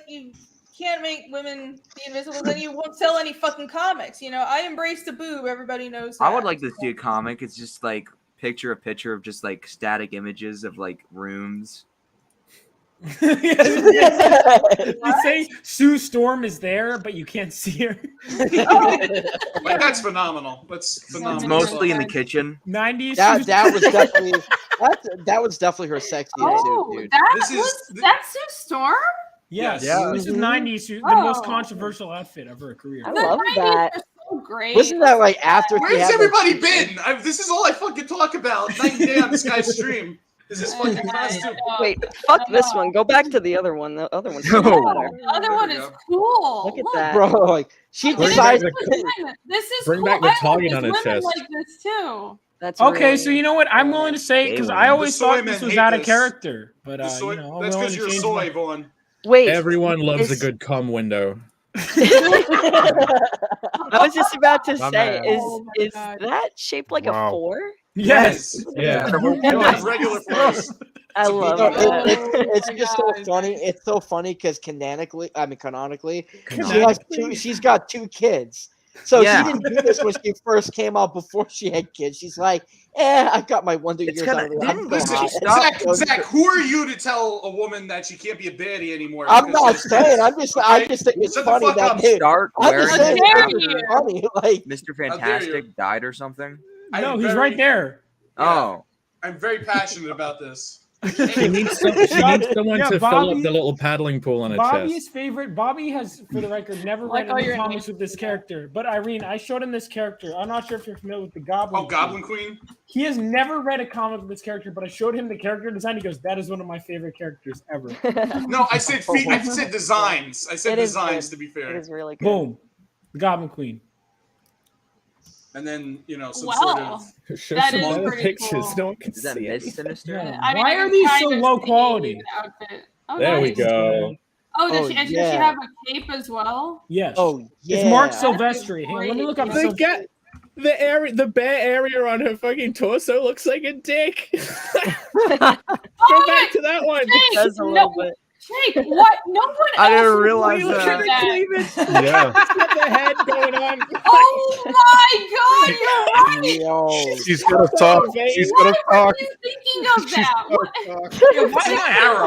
you can't make women be invisible, then you won't sell any fucking comics. You know, I embrace the boob. Everybody knows that. I would like to see a comic. It's just like picture of just like static images of like rooms. You say Sue Storm is there, but you can't see her. Like, that's phenomenal. That's phenomenal. It's mostly in the kitchen. 90s. That was definitely that was definitely her sexiest Oh, suit, dude. that's Sue Storm? Yes. Yeah. This is Mhm. 90s. The most controversial outfit of her career. I love that. So great. Wasn't that like after? she Where's had, everybody like, been? This is all I fucking talk about night and day on this guy's stream. Is this fucking costume? Wait, fuck this one. Go back to the other one. The other one's No. better. The other one is cool. Look at that. Bro, like she Bring decided. back This is Bring cool. back the I hope target there's on its women chest. like this too. That's Okay, really- so you know what? I'm willing to say because I always The thought soy this men was hate out of this. character, but The soy- you know, I'm that's willing because to you're change soy, my- Vaughn. Wait, Everyone loves a is- good cum window. I was just about to My say, bad. is that shaped like Wow. a 4? Yes. Yeah. Regular place. I love No, that. it's just so funny. It's so funny because canonically, she's got 2 kids. So Yeah. she didn't do this when she first came out before she had kids. She's like, I got my Wonder It's Years kinda- out of the way. I'm didn't so she hot." stop- Zach, who are you to tell a woman that she can't be a baddie anymore? I'm Because not she's- saying. I just think it's Shut the funny fuck that up. dude. Start I'm wearing just it saying dare after you. funny. Like, Mr. dare you. Fantastic died or something. No, I'm he's very- right there. Oh, I'm very passionate about this. She needs someone Yeah, to fill Bobby- up the little paddling pool on her Bobby's chest. favorite. Bobby has, for the record, never Like read all any your comics names. with this character. But Irene, I showed him this character. I'm not sure if you're familiar with the Goblin. Oh, Goblin Queen? He has never read a comic with this character, but I showed him the character design. He goes, "That is one of my favorite characters ever." No, I said I said designs. I said It is designs, good. to be It fair. is really good. Boom, the Goblin Queen. And then, some Wow. sort of... Show That some is other pretty pictures. cool. No one can is that see Miss it. Sinister? Yeah. I mean, Why I are can these kind so of low see quality? the outfit. Oh, There we nice. go. Oh, Oh, does she yeah. have a cape as well? Yes. oh yeah. It's Mark That's Silvestri. Hang on, let me great. look up. The ga- the area, the bare area on her fucking torso looks like a dick. Go back to that one. Jake, Does a no, little bit. Jake, what? No one else. I didn't would realize look that. at that. Yeah. Got the head going on. Oh my God, you're right. Yo. She's gonna talk. She's gonna talk. You thinking of that? What? Yeah, why It's an not? arrow.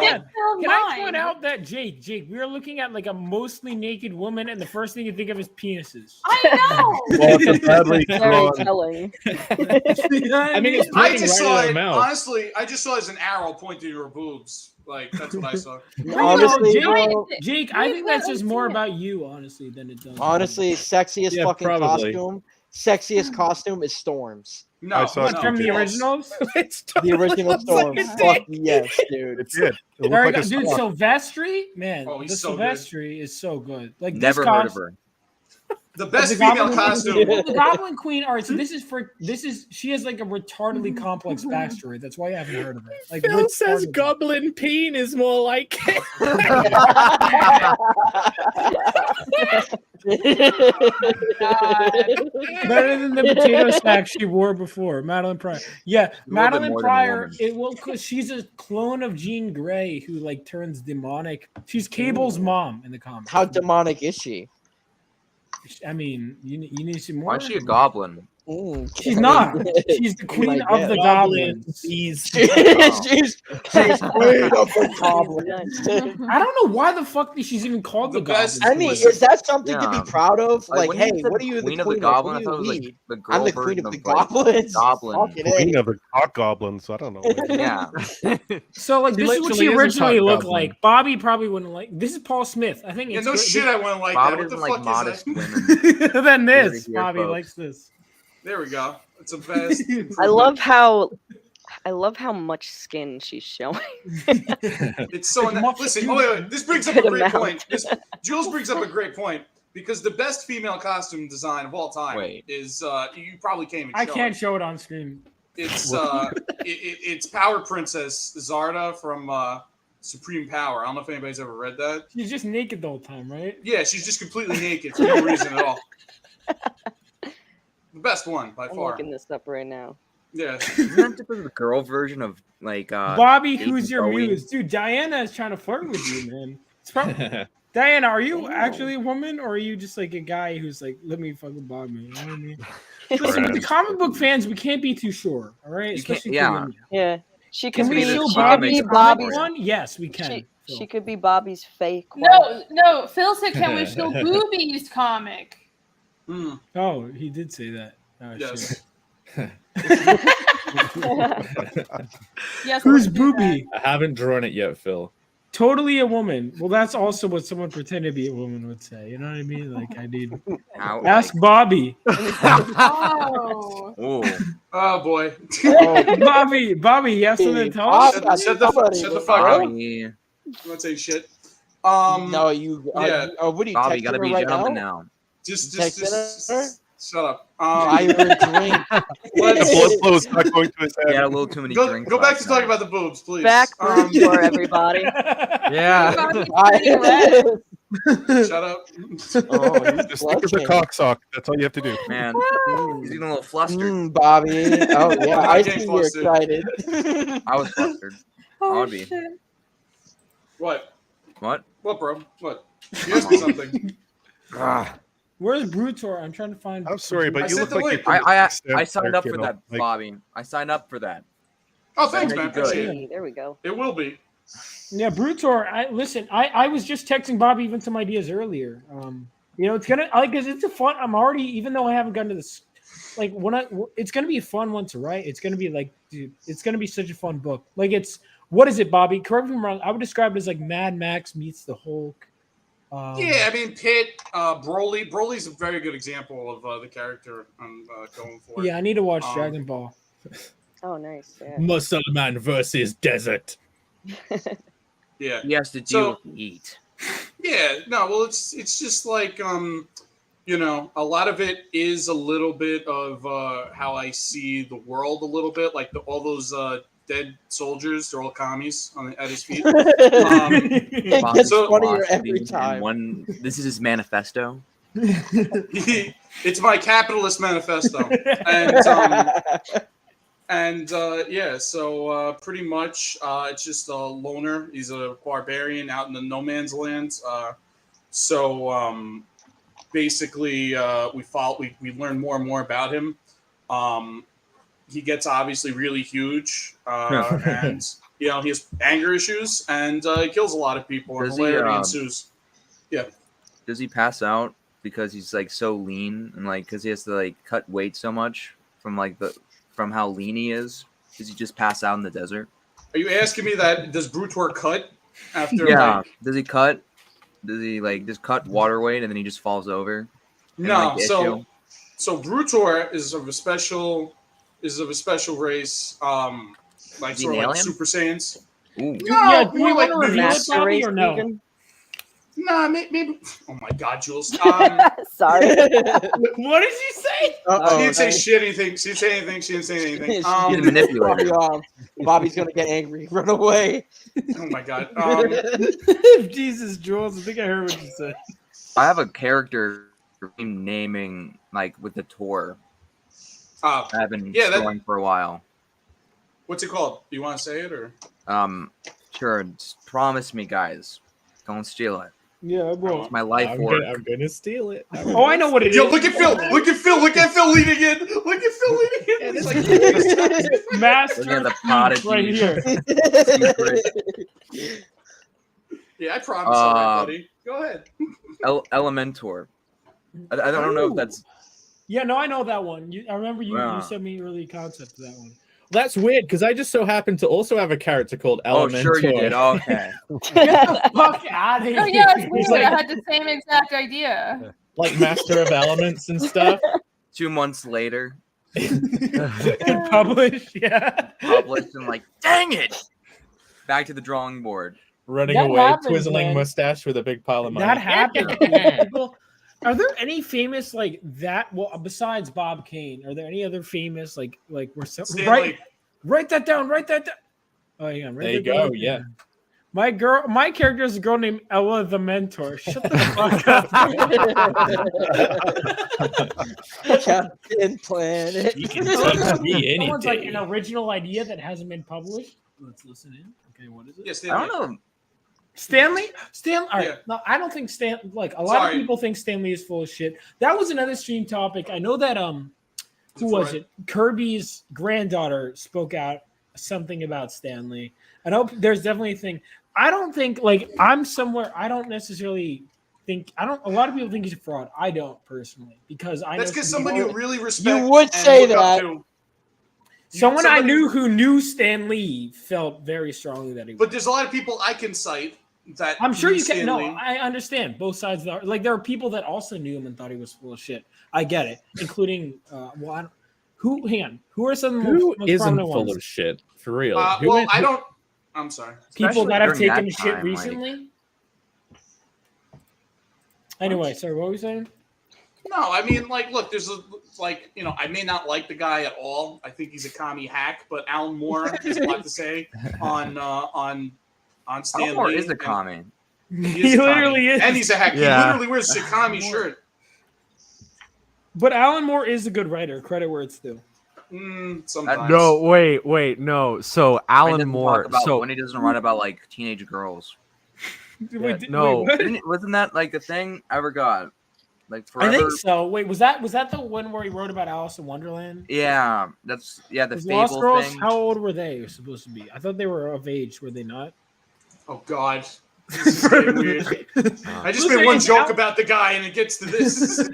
Can I point out that Jake, we are looking at like a mostly naked woman, and the first thing you think of is penises. I know. Well, it's a badly Very drawn. telling. I mean, it's I pointing just right saw at her it. mouth. Honestly, I just saw it as an arrow pointing to her boobs. Like that's what I saw. Honestly, Jake, bro, Jake, I think that says more about you, honestly, than it does. honestly, sexiest Yeah, fucking probably. costume. Sexiest costume is Storm's. No, I saw it From the too. originals. The original Storm. Fuck yes, dude. It did. It looked There we like go. a Dude, sock. Silvestri, man, Oh, the he's so good. Silvestri is so good. Like this Never heard of costume- her. The best the female Goblin- costume. Well, the Goblin Queen. All right, so she has like a retardedly complex backstory. That's why I haven't heard of it. Like Phil says retardedly. goblin peen is more like it. Better than the potato sack she wore before, Madeline Pryor. Yeah, A little bit Madeline more than a Pryor. woman. It will because she's a clone of Jean Grey who like turns demonic. She's Cable's mom in the comics. How demonic is she? I mean, you need to see more. Why is she a goblin? She's not. She's the queen Like, of yeah. the goblins. she's queen of the goblins. I don't know why the fuck she's even called the goblins. I mean, is that something to Yeah. be proud of? Like, Like, when hey, you said what are you, the queen queen of the of? goblin? What I do thought it was you like need? the girl I'm the version queen of the like, goblins. Goblin. Fucking Queen A. of the cock goblins. I don't know. Yeah. So like She this is what literally she is a originally cock looked goblin. like. Bobby probably wouldn't like. This is Paul Smith. I think Yeah, it's no great. shit, I wouldn't like Bobby that. What the doesn't like fuck modest is that? women. Then Here this, to hear, Bobby folks. likes this. There we go. It's a vast. I love how much skin she's showing. It's so. Listen, wait. This brings up Good a great amount. point. Jules brings up a great point because the best female costume design of all time is. You probably can't even. I show can't it. show it on screen. It's it's Power Princess Zarda from Supreme Power. I don't know if anybody's ever read that. She's just naked the whole time, right? Yeah, she's just completely naked for no reason at all. The best one by I'm far. looking this up right now. Yeah. Isn't that just the girl version of like Bobby, David who's your Bowie? muse, dude? Diana is trying to flirt with you, man. It's probably, Diana, are you actually a woman, or are you just like a guy who's like, let me fucking Bobby? You know what I mean? Listen, with the comic book fans, we can't be too sure, all right? You can't- Especially yeah. for women. Yeah, she Can could we be. show She could Bobby's be comic Bobby's. one? Yes, we can. She could be Bobby's fake. No. Phil said, "Can we show Boobies comic?" Oh, he did say that. Oh, Yes. Yes. Who's let's do Booby? I haven't drawn it yet, Phil. Totally a woman. Well, that's also what someone pretending to be a woman would say. You know what I mean? Like, I need. Ask Bobby. Oh. Oh boy. Bobby, you have something to tell us? Shut the fuck up. I'm not saying shit. No, you. Yeah. What are you Bobby, texting gotta her be right gentleman now? now. Just Texting her? shut up. Buy her a drink. Let's- The blood flow is not going to his head. Yeah, a little too many Go drinks. back last to talking night. about the boobs, please. Back room tour, everybody. Yeah. Shut up. Just think of the cock sock. That's all you have to do. Man, he's getting a little flustered. Bobby. Oh yeah, I'm I getting see you're flustered. excited. I was flustered. I Oh would be. shit. What? What? What, bro? What? You asked me something. Where's Brutor? I'm trying to find. I'm sorry, but I you sent look the like link. you're from I extent signed there, up for kiddo. that, Like, Bobby. I signed up for that. Oh, thanks, There man. you go. Appreciate it. There we go. It will be. Yeah, Brutor. I was just texting Bobby even some ideas earlier. You know, it's gonna because it's a fun. I'm already, even though I haven't gotten to this, like it's gonna be a fun one to write. It's gonna be like, dude, it's gonna be such a fun book. Like what is it, Bobby? Correct me if I'm wrong. I would describe it as like Mad Max meets the Hulk. Yeah, I mean Pitt, Broly. Broly's a very good example of the character I'm going for. Yeah, I need to watch Dragon Ball. Oh, nice. Yeah. Muscle Man versus Desert. Yeah. He has to deal with heat. Yeah, no, well, it's just like you know, a lot of it is a little bit of how I see the world a little bit, like all those dead soldiers, they're all commies at his feet. It gets so- funnier every And time. This is his manifesto. It's my capitalist manifesto, And yeah, so pretty much it's just a loner. He's a barbarian out in the no man's land. So basically, we learn more and more about him. He gets obviously really huge, and he has anger issues, and he kills a lot of people. And Does he, hilarity ensues. Yeah. Does he pass out because he's like so lean and like because he has to like cut weight so much from how lean he is? Does he just pass out in the desert? Are you asking me that? Does Brutor cut after? Yeah. Like, Does he cut? Does he like just cut water weight and then he just falls over? no. So Brutor is of a special race. Like Is he sort an of like alien? Super Saiyans. Ooh. Yeah, do more you like want to reveal it, master Bobby, race or no? vegan? Nah, maybe. Oh my God, Jules. Sorry. What did she say? She didn't say shit. Anything. She didn't say anything. She didn't say anything. He's a manipulator. Bobby's gonna get angry. Run away. Oh my God. Jesus, Jules, I think I heard what you said. I have a character naming like with the tour. I've been going for a while. What's it called? Do you want to say it or? Sure. Just promise me, guys, don't steal it. Yeah, bro. It's my life work. I'm gonna steal it. Oh, I know what it is. Yo, look at Phil. Look at Phil. Look at Phil leading in. Look at Phil leading in. He's like, Master Look at the prodigy. right here. Yeah, I promise. All right, buddy. Go ahead. Elementor. I don't know if that's. Yeah, no, I know that one. I remember you Wow. sent me early concept to that one. That's weird because I just so happen to also have a character called Elementor. Oh, sure you did. Okay. Get the fuck out of here. Oh yeah, it's He's weird. like- I had the same exact idea. Like Master of Elements and stuff. 2 months later, Good publish, yeah. published and like, dang it! Back to the drawing board. Running That away, happens, twizzling man. mustache with a big pile of money. That happened. People, are there any famous like that? Well, besides Bob Kane, are there any other famous like we're so Stanley. write that down. Write that down. Oh yeah, write There you that down. go. Yeah. My character is a girl named Ella the Mentor. Shut the fuck up. Captain Planet. You can teach me any Someone's like day. an original idea that hasn't been published. Let's listen in. Okay, what is it? Yeah, I Stanley. don't know. Stanley? All right. Yeah. No, I don't think like a lot Sorry. of people think Stanley is full of shit. That was another stream topic. I know that who was it? Kirby's granddaughter spoke out something about Stanley. I know there's definitely a thing. I don't think like I'm somewhere. I don't necessarily think. A lot of people think he's a fraud. I don't personally because I. That's know because some somebody people- you really respect. You would and say look up that. to. Someone I somebody- knew who knew Stan Lee felt very strongly that he was. But there's a lot of people I can cite that. I'm sure knew you can. Stan No, Lee. I understand both sides. Like there are people that also knew him and thought he was full of shit. I get it, including hang on. Who are some of the Who most isn't prominent full ones? of shit? For real. Well, I don't. I'm sorry. People Especially that have during taken that shit time, recently. Anyway, sorry, what were we saying? No, I mean, like, look, there's I may not like the guy at all. I think he's a commie hack, but Alan Moore has a lot to say on Stan Elmore Lee. is a and commie. He a literally commie. is. And he's a hack. Yeah. He literally wears a commie shirt. But Alan Moore is a good writer. Credit where it's due. Sometimes. No, wait, no. So When he Alan doesn't Moore. talk about- So when he doesn't write about like teenage girls. no. Wasn't that like the thing I forgot? Like forever. I think so. Wait, was that the one where he wrote about Alice in Wonderland? Yeah, the His Fable Lost Girls. thing. How old were they supposed to be? I thought they were of age. Were they not? Oh God. This is getting weird. I just made one joke about the guy, and it gets to this.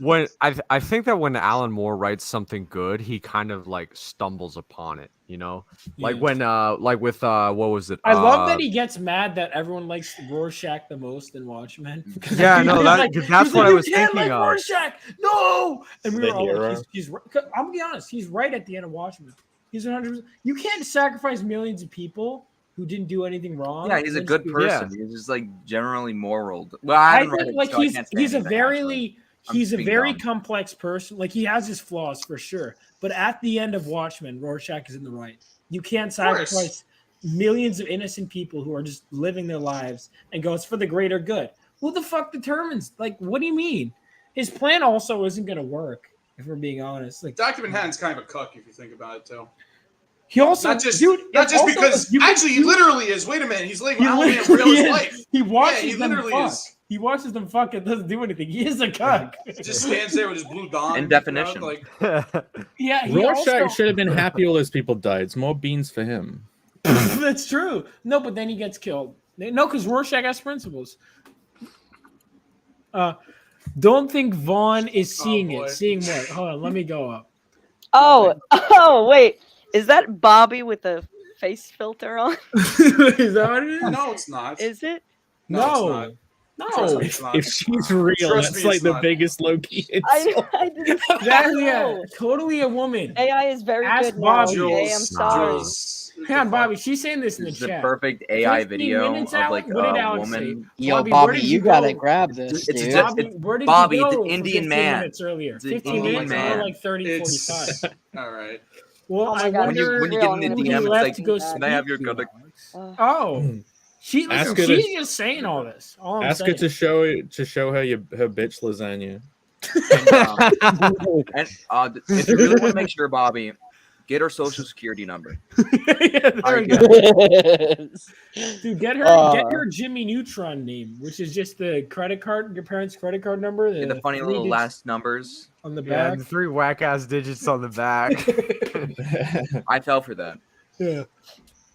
when I think that when Alan Moore writes something good, he kind of like stumbles upon it, you know? Like Yeah. when like with what was it? I love that he gets mad that everyone likes Rorschach the most in Watchmen. Yeah, no, that's what I was "You can't thinking like of. Rorschach, no. And we The were all hero. like, he's right. I'm gonna be honest, he's right at the end of Watchmen. He's 100%. You can't sacrifice millions of people who didn't do anything wrong. Yeah, he's a and good just- person. He's just like generally moral. Well, I I haven't read think it, like so I can't say he's a anything, very actually. I'm he's a being very dumb. complex person. Like he has his flaws for sure. But at the end of Watchmen, Rorschach is in the right. You can't course. sacrifice millions of innocent people who are just living their lives and go, it's for the greater good. Who the fuck determines? Like, what do you mean? His plan also isn't going to work. If we're being honest, like Dr. Manhattan's kind of a cuck if you think about it too. he also Not just also, because you can actually he see- literally is. Wait a minute, he's like he how man literally real his is. life. He watches he them literally fuck. is. He watches them fuck and doesn't do anything. He is a cuck. Just stands there with his blue Dawn. In definition. Like, Yeah, he Rorschach also should have been happy all those people died. It's more beans for him. that's true. No, but then he gets killed. No, because Rorschach has principles. Don't think Vaughn is seeing it. Seeing what? Hold on, let me go up. Oh, wait. Is that Bobby with the face filter on? Is that what it is? no, it's not. Is it? No, it's No. Trust me, it's not. If she's real, Trust that's me, like it's the not. biggest low-key I insult. didn't That's know. totally a woman. AI is very Ask good now. Bobby. Okay, I'm sorry. Hang on, Bobby. She's saying this in the This is the chat. perfect AI 15 video minutes, of Alex? like What did a Alex say? woman. Yo, Bobby, Bobby, where did you you gotta go? grab this, It's dude. Bobby, where did Bobby, you the go for Indian 15 man. minutes earlier? It's an 15 Indian minutes man. or like 30, It's 45? all right. Well, Oh my I God, wonder When you get in the who DM, it's left like, to go can I have your speak to. gun? Oh, she's Ask her to- just saying all this. All I'm Ask her saying. to show her her bitch lasagna. And if you really want to make sure, Bobby, get her social security number. Yeah, there we you go. Dude, get her Uh, Jimmy Neutron name, which is just the credit card, your parents' credit card number. Get the funny 3 little digits last numbers. on the Yeah, back. the 3 whack ass digits on the back. I fell for that. Yeah,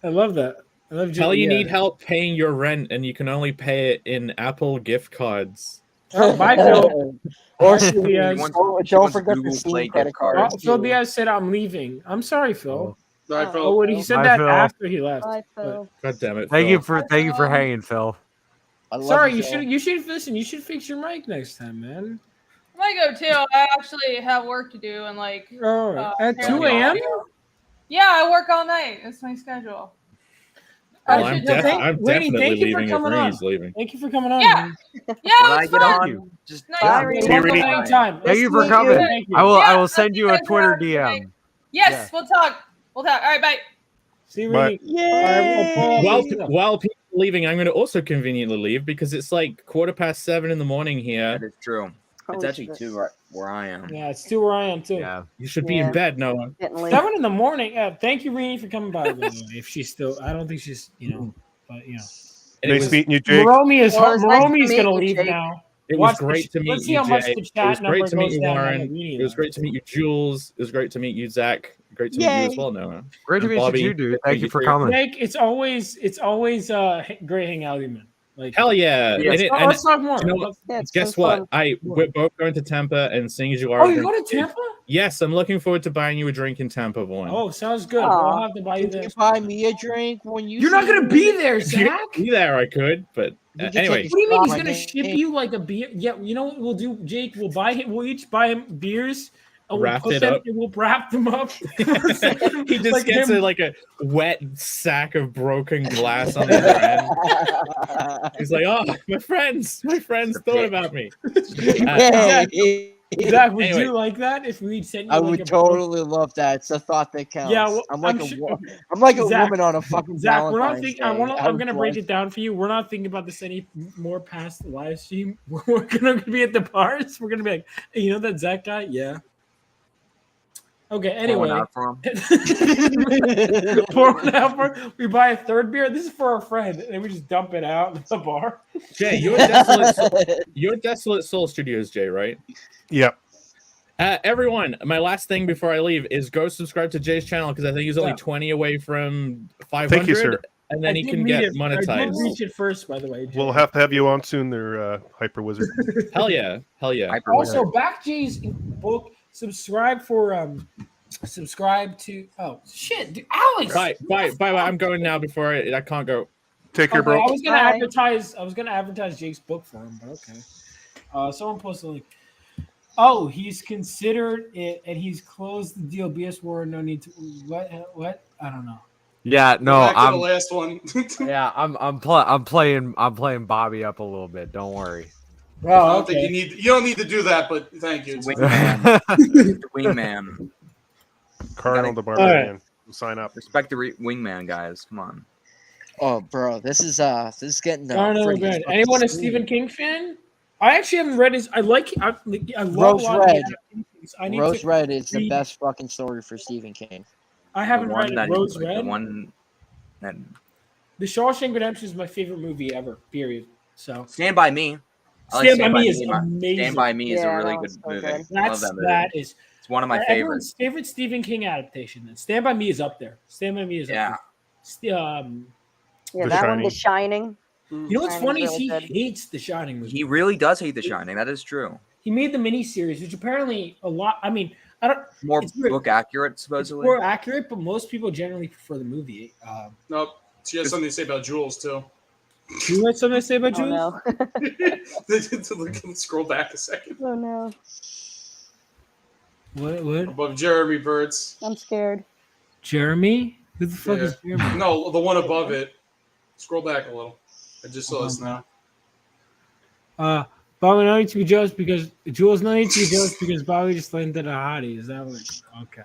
I love that. I love Tell you yeah. need help paying your rent and you can only pay it in Apple gift cards. Oh, bye, Phil. or Phil Diaz. don't forget the Steam credit Oh, card. Phil Diaz said, "I'm leaving." I'm sorry, Phil. Bye, Phil. Oh, what he said Bye, that Phil. after he left. Bye, but- Phil. God damn it. Thank Phil. you for hanging, Phil. I love Sorry, Phil. you should listen. You should fix your mic next time, man. I might go too. I actually have work to do and like. All right. At 2 apparently- a.m. Yeah, I work all night. That's my schedule. Well, Alright, I'm, so I'm Rainey, definitely thank you for leaving if coming on. Rainey's leaving. Thank you for coming on. Yeah. man. Yeah, When I it's get fun. on, just Nice. Bye, You're Rainey. welcome Rainey. anytime. Thank you for Nice to meet coming. Thank you. I will Yeah, send you a thank you Twitter guys for having me. DM. Yes, Yeah. we'll talk. We'll talk. All right, bye. See you, Bye. Rainey. All right, we'll While people are leaving, I'm going to also conveniently leave because it's like 7:15 in the morning here. that is true. It's Holy actually shit. 2 where I am. Yeah, it's 2 where I am too. Yeah. You should be Yeah. in bed, Noah. Getting late. 7 in the morning. Thank you, Rainey, for coming by. By the way. If she's still, I don't think she's, but And it Nice was, meeting you, Jake. Moromi Well, it's nice to Moromi's meet gonna you, leave Jake. now. it was Watch the great to meet let's see you, how much Jay. the It chat was great number to meet goes you, down. Warren. on the It was great to meet you, Jules. It was great to meet you, Zach. Great to meet you as Yay. well, Noah. Great to And meet Bobby, you too, dude. great to Thank meet you for too. coming. Jake, it's always great hanging out with you, man. Like, Hell yeah! Yes. And let's talk more. you know what? Yeah, it's Guess been what? fun. We're both going to Tampa, and seeing as you are, Oh, you're going to Tampa? Yes, I'm looking forward to buying you a drink in Tampa, Warren. Oh, sounds good. Aw. I'll have to buy you Can you this. buy me a drink when you? You're not see gonna me? be there, If you Zach. could be there, I could, but We can anyway. take What do you mean he's my gonna name. ship you like a beer? Yeah, you know what we'll do, Jake? We'll each buy him beers. And Wrap we'll it put them, up. and we'll wrap them up. He just Like gets him. a wet sack of broken glass on the other end. He's like, "Oh, my friends thought about me." Yay. Zach, would Anyway. you like that if we sent you? I like would a totally love that. It's a thought that counts. Yeah, well, I'm like I'm a sure- I'm like a Zach, woman on a fucking Zach, we're not Valentine's thinking. Day. I'm gonna break it down for you. We're not thinking about this any more past the live stream. We're gonna be at the bars. We're gonna be like, hey, you know that Zach guy? Yeah. Okay. Pouring Anyway, out for 'em. pour one out for. We buy a third beer. This is for our friend, and we just dump it out at the bar. Jay, you're Desolate Soul Studios, Jay, right? Yep. Everyone, my last thing before I leave is go subscribe to Jay's channel because I think he's only Yeah. 20 away from 500. Thank you, sir. And then I he did can read get it. I did monetized. reach it first, by the way. Jay. We'll have to have you on soon there, Hyper Wizard. Hell yeah. Hell yeah. Hyper Also, Wizard. back Jay's book. Subscribe to. Oh shit, dude, Alex. Bye. I'm going now before I can't go. Take care, Okay, bro. I was gonna Bye. advertise Jake's book for him, but okay. Someone posted a link. Oh, he's considered it, and he's closed the deal. BS Warren, no need to. What? I don't know. Yeah, no, Back to the I'm last one. yeah, I'm playing Bobby up a little bit. Don't worry. I Well, don't think you don't need to do that, but thank you. Wingman. The wingman. Cardinal the All Barbarian. right. Sign up. Respect the wingman, guys. Come on. Oh, bro, this is getting Darn pretty good. fucking Anyone a steamy. Stephen King fan? I actually haven't read his. I love Rose a lot of Red. the I need Rose to Red is the read- best fucking story for Stephen King. I haven't read that Rose like, Red. the one that The Shawshank Redemption is my favorite movie ever. Period. So Stand By Me. I like Stand by Me is Stand amazing. By Me is a Yeah, really that good was so movie. good. I love that movie. That is It's one of my everyone's favorites. favorite Stephen King adaptation. And Stand by Me is up there. Stand by Me is Yeah. up there. Yeah, The that one, The Shining. Shining. You know what's Shining's funny is really he good. hates The Shining movie. He really does hate The Shining. That is true. He made the miniseries, which apparently a lot. I mean, I don't. More It's weird. book accurate, It's supposedly. more accurate, but most people generally prefer the movie. Nope. She has something to say about Jules too. You had something to say about Oh Jules? no. Scroll back a second. Oh no. What? Above Jeremy Birds. I'm scared. Jeremy? Who the fuck is Jeremy? No, the one above it. Scroll back a little. I just saw this now. Bobby no need to be jealous because Jules no need to be jealous because Bobby just landed a hottie. Is that what? Okay.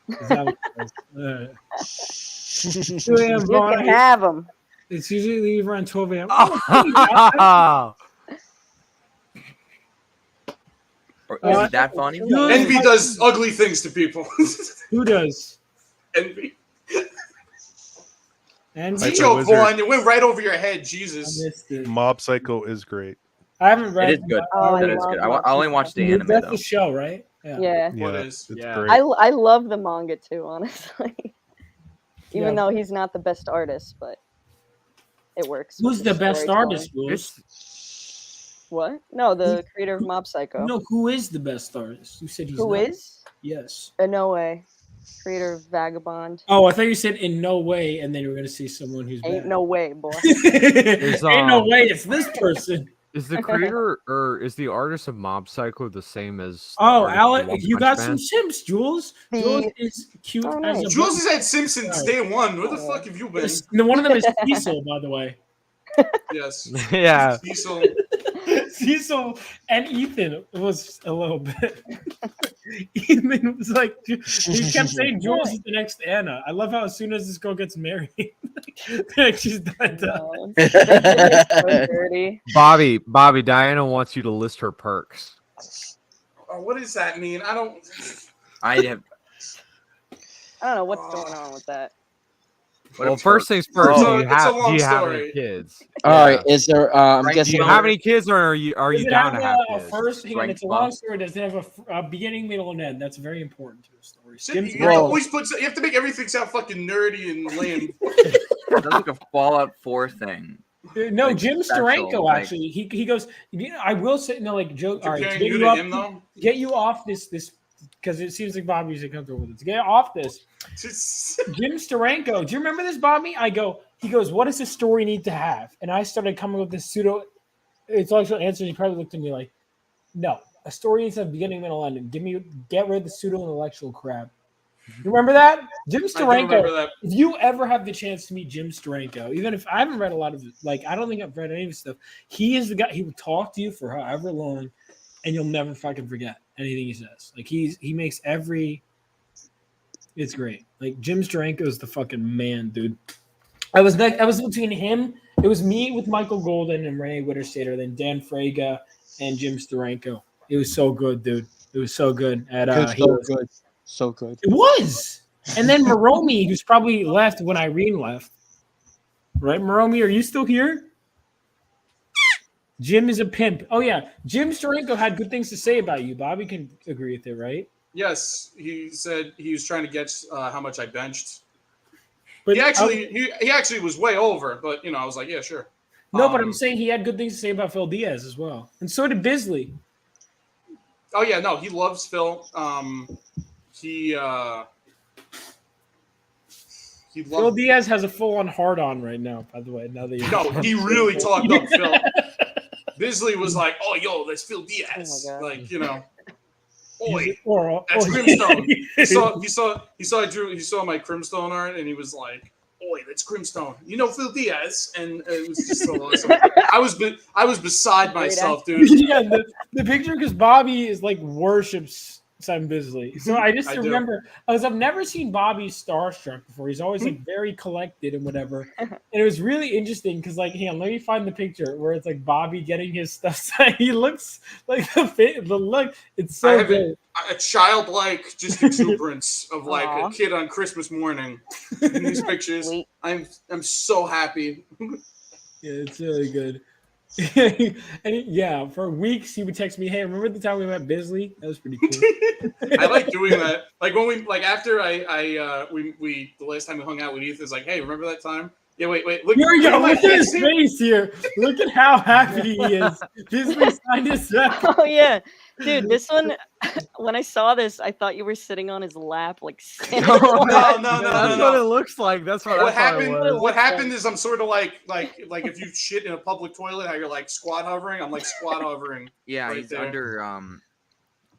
Is that what it is? 2 a.m. You Vaughn, can have them. It's usually leave around 12 a.m. Is it that funny? Envy does ugly things to people. Who does? Envy. And It's a joke, Vaughn. It went right over your head. Jesus. Mob Psycho is great. I haven't read It is good. That is good. I only watched the anime That's though. the show, right? Yeah. What is? It's Yeah. great. I love the manga too, honestly. Even Yeah. though he's not the best artist, but it works. Who's with the best storytelling. artist, Jules? What? No, the creator of Mob Psycho. No, who is the best artist? You said he's Who not. is? Yes. No way. Creator of Vagabond. Oh, I thought you said in no way, and then you were gonna see someone who's Ain't bad. no way, boy. Is, Ain't no way it's this person. Is the creator or is the artist of Mob Psycho the same as? the Oh, artist of Alec, One you Punch got Man? some simps, Jules. Jules is cute Oh, as a nice. Jules has had Simpsons day one. Where the fuck have you been? No, one of them is Cecil, by the way. Yes. Yeah. Cecil. Cecil and Ethan was a little bit. Ethan was like, he kept saying Jules is the next Anna. I love how as soon as this girl gets married, like she's done. So dirty. Bobby, Diana wants you to list her perks. What does that mean? I don't. I have. I don't know what's going on with that. Well, first things first. It's a- do you it's a have, long do you have story. any kids? All right, is there? I'm Frank, Do guessing. you have any kids, or are you Does it down to have a kids? first? Hang on, Frank it's a long Bob. story. Does it have a beginning, middle, and end? That's very important to the story. Shit, Jim's you have to Bro. always put. You have to make everything sound fucking nerdy and lame. That's like a Fallout 4 thing. No, Like, Jim special, Steranko like- actually. He goes. You know, I will say no, like Joe. All right, to Comparing get you you to off, him though. get you off this because it seems like Bobby's uncomfortable with it. To get off this, Jim Steranko. Do you remember this, Bobby? He goes, what does this story need to have? And I started coming with this pseudo. It's also answer. He probably looked at me like, no, a story needs to have beginning, middle, end. And get rid of the pseudo intellectual crap. You remember that? Jim I do remember Steranko. that. If you ever have the chance to meet Jim Steranko, even if I haven't read a lot of it, like I don't think I've read any of his stuff, he is the guy. He will talk to you for however long, and you'll never fucking forget anything he says. Like he makes every. It's great. Like Jim Steranko is the fucking man, dude. I was between him. It was me with Michael Golden and Renee Witterstater, then Dan Fraga and Jim Steranko. It was so good, dude. It was so good. So good. It was. And then Moromi, who's probably left when Irene left. Right, Moromi, are you still here? Jim is a pimp. Oh, yeah. Jim Steranko had good things to say about you. Bobby can agree with it, right? Yes, he said he was trying to guess how much I benched. But He actually was way over, but you know I was like, yeah, sure. No, but I'm saying he had good things to say about Phil Diaz as well. And so did Bisley. Oh yeah, no, he loves Phil. Phil Phil Diaz has a full-on hard-on right now, by the way. Now that you No, he really talked up Phil. Bisley was like, "Oh, yo, that's Phil Diaz." Oh, like, you know, oi, Or, that's Crimstone. He saw my Crimstone art, and he was like, "Oi, that's Crimstone." You know Phil Diaz, and it was just so awesome. I was beside myself, dude. Yeah, the picture because Bobby is like worships Simon Bisley. So I just I do. remember, because I've never seen Bobby starstruck before. He's always like very collected and whatever. And it was really interesting because, like, hang on, let me find the picture where it's like Bobby getting his stuff signed. He looks like the look. It's I so have good. a childlike just exuberance of like a kid on Christmas morning in these pictures. I'm so happy. Yeah, it's really good. And yeah, for weeks he would text me, "Hey, remember the time we met Bisley? That was pretty cool." I like doing that. Like when we like after we the last time we hung out with Ethan is like, hey, remember that time? Yeah, wait, look. Here we go. at my Look at his face. face here. Look at how happy he is. Bisley signed his back. Oh yeah, dude. This one, when I saw this, I thought you were sitting on his lap, like. No. That's what it looks like. That's what. What That's how it happened? was. What happened is I'm sort of like if you shit in a public toilet, how you're like squat hovering. I'm like squat hovering. Yeah, right he's there. under.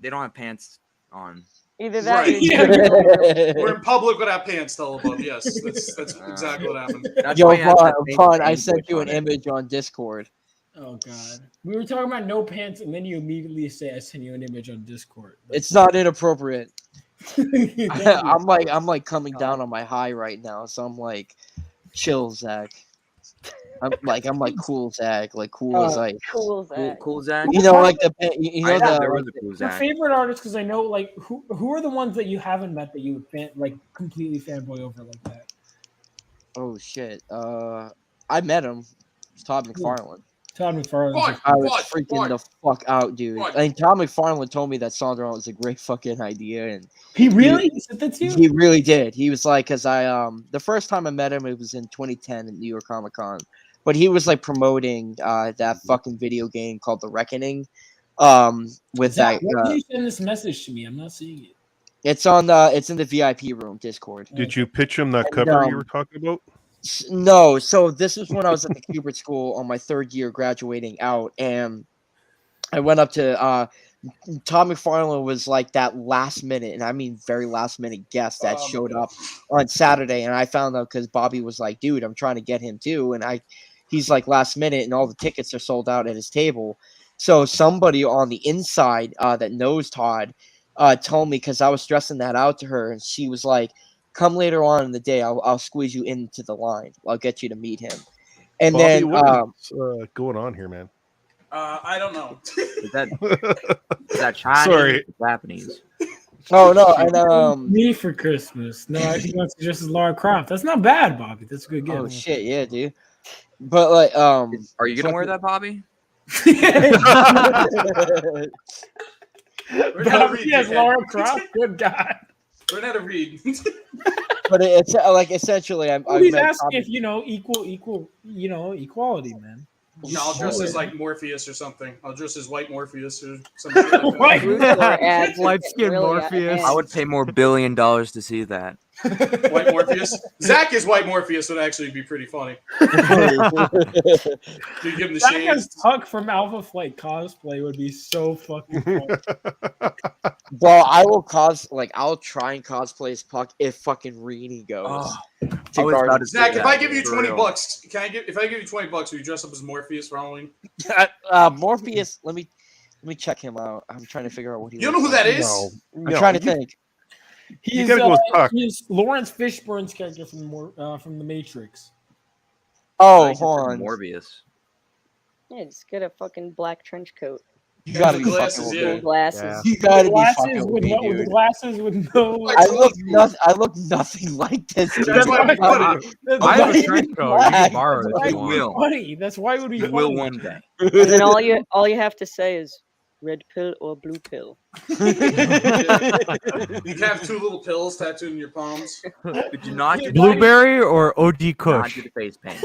They don't have pants on. Either that. Right. Or Yeah. We're in public without pants still above. Yes, that's exactly what happened. Yo, Vaughn, I sent you an image on Discord. Oh god. We were talking about no pants, and then you immediately say I sent you an image on Discord. It's not inappropriate. I'm like coming down on my high right now, so I'm like, chill, Zach. I'm like cool, Zach. Like cool as ice. Cool Zach. Cool Zach. You know, like you know Your favorite artists, because I know like who are the ones that you haven't met that you would like completely fanboy over like that? Oh shit. I met him. It's Todd McFarlane. Todd McFarlane. I was freaking the fuck out, dude. I think Todd McFarlane told me that Sandra was a great fucking idea, and he really said that too. He really did. He was like, because the first time I met him, it was in 2010 at New York Comic Con, but he was like promoting that fucking video game called The Reckoning. With Zach, that, why did you send this message to me? I'm not seeing it. it's in the VIP room Discord. Did you pitch him that cover you were talking about? No, so this was when I was at the Kubert School on my third year graduating out, and I went up to Tom McFarlane was like that last minute, and I mean very last minute guest that showed up on Saturday, and I found out because Bobby was like, dude, I'm trying to get him too, and he's like last minute, and all the tickets are sold out at his table. So somebody on the inside that knows Todd told me, because I was stressing that out to her, and she was like, come later on in the day, I'll squeeze you into the line. I'll get you to meet him. And Bobby, then what's going on here, man? I don't know. Is that Chinese? Sorry. Or Japanese. Oh no, and me for Christmas. No, I think that's just as Lara Croft. That's not bad, Bobby. That's a good gift. Oh shit, yeah, dude. But like, are you gonna wear that, Bobby? Bobby as Lara Croft. Good God. Learn how to read. But it's like essentially, I'm. He's asking if equality, man. No, I'll dress as like Morpheus or something. I'll dress as White Morpheus or something. Like White skin Morpheus. I would pay more $1 billion to see that. White Morpheus. Zach is White Morpheus would actually be pretty funny. You give him the Zach shades. as Tuck from Alpha Flight cosplay would be so fucking funny. Well, I'll try and cosplay as Puck if fucking Reenie goes. Zach, if I give you $20, if I give you $20, will you dress up as Morpheus for Halloween? Morpheus, let me check him out. I'm trying to figure out what he. You don't know who that is? I'm trying to think. He's Lawrence Fishburne's character from the Matrix. Oh, hold on. Morbius. Yeah, just get a fucking black trench coat. You gotta be glasses, fucking yeah. with Glasses. me. You gotta be Glasses fucking with with me, the dude. glasses with no. I look nothing like this. Dude. That's why funny. I have a trench coat. You can borrow it if you want. Funny. That's why it would be You funny. will one day. And then all you have to say is red pill or blue pill. You can have two little pills tattooed in your palms. Could you not do Blueberry or OG not Kush? do the face paint?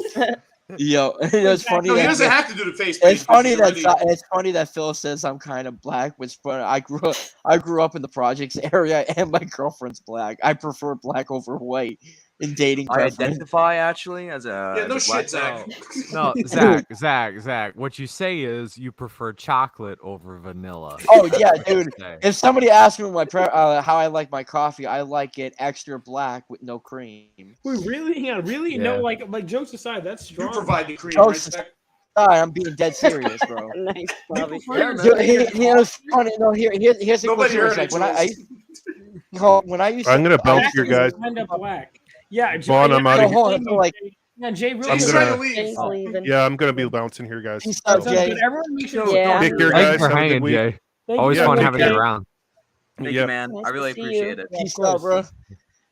Yo, it's funny. No, he that- doesn't have to do the face paint. It's funny because that he's it's funny that Phil says I'm kind of black, which but I grew up in the projects area, and my girlfriend's black. I prefer black over white in dating. I preference. identify actually as a Yeah, no as a black shit, Zach. No, Zach. What you say is you prefer chocolate over vanilla. Oh yeah, dude. Okay. If somebody asks me how I like my coffee, I like it extra black with no cream. Wait, really? Yeah, really? Yeah. No, like jokes aside, that's You strong. provide the cream, Oh, right, Zach? die. I'm being dead serious, bro. Nice, Bobby. It's funny. No, here's the cool Nobody story. heard Like it, when I Jules. when I used I'm to, gonna bounce Jack your is guys. kind of black. Yeah, Vaughn, I'm yeah, outta so here. hold on. So like, yeah, Jay really. I'm Jay's gonna- trying to leave. Jay's leaving. Yeah, I'm gonna be bouncing here, guys. peace out, Sounds Jay. good. Everyone make sure. Yeah. Take care, Thanks guys. for Have a good hanging, week. Jay. Thank Always you. fun take having you care. around. Thank Yeah. you, man. Nice I really to see appreciate you. it. Yeah, of Peace course. out, bro.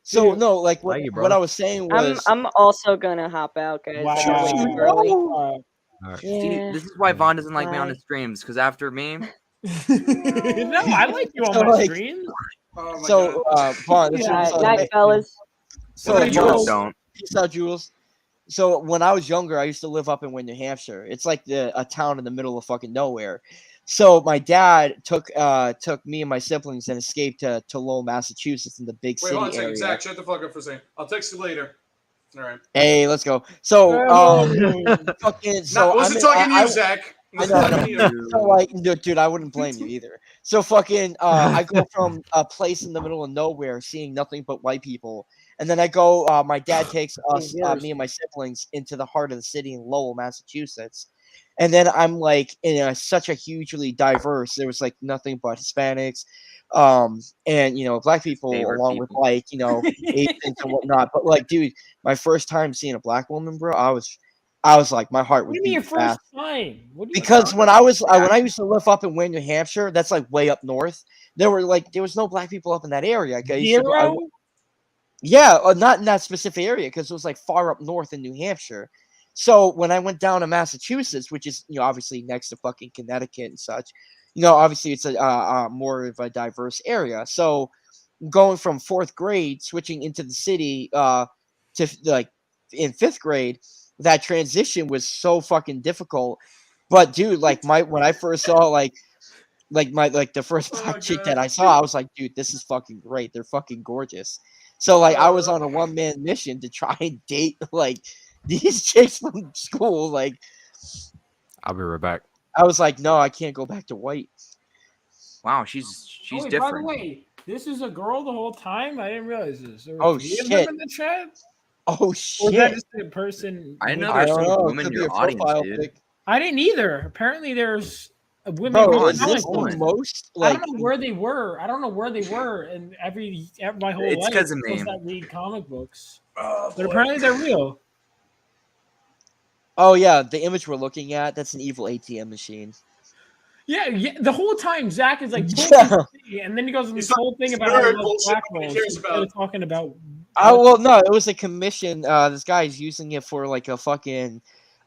So no, like Thank you, what bro. I was saying was, I'm also gonna hop out, guys. Wow. I'm way too early. Wow. See, Yeah. this is why Vaughn doesn't like me on Bye. his streams, because after me, No, I like you on So, my like- streams. Oh my so god. Vaughn, this Night, is so night, fellas. So well, the Jules, Jules don't. peace out, Jules. So when I was younger, I used to live up in Windsor, New Hampshire. It's like a town in the middle of fucking nowhere. So my dad took me and my siblings and escaped to Lowell, Massachusetts, in the big Wait, city hold on a second. area. Zach, shut the fuck up for a second. I'll text you later. All right. Hey, let's go. So fucking. So I wasn't I'm talking to I- you, Zach. I know, I know. So like, dude, I wouldn't blame you either. So fucking, I go from a place in the middle of nowhere, seeing nothing but white people, and then I go. My dad takes us, me and my siblings, into the heart of the city in Lowell, Massachusetts, and then I'm like in such a hugely diverse. There was like nothing but Hispanics, and black people, Favorite along with people. like Asians and whatnot. But like, dude, my first time seeing a black woman, bro, I was like, my heart What was do you mean your beating fast. first time? What do you Because when I used to live up in Wayne, New Hampshire, that's like way up north. There was no black people up in that area. Like, Zero? Yeah, not in that specific area because it was like far up north in New Hampshire. So when I went down to Massachusetts, which is obviously next to fucking Connecticut and such, obviously it's a more of a diverse area. So going from fourth grade, switching into the city to like in fifth grade, that transition was so fucking difficult. But dude, like when I first saw the first black chick that I saw, I was like, dude, this is fucking great. They're fucking gorgeous. So like I was on a one-man mission to try and date like these chicks from school. Like I'll be right back. I was like, no, I can't go back to white. Wow, she's Wait, by the different. way, this is a girl the whole time? I didn't realize this. There were Oh, 3 of them shit. in the chat? Oh Or was shit! that just a person? I didn't know with- there's don't some know. It women in could be your a audience, profile dude. pic. I didn't either. Apparently, there's women. Bro, with is this comic the books. most I like? don't know where they were. And my whole It's life 'cause of was me. that read comic books. But apparently they're real. Oh yeah, the image we're looking at, that's an evil ATM machine. Yeah. The whole time Zach is like, Yeah. and then he goes on this It's whole thing it's about how he nerd loves bullshit black nobody rolls cares instead about. of talking about. Well, no, it was a commission. This guy's using it for like a fucking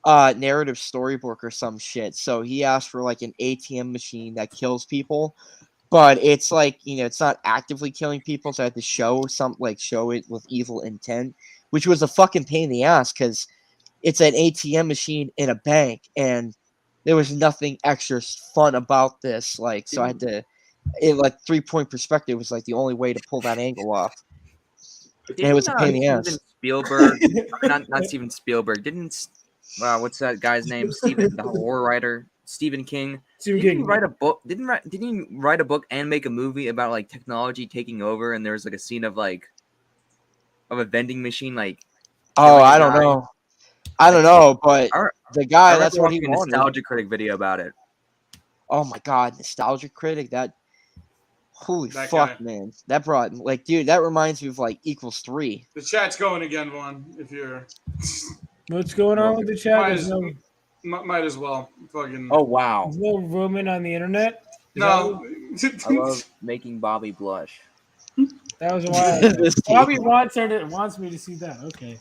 narrative storybook or some shit. So he asked for like an ATM machine that kills people, but it's like it's not actively killing people. So I had to show it with evil intent, which was a fucking pain in the ass because it's an ATM machine in a bank, and there was nothing extra fun about this. Like, so I had to, 3-point perspective was like the only way to pull that angle off. And it was a pain in the ass. Steven Spielberg, not Steven Spielberg. Didn't what's that guy's name? Stephen, the horror writer, Stephen King. Stephen Didn't he King. write a book? Didn't he write a book and make a movie about like technology taking over? And there was like a scene of a vending machine like. Oh, killing a I don't guy. know. I don't know, but the guy, I that's what he watching a wanted. Nostalgia Critic video about it. Oh my god, Nostalgia Critic, holy That fuck, guy. man. That brought, dude, that reminds me of equals 3. The chat's going again, Vaughn. If you're What's going on with the chat? might There's as, no, might as well. Fucking Oh wow! there's no woman on the internet. Is no. I love making Bobby blush. That was a while. This Bobby team. wants me to see that. Okay.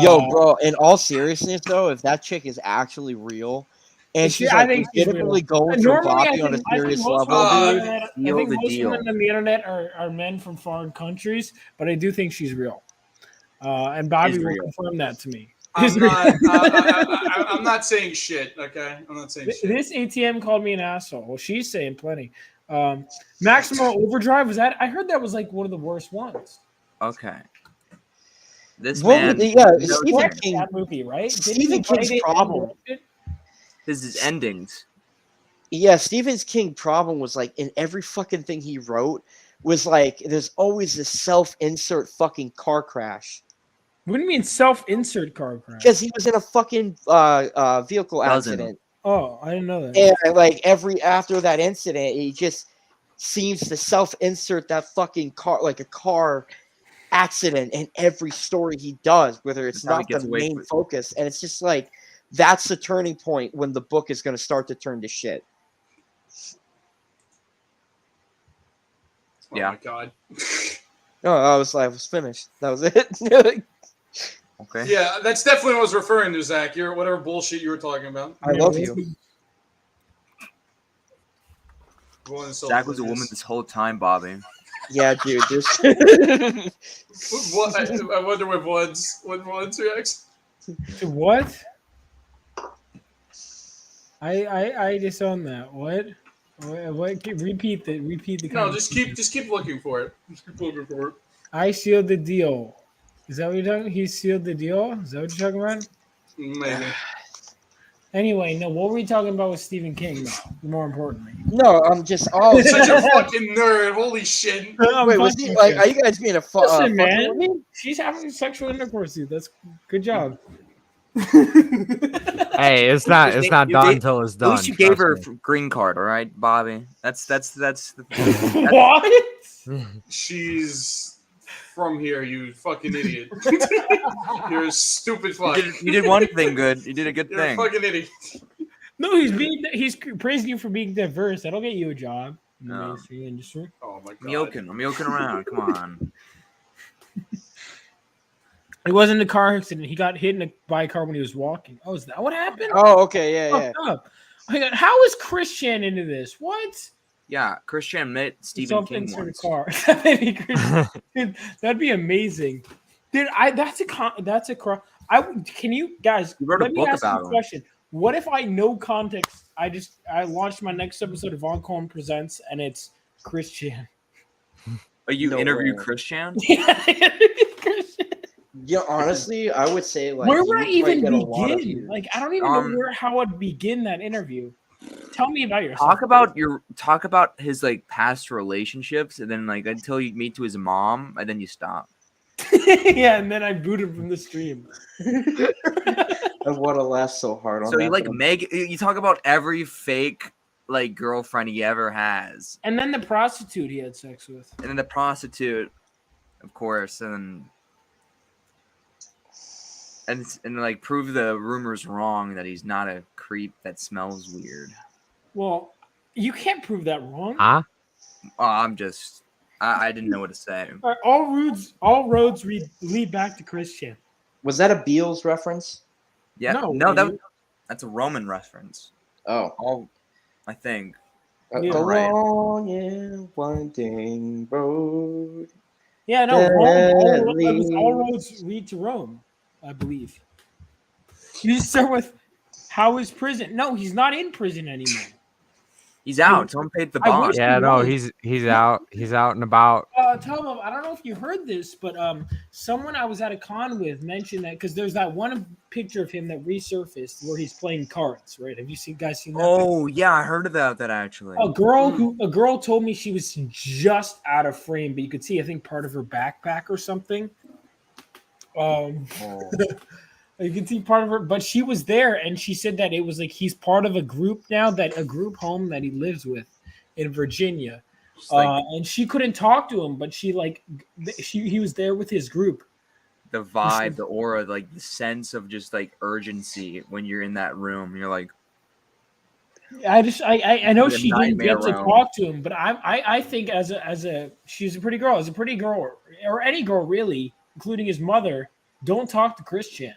Yo, bro, in all seriousness, though, if that chick is actually real, and she's I think she's legitimately real. going for Normally, Bobby on a I think serious most level, women on the dude. internet- I Seal think the most deal. women on the internet are men from foreign countries, but I do think she's real. And Bobby Is will real. confirm that to me. I'm not. I'm not saying shit. Okay, I'm not saying shit. This ATM called me an asshole. Well, she's saying plenty. Maximum Overdrive was that? I heard that was like one of the worst ones. Okay. This What man. would the- yeah, knows Stephen Directed King- that movie, right? Didn't Stephen he write King's it and problem. direct it? This is endings. Yeah, Stephen King problem was in every fucking thing he wrote was there's always this self-insert fucking car crash. What do you mean self-insert car crash? Because he was in a fucking vehicle accident. Oh, I didn't know that. And like after that incident, he just seems to self-insert that fucking car, like a car accident, in every story he does, whether it's That's how he not gets the away main with it. focus. And it's just like that's the turning point when the book is going to start to turn to shit. Oh my god. No, I was finished. That was it. Okay. Yeah, that's definitely what I was referring to, Zach. You're whatever bullshit you were talking about. I love you. Zach was a woman this whole time, Bobby. Yeah, dude. What? I wonder what Vaughns reacts. To what? I disown that. What? Repeat the. No, just keep looking for it. Just keep looking for it. I sealed the deal. Is that what you're talking? He sealed the deal. Is that what you're talking about? Maybe. Anyway, no. What were we talking about with Stephen King? Though, more importantly. No, I'm just such a fucking nerd. Holy shit. Wait, was he like? Are you guys being a Listen, fucking man? She's having sexual intercourse, dude. That's good job. Hey, it's not done until it's done. At least you gave her trust a green card, all right, Bobby. That's What? She's from here, you fucking idiot. You're a stupid fuck. You did one thing good. You did a good You're thing. a fucking idiot. No, he's praising you for being diverse. That'll get you a job in the mainstream industry. Oh my god. I'm yoking around. Come on. It wasn't a car accident. He got hit by a car when he was walking. Oh, is that what happened? Oh, okay, yeah. Up. How is Christian into this? What? Yeah, Christian met Stephen King once. Car. Dude, that'd be amazing. Dude, that's a car. Can you guys? You wrote a let me book ask you about a him. question. What if I no context? I launched my next episode of Von Cohen Presents, and it's Christian. You interview Christian? Yeah, honestly, I would say like. Where would I you might even get a lot of begin? views. Like, I don't even know how I'd begin that interview. Tell me about yourself. Talk about his like past relationships, and then like until you meet to his mom, and then you stop. Yeah, and then I boot him from the stream. I want to laugh so hard on So that. you like one. you talk about every fake like girlfriend he ever has, And then the prostitute he had sex with. and then the prostitute, of course, and like prove the rumors wrong that he's not a creep that smells weird. Well, you can't prove that wrong. Huh? Oh, I didn't know what to say. All roads lead back to Christian. Was that a Beals reference? Yeah, No, that's a Roman reference. Oh, I think. The Right. long and winding road. Yeah, no, that all roads lead to Rome, I believe. You start with how is prison? No, he's not in prison anymore. He's out. Someone paid the I bond. wish Yeah, he no, was. he's out. He's out and about. Tom, I don't know if you heard this, but someone I was at a con with mentioned that because there's that one picture of him that resurfaced where he's playing cards, right? Have you guys seen that? Oh yeah, I heard about that actually. A girl told me she was just out of frame, but you could see I think part of her backpack or something. You can see part of her, but she was there, and she said that it was like he's part of a group now, a group home that he lives with in Virginia, and she couldn't talk to him, but he was there with his group. The vibe, the aura, like the sense of just like urgency when you're in that room. You're like, I know Like a she didn't nightmare get to realm. talk to him, but I think she's a pretty girl, or any girl really, including his mother, don't talk to Christian.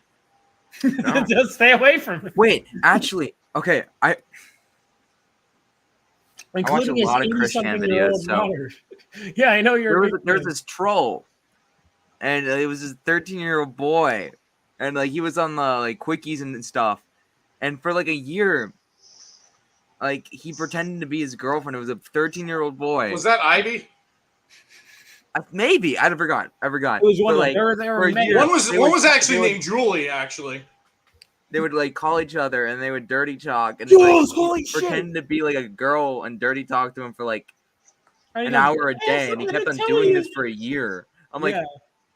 No. Just stay away from him. Wait, actually, okay, I watch a Including his lot of Christian 80-something-year-old videos. So mother. Yeah, I know you're. there was this troll, and it was this 13-year-old boy, and like he was on the like quickies and stuff, and for like a year, like he pretended to be his girlfriend. It was a 13-year-old boy. Was that Ivy? Maybe I forgot. It was one But, of like, they were for a May. year, One was actually they would- named Julie. Actually, They would like call each other and they would dirty talk and Jules, like, holy pretend to be like a girl and dirty talk to him for like I an know. hour a I have day, and he something kept to on tell doing you. this for a year. I'm like, Yeah.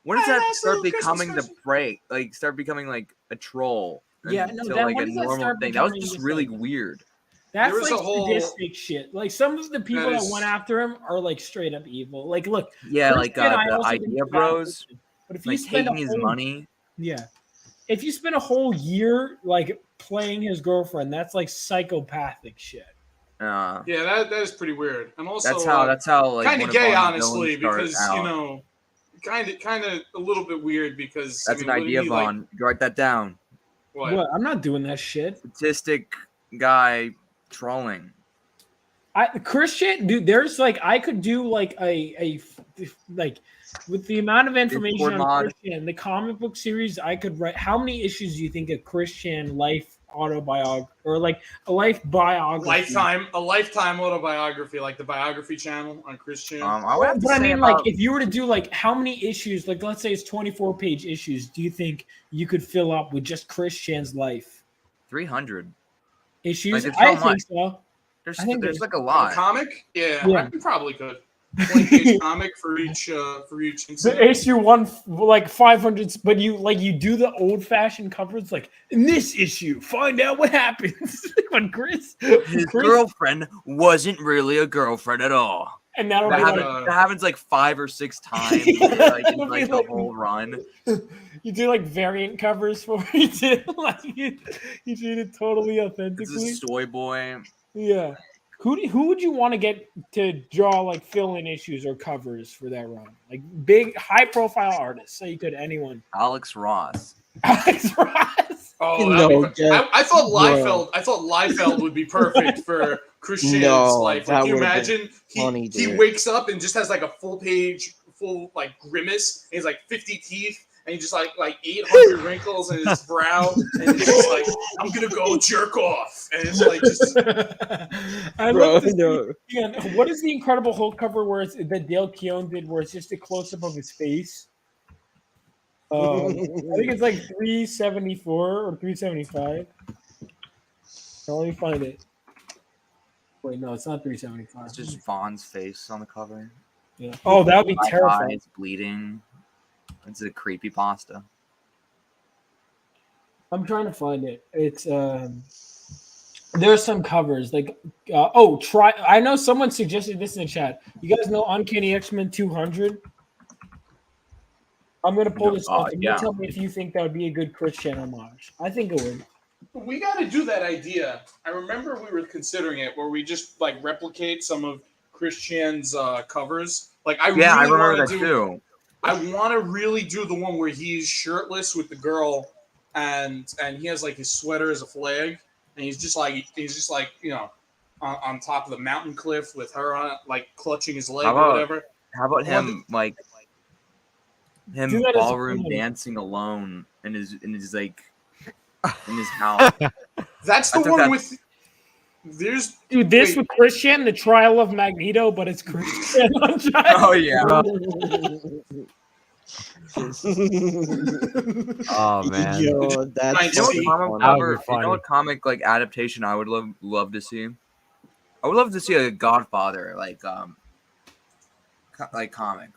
When does that That's a start little Christmas becoming the special. break? Like start becoming like a troll? Yeah, no, Until then like when a does that normal start thing. That was becoming just just, really like- weird. That's There was like a whole- sadistic shit. Like some of the people That that is- went after him are like straight up evil. Like, look, Yeah, like Christian, I the also think idea is a bad bros, person. But if you like spend taking a his whole, money. yeah, if you spend a whole year like playing his girlfriend, that's like psychopathic shit. Uh, Yeah, that is pretty weird, and also that's how like kind one of of gay, Vaughn's honestly, villains because start you out. know, kind of a little bit weird because That's I mean, an wouldn't idea, he, like, Vaughn. You write that down. what? I'm not doing that shit. Statistic guy trolling. Christian, dude, there's like I could do like a like with the amount of information Discord on mod. Christian, the comic book series, I could write. How many issues do you think a Christian life autobiography or like a life biography? A lifetime autobiography, like the biography channel on Christian. I would have to But I say mean, about like, if you were to do like how many issues, like let's say it's 24-page issues, do you think you could fill up with just Christian's life 300 issues? Like, it's I not think much. so. There's I think there's like a A lot. comic? Yeah, Yeah. I probably could. 20-page comic for each the incident. issue one like 500, but you do the old fashioned covers like in this issue, find out what happens when His girlfriend wasn't really a girlfriend at all. and that'll That be happens, like, that happens like 5 or 6 times like, in It'll be like the like- whole run. you do like variant covers for it, like you did it totally It's authentically. a soy boy. Yeah. Who would you want to get to draw like fill-in issues or covers for that run? Like big, high-profile artists. So you could anyone. Alex Ross. Alex Ross. Oh, No, that'd be fun. I thought no. Liefeld. I thought Liefeld would be perfect for Christian's No, life. that Like, you would've been imagine funny, he dude. wakes up and just has like a full like grimace. And he's like 50 teeth, and he just like 800 wrinkles in his brow, and he's just like, I'm gonna go jerk off, and it's like just I Bro, love to see, no. yeah, what is the Incredible Hulk cover where it's that Dale Keown did, where it's just a close up of his face? I think it's like 374 or 375. Now, let me find it. Wait, no, it's not 375. It's just Vaughn's face on the cover. Yeah. Oh, that would be My terrifying. eyes bleeding. It's a creepy pasta. I'm trying to find it. It's there's some covers like try. I know someone suggested this in the chat. You guys know Uncanny X-Men 200? I'm gonna pull this up. And yeah. you tell me if you think that would be a good Christian homage. I think it would. we got to do that idea. I remember we were considering it, where we just like replicate some of Christian's covers. Like I Yeah, I really remember wanna that too. I want to really do the one where he's shirtless with the girl, and he has like his sweater as a flag, and he's just like you know on top of the mountain cliff with her on it, like clutching his leg How or about- whatever. How about I want him like him Do that as a ballroom comedy. dancing alone in his like in his house? That's I the took one that- with. There's Dude, this wait, with Christian, the trial of Magneto, but it's Christian on trial. Oh yeah. Oh man. Yo, that's You know You know what comic funny. That would cover? be You know funny. what comic like adaptation I would love to see? I would love to see a Godfather like comic.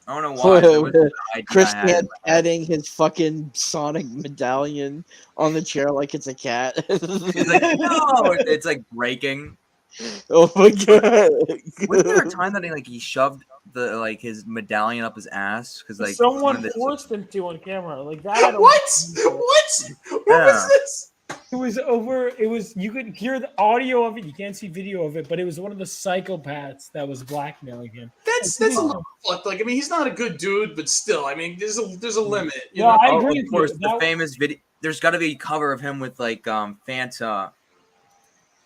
I don't know why. There was an idea I had in Christian my head. adding his fucking Sonic medallion on the chair like it's a cat. It's like no, it's like breaking. Oh my god! Wasn't there a time that he shoved the like his medallion up his ass because like Someone one of the- forced him to on camera like that. I don't- what? What? What Yeah. was this? It was over. It was you could hear the audio of it. You can't see video of it, but it was one of the psychopaths that was blackmailing him. That's a little fucked. Like I mean, he's not a good dude, but still, I mean, there's a limit. You No, know? I Oh, agree of with course, you. the That- famous video. There's got to be a cover of him with like Fanta,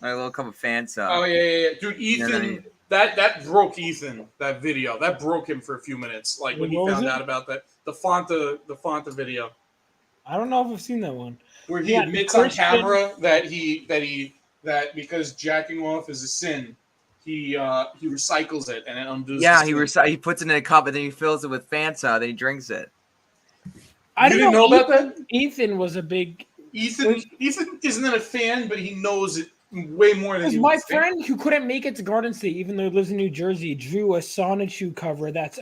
like a little cup of Fanta. Oh yeah, dude. And then Ethan, that broke Ethan. That video that broke him for a few minutes. Like when he What was found it? out about that the Fanta video, I don't know if I've seen that one. where he Yeah, admits on Christian- camera that because jacking off is a sin, he recycles it and it undoes. Yeah, the sin. he puts it in a cup and then he fills it with Fanta. Then he drinks it. I You don't didn't know about Ethan was a big. Ethan isn't a fan, but he knows it. way more than Because you my would think. friend who couldn't make it to Garden State, even though he lives in New Jersey, drew a Sonichu cover. That's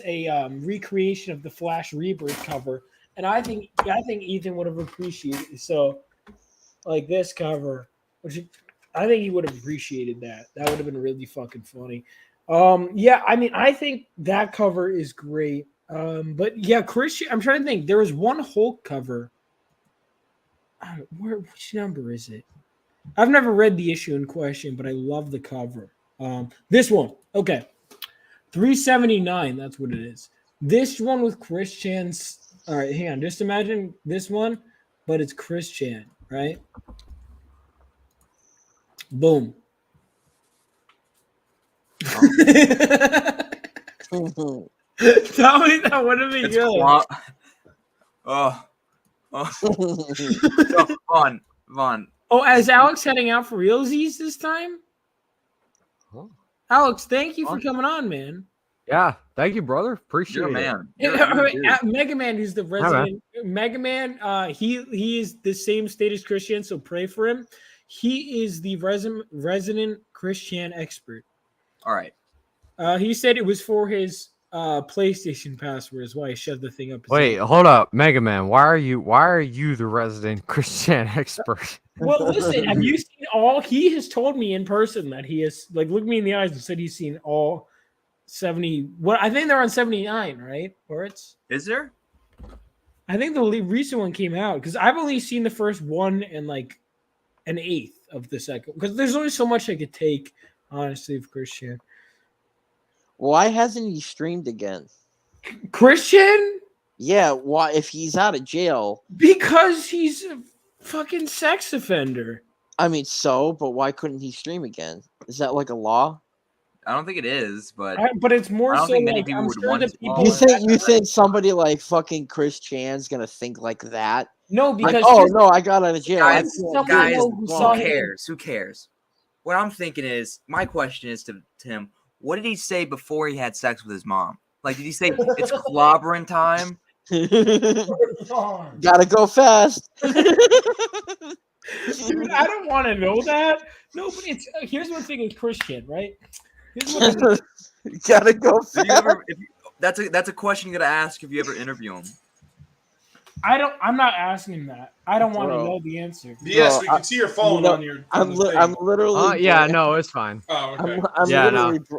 a recreation of the Flash Rebirth cover, and I think Ethan would have appreciated it. So, like this cover, which I think he would have appreciated that. That would have been really fucking funny. Yeah, I mean, I think that cover is great. But yeah, Christian, I'm trying to think. There was one Hulk cover. Which number is it? I've never read the issue in question, but I love the cover. This one, okay, 379. That's what it is. This one with Chris Chan's. All right, hang on. Just imagine this one, but it's Chris Chan, right? Boom. Tell me that wouldn't be good. Vaughn. Oh, is Alex heading out for realsies this time? Alex, thank you for coming on, man. Yeah, thank you, brother. Appreciate You're a it. man. Mega Man, who's the resident Mega Man, he is the same state as Christian, so pray for him. He is the resident Christian expert. All right. He said it was for his PlayStation password, is why he shoved the thing up. His Wait, head. hold up, Mega Man. Why are you the resident Christian expert? Well, listen, have you seen all? He has told me in person that he has, like, looked me in the eyes and said he's seen all 70. What I think they're on 79, right? Or it's Is there? I think the recent one came out because I've only seen the first one and like an eighth of the second because there's only so much I could take, honestly, of Christian. Why hasn't he streamed again? Christian? Yeah, why if he's out of jail? Because he's a fucking sex offender. I mean, but why couldn't he stream again? Is that like a law? I don't think it is, but but it's more I don't so think many like people I'm would sure want that to people. You think somebody like fucking Chris Chan's gonna think like that? No, Like, because oh no, I got out of jail. guys, who saw who him. cares? Who cares? What I'm thinking is, my question is to him, what did he say before he had sex with his mom? Like, did he say it's clobbering time? Gotta go fast. Dude, I don't want to know that. No, but it's here's one thing with Christian, right? Here's what Gotta go fast. That's a question you gotta ask if you ever interview him. I'm not asking him that. I don't want to Bro. know the answer. Yes, we can see your phone on your. I'm literally. Yeah, no, it's fine. Oh, okay.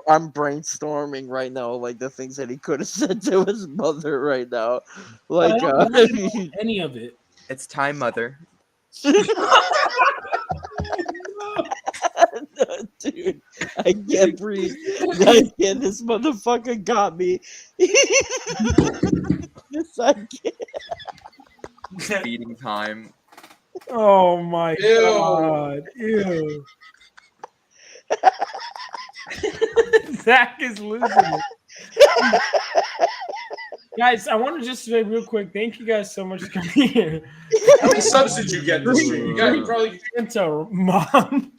I'm brainstorming right now, like the things that he could have said to his mother right now. Like, I don't wanna know any of it. It's time, mother. No, dude, I can't breathe. I can't. This motherfucker got me. Yes, I can't. Feeding time. Oh my god! Ew. Zach is losing it. Guys, I want to just say real quick, thank you guys so much for coming here. How many subs did you get this week? You probably into mom.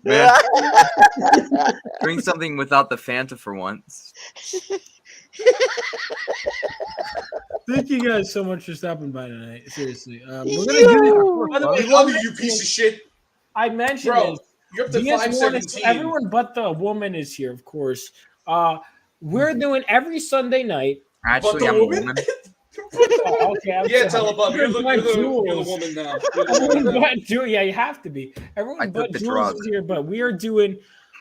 Man, bring something without the Fanta for once. Thank you guys so much for stopping by tonight. Seriously, we're gonna do. By the way, we love you, you piece of shit. I mentioned Bro, this. you're up to DS1 517. everyone but the woman is here, of course. We're doing every Sunday night. Actually, I'm a woman. Okay, I'm Yeah, sorry. tell Bob, you're the woman now. You're the woman now. But yeah, you have to be. Everyone I but took the Jules drug. is here, but we are doing.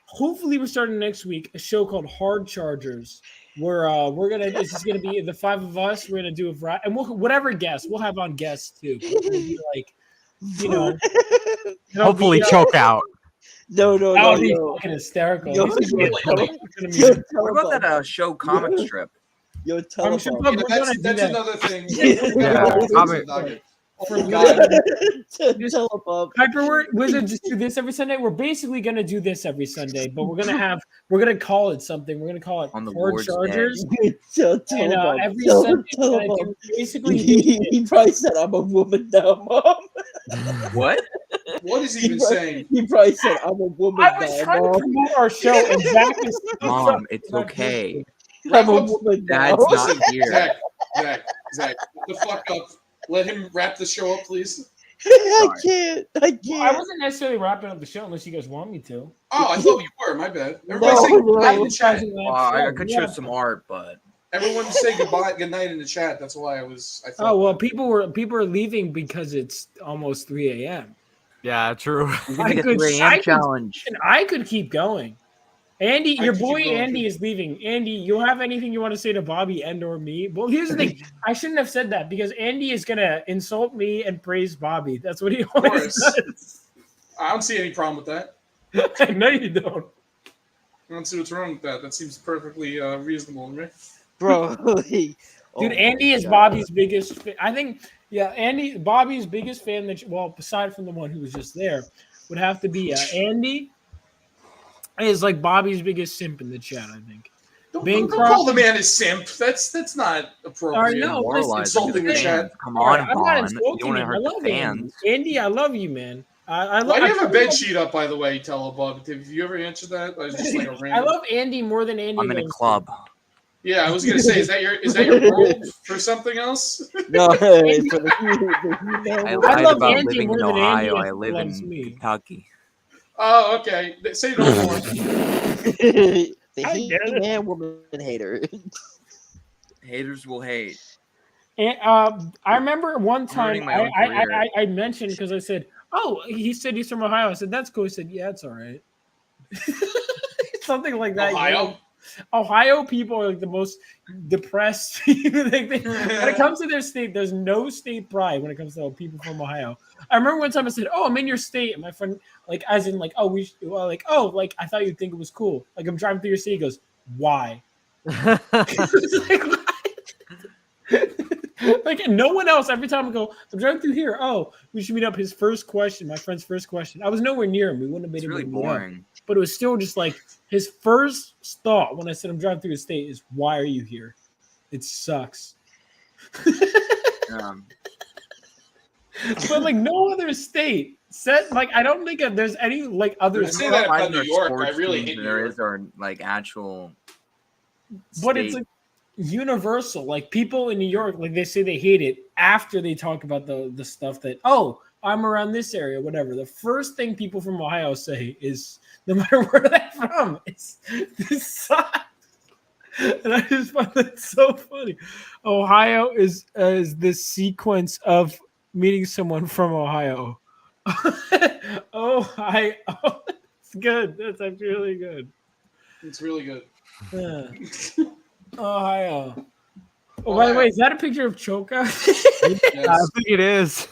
Hopefully, we're starting next week a show called Hard Chargers. Where we're gonna. This is gonna be the five of us. We're gonna do and whatever guests we'll have on guests too. We're gonna be like, Hopefully, choke out. No. That would be fucking hysterical. What about that show comic strip? Yo, I'm sure we're gonna do That's that. another thing. Hyper Wizard just do this every Sunday. We're basically gonna do this every Sunday, but we're gonna call it something. We're gonna call it On the Hard Lord's Chargers. And Every Sunday, we're gonna do basically. He probably said, "I'm a woman now, mom." What? What is he even saying? He probably said, "I'm a woman I was now, trying to mom." promote our show, and Zach is Mom, it's okay. I'm a woman now. Dad's not Listen, here. Zach, Zach, get the fuck up. Let him wrap the show up, please. I can't. I can't. Well, I wasn't necessarily wrapping up the show unless you guys want me to. Oh, I thought you were. My bad. Everybody No, say goodbye in no. the chat. I could show some art, but Everyone say goodbye, good night in the chat. That's why I thought. Oh well, people are leaving because it's almost 3 a.m. Yeah, true. I could keep going. Andy, I your could boy keep going, Andy too. is leaving. Andy, you have anything you want to say to Bobby and or me? Well, here's the thing. I shouldn't have said that because Andy is gonna insult me and praise Bobby. That's what he always does. I don't see any problem with that. I know you don't. I don't see what's wrong with that. That seems perfectly reasonable to me. Bro, Dude, Oh Andy my is God. Bobby's biggest. I think, yeah, Andy, Bobby's biggest fan. Well, aside from the one who was just there, would have to be Andy. Is like Bobby's biggest simp in the chat. I think. Don't call the man a simp. That's not appropriate. I know. Listen, Insulting the chat. Come All on, right, I'm not Vaughn. insulting You wanna him. I hurt the love Andy. fans. Andy, I love you, man. I Why do you have a I bed love- sheet up, by the way, Telebob? Have you ever answered that? Or is it just like a I random... love Andy more than Andy. I'm in a loves club. Yeah, I was gonna say, is that your robe for something else? No, for the I I lied love about Andy living more in than Ohio. Andy I live loves in me. Kentucky. Oh, okay. Say no more. the He-Man woman hater. Haters will hate. And I remember one time ruining my own career. I mentioned because I said, "Oh, he said he's from Ohio." I said, "That's cool." He said, "Yeah, it's all right." Something like that. Ohio? You know? Ohio people are like the most depressed. When it comes to their state, there's no state pride when it comes to people from Ohio. I remember one time I said, "Oh, I'm in your state," and my friend, like, as in, like, "Oh, like, oh, like, I thought you'd think it was cool." Like, I'm driving through your state. He goes, "Why?" Like, no one else. Every time I go, I'm driving through here. Oh, we should meet up. His first question, my friend's first question. I was nowhere near him. We wouldn't have made It's him really meet up. boring. But it was still just like his first thought when I said I'm driving through the state is, "Why are you here? It sucks." But like no other state said, like, I don't think there's any like other. I say that about New York. I Sports really teams hate New there York. is are like actual. But it's state. like universal. Like people in New York, like they say they hate it after they talk about the stuff that, oh, I'm around this area, whatever. The first thing people from Ohio say is, no matter where they're from, it's this sucks. And I just find that so funny. Ohio is this sequence of meeting someone from Ohio. Ohio. It's good. That's actually really good. It's really good. Yeah. Ohio. Oh, by the way, is that a picture of Choka? I think it is.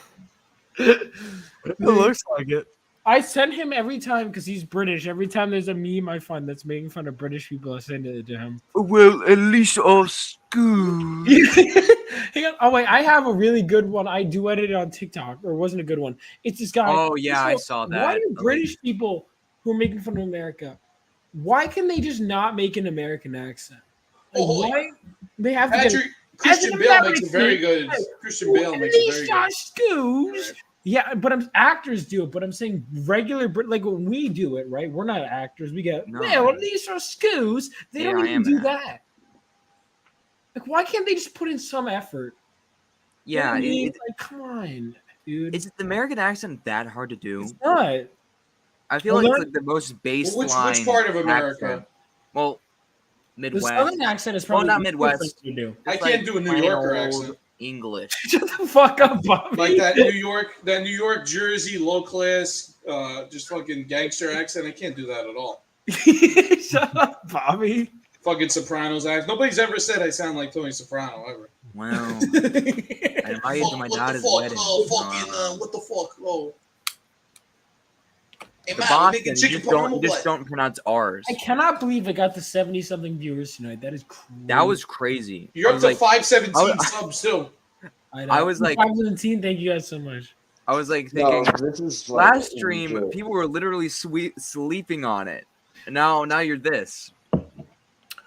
It looks like it. I send him every time because he's British. Every time there's a meme I find that's making fun of British people, I send it to him. Well, at least our school. Hang on. Oh wait, I have a really good one. I duetted it on TikTok, or it wasn't a good one. It's this guy. Oh, yeah, I So, saw Why that. do British people who are making fun of America? Why can they just not make an American accent? Like, why they have to? Patrick, Christian As an Bale makes a very American, good. Christian Bale makes a very these good. are schools. Yeah, but actors do it. But I'm saying regular, like when we do it, right? We're not actors. We get, No. well, these are schools. They Yeah, don't I even am do an that. Like, why can't they just put in some effort? You know Yeah, what I mean? it, Like, come on, dude. is the American accent that hard to do? It's not. I feel Well, like it's they're- like the most baseline. Well, which part of America? accent. Well, The Midwest. Southern accent is Well, probably not the Midwest. easiest thing to do. I Just can't like do a New plain Yorker old accent. English. Shut the fuck up, Bobby. Like that New York, Jersey, low class, just fucking gangster accent. I can't do that at all. Shut up, Bobby. Fucking Sopranos accent. Nobody's ever said I sound like Tony Soprano ever. Wow. I invited to my daughter's wedding. What the fuck? Oh. Hey, The man, Boston, making you chicken just, don't, parm you or just what? don't pronounce R's. I cannot believe I got the 70-something viewers tonight. That is crazy. That was crazy. You're I up was to like, 517 subs too. I was like, 517. Thank you guys so much. I was like No, thinking, this is like last stream, legit. people were literally sleeping on it. And now you're this.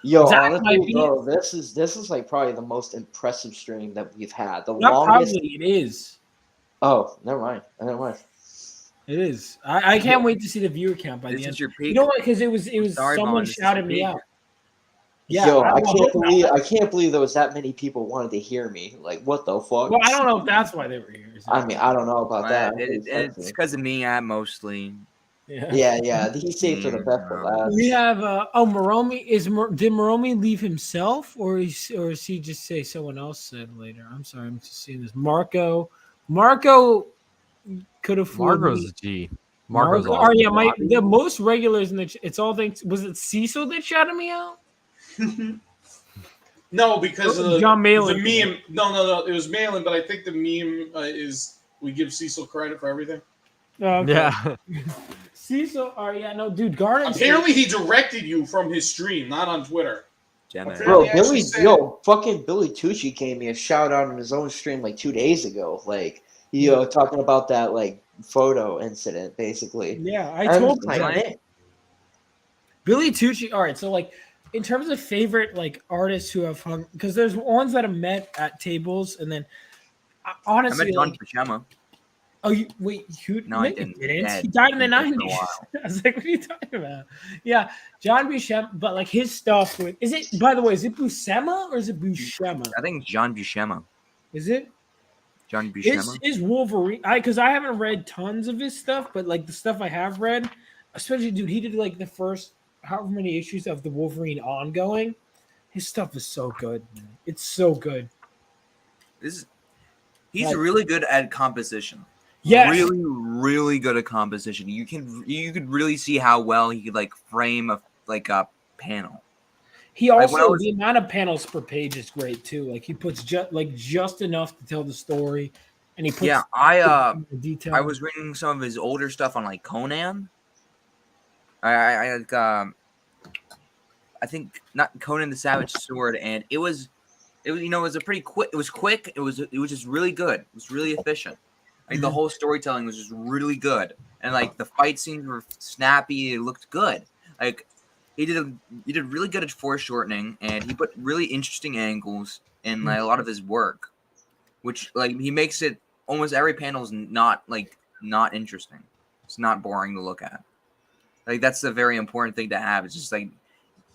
Yo, Zach might honestly, be- bro, this is like probably the most impressive stream that we've had. The Not longest. probably, it is. Oh, never mind. Never mind. It is. I can't wait to see the viewer count by This the end. is your peak. You know what? Because it was Sorry, someone Vaughn, this is shouted your me peak. out. Yeah, Yo, I I can't believe there was that many people wanted to hear me. Like, what the fuck? Well, I don't know if that's why they were here. I mean, I don't know about that. It's because of me, mostly. Yeah. He saved for the best for last. We have Moromi did Moromi leave himself or is he just say someone else said later? I'm sorry, I'm just seeing this. Marco could afford Margo's me. a G. Margo's Marco, awesome. yeah, the most regulars in it's all thanks. Was it Cecil that shouted me out? No, because of John Malin. the meme. No. It was Malin, but I think the meme is we give Cecil credit for everything. Okay. Yeah. Cecil, no, dude, Garden. Apparently, he directed you from his stream, not on Twitter. Bro, fucking Billy Tucci gave me a shout out on his own stream like 2 days ago. Like, talking about that like photo incident, basically. Yeah, I told him. Billy Tucci. All right, so like in terms of favorite like artists who have hung, because there's ones that have met at tables, and then honestly, I met John Buscema. Oh, wait, no, I didn't. He died in the 90s. I was like, what are you talking about? Yeah, John Buscema, but like his stuff with, is it, by the way, is it Buscema or is it Buscema? I think it's John Buscema. Is it? John Buscema? Is Wolverine, because I haven't read tons of his stuff, but like the stuff I have read, especially, dude, he did like the first however many issues of the Wolverine ongoing. His stuff is so good, man. It's so good. He's really good at composition. Yes. Really, really good at composition. You could really see how well he could like frame a panel. He also the amount of panels per page is great too. Like he puts just enough to tell the story, and he puts I was reading some of his older stuff on like Conan. I think not Conan the Savage Sword, and it was a pretty quick. It was quick. It was just really good. It was really efficient. Like the whole storytelling was just really good, and like the fight scenes were snappy. It looked good. Like he did really good at foreshortening, and he put really interesting angles in like, a lot of his work, which like he makes it almost every panel is not interesting. It's not boring to look at. Like that's a very important thing to have. It's just like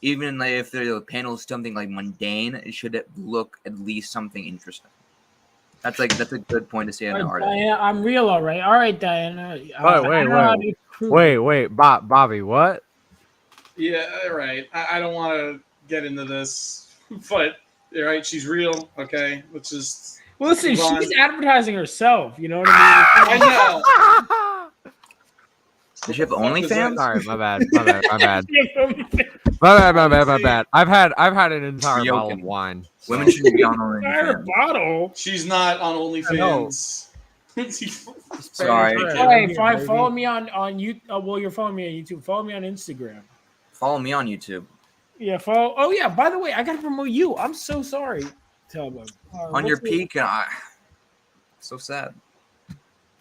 even like, if the panel is something like mundane, it should look at least something interesting. That's a good point to say in an artist. Diana, I'm real, all right. All right, Diana. Wait, Bobby, what? Yeah, right. I don't want to get into this, but you're right. She's real. Okay, let's just. Listen, she's advertising herself. You know what I mean? I know. Does she have OnlyFans? Sorry, my bad. My bad. I've had an entire bottle of wine. So. Women shouldn't be on OnlyFans. Bottle. She's not on OnlyFans. Sorry. Hey, follow me on YouTube. Well, you're following me on YouTube. Follow me on Instagram. Follow me on YouTube. Yeah, follow. Oh yeah. By the way, I gotta promote you. I'm so sorry. Tell them. On your peak, so sad.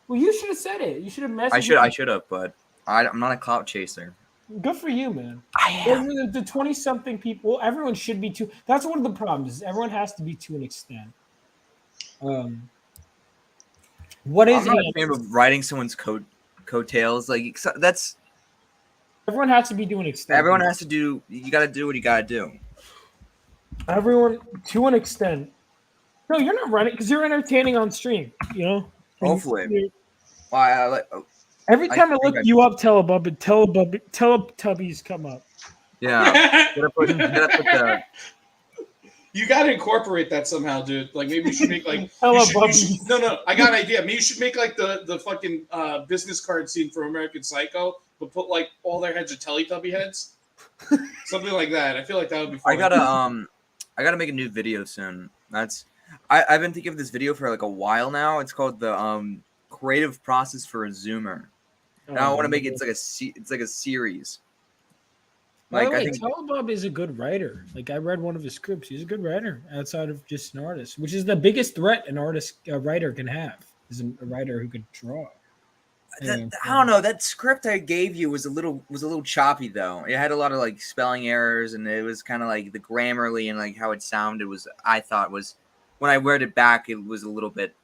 Well, you should have said it. You should have messaged. I should have, but I'm not a clout chaser. Good for you, man. I am. The 20-something people, everyone should be too. That's one of the problems. Is everyone has to be to an extent. What is I'm not a fan of riding someone's coattails. Like that's. Everyone has to be to an extent. Everyone has to do. You got to do what you got to do. Everyone to an extent. No, you're not running because you're entertaining on stream. You know. Hopefully. Every time I look you up, Teletubbies come up. Yeah. You gotta incorporate that somehow, dude. Like maybe you should make like no, I got an idea. Maybe you should make like the fucking business card scene from American Psycho, but put like all their heads are Teletubby heads. Something like that. I feel like that would be fun. I gotta make a new video soon. I've been thinking of this video for like a while now. It's called the creative process for a Zoomer. And I want to make it it's like a series. By the way, Telebob is a good writer. Like I read one of his scripts. He's a good writer outside of just an artist, which is the biggest threat a writer can have. Is a writer who could draw. I don't know. That script I gave you was a little choppy though. It had a lot of like spelling errors, and it was kind of like the grammarly and like how it sounded I thought was when I read it back, it was a little bit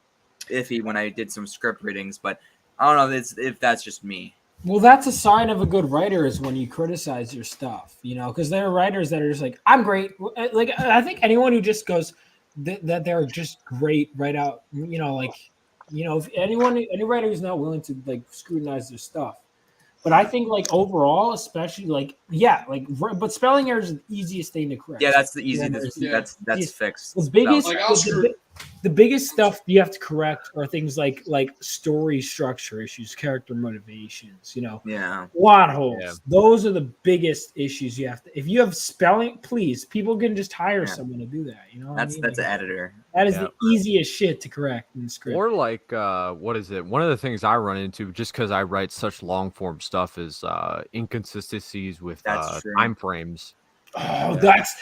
iffy when I did some script readings. But I don't know if that's just me. Well, that's a sign of a good writer is when you criticize your stuff, because there are writers that are just like, I'm great. Like, I think anyone who just goes that they're just great right out, if any writer who's not willing to like scrutinize their stuff. But I think like overall, especially but spelling errors is the easiest thing to correct. Yeah, that's the Spelling easiest. errors That's fixed. the biggest, Like, I'll screw. the biggest stuff you have to correct are things like story structure issues, character motivations, Yeah. plot holes. Yeah. Those are the biggest issues you have to. If you have spelling, please, people can just hire someone to do that. You know, what I That's mean? that's Like, an editor. that is Yeah. the easiest shit to correct in the script. Or like, what is it? One of the things I run into just because I write such long form stuff is inconsistencies with That's true. time frames. Oh, that's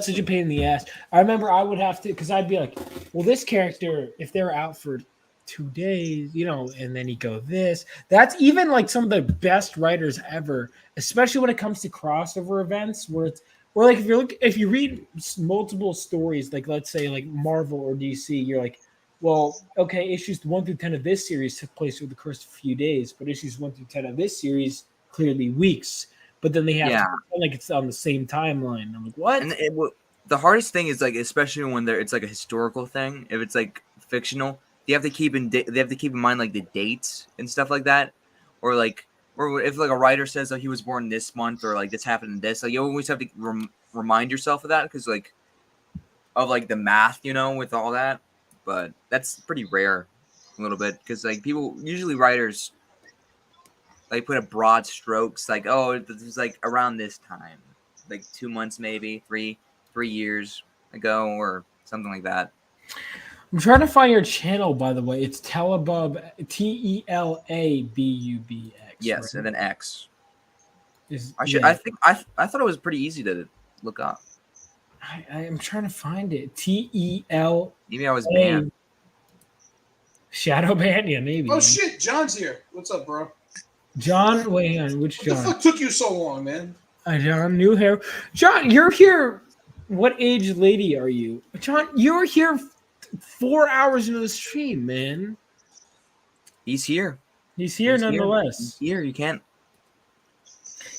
such a pain in the ass. I remember I would have to, because I'd be like, well, this character, if they're out for 2 days, and then you go this. That's even like some of the best writers ever, especially when it comes to crossover events, where like if you read multiple stories, like let's say like Marvel or DC, you're like, well, okay, issues 1 through 10 of this series took place over the course of a few days, but issues 1 through 10 of this series clearly weeks. But then they have to pretend like it's on the same timeline. I'm like, what? And the hardest thing is like, especially when it's like a historical thing. If it's like fictional, they have to keep in mind like the dates and stuff like that, or if like a writer says, "Oh, he was born this month," or like this happened in this. Like you always have to remind yourself of that because like of like the math, with all that. But that's pretty rare, a little bit, because like usually writers like put a broad strokes, like, oh, this is like around this time, like 2 months, maybe 3 years ago, or something like that. I'm trying to find your channel, by the way. It's Telabub, TELABUBX. Yes, right? and then X. I yeah. thought it was pretty easy to look up. I am trying to find it. TEL. Maybe I was banned. Shadow ban? Yeah, maybe. Oh shit, John's here. What's up, bro? John, wait on which What the John? fuck took you so long, man? John, new hair. John, you're here. What age lady are you? John, you're here 4 hours into the stream, man. He's here. He's here nonetheless. He's here. You can't.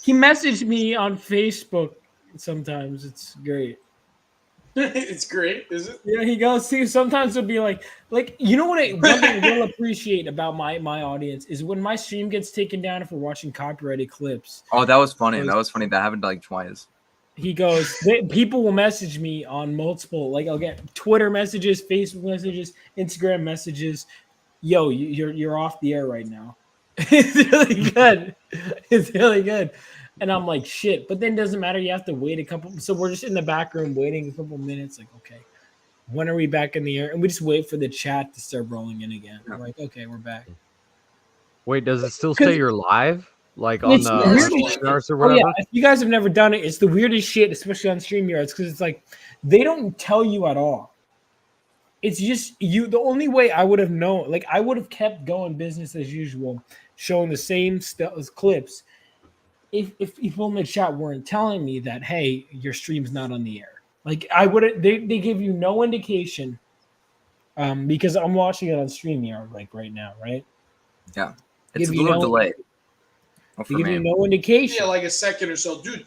He messaged me on Facebook sometimes. It's great. It's great, is it? Yeah, he goes. See, sometimes it'll be like you know what? One thing I will appreciate about my audience is when my stream gets taken down if we're watching copyrighted clips. Oh, that was funny. That happened like twice. He goes, people will message me on multiple, like I'll get Twitter messages, Facebook messages, Instagram messages. Yo, you're off the air right now. It's really good. It's really good. And I'm like, shit. But then it doesn't matter. You have to wait a couple. So we're just in the back room waiting a couple minutes. Like, okay, when are we back in the air? And we just wait for the chat to start rolling in again. We're like, okay, we're back. Wait, does it still say you're live? Like on the StreamYards or Oh, whatever? yeah. If you guys have never done it, it's the weirdest shit, especially on StreamYards, because it's like they don't tell you at all. It's just you. The only way I would have known, like I would have kept going business as usual, showing the same clips. If people in the chat weren't telling me that, hey, your stream's not on the air, like I would, they give you no indication, because I'm watching it on StreamYard like right now, right? Yeah, it's a little delayed. They give you no indication. Yeah, like a second or so, dude.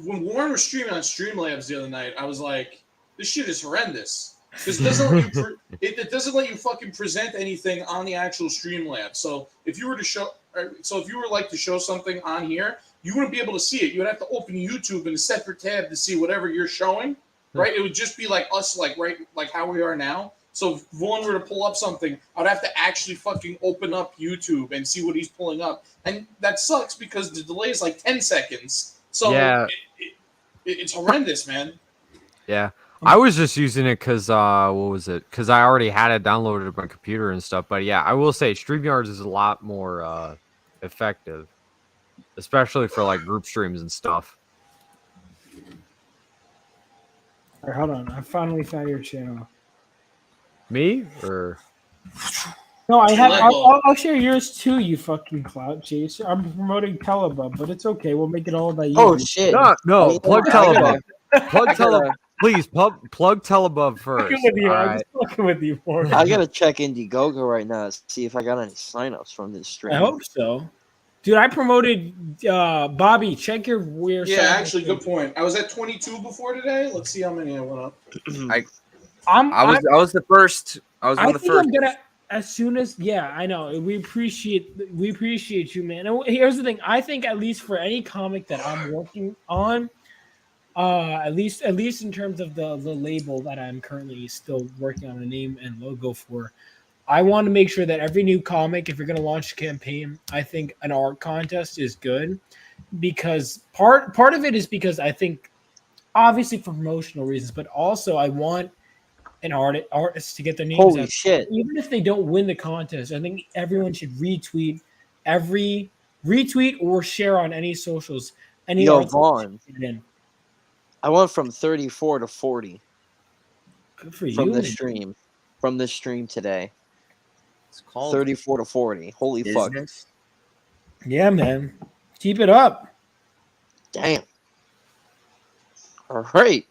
When Warren was streaming on Streamlabs the other night, I was like, "This shit is horrendous." Because it doesn't let you it doesn't let you fucking present anything on the actual Streamlabs. So if you were to show something on here, you wouldn't be able to see it. You would have to open YouTube in a separate tab to see whatever you're showing, right? It would just be like us, like how we are now. So if Vaughn were to pull up something, I'd have to actually fucking open up YouTube and see what he's pulling up. And that sucks because the delay is like 10 seconds. So Yeah. it's horrendous, man. Yeah. I was just using it because, what was it? Because I already had it downloaded on my computer and stuff. But yeah, I will say StreamYards is a lot more effective, especially for like group streams and stuff. All right, hold on. I finally found your channel. Me or no? I have. I'll share yours too. You fucking clout chaser. I'm promoting Telebub, but it's okay. We'll make it all about you. Oh shit! No, plug Telebub. Plug Telebub. Please plug Telebub first. I'm just fucking with you, I gotta check Indiegogo right now to see if I got any signups from this stream. I hope so. Dude, I promoted Bobby. Check your weird. Yeah, actually, good point. I was at 22 before today. Let's see how many I went up. I was the first. I was one of the think first. I'm gonna as soon as I know we appreciate you, man. And here's the thing: I think at least for any comic that I'm working on, at least in terms of the label that I'm currently still working on a name and logo for, I want to make sure that every new comic, if you're gonna launch a campaign, I think an art contest is good because part of it is because I think obviously for promotional reasons, but also I want an artist to get their names Holy out. shit. Even if they don't win the contest, I think everyone should retweet or share on any socials. Any Yo, artist Vaughn. in. I went from 34 to 40. Good for from you. the stream. From this stream today. It's called 34 to 40. Holy business. fuck. Yeah, man. Keep it up. Damn. All right.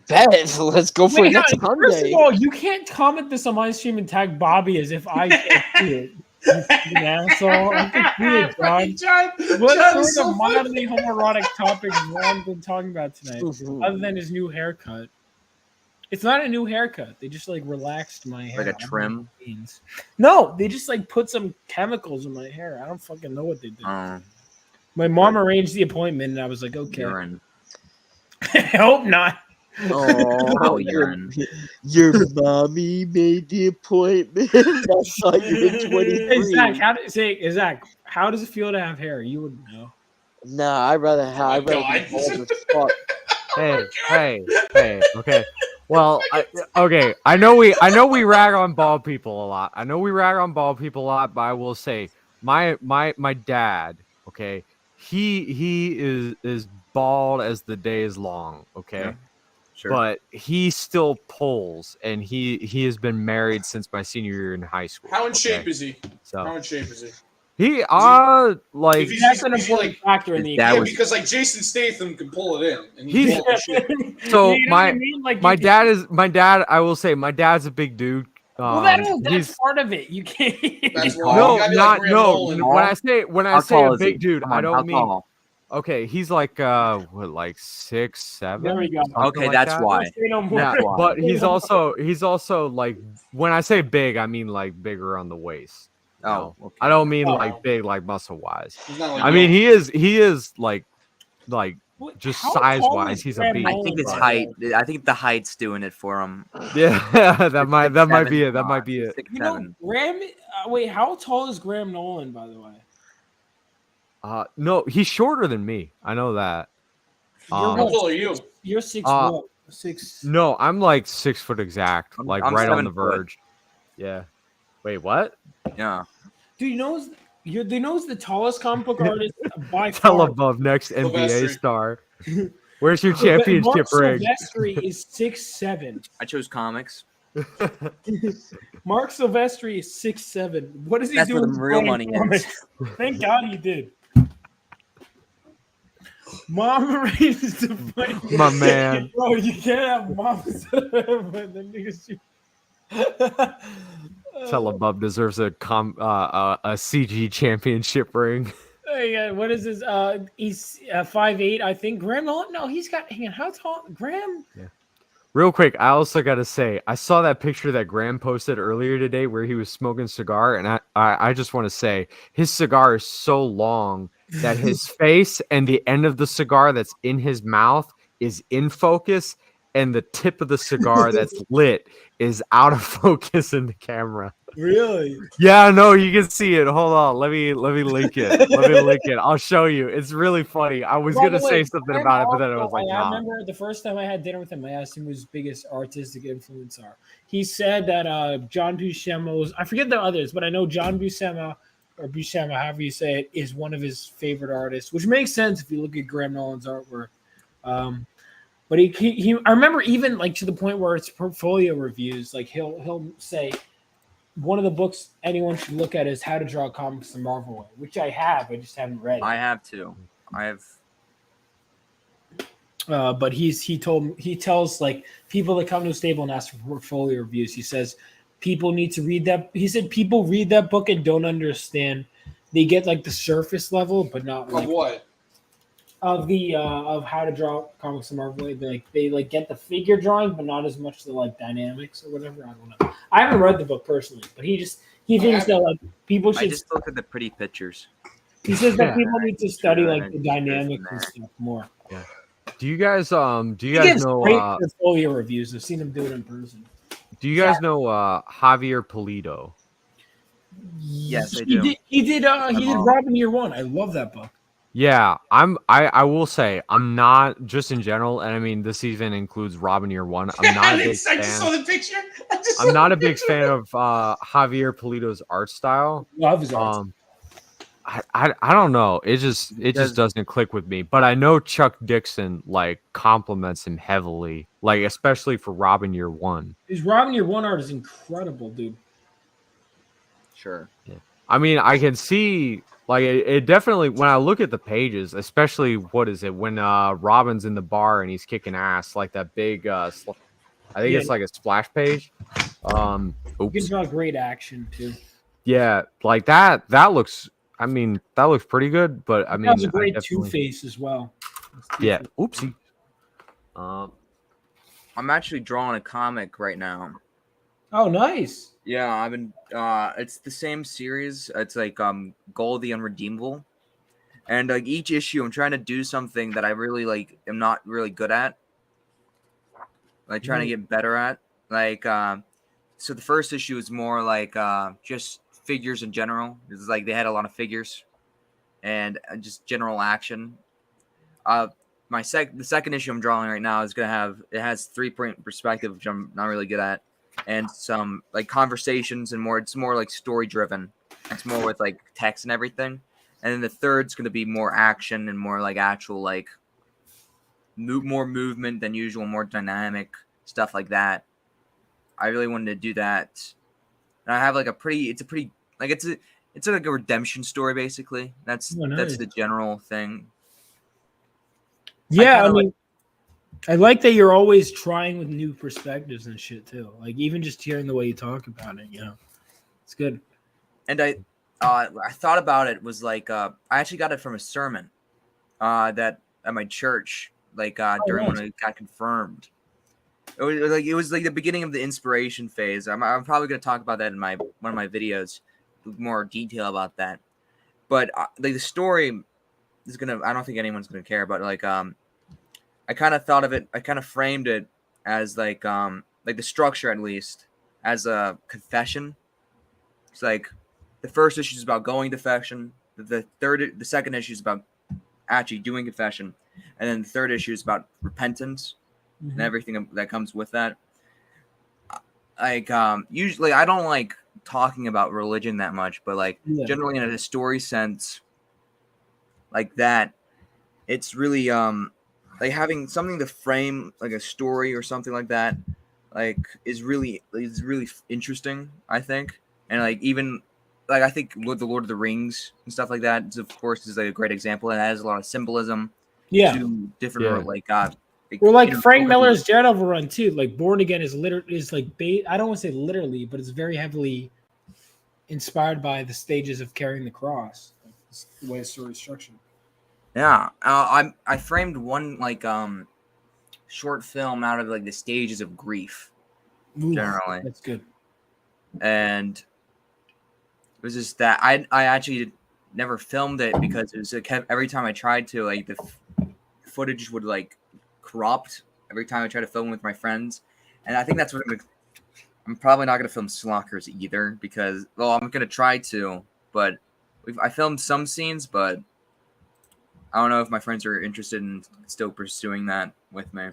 Bet. Let's go for next First Sunday. of all, you can't comment this on my stream and tag Bobby as if I can't see it. You fucking asshole. I can see it, John. What John is sort so of mildly homoerotic topics has Ron been talking about tonight, other than his new haircut? It's not a new haircut. They just like relaxed my hair. Like a trim? No, they just like put some chemicals in my hair. I don't fucking know what they did. My mom arranged the appointment, and I was like, okay. Urine. I hope not. Oh, your mommy made the appointment. I saw you in 23. Hey, Zach, how does it feel to have hair? You wouldn't know. Nah, I'd rather be bald as fuck. Hey, okay. Well, I know we rag on bald people a lot. But I will say my dad, okay, he is bald as the day is long, okay? Yeah, sure. But he still pulls, and he has been married since my senior year in high school. How in shape is he? So How in shape is he? he like If he's an important factor in the yeah, because like Jason Statham can pull it in, and He's- pull the shit. so You know what I mean? Like, my you dad. I will say my dad's a big dude. Well, He's- that's part of it. You can't. No, not no. When I How say a tall is big he? dude, Come I on, how don't mean. tall? Okay, he's like like 6'7". There we go. something Okay, like that's that. why. Say no more. Yeah, but he's also like, when I say big, I mean like bigger on the waist. you know? Okay. I don't mean Oh. like big like muscle wise. He's not like I mean he is like just how size tall wise is he's a Graham beast. I think it's but- height. I think the height's doing it for him. Yeah, that might be it. That might be it. 6'7". You know, Graham. Wait, how tall is Graham Nolan, by the way? No, he's shorter than me. I know that. How tall are you? You're 6 Uh, what? 6. No, I'm like 6 foot exact, like I'm right on 7 the foot. verge. Yeah. Wait, what? Yeah. Dude, you know who's the tallest comic book artist by Tell far? above next NBA Silvestri. star. Where's your championship Mark ring? Silvestri is 6'7". I chose comics. Mark Silvestri is 6'7". What is he That's where doing? the real playing money is. comics? Thank God he did. Mom arranged to fight. My man. Bro, you can't have mom. But the niggas Tell above deserves a CG championship ring. Hey, what is his? He's 5'8", I think. Graham Nolan? No, he's got. Hang on, how tall? Graham? Real quick, I also got to say, I saw that picture that Graham posted earlier today where he was smoking a cigar, and I just want to say his cigar is so long that his face and the end of the cigar that's in his mouth is in focus, and the tip of the cigar that's lit is out of focus in the camera. Really? Yeah, no, you can see it. Hold on, let me link it. Let me link it. I'll show you. It's really funny. I was By gonna the way, say something Graham about it, but then I also- was like, I nah. remember the first time I had dinner with him, I asked him who his biggest artistic influence are. He said that John Buscema's, I forget the others, but I know John Buscema, or Buscema, however you say it, is one of his favorite artists, which makes sense if you look at Graham Nolan's artwork. But he I remember even like to the point where it's portfolio reviews, like he'll say one of the books anyone should look at is How to Draw Comics the Marvel Way, which I have, I just haven't read it. I have to. I have. But he tells like people that come to his table and ask for portfolio reviews. He says people need to read that. He said people read that book and don't understand they get like the surface level, but not Of like what? of how to draw comics in Marvel. They like get the figure drawing, but not as much the like dynamics or whatever. I don't know. I haven't read the book personally, but he thinks that like people I should. just look at the pretty pictures. He says that Yeah. people need to study Sure, like and the just go from dynamics and there. stuff more. Yeah. Do you guys He gives know great portfolio reviews. I've seen him do it in person. do you guys know Javier Pulido? Yes, I He do. did. He did. My He did mom. Robin Year One. I love that book. Yeah, I will say I'm not just in general, and I mean this even includes Robin Year One. I'm not a big I just saw fan. the picture. I just I'm saw not the a big picture. fan of Javier Pulido's art style. Love his art. I don't know. It just Does- doesn't click with me. But I know Chuck Dixon like compliments him heavily, like especially for Robin Year One. His Robin Year One art is incredible, dude. Sure. Yeah. I mean, I can see like it definitely when I look at the pages, especially what is it when Robin's in the bar and he's kicking ass, like that big I think Yeah. it's like a splash page. You can Oops. draw great action too. Yeah, like that looks I mean, that looks pretty good, but I That mean was a I great definitely Two-Face as well. Yeah. Oopsie. I'm actually drawing a comic right now. Oh, nice. Yeah, I've been. It's the same series. It's like Goal the Unredeemable, and like each issue, I'm trying to do something that I really like. Am not really good at. Like trying to get better at. Like, so the first issue is more like just figures in general. It's like they had a lot of figures, and just general action. The second issue I'm drawing right now is gonna have it has 3-point perspective, which I'm not really good at, and some like conversations and more. It's more like story driven. It's more with like text and everything. And then the third's gonna be more action and more like actual like more movement than usual, more dynamic stuff like that. I really wanted to do that. And I have like it's like a redemption story basically. That's Oh, nice. the general thing. Yeah, I kinda mean, I like that you're always trying with new perspectives and shit too. Like even just hearing the way you talk about it, it's good. And I thought about it was like I actually got it from a sermon that at my church during nice. when it got confirmed. It was like the beginning of the inspiration phase. I'm probably gonna talk about that in one of my videos, with more detail about that. But like the story is gonna. I don't think anyone's gonna care, but like I kind of thought of it. I kind of framed it as like the structure at least as a confession. It's like the first issue is about going to confession. The second issue is about actually doing confession, and then the third issue is about repentance and everything that comes with that. Like usually I don't like talking about religion that much, but like generally in a story sense, like that, it's really like having something to frame like a story or something like that, like is really interesting, I think. And like even like I think the Lord of the Rings and stuff like that, of course, is like a great example. And it has a lot of symbolism. Yeah. To different Well, like Frank Miller's Daredevil run too. Like Born Again is like I don't want to say literally, but it's very heavily inspired by the stages of carrying the cross. Like, the way the story is structured. Yeah, I framed one like short film out of like the stages of grief. Ooh, generally, that's good. And it was just that I actually never filmed it because it was like every time I tried to, like the footage would like corrupt every time I tried to film with my friends, and I think that's what I'm probably not gonna film Slockers either because I'm gonna try to, but I filmed some scenes, but I don't know if my friends are interested in still pursuing that with me.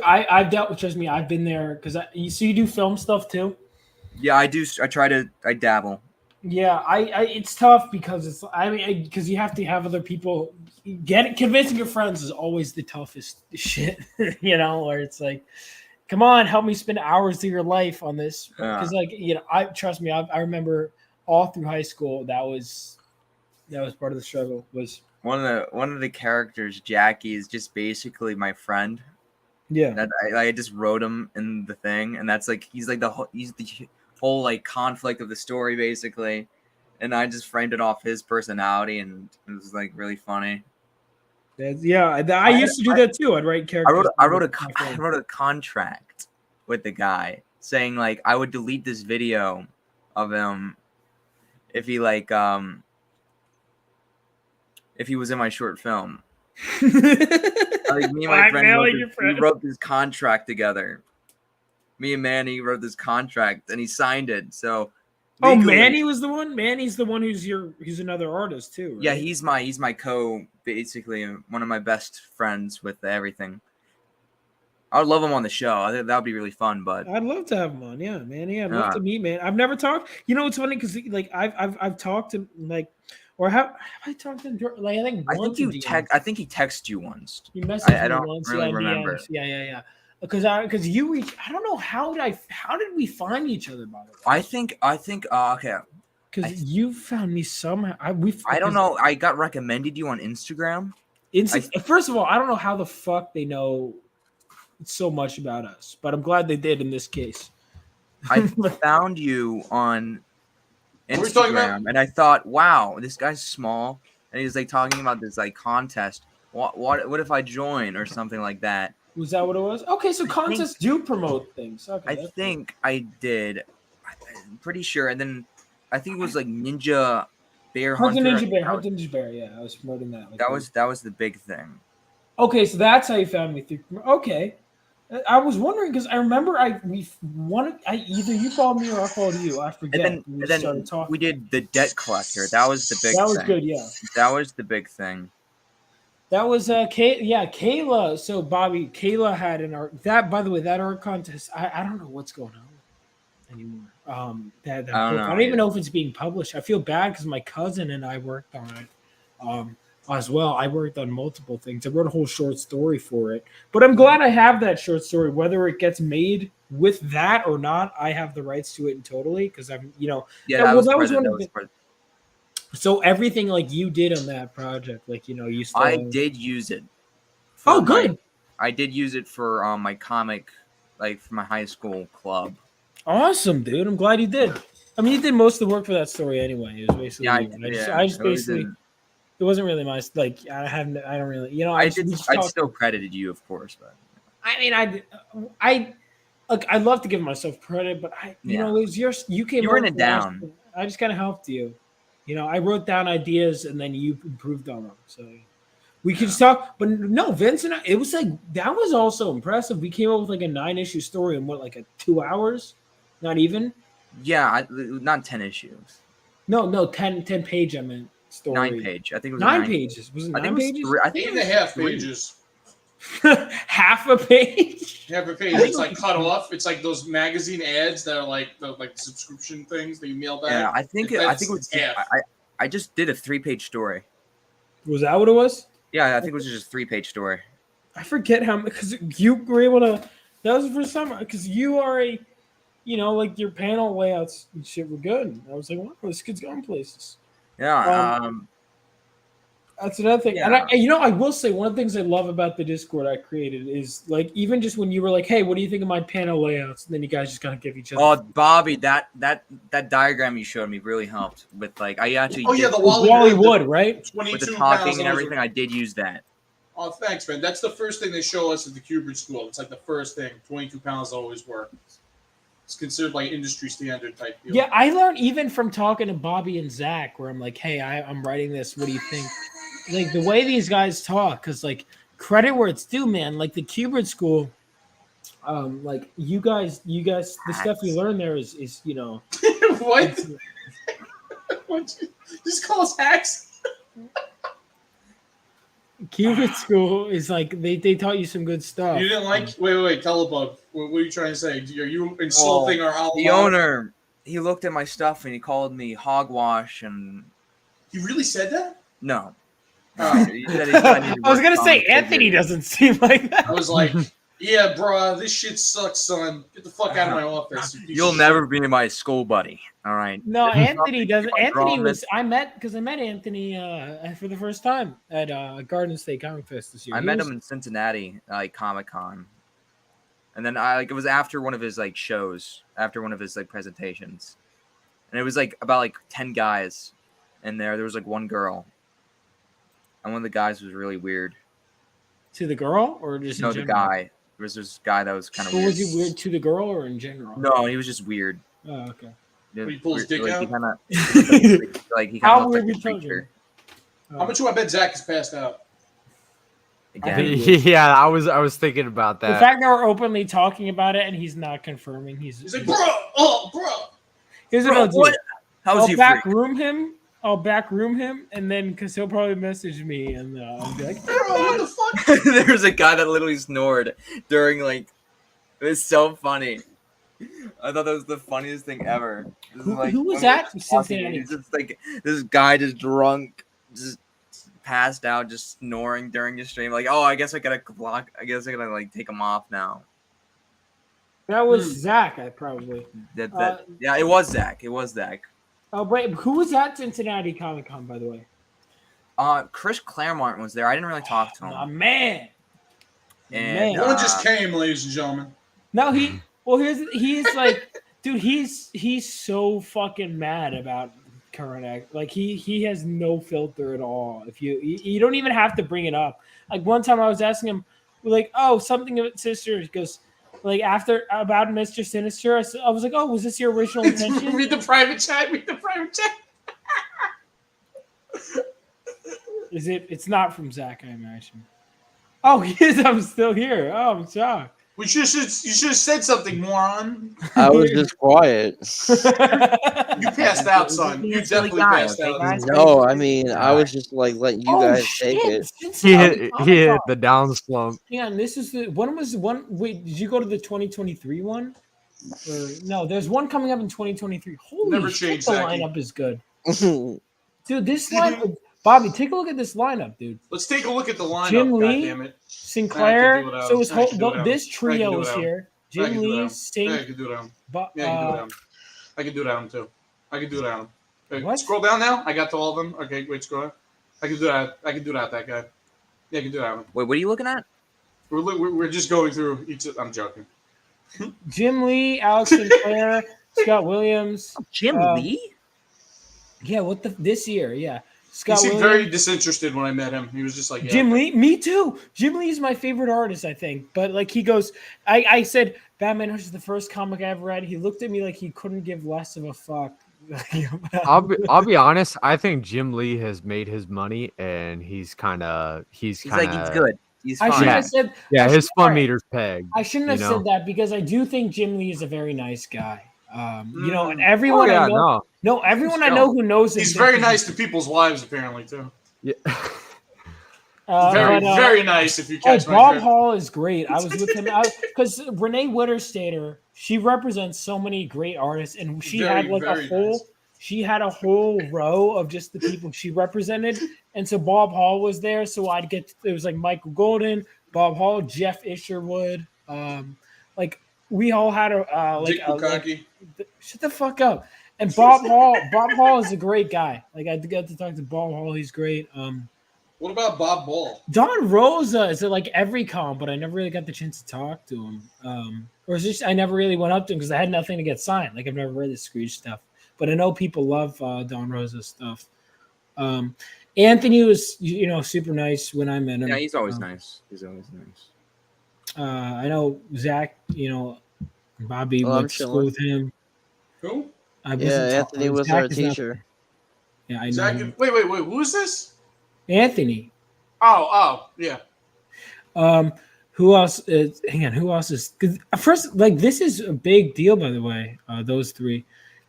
I've dealt with, trust me, I've been there because you do film stuff too. Yeah, I do. I dabble. Yeah, it's tough because because you have to have other people convincing your friends is always the toughest shit, where it's like, come on, help me spend hours of your life on this. Because trust me, I remember all through high school that was part of the struggle. Was one of the characters, Jackie, is just basically my friend. Yeah, that I just wrote him in the thing, and that's like he's the whole like conflict of the story basically, and I just framed it off his personality, and it was like really funny. I used to do that too. I'd write characters. I wrote a contract with the guy saying like I would delete this video of him if he like if he was in my short film. Like me and my friend we wrote this contract together. Me and Manny wrote this contract and he signed it. So Manny was the one. Manny's the one who's another artist too. Right? Yeah, he's my basically one of my best friends with everything. I would love him on the show. I think that would be really fun. But I'd love to have him on. Yeah, Manny. I'd love to meet man. I've never talked. You know, it's funny because like I've talked to like, or have I talked to him? Like I think once. I think he texted you once. He messaged me I don't once. really yeah, remember. DMs. Yeah. Because you reached. I don't know how did we find each other by the way? I think okay. Because you found me somehow. I don't know. I got recommended you on Instagram. First of all, I don't know how the fuck they know so much about us, but I'm glad they did in this case. I found you on Instagram, and I thought, wow, this guy's small, and he's like talking about this like contest. What if I join or something like that? Was that what it was? Okay, so contests do promote things. Okay, I think I did. I'm pretty sure, and then I think it was like Ninja Bear Hunter. Ninja Bear. Yeah, I was promoting that. Like that was the big thing. Okay, so that's how you found me through. Okay, I was wondering because I remember either you followed me or I followed you. I forget. And then we did the debt collector. That was the big. That was thing. good. Yeah. That was the big thing. That was Kayla. So Bobby, Kayla had an art. That by the way, that art contest. I don't know what's going on anymore. I don't even know if it's being published. I feel bad because my cousin and I worked on it. As well, I worked on multiple things. I wrote a whole short story for it, but I'm glad I have that short story. Whether it gets made with that or not, I have the rights to it totally because I'm, that was one of the. So everything like you did on that project, like you still. I did use it. Good. I did use it for my comic, like for my high school club. Awesome, dude! I'm glad you did. I mean, you did most of the work for that story anyway. It was basically I just basically. It wasn't really my like. I don't really. I still credited you, of course, but. I mean, I'd love to give myself credit, but it was you came. You were in it down. I just kind of helped you. I wrote down ideas and then you improved on them. So we could talk, but no, Vince and it was like that was also impressive. We came up with like a 9-issue story in what, like 2 hours? Not even. Yeah, not 10 issues. No, 10 page. I meant story. 9 page. I think it was 9 pages. Was it 9 pages? I think 8.5 pages. Half a page. Half a page. It's like cut off. It's like those magazine ads that are like the subscription things that you mail back. Yeah, I think it was. I just did a 3-page story. Was that what it was? Yeah, I think it was just a 3-page story. I forget how because you were able to. That was the first time because you are a, like your panel layouts and shit were good. I was like, wow, this kid's going places. Yeah. That's another thing. Yeah. And I will say one of the things I love about the Discord I created is like even just when you were like, hey, what do you think of my panel layouts? And then you guys just kind of give each other. Oh, Bobby, that diagram you showed me really helped with like I actually. Oh yeah, the Wally Wood, right? With the talking and everything, I did use that. Oh, thanks, man. That's the first thing they show us at the Cubert School. It's like the first thing. 22 pounds always work. It's considered like industry standard type deal. Yeah, I learned even from talking to Bobby and Zach, where I'm like, hey, I'm writing this. What do you think? Like the way these guys talk, because like credit where it's due, man. Like the Cubert School, like you guys, the stuff you learn there is what? Just call us hacks. Cubert School is like they taught you some good stuff. You didn't like? Wait, Telebug. What are you trying to say? Are you insulting our alma? The owner, he looked at my stuff and he called me hogwash and. He really said that? No. I was gonna say Anthony doesn't seem like that. I was like, yeah, bro, this shit sucks, son. Get the fuck out of my office. You'll never be my school buddy. All right. No, Anthony doesn't. Anthony was. I met Anthony for the first time at Garden State Comic Fest this year. I met him in Cincinnati, like Comic-Con, and then it was after one of his like shows, after one of his like presentations. and it was like about like 10 guys in there. There was like one girl, and one of the guys was really weird. To the girl or just No, in the general? guy. There was this guy that was kind of But weird. was he weird to the girl or in general? No, he was just weird. Oh, okay. When he pulls his dick Like, out? He kind of like he kind How of weird looked like we a told creature. How much do I bet Zach is passed out? Yeah, I was thinking about The that. fact that we're openly talking about it and he's not confirming, he's like, bro, oh, bro. Here's Bro, what I'll do. what? How's I'll he back room him. I'll back room him, and then because he'll probably message me, and I'll be like, bro, what the fuck? There was a guy that literally snored during like. It was so funny. I thought that was the funniest thing ever. This is, like, who was when that? we were talking, Cincinnati. It's just like this guy just drunk, just passed out, just snoring during the stream. Like, oh, I guess I gotta block. I guess I gotta like take him off now. That was Zach, I probably. Yeah, it was Zach. It was Zach. Oh, wait, who was at Cincinnati Comic Con, by the way? Chris Claremont was there. I didn't really talk to him. Oh, man. And One just came, ladies and gentlemen. No, he's like, dude, he's so fucking mad about current act. Like he has no filter at all. If you don't even have to bring it up. Like one time I was asking him, like, oh, something about Sister. He goes, like after about Mr. Sinister. I was like, oh, was this your original intention? Read the private chat. Read the private chat. Is it? It's not from Zach, I imagine. Oh, he is. I'm still here. Oh, I'm shocked. You should have said something, moron. I was just quiet. You passed out, son. You definitely passed out. No, I mean, I was just like letting you guys take it. He hit the down slump. Hang on, this is the when was the one? Wait, did you go to the 2023 one? Or no, there's one coming up in 2023. Holy Never shit, changed, the Zachy. lineup is good, dude. This lineup, Bobby, take a look at this lineup, dude. Let's take a look at the lineup. Jim Lee, goddammit. Sinclair. I can do it out. So his I whole can do it out. this I can trio do it is out. here. I Jim can do it Lee, out. Sting. Yeah, I can do it out. But, Yeah, I can do it out. I can do it out too. I can do it out. Okay, What? Scroll down now. I got to all of them. Okay, wait, scroll down. I can do that. I can do that. That guy. Yeah, I can do that one. Wait, what are you looking at? We're just going through each. I'm joking. Jim Lee, Alex Sinclair, Scott Williams. Jim Lee? Yeah, what the this year? Yeah, He Scott seemed Williams. very disinterested when I met him. He was just like, yeah. Jim Lee, me too. Jim Lee is my favorite artist, I think. But like he goes, I said Batman Hush is the first comic I ever read. He looked at me like he couldn't give less of a fuck. I'll be honest. I think Jim Lee has made his money, and he's like, he's good. He's I fine. shouldn't have said. Yeah, I his shouldn't- fun alright. meter's pegged. I shouldn't have you know? said that because I do think Jim Lee is a very nice guy. You know, and everyone Oh, yeah, I know, no, everyone I know who knows him. He's very nice to people's wives, apparently too. Yeah. Very nice. If you catch my Bob drift. Hall is great. I was with him because Renee Witterstater, she represents so many great artists, and she Very, had like a very whole. nice. She had a whole row of just the people she represented, and so Bob Hall was there. So I'd get it was like Michael Golden, Bob Hall, Jeff Isherwood, like we all had a like Dick a, like Bukaki. shut the fuck up. And Bob Hall is a great guy. Like I got to talk to Bob Hall. He's great. What about Bob Ball? Don Rosa is at like every con, but I never really got the chance to talk to him. Or is just I never really went up to him because I had nothing to get signed. Like I've never read the Screech stuff, but I know people love Don Rosa's stuff. Anthony was super nice when I met him. Yeah, he's always nice. He's always nice. I know Zach. Bobby Oh, I'm went to school chilling. with him. Who? Anthony was our teacher. Yeah, I know. Zach, him. wait. Who is this? Anthony. Oh, yeah. Who else? Hang on. Who else is? Cause first, like this is a big deal, by the way. Those three.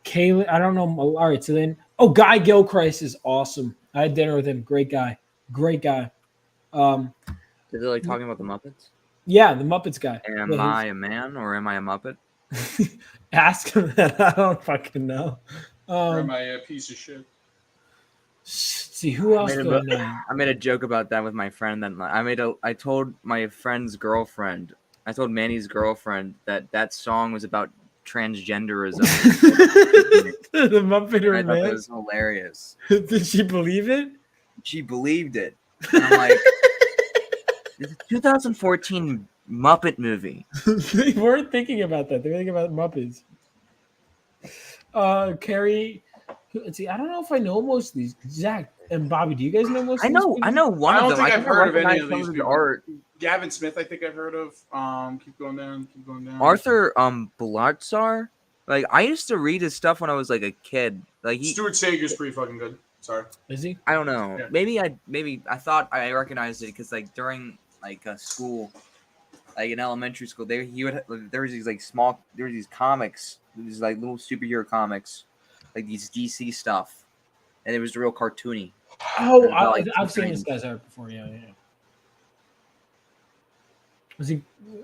Kayla, I don't know. All right, so then, Guy Gilchrist is awesome. I had dinner with him. Great guy. Great guy. Is it like talking about the Muppets? Yeah, the Muppets guy. Am Yeah, I a man or am I a Muppet? ask him that. I don't fucking know. Or am I a piece of shit? See who else do I know? I made a joke about that with my friend. Then I told my friend's girlfriend. I told Manny's girlfriend that song was about transgenderism. The Muppet I thought Man. that was hilarious. Did she believe it? She believed it. And I'm like, it's a 2014 Muppet movie. They weren't thinking about that. They were thinking about Muppets. Carrie. Let's see. I don't know if I know most of these. Zach and Bobby, do you guys know most? I of these know people? one I of don't them. think I I've think I heard of any recognize of some these of his people. art. Gavin Smith, I think I've heard of. Keep going down. Keep going down. Arthur Bulatsar. Like I used to read his stuff when I was like a kid. Like Stuart Sager's pretty fucking good. Sorry. Is he? I don't know. Yeah. Maybe I thought I recognized it because like during like school, like in elementary school, there was these like these comics, these like little superhero comics, like these DC stuff, and it was real cartoony. Oh, It was about, like, I've seen teenagers. this guy's art before. Yeah. Was he?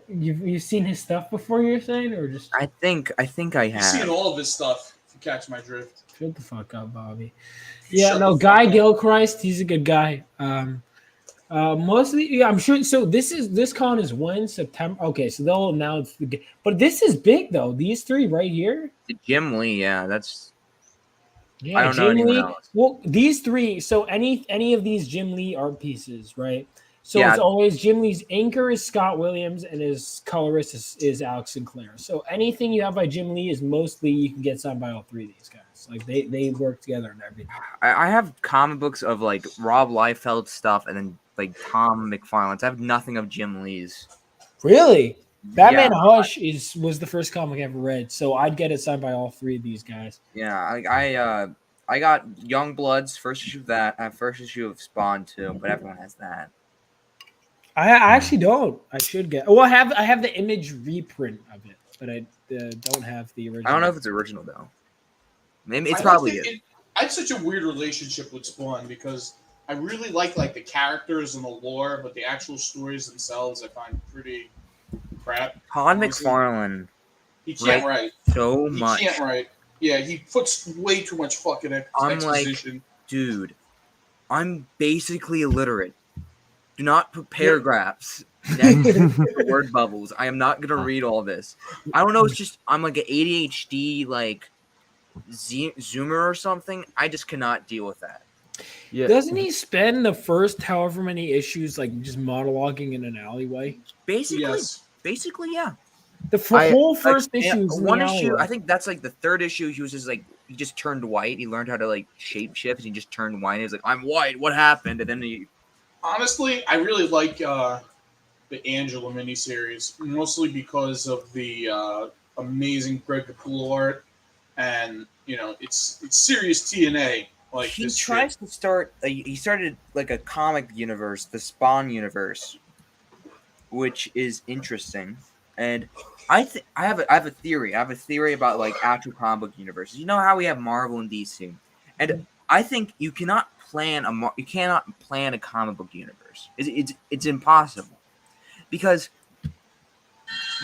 You've seen his stuff before? You're saying, or just? I think I You've have. seen all of his stuff. If you catch my drift. Shut the fuck up, Bobby. Yeah, Shut no, the fuck Guy up. Gilchrist, he's a good guy. Mostly, yeah, I'm sure. So this con is when September. Okay, so they'll announce but this is big though. These three right here. Jim Lee, yeah, that's. Yeah, I don't know Jim anyone Lee. else. Well, these three. So any of these Jim Lee art pieces, right? So Yeah. it's always Jim Lee's inker is Scott Williams and his colorist is Alex Sinclair. So anything you have by Jim Lee is mostly you can get signed by all three of these guys. Like they work together and everything. I have comic books of like Rob Liefeld stuff and then like Tom McFarlane's. I have nothing of Jim Lee's. Really? Batman Yeah. Hush was the first comic I ever read, so I'd get it signed by all three of these guys. Yeah, I got Youngbloods, first issue of that. I have first issue of Spawn too, but everyone has that. I actually don't. I should get. Well, I have the Image reprint of it, but I don't have the original. I don't know if it's original though. Maybe it's I probably think is. I have such a weird relationship with Spawn because I really like the characters and the lore, but the actual stories themselves I find pretty crap. Todd honestly. McFarlane. He can't write so He much. can't write. Yeah, he puts way too much fucking I'm like, exposition. dude, I'm basically illiterate. Do not put paragraphs next to the word bubbles. I am not gonna read all this. I don't know. It's just I'm like an ADHD like zoomer or something. I just cannot deal with that. Yeah. Doesn't he spend the first however many issues like just monologuing in an alleyway? Basically, yeah. The whole first issue is in one the issue. alleyway. I think that's like the third issue. He was just like he just turned white. He learned how to like shape shift, and he just turned white. He was like, "I'm white. What happened?" And then he. Honestly, I really like the Angela miniseries, mostly because of the amazing Greg Capullo art, and it's serious TNA. Like He this tries shit. to start. He started like a comic universe, the Spawn universe, which is interesting. And I have a theory. I have a theory about like actual comic book universes. You know how we have Marvel and DC, and I think you cannot plan a comic book universe. It's impossible because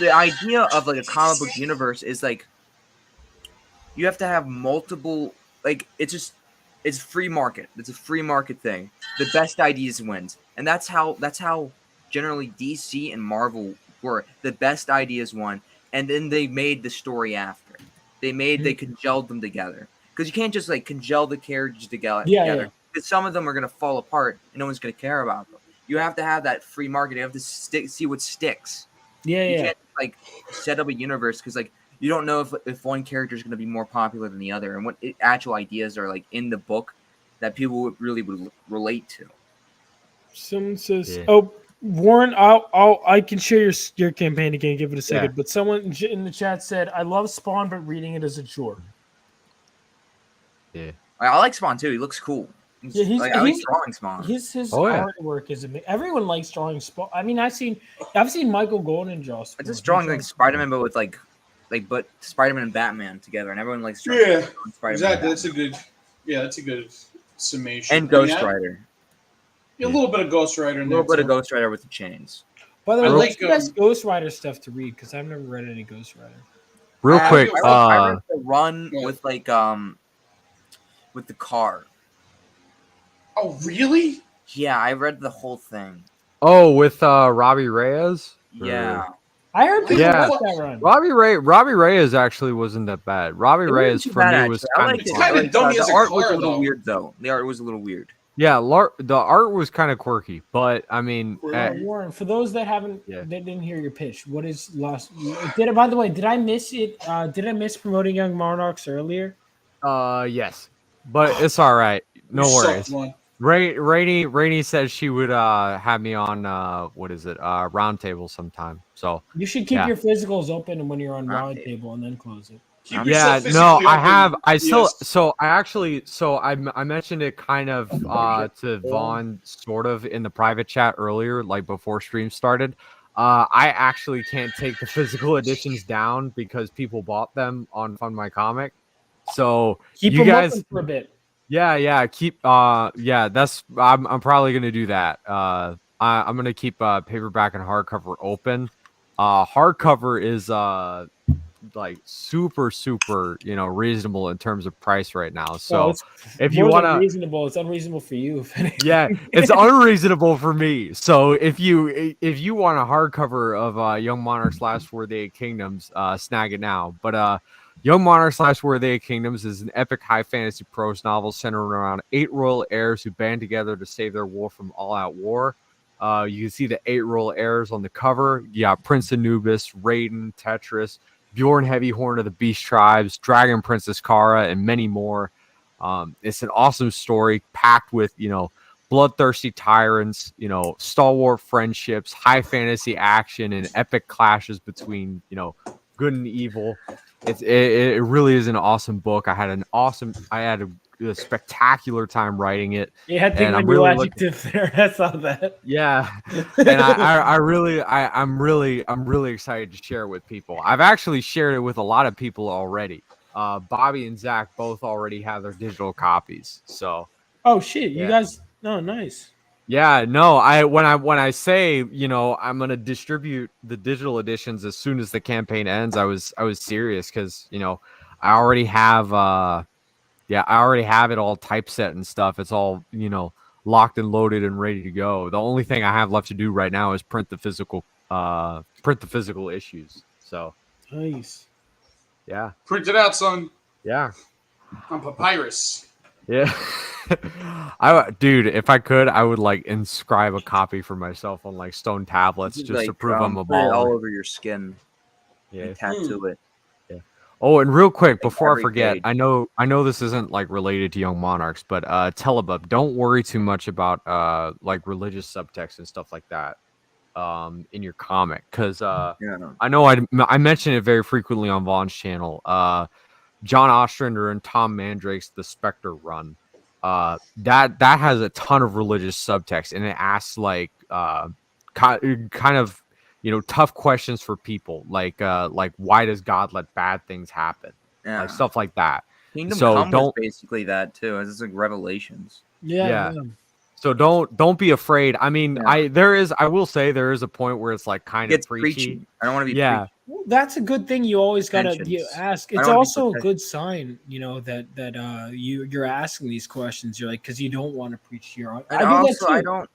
the idea of like a comic book universe is like you have to have multiple like it's free market. It's a free market thing. The best ideas wins, and that's how generally DC and Marvel were. The best ideas won, and then they made the story after. They congealed them together because you can't just like congeal the characters together. Yeah. Because some of them are gonna fall apart, and no one's gonna care about them. You have to have that free market. You have to see what sticks. You can't like set up a universe because like you don't know if one character is going to be more popular than the other, and what actual ideas are like in the book that people would relate to. Someone says, "Oh, Warren, I can share your campaign again. Give it a second." Yeah. But someone in the chat said, "I love Spawn, but reading it is a chore." Yeah, I like Spawn too. He looks cool. I like drawing Spawn. His Oh, yeah. artwork is amazing. Everyone likes drawing Spawn. I mean, I've seen Michael Golden draw Spawn. It's just drawing like Spider-Man, but with but Spider-Man and Batman together, and everyone likes drawing Yeah, Spider-Man. exactly. And That's a good summation. And Ghost Rider. Yeah, a little bit of Ghost Rider. A little bit of Ghost Rider with the chains. By the way, I what's like, the best Ghost Rider stuff to read? Because I've never read any Ghost Rider. Real quick, I read the run with like with the car. Oh, really? Yeah, I read the whole thing. Oh, with Robbie Reyes. Yeah. I heard people Yeah, like that run. Robbie Reyes actually wasn't that bad. Robbie Reyes for me was kind of The art was a little weird though. The art was a little weird. Yeah, the art was kind of quirky, but I mean, Warren, for those that haven't, Yeah. that didn't hear your pitch, what is Lost? By the way, did I miss it? Did I miss promoting Young Monarchs earlier? Yes, but it's all right. No You worries. sucked one. Rainy said she would have me on what is it? Roundtable sometime. So You should keep yeah. your physicals open when you're on Roundtable and then close it. Keep Yeah, yourself no, physically I open, have. I still. yes. So I actually. So I mentioned it kind of to Vaughn, sort of in the private chat earlier, like before stream started. I actually can't take the physical editions down because people bought them on Fund My Comic. So Keep you them guys, open for a bit. yeah, keep. Yeah, that's. I'm probably gonna do that. I'm gonna keep paperback and hardcover open. Hardcover is like super reasonable in terms of price right now. Oh, So it's if you more than want to, reasonable. It's unreasonable for you. If anything. yeah, it's unreasonable for me. So if you want a hardcover of Young Monarchs Last War of the Eight Kingdoms, snag it now. But Young Monarchs Last War of the Eight Kingdoms is an epic high fantasy prose novel centered around 8 royal heirs who band together to save their war from all-out war. You can see the 8 royal heirs on the cover. You got Prince Anubis, Raiden, Tetris, Bjorn Heavyhorn of the Beast Tribes, Dragon Princess Kara, and many more. It's an awesome story packed with, bloodthirsty tyrants, stalwart friendships, high fantasy action, and epic clashes between, good and evil. It really is an awesome book. I had a spectacular time writing it. You had to and I'm when you really adjective there. I saw that. yeah, and I'm really excited to share it with people. I've actually shared it with a lot of people already. Bobby and Zach both already have their digital copies. So Oh shit! You Yeah. guys. Oh, nice. yeah, no, when I say I'm gonna distribute the digital editions as soon as the campaign ends, I was serious because I already have I already have it all typeset and stuff. It's all locked and loaded and ready to go. The only thing I have left to do right now is print the physical issues. So Nice. yeah, Print it out, son. yeah, On papyrus. yeah. Dude, if I could, I would like inscribe a copy for myself on like stone tablets just to prove I'm a put it all baller. over your skin. Yeah. Tattoo it. Yeah. Oh, and real quick before I every forget, page. I know this isn't like related to Young Monarchs, but Telebub, don't worry too much about like religious subtext and stuff like that in your comic, because I know I mention it very frequently on Vaughn's channel. John Ostrander and Tom Mandrake's The Spectre run. That has a ton of religious subtext, and it asks like kind of tough questions for people, like why does God let bad things happen, Yeah. like stuff like that. Kingdom So Come was don't basically that too. It's like Revelations. yeah. So don't be afraid. I mean, I will say there is a point where it's like kind of It's preachy. preachy. I don't want to be Yeah. Well, that's a good thing. You always gotta Tensions. ask. I It's don't wanna be also a protect- good sign, that you're asking these questions. You're like, because you don't want to preach to your own. And I do that also, too. I don't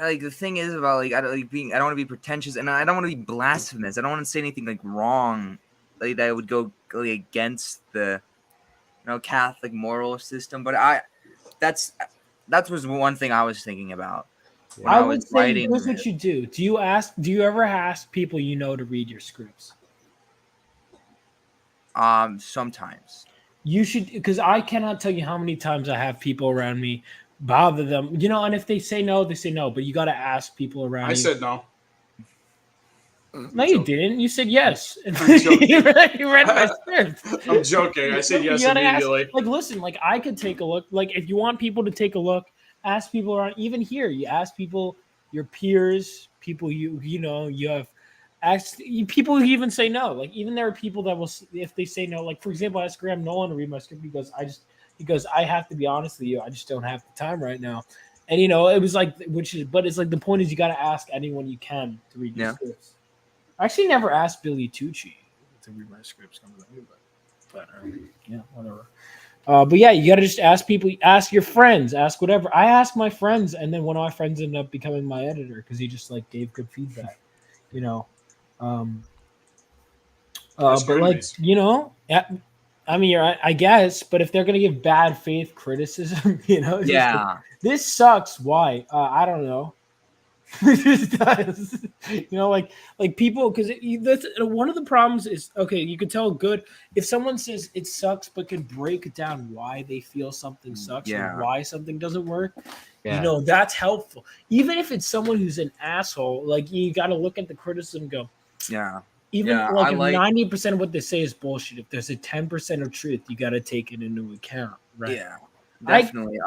like the thing is about like I don't want to be pretentious, and I don't want to be blasphemous. I don't want to say anything like wrong, like that would go like, against the Catholic moral system. But that was one thing I was thinking about. When I was would say writing here's what you do. Do you ever ask people to read your scripts? Sometimes. You should, because I cannot tell you how many times I have people around me bother them, and if they say no, they say no, but you got to ask people around I you. said no. No, you didn't. You said yes. I'm joking. you read my script. I'm joking. I said yes You gotta immediately. Ask, listen, I could take a look. If you want people to take a look, ask people around. Even here, you ask people, your peers, people you have asked people who even say no. Even there are people that will, if they say no. For example, I asked Graham Nolan to read my script. He goes, I have to be honest with you. I just don't have the time right now. And it was but it's the point is you got to ask anyone you can to read your scripts. I actually never asked Billy Tucci to read my scripts, but yeah, whatever. But yeah, you gotta just ask people, ask your friends, ask whatever. I ask my friends, and then one of my friends ended up becoming my editor because he just gave good feedback, But I mean, I guess, but if they're gonna give bad faith criticism, it's just like, Yeah. this sucks. Why? I don't know. It just does. Like people, because that's one of the problems is okay. You can tell good if someone says it sucks, but can break down why they feel something sucks Yeah. or why something doesn't work. Yeah. That's helpful. Even if it's someone who's an asshole, like you got to look at the criticism and go, Yeah. even Yeah, like I if like 90% of what they say is bullshit, if there's a 10% of truth, you got to take it into account, right? Yeah, definitely.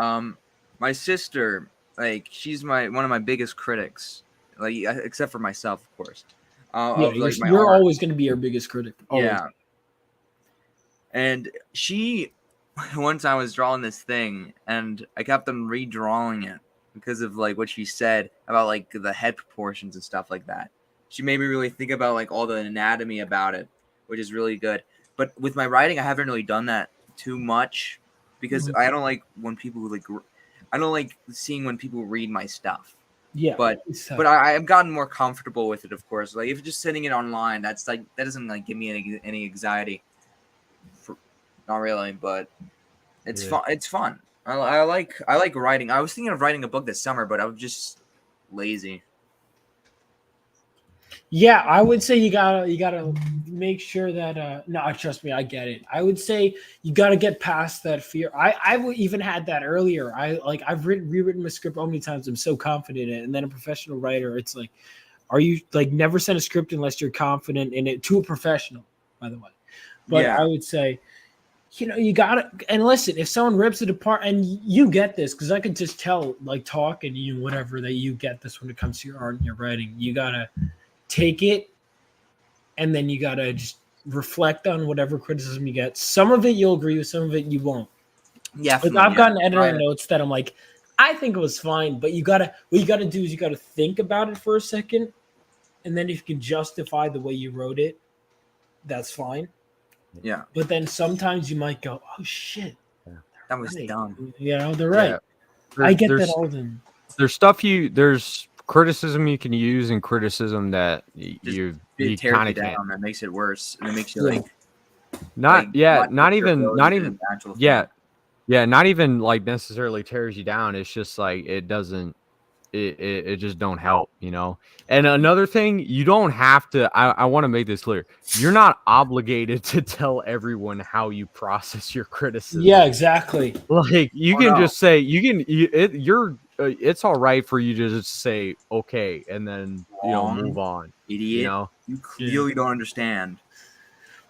My sister, like, she's one of my biggest critics, like, except for myself, of course. Yeah, Of like my you're art. always going to be your biggest critic. Always. Yeah. And she, once I was drawing this thing, and I kept on redrawing it because of like what she said about like the head proportions and stuff like that. She made me really think about like all the anatomy about it, which is really good. But with my writing, I haven't really done that too much because Mhm. I don't like when people like. I don't like seeing when people read my stuff. Yeah, But exactly. I've gotten more comfortable with it, of course. Like if you're just sitting it online, that's like that doesn't like give me any anxiety. Not really, but it's fun. It's fun. I like writing. I was thinking of writing a book this summer, but I was just lazy. Yeah, I would say you gotta make sure that no, trust me, I get it. I would say you gotta get past that fear. I've even had that earlier. I've rewritten my script so many times. I'm so confident in it, and then a professional writer, it's like, are you like never send a script unless you're confident in it to a professional, by the way. But Yeah. I would say, you gotta and listen. If someone rips it apart, and you get this, because I can just tell, like talking to you, whatever, that you get this when it comes to your art and your writing. You gotta take it, and then you gotta just reflect on whatever criticism you get. Some of it you'll agree with, some of it you won't. Yeah, Like I've gotten editor notes that I'm like, I think it was fine, but what you gotta do is you gotta think about it for a second, and then if you can justify the way you wrote it, that's fine. Yeah. But then sometimes you might go, oh shit, that was right. dumb. They're right. Yeah. I get There's- that all of them. There's criticism you can use and criticism that you It tears kind you of can't. down. That makes it worse, and it makes you Yeah. like Not like, yeah, not not trust your even ability not to even actual yeah. thing. Yeah, not even like necessarily tears you down. It's just like it doesn't it just don't help, And another thing, you don't have to I want to make this clear. You're not obligated to tell everyone how you process your criticism. Yeah, exactly. Like you Oh, can no. just say it's all right for you to just say okay and then Wrong, move on. idiot. You clearly don't understand.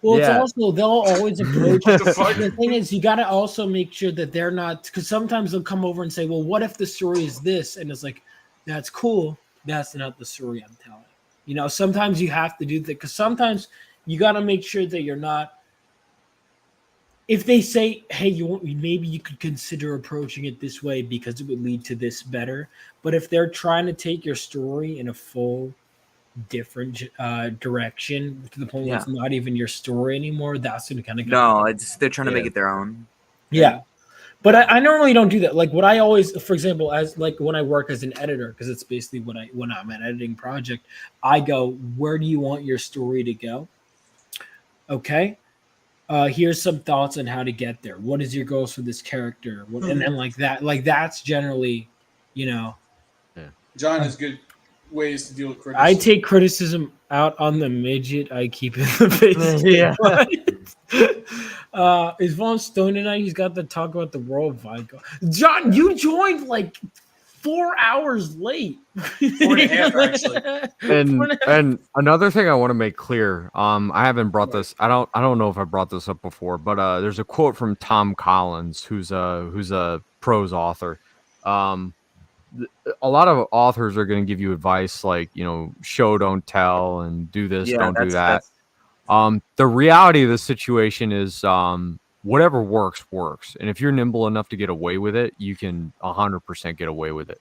Well, Yeah. it's also they'll always approach. What the fuck? The thing is, you got to also make sure that they're not, because sometimes they'll come over and say, "Well, what if the story is this?" And it's like, "That's cool. That's not the story I'm telling." Sometimes you have to do that because sometimes you got to make sure that you're not. If they say, "Hey, maybe you could consider approaching it this way because it would lead to this better," but if they're trying to take your story in a full different direction to the point where it's not even your story anymore, that's going to kind of No, they're trying to make it their own. Yeah. But I normally don't do that. Like what I always, for example, as like when I work as an editor, because it's basically when I'm an editing project, I go, where do you want your story to go? Okay. Here's some thoughts on how to get there. What is your goals for this character? And then like that's generally, John has good ways to deal with criticism. I take criticism out on the midget I keep in the basement. Is Vaughn Stone tonight? He's got to talk about the World Vico. John, you joined like 4 hours late. 4.5 actually. And another thing I want to make clear, I haven't brought this. I don't know if I brought this up before, but there's a quote from Tom Collins, who's a prose author. A lot of authors are going to give you advice like, show, don't tell, and do this, don't do that. The reality of the situation is whatever works. And if you're nimble enough to get away with it, you can 100% get away with it.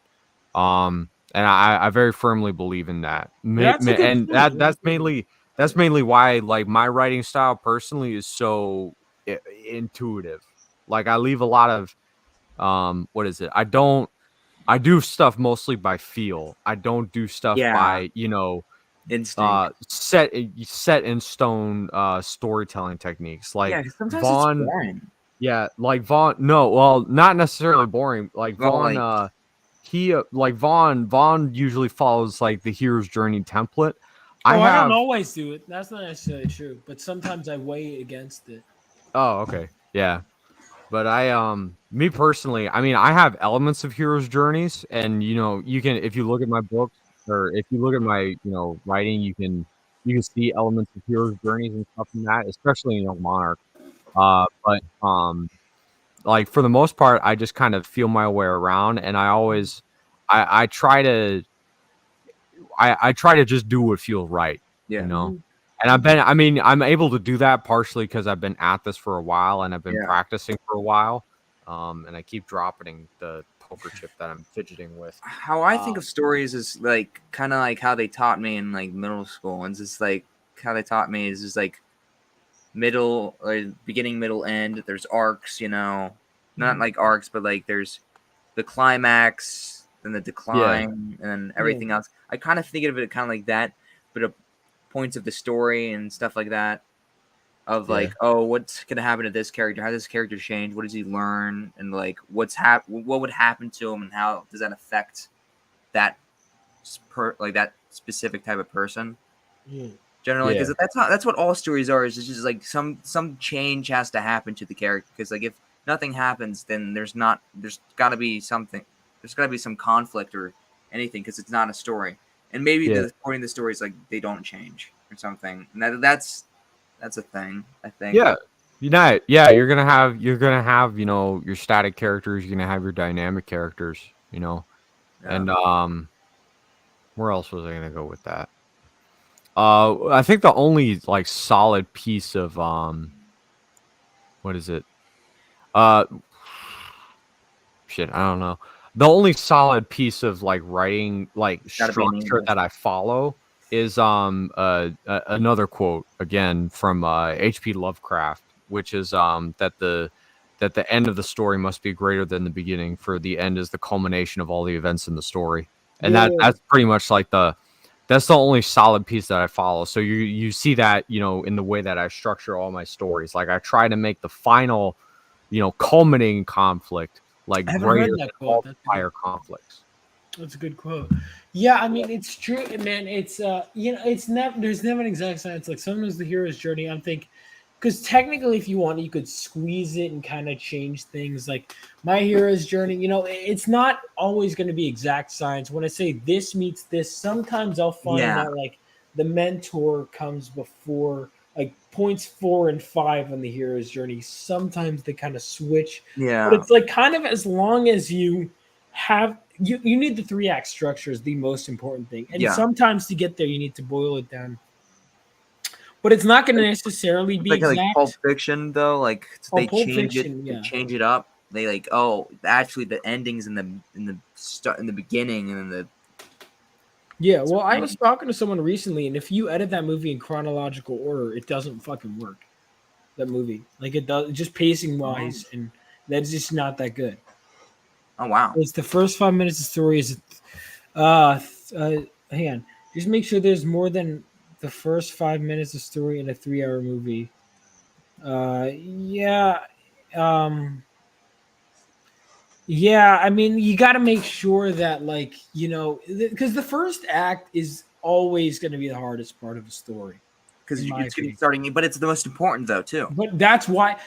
And I very firmly believe in that. That's mainly why like my writing style personally is so intuitive. Like I leave a lot of I do stuff mostly by feel. I don't do stuff by, set in stone storytelling techniques. Like Yeah, 'cause sometimes it's Vaughn, boring. yeah, like Vaughn. No, well, not necessarily boring. Like Well, Vaughn, like- he like Vaughn usually follows like the hero's journey template. I I don't have. always do it. That's not necessarily true, but sometimes I weigh against it. Oh, okay, yeah. But me personally, I mean, I have elements of heroes' journeys, and you can, if you look at my books or if you look at my, writing, you can see elements of heroes' journeys and stuff in that, especially in Monarch. But like for the most part, I just kind of feel my way around, and I try to, I try to just do what feels right, Yeah. And I'm able to do that partially because I've been at this for a while and I've been practicing for a while. And I keep dropping the poker chip that I'm fidgeting with. How I think of stories is like kind of like how they taught me in like middle school. And it's just like how they taught me is just like middle or beginning, middle, end. There's arcs, not like arcs, but like there's the climax, then the decline, and then everything else. I kind of think of it kind of like that, but points of the story and stuff like that. Of like, oh, what's gonna happen to this character? How does this character change? What does he learn? And like, what would happen to him, and how does that affect that that specific type of person? Generally, because that's what all stories are. Is just like some change has to happen to the character. Because like if nothing happens, then there's got to be something. There's got to be some conflict or anything because it's not a story. And maybe the point of the story is like they don't change or something. And that's a thing, I think. Yeah. You're gonna have your static characters, you're gonna have your dynamic characters, and where else was I gonna go with that? I think the only like solid piece of what is it? Shit, I don't know. The only solid piece of like writing like structure that I follow is another quote again from H.P. Lovecraft, which is that the end of the story must be greater than the beginning, for the end is the culmination of all the events in the story. And that's pretty much like that's the only solid piece that I follow. So you see that, in the way that I structure all my stories. Like I try to make the final, culminating conflict like greater than all the prior conflicts. That's a good quote. Yeah, I mean it's true, man. It's it's never there's never an exact science. Like sometimes the hero's journey, I'm thinking, because technically, if you want, you could squeeze it and kind of change things. Like my hero's journey, it's not always going to be exact science. When I say this meets this, sometimes I'll find that like the mentor comes before like points 4 and 5 on the hero's journey. Sometimes they kind of switch. Yeah, but it's like kind of as long as you have you need the 3-act structure is the most important thing, and sometimes to get there you need to boil it down. But it's not going to necessarily be exact. Like Pulp Fiction, though. Like they change it, they change it up. They like, oh, actually, the endings in the beginning, and then the. Yeah, well, I was talking to someone recently, and if you edit that movie in chronological order, it doesn't fucking work. That movie, like it does, just pacing wise, and that's just not that good. Oh wow! It's the first 5 minutes of story is, hang on, just make sure there's more than the first 5 minutes of story in a 3-hour movie. Yeah, I mean, you got to make sure that, like, because the first act is always going to be the hardest part of a story. Because it's going to be starting, but it's the most important, though, too. But that's why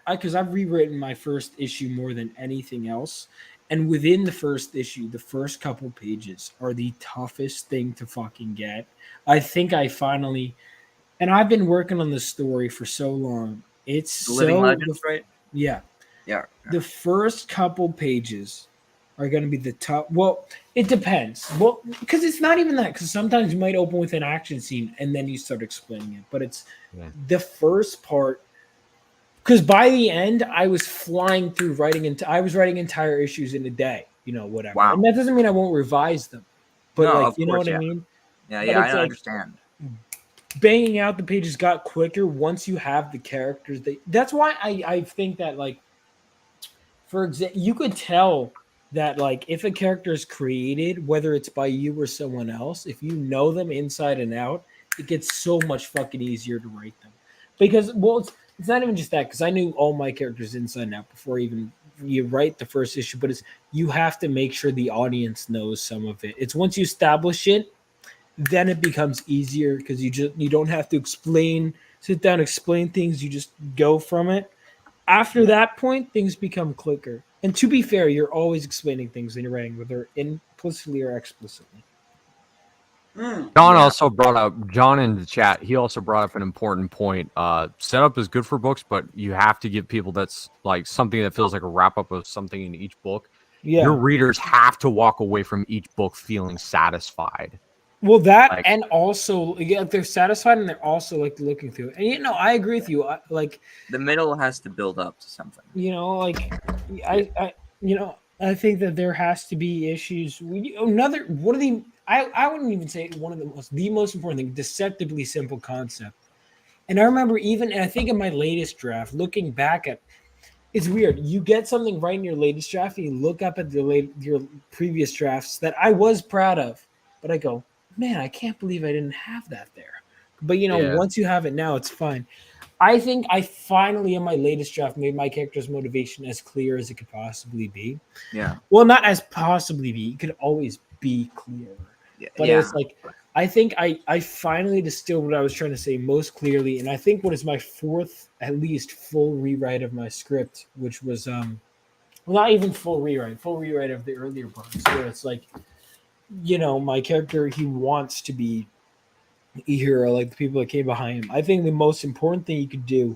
because I've rewritten my first issue more than anything else. And within the first issue, the first couple pages are the toughest thing to fucking get. I think I finally, and I've been working on this story for so long. It's the Living Legends, right? Yeah. Yeah. The first couple pages are going to be the tough. Well, it depends. Well, because it's not even that. Because sometimes you might open with an action scene and then you start explaining it. But it's the first part. Because by the end, I was flying through I was writing entire issues in a day. Whatever. Wow. And that doesn't mean I won't revise them. But no, you know what I mean? Yeah, I understand. Banging out the pages got quicker once you have the characters. That's why I think that, like, for example, you could tell that like if a character is created, whether it's by you or someone else, if you know them inside and out, it gets so much fucking easier to write them. Because well, it's not even just that, because I knew all my characters inside and out before even you write the first issue, but it's you have to make sure the audience knows some of it. It's once you establish it, then it becomes easier because you don't have to sit down, explain things, you just go from it. After that point, things become quicker. And to be fair, you're always explaining things in your writing, whether implicitly or explicitly. John Yeah. also brought up John in the chat. He also brought up an important point. Setup is good for books, but you have to give people that's like something that feels like a wrap up of something in each book. Yeah. Your readers have to walk away from each book feeling satisfied. Well, that Like- and also, yeah, they're satisfied and they're also like looking through it. And you know, I agree with you. Like The middle has to build up to something. you know, like I think that there has to be issues. Another one of the I wouldn't even say one of the most important thing, deceptively simple concept. And I remember even, and I think in my latest draft, looking back at, it's weird. You get something right in your latest draft, and you look up at your previous drafts that I was proud of, but I go, man, I can't believe I didn't have that there. But you know, Yeah. once you have it now, it's fine. I think I finally in my latest draft made my character's motivation as clear as it could possibly be. Yeah. Well, not as possibly be. It could always be clearer. But Yeah. it's like I think I finally distilled what I was trying to say most clearly, and I think what is my fourth at least full rewrite of my script, which was well, not even full rewrite of the earlier books, where it's like, you know, my character, he wants to be a hero like the people that came behind him. I think the most important thing you could do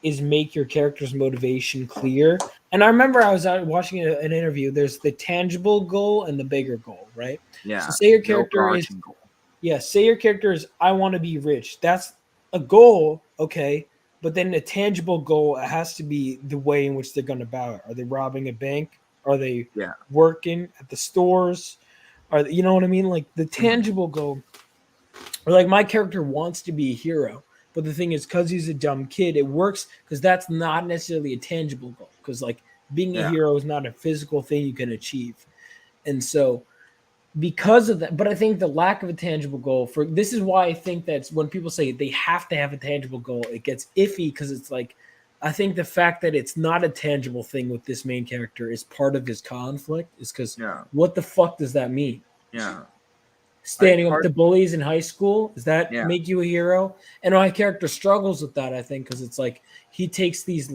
is make your character's motivation clear. And I remember I was out watching an interview. There's the tangible goal and the bigger goal, right? Yeah. So say your the character is overarching goal. say your character is I want to be rich. That's a goal, okay. But then a tangible goal has to be the way in which they're going about it. Are they robbing a bank? Are they Yeah. working at the stores? Are they, you know what I mean? Like the tangible goal, or like my character wants to be a hero, but the thing is, because he's a dumb kid, it works because that's not necessarily a tangible goal. Because like being a Yeah. hero is not a physical thing you can achieve, and so because of that, but I think the lack of a tangible goal for this is why I think that's when people say they have to have a tangible goal, it gets iffy because it's like I think the fact that it's not a tangible thing with this main character is part of his conflict. Is because what the fuck does that mean? Yeah. Standing Like, up to bullies in high school, does that Yeah. make you a hero? And my character struggles with that, I think, because it's like he takes these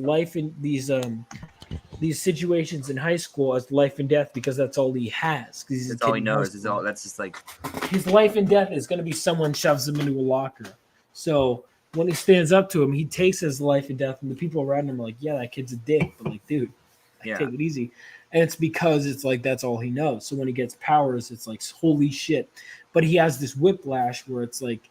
these situations in high school as life and death because that's all he has. He's a That's all kid he in high knows. Is school. all. That's just like. His life and death is going to be someone shoves him into a locker. So when he stands up to him, he takes his life and death, and the people around him are like, "Yeah, that kid's a dick," but like, dude, Yeah. take it easy. And it's because it's like that's all he knows. So when he gets powers, it's like holy shit. But he has this whiplash where it's like,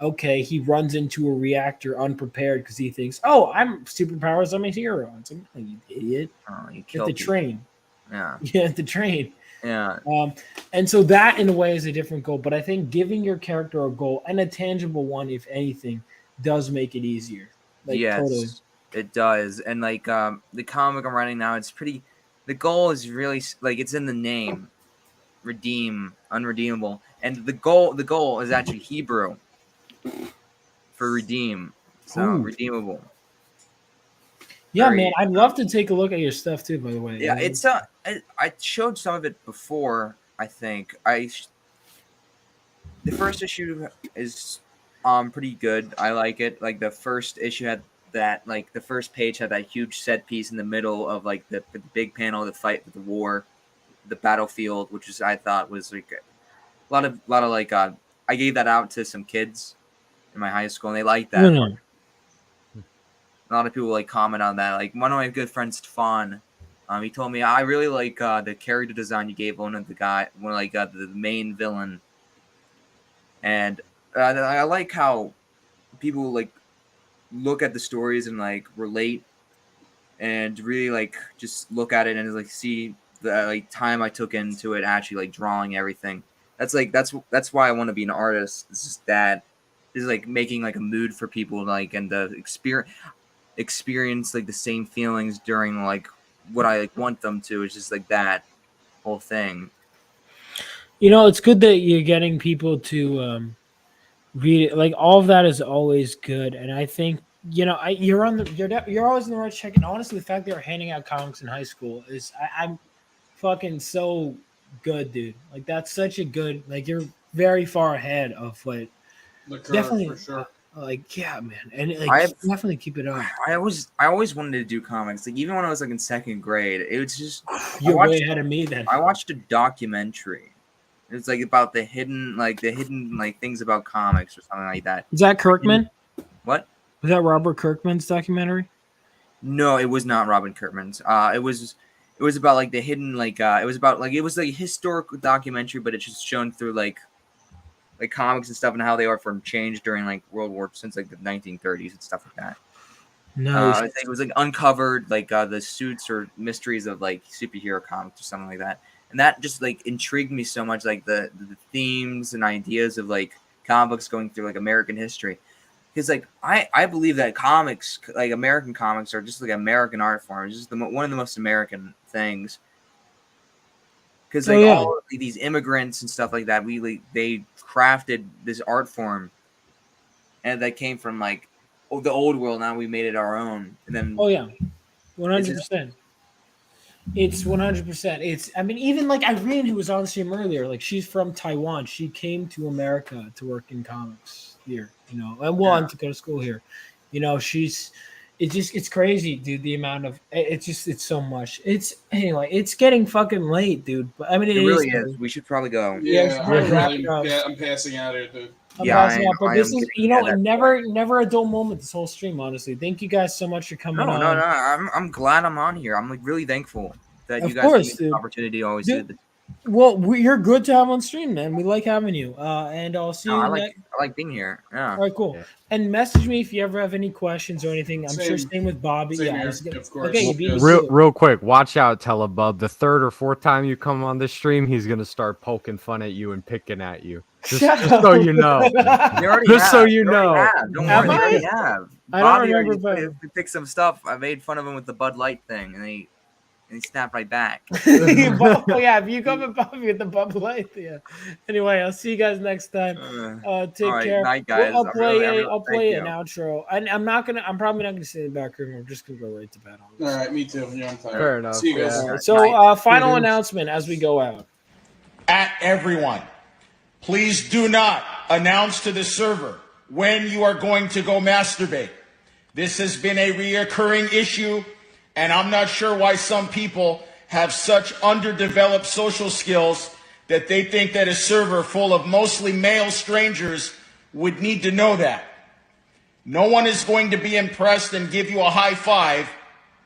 okay, he runs into a reactor unprepared because he thinks, "Oh, I'm superpowers. I'm a hero." It's like, "No, you idiot! Oh, you Get killed the people. train. Yeah. You have to train." Yeah. And so that in a way is a different goal. But I think giving your character a goal and a tangible one, if anything, does make it easier. Like Yes, totally. it does. And like the comic I'm writing now, it's pretty. The goal is really like it's in the name, redeem, unredeemable, and the goal is actually Hebrew for redeem, so Ooh. redeemable. Yeah, Very- man, I'd love to take a look at your stuff too. By the way, Yeah, it's I showed some of it before. I think the first issue is pretty good. I like it. Like the first issue had that like the first page had that huge set piece in the middle of like the big panel of the fight with the war, the battlefield, which is I thought was like a lot of like I gave that out to some kids in my high school and they liked that. Mhm. A lot of people like comment on that. Like one of my good friends, Stefan, he told me I really like the character design you gave one of the main villain, and I like how people like look at the stories and like relate, and really like just look at it and like see the like time I took into it, actually like drawing everything. That's why I want to be an artist. It's just that is like making like a mood for people like and the experience like the same feelings during like what I like want them to. It's just like that. whole thing. You know, it's good that you're getting people to read it. Like all of that is always good, and I think you're always in the right check. And honestly, the fact that you're handing out comics in high school is I'm fucking so good, dude. Like that's such a good. Like you're very far ahead of what. The curve, Definitely, for sure. Yeah, man, and like definitely keep it up. I always wanted to do comics. Like even when I was like in second grade, it was just You're way ahead of me then. I watched a documentary. It's like about the hidden things about comics or something like that. Is that Kirkman? What? Was that Robert Kirkman's documentary? No, it was not Robin Kirkman's. It was about like the hidden it was like a historical documentary, but it's just shown through like comics and stuff and how they are from change during like World War since like the 1930s and stuff like that. Nice. It was like uncovered like the suits or mysteries of like superhero comics or something like that, and that just like intrigued me so much, like the themes and ideas of like comic books going through like American history, because like I believe that comics, like American comics, are just like American art form. It's just one of the most American things. Because like all of these immigrants and stuff like that, they crafted this art form, and that came from like the old world. Now we made it our own, and then 100%. It's 100%. It's even like Irene, who was on the stream earlier, like she's from Taiwan. She came to America to work in comics here, and to go to school here. It's crazy, dude. The amount of it's so much. It's getting fucking late, dude. But it really is. We should probably go. Yeah, I'm passing out here, dude. But this is never a dull moment. This whole stream, honestly. Thank you guys so much for coming on. No. I'm glad I'm on here. I'm like really thankful that you guys give me the opportunity to always do this. Well, you're good to have on stream, man. We like having you. And I'll see you. I like being here. Yeah. All right, cool. Yeah. And message me if you ever have any questions or anything. I'm sure same with Bobby. Of course. Okay, real quick, watch out, Telebub. The third or fourth time you come on this stream, he's gonna start poking fun at you and picking at you. Just so you know. So you know. Don't worry, you already have. I Bobby don't remember, already picked some stuff. I made fun of him with the Bud Light thing, and he snapped right back. If you come and Bobby with the Bud Light, yeah. Anyway, I'll see you guys next time. Take care. Night, guys. I'll play an outro. I'm probably not gonna sit in the back room. I'm just gonna go right to bed. All right, me too. Yeah, I'm tired. Fair enough. See you guys. Yeah. So, final announcement as we go out. At everyone, please do not announce to the server when you are going to go masturbate. This has been a reoccurring issue, and I'm not sure why some people have such underdeveloped social skills that they think that a server full of mostly male strangers would need to know that. No one is going to be impressed and give you a high five,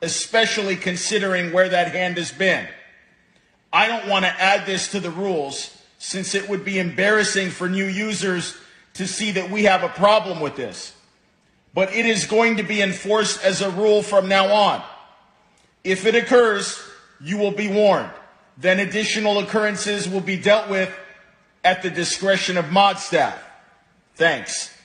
especially considering where that hand has been. I don't want to add this to the rules, since it would be embarrassing for new users to see that we have a problem with this. But it is going to be enforced as a rule from now on. If it occurs, you will be warned. Then additional occurrences will be dealt with at the discretion of mod staff. Thanks.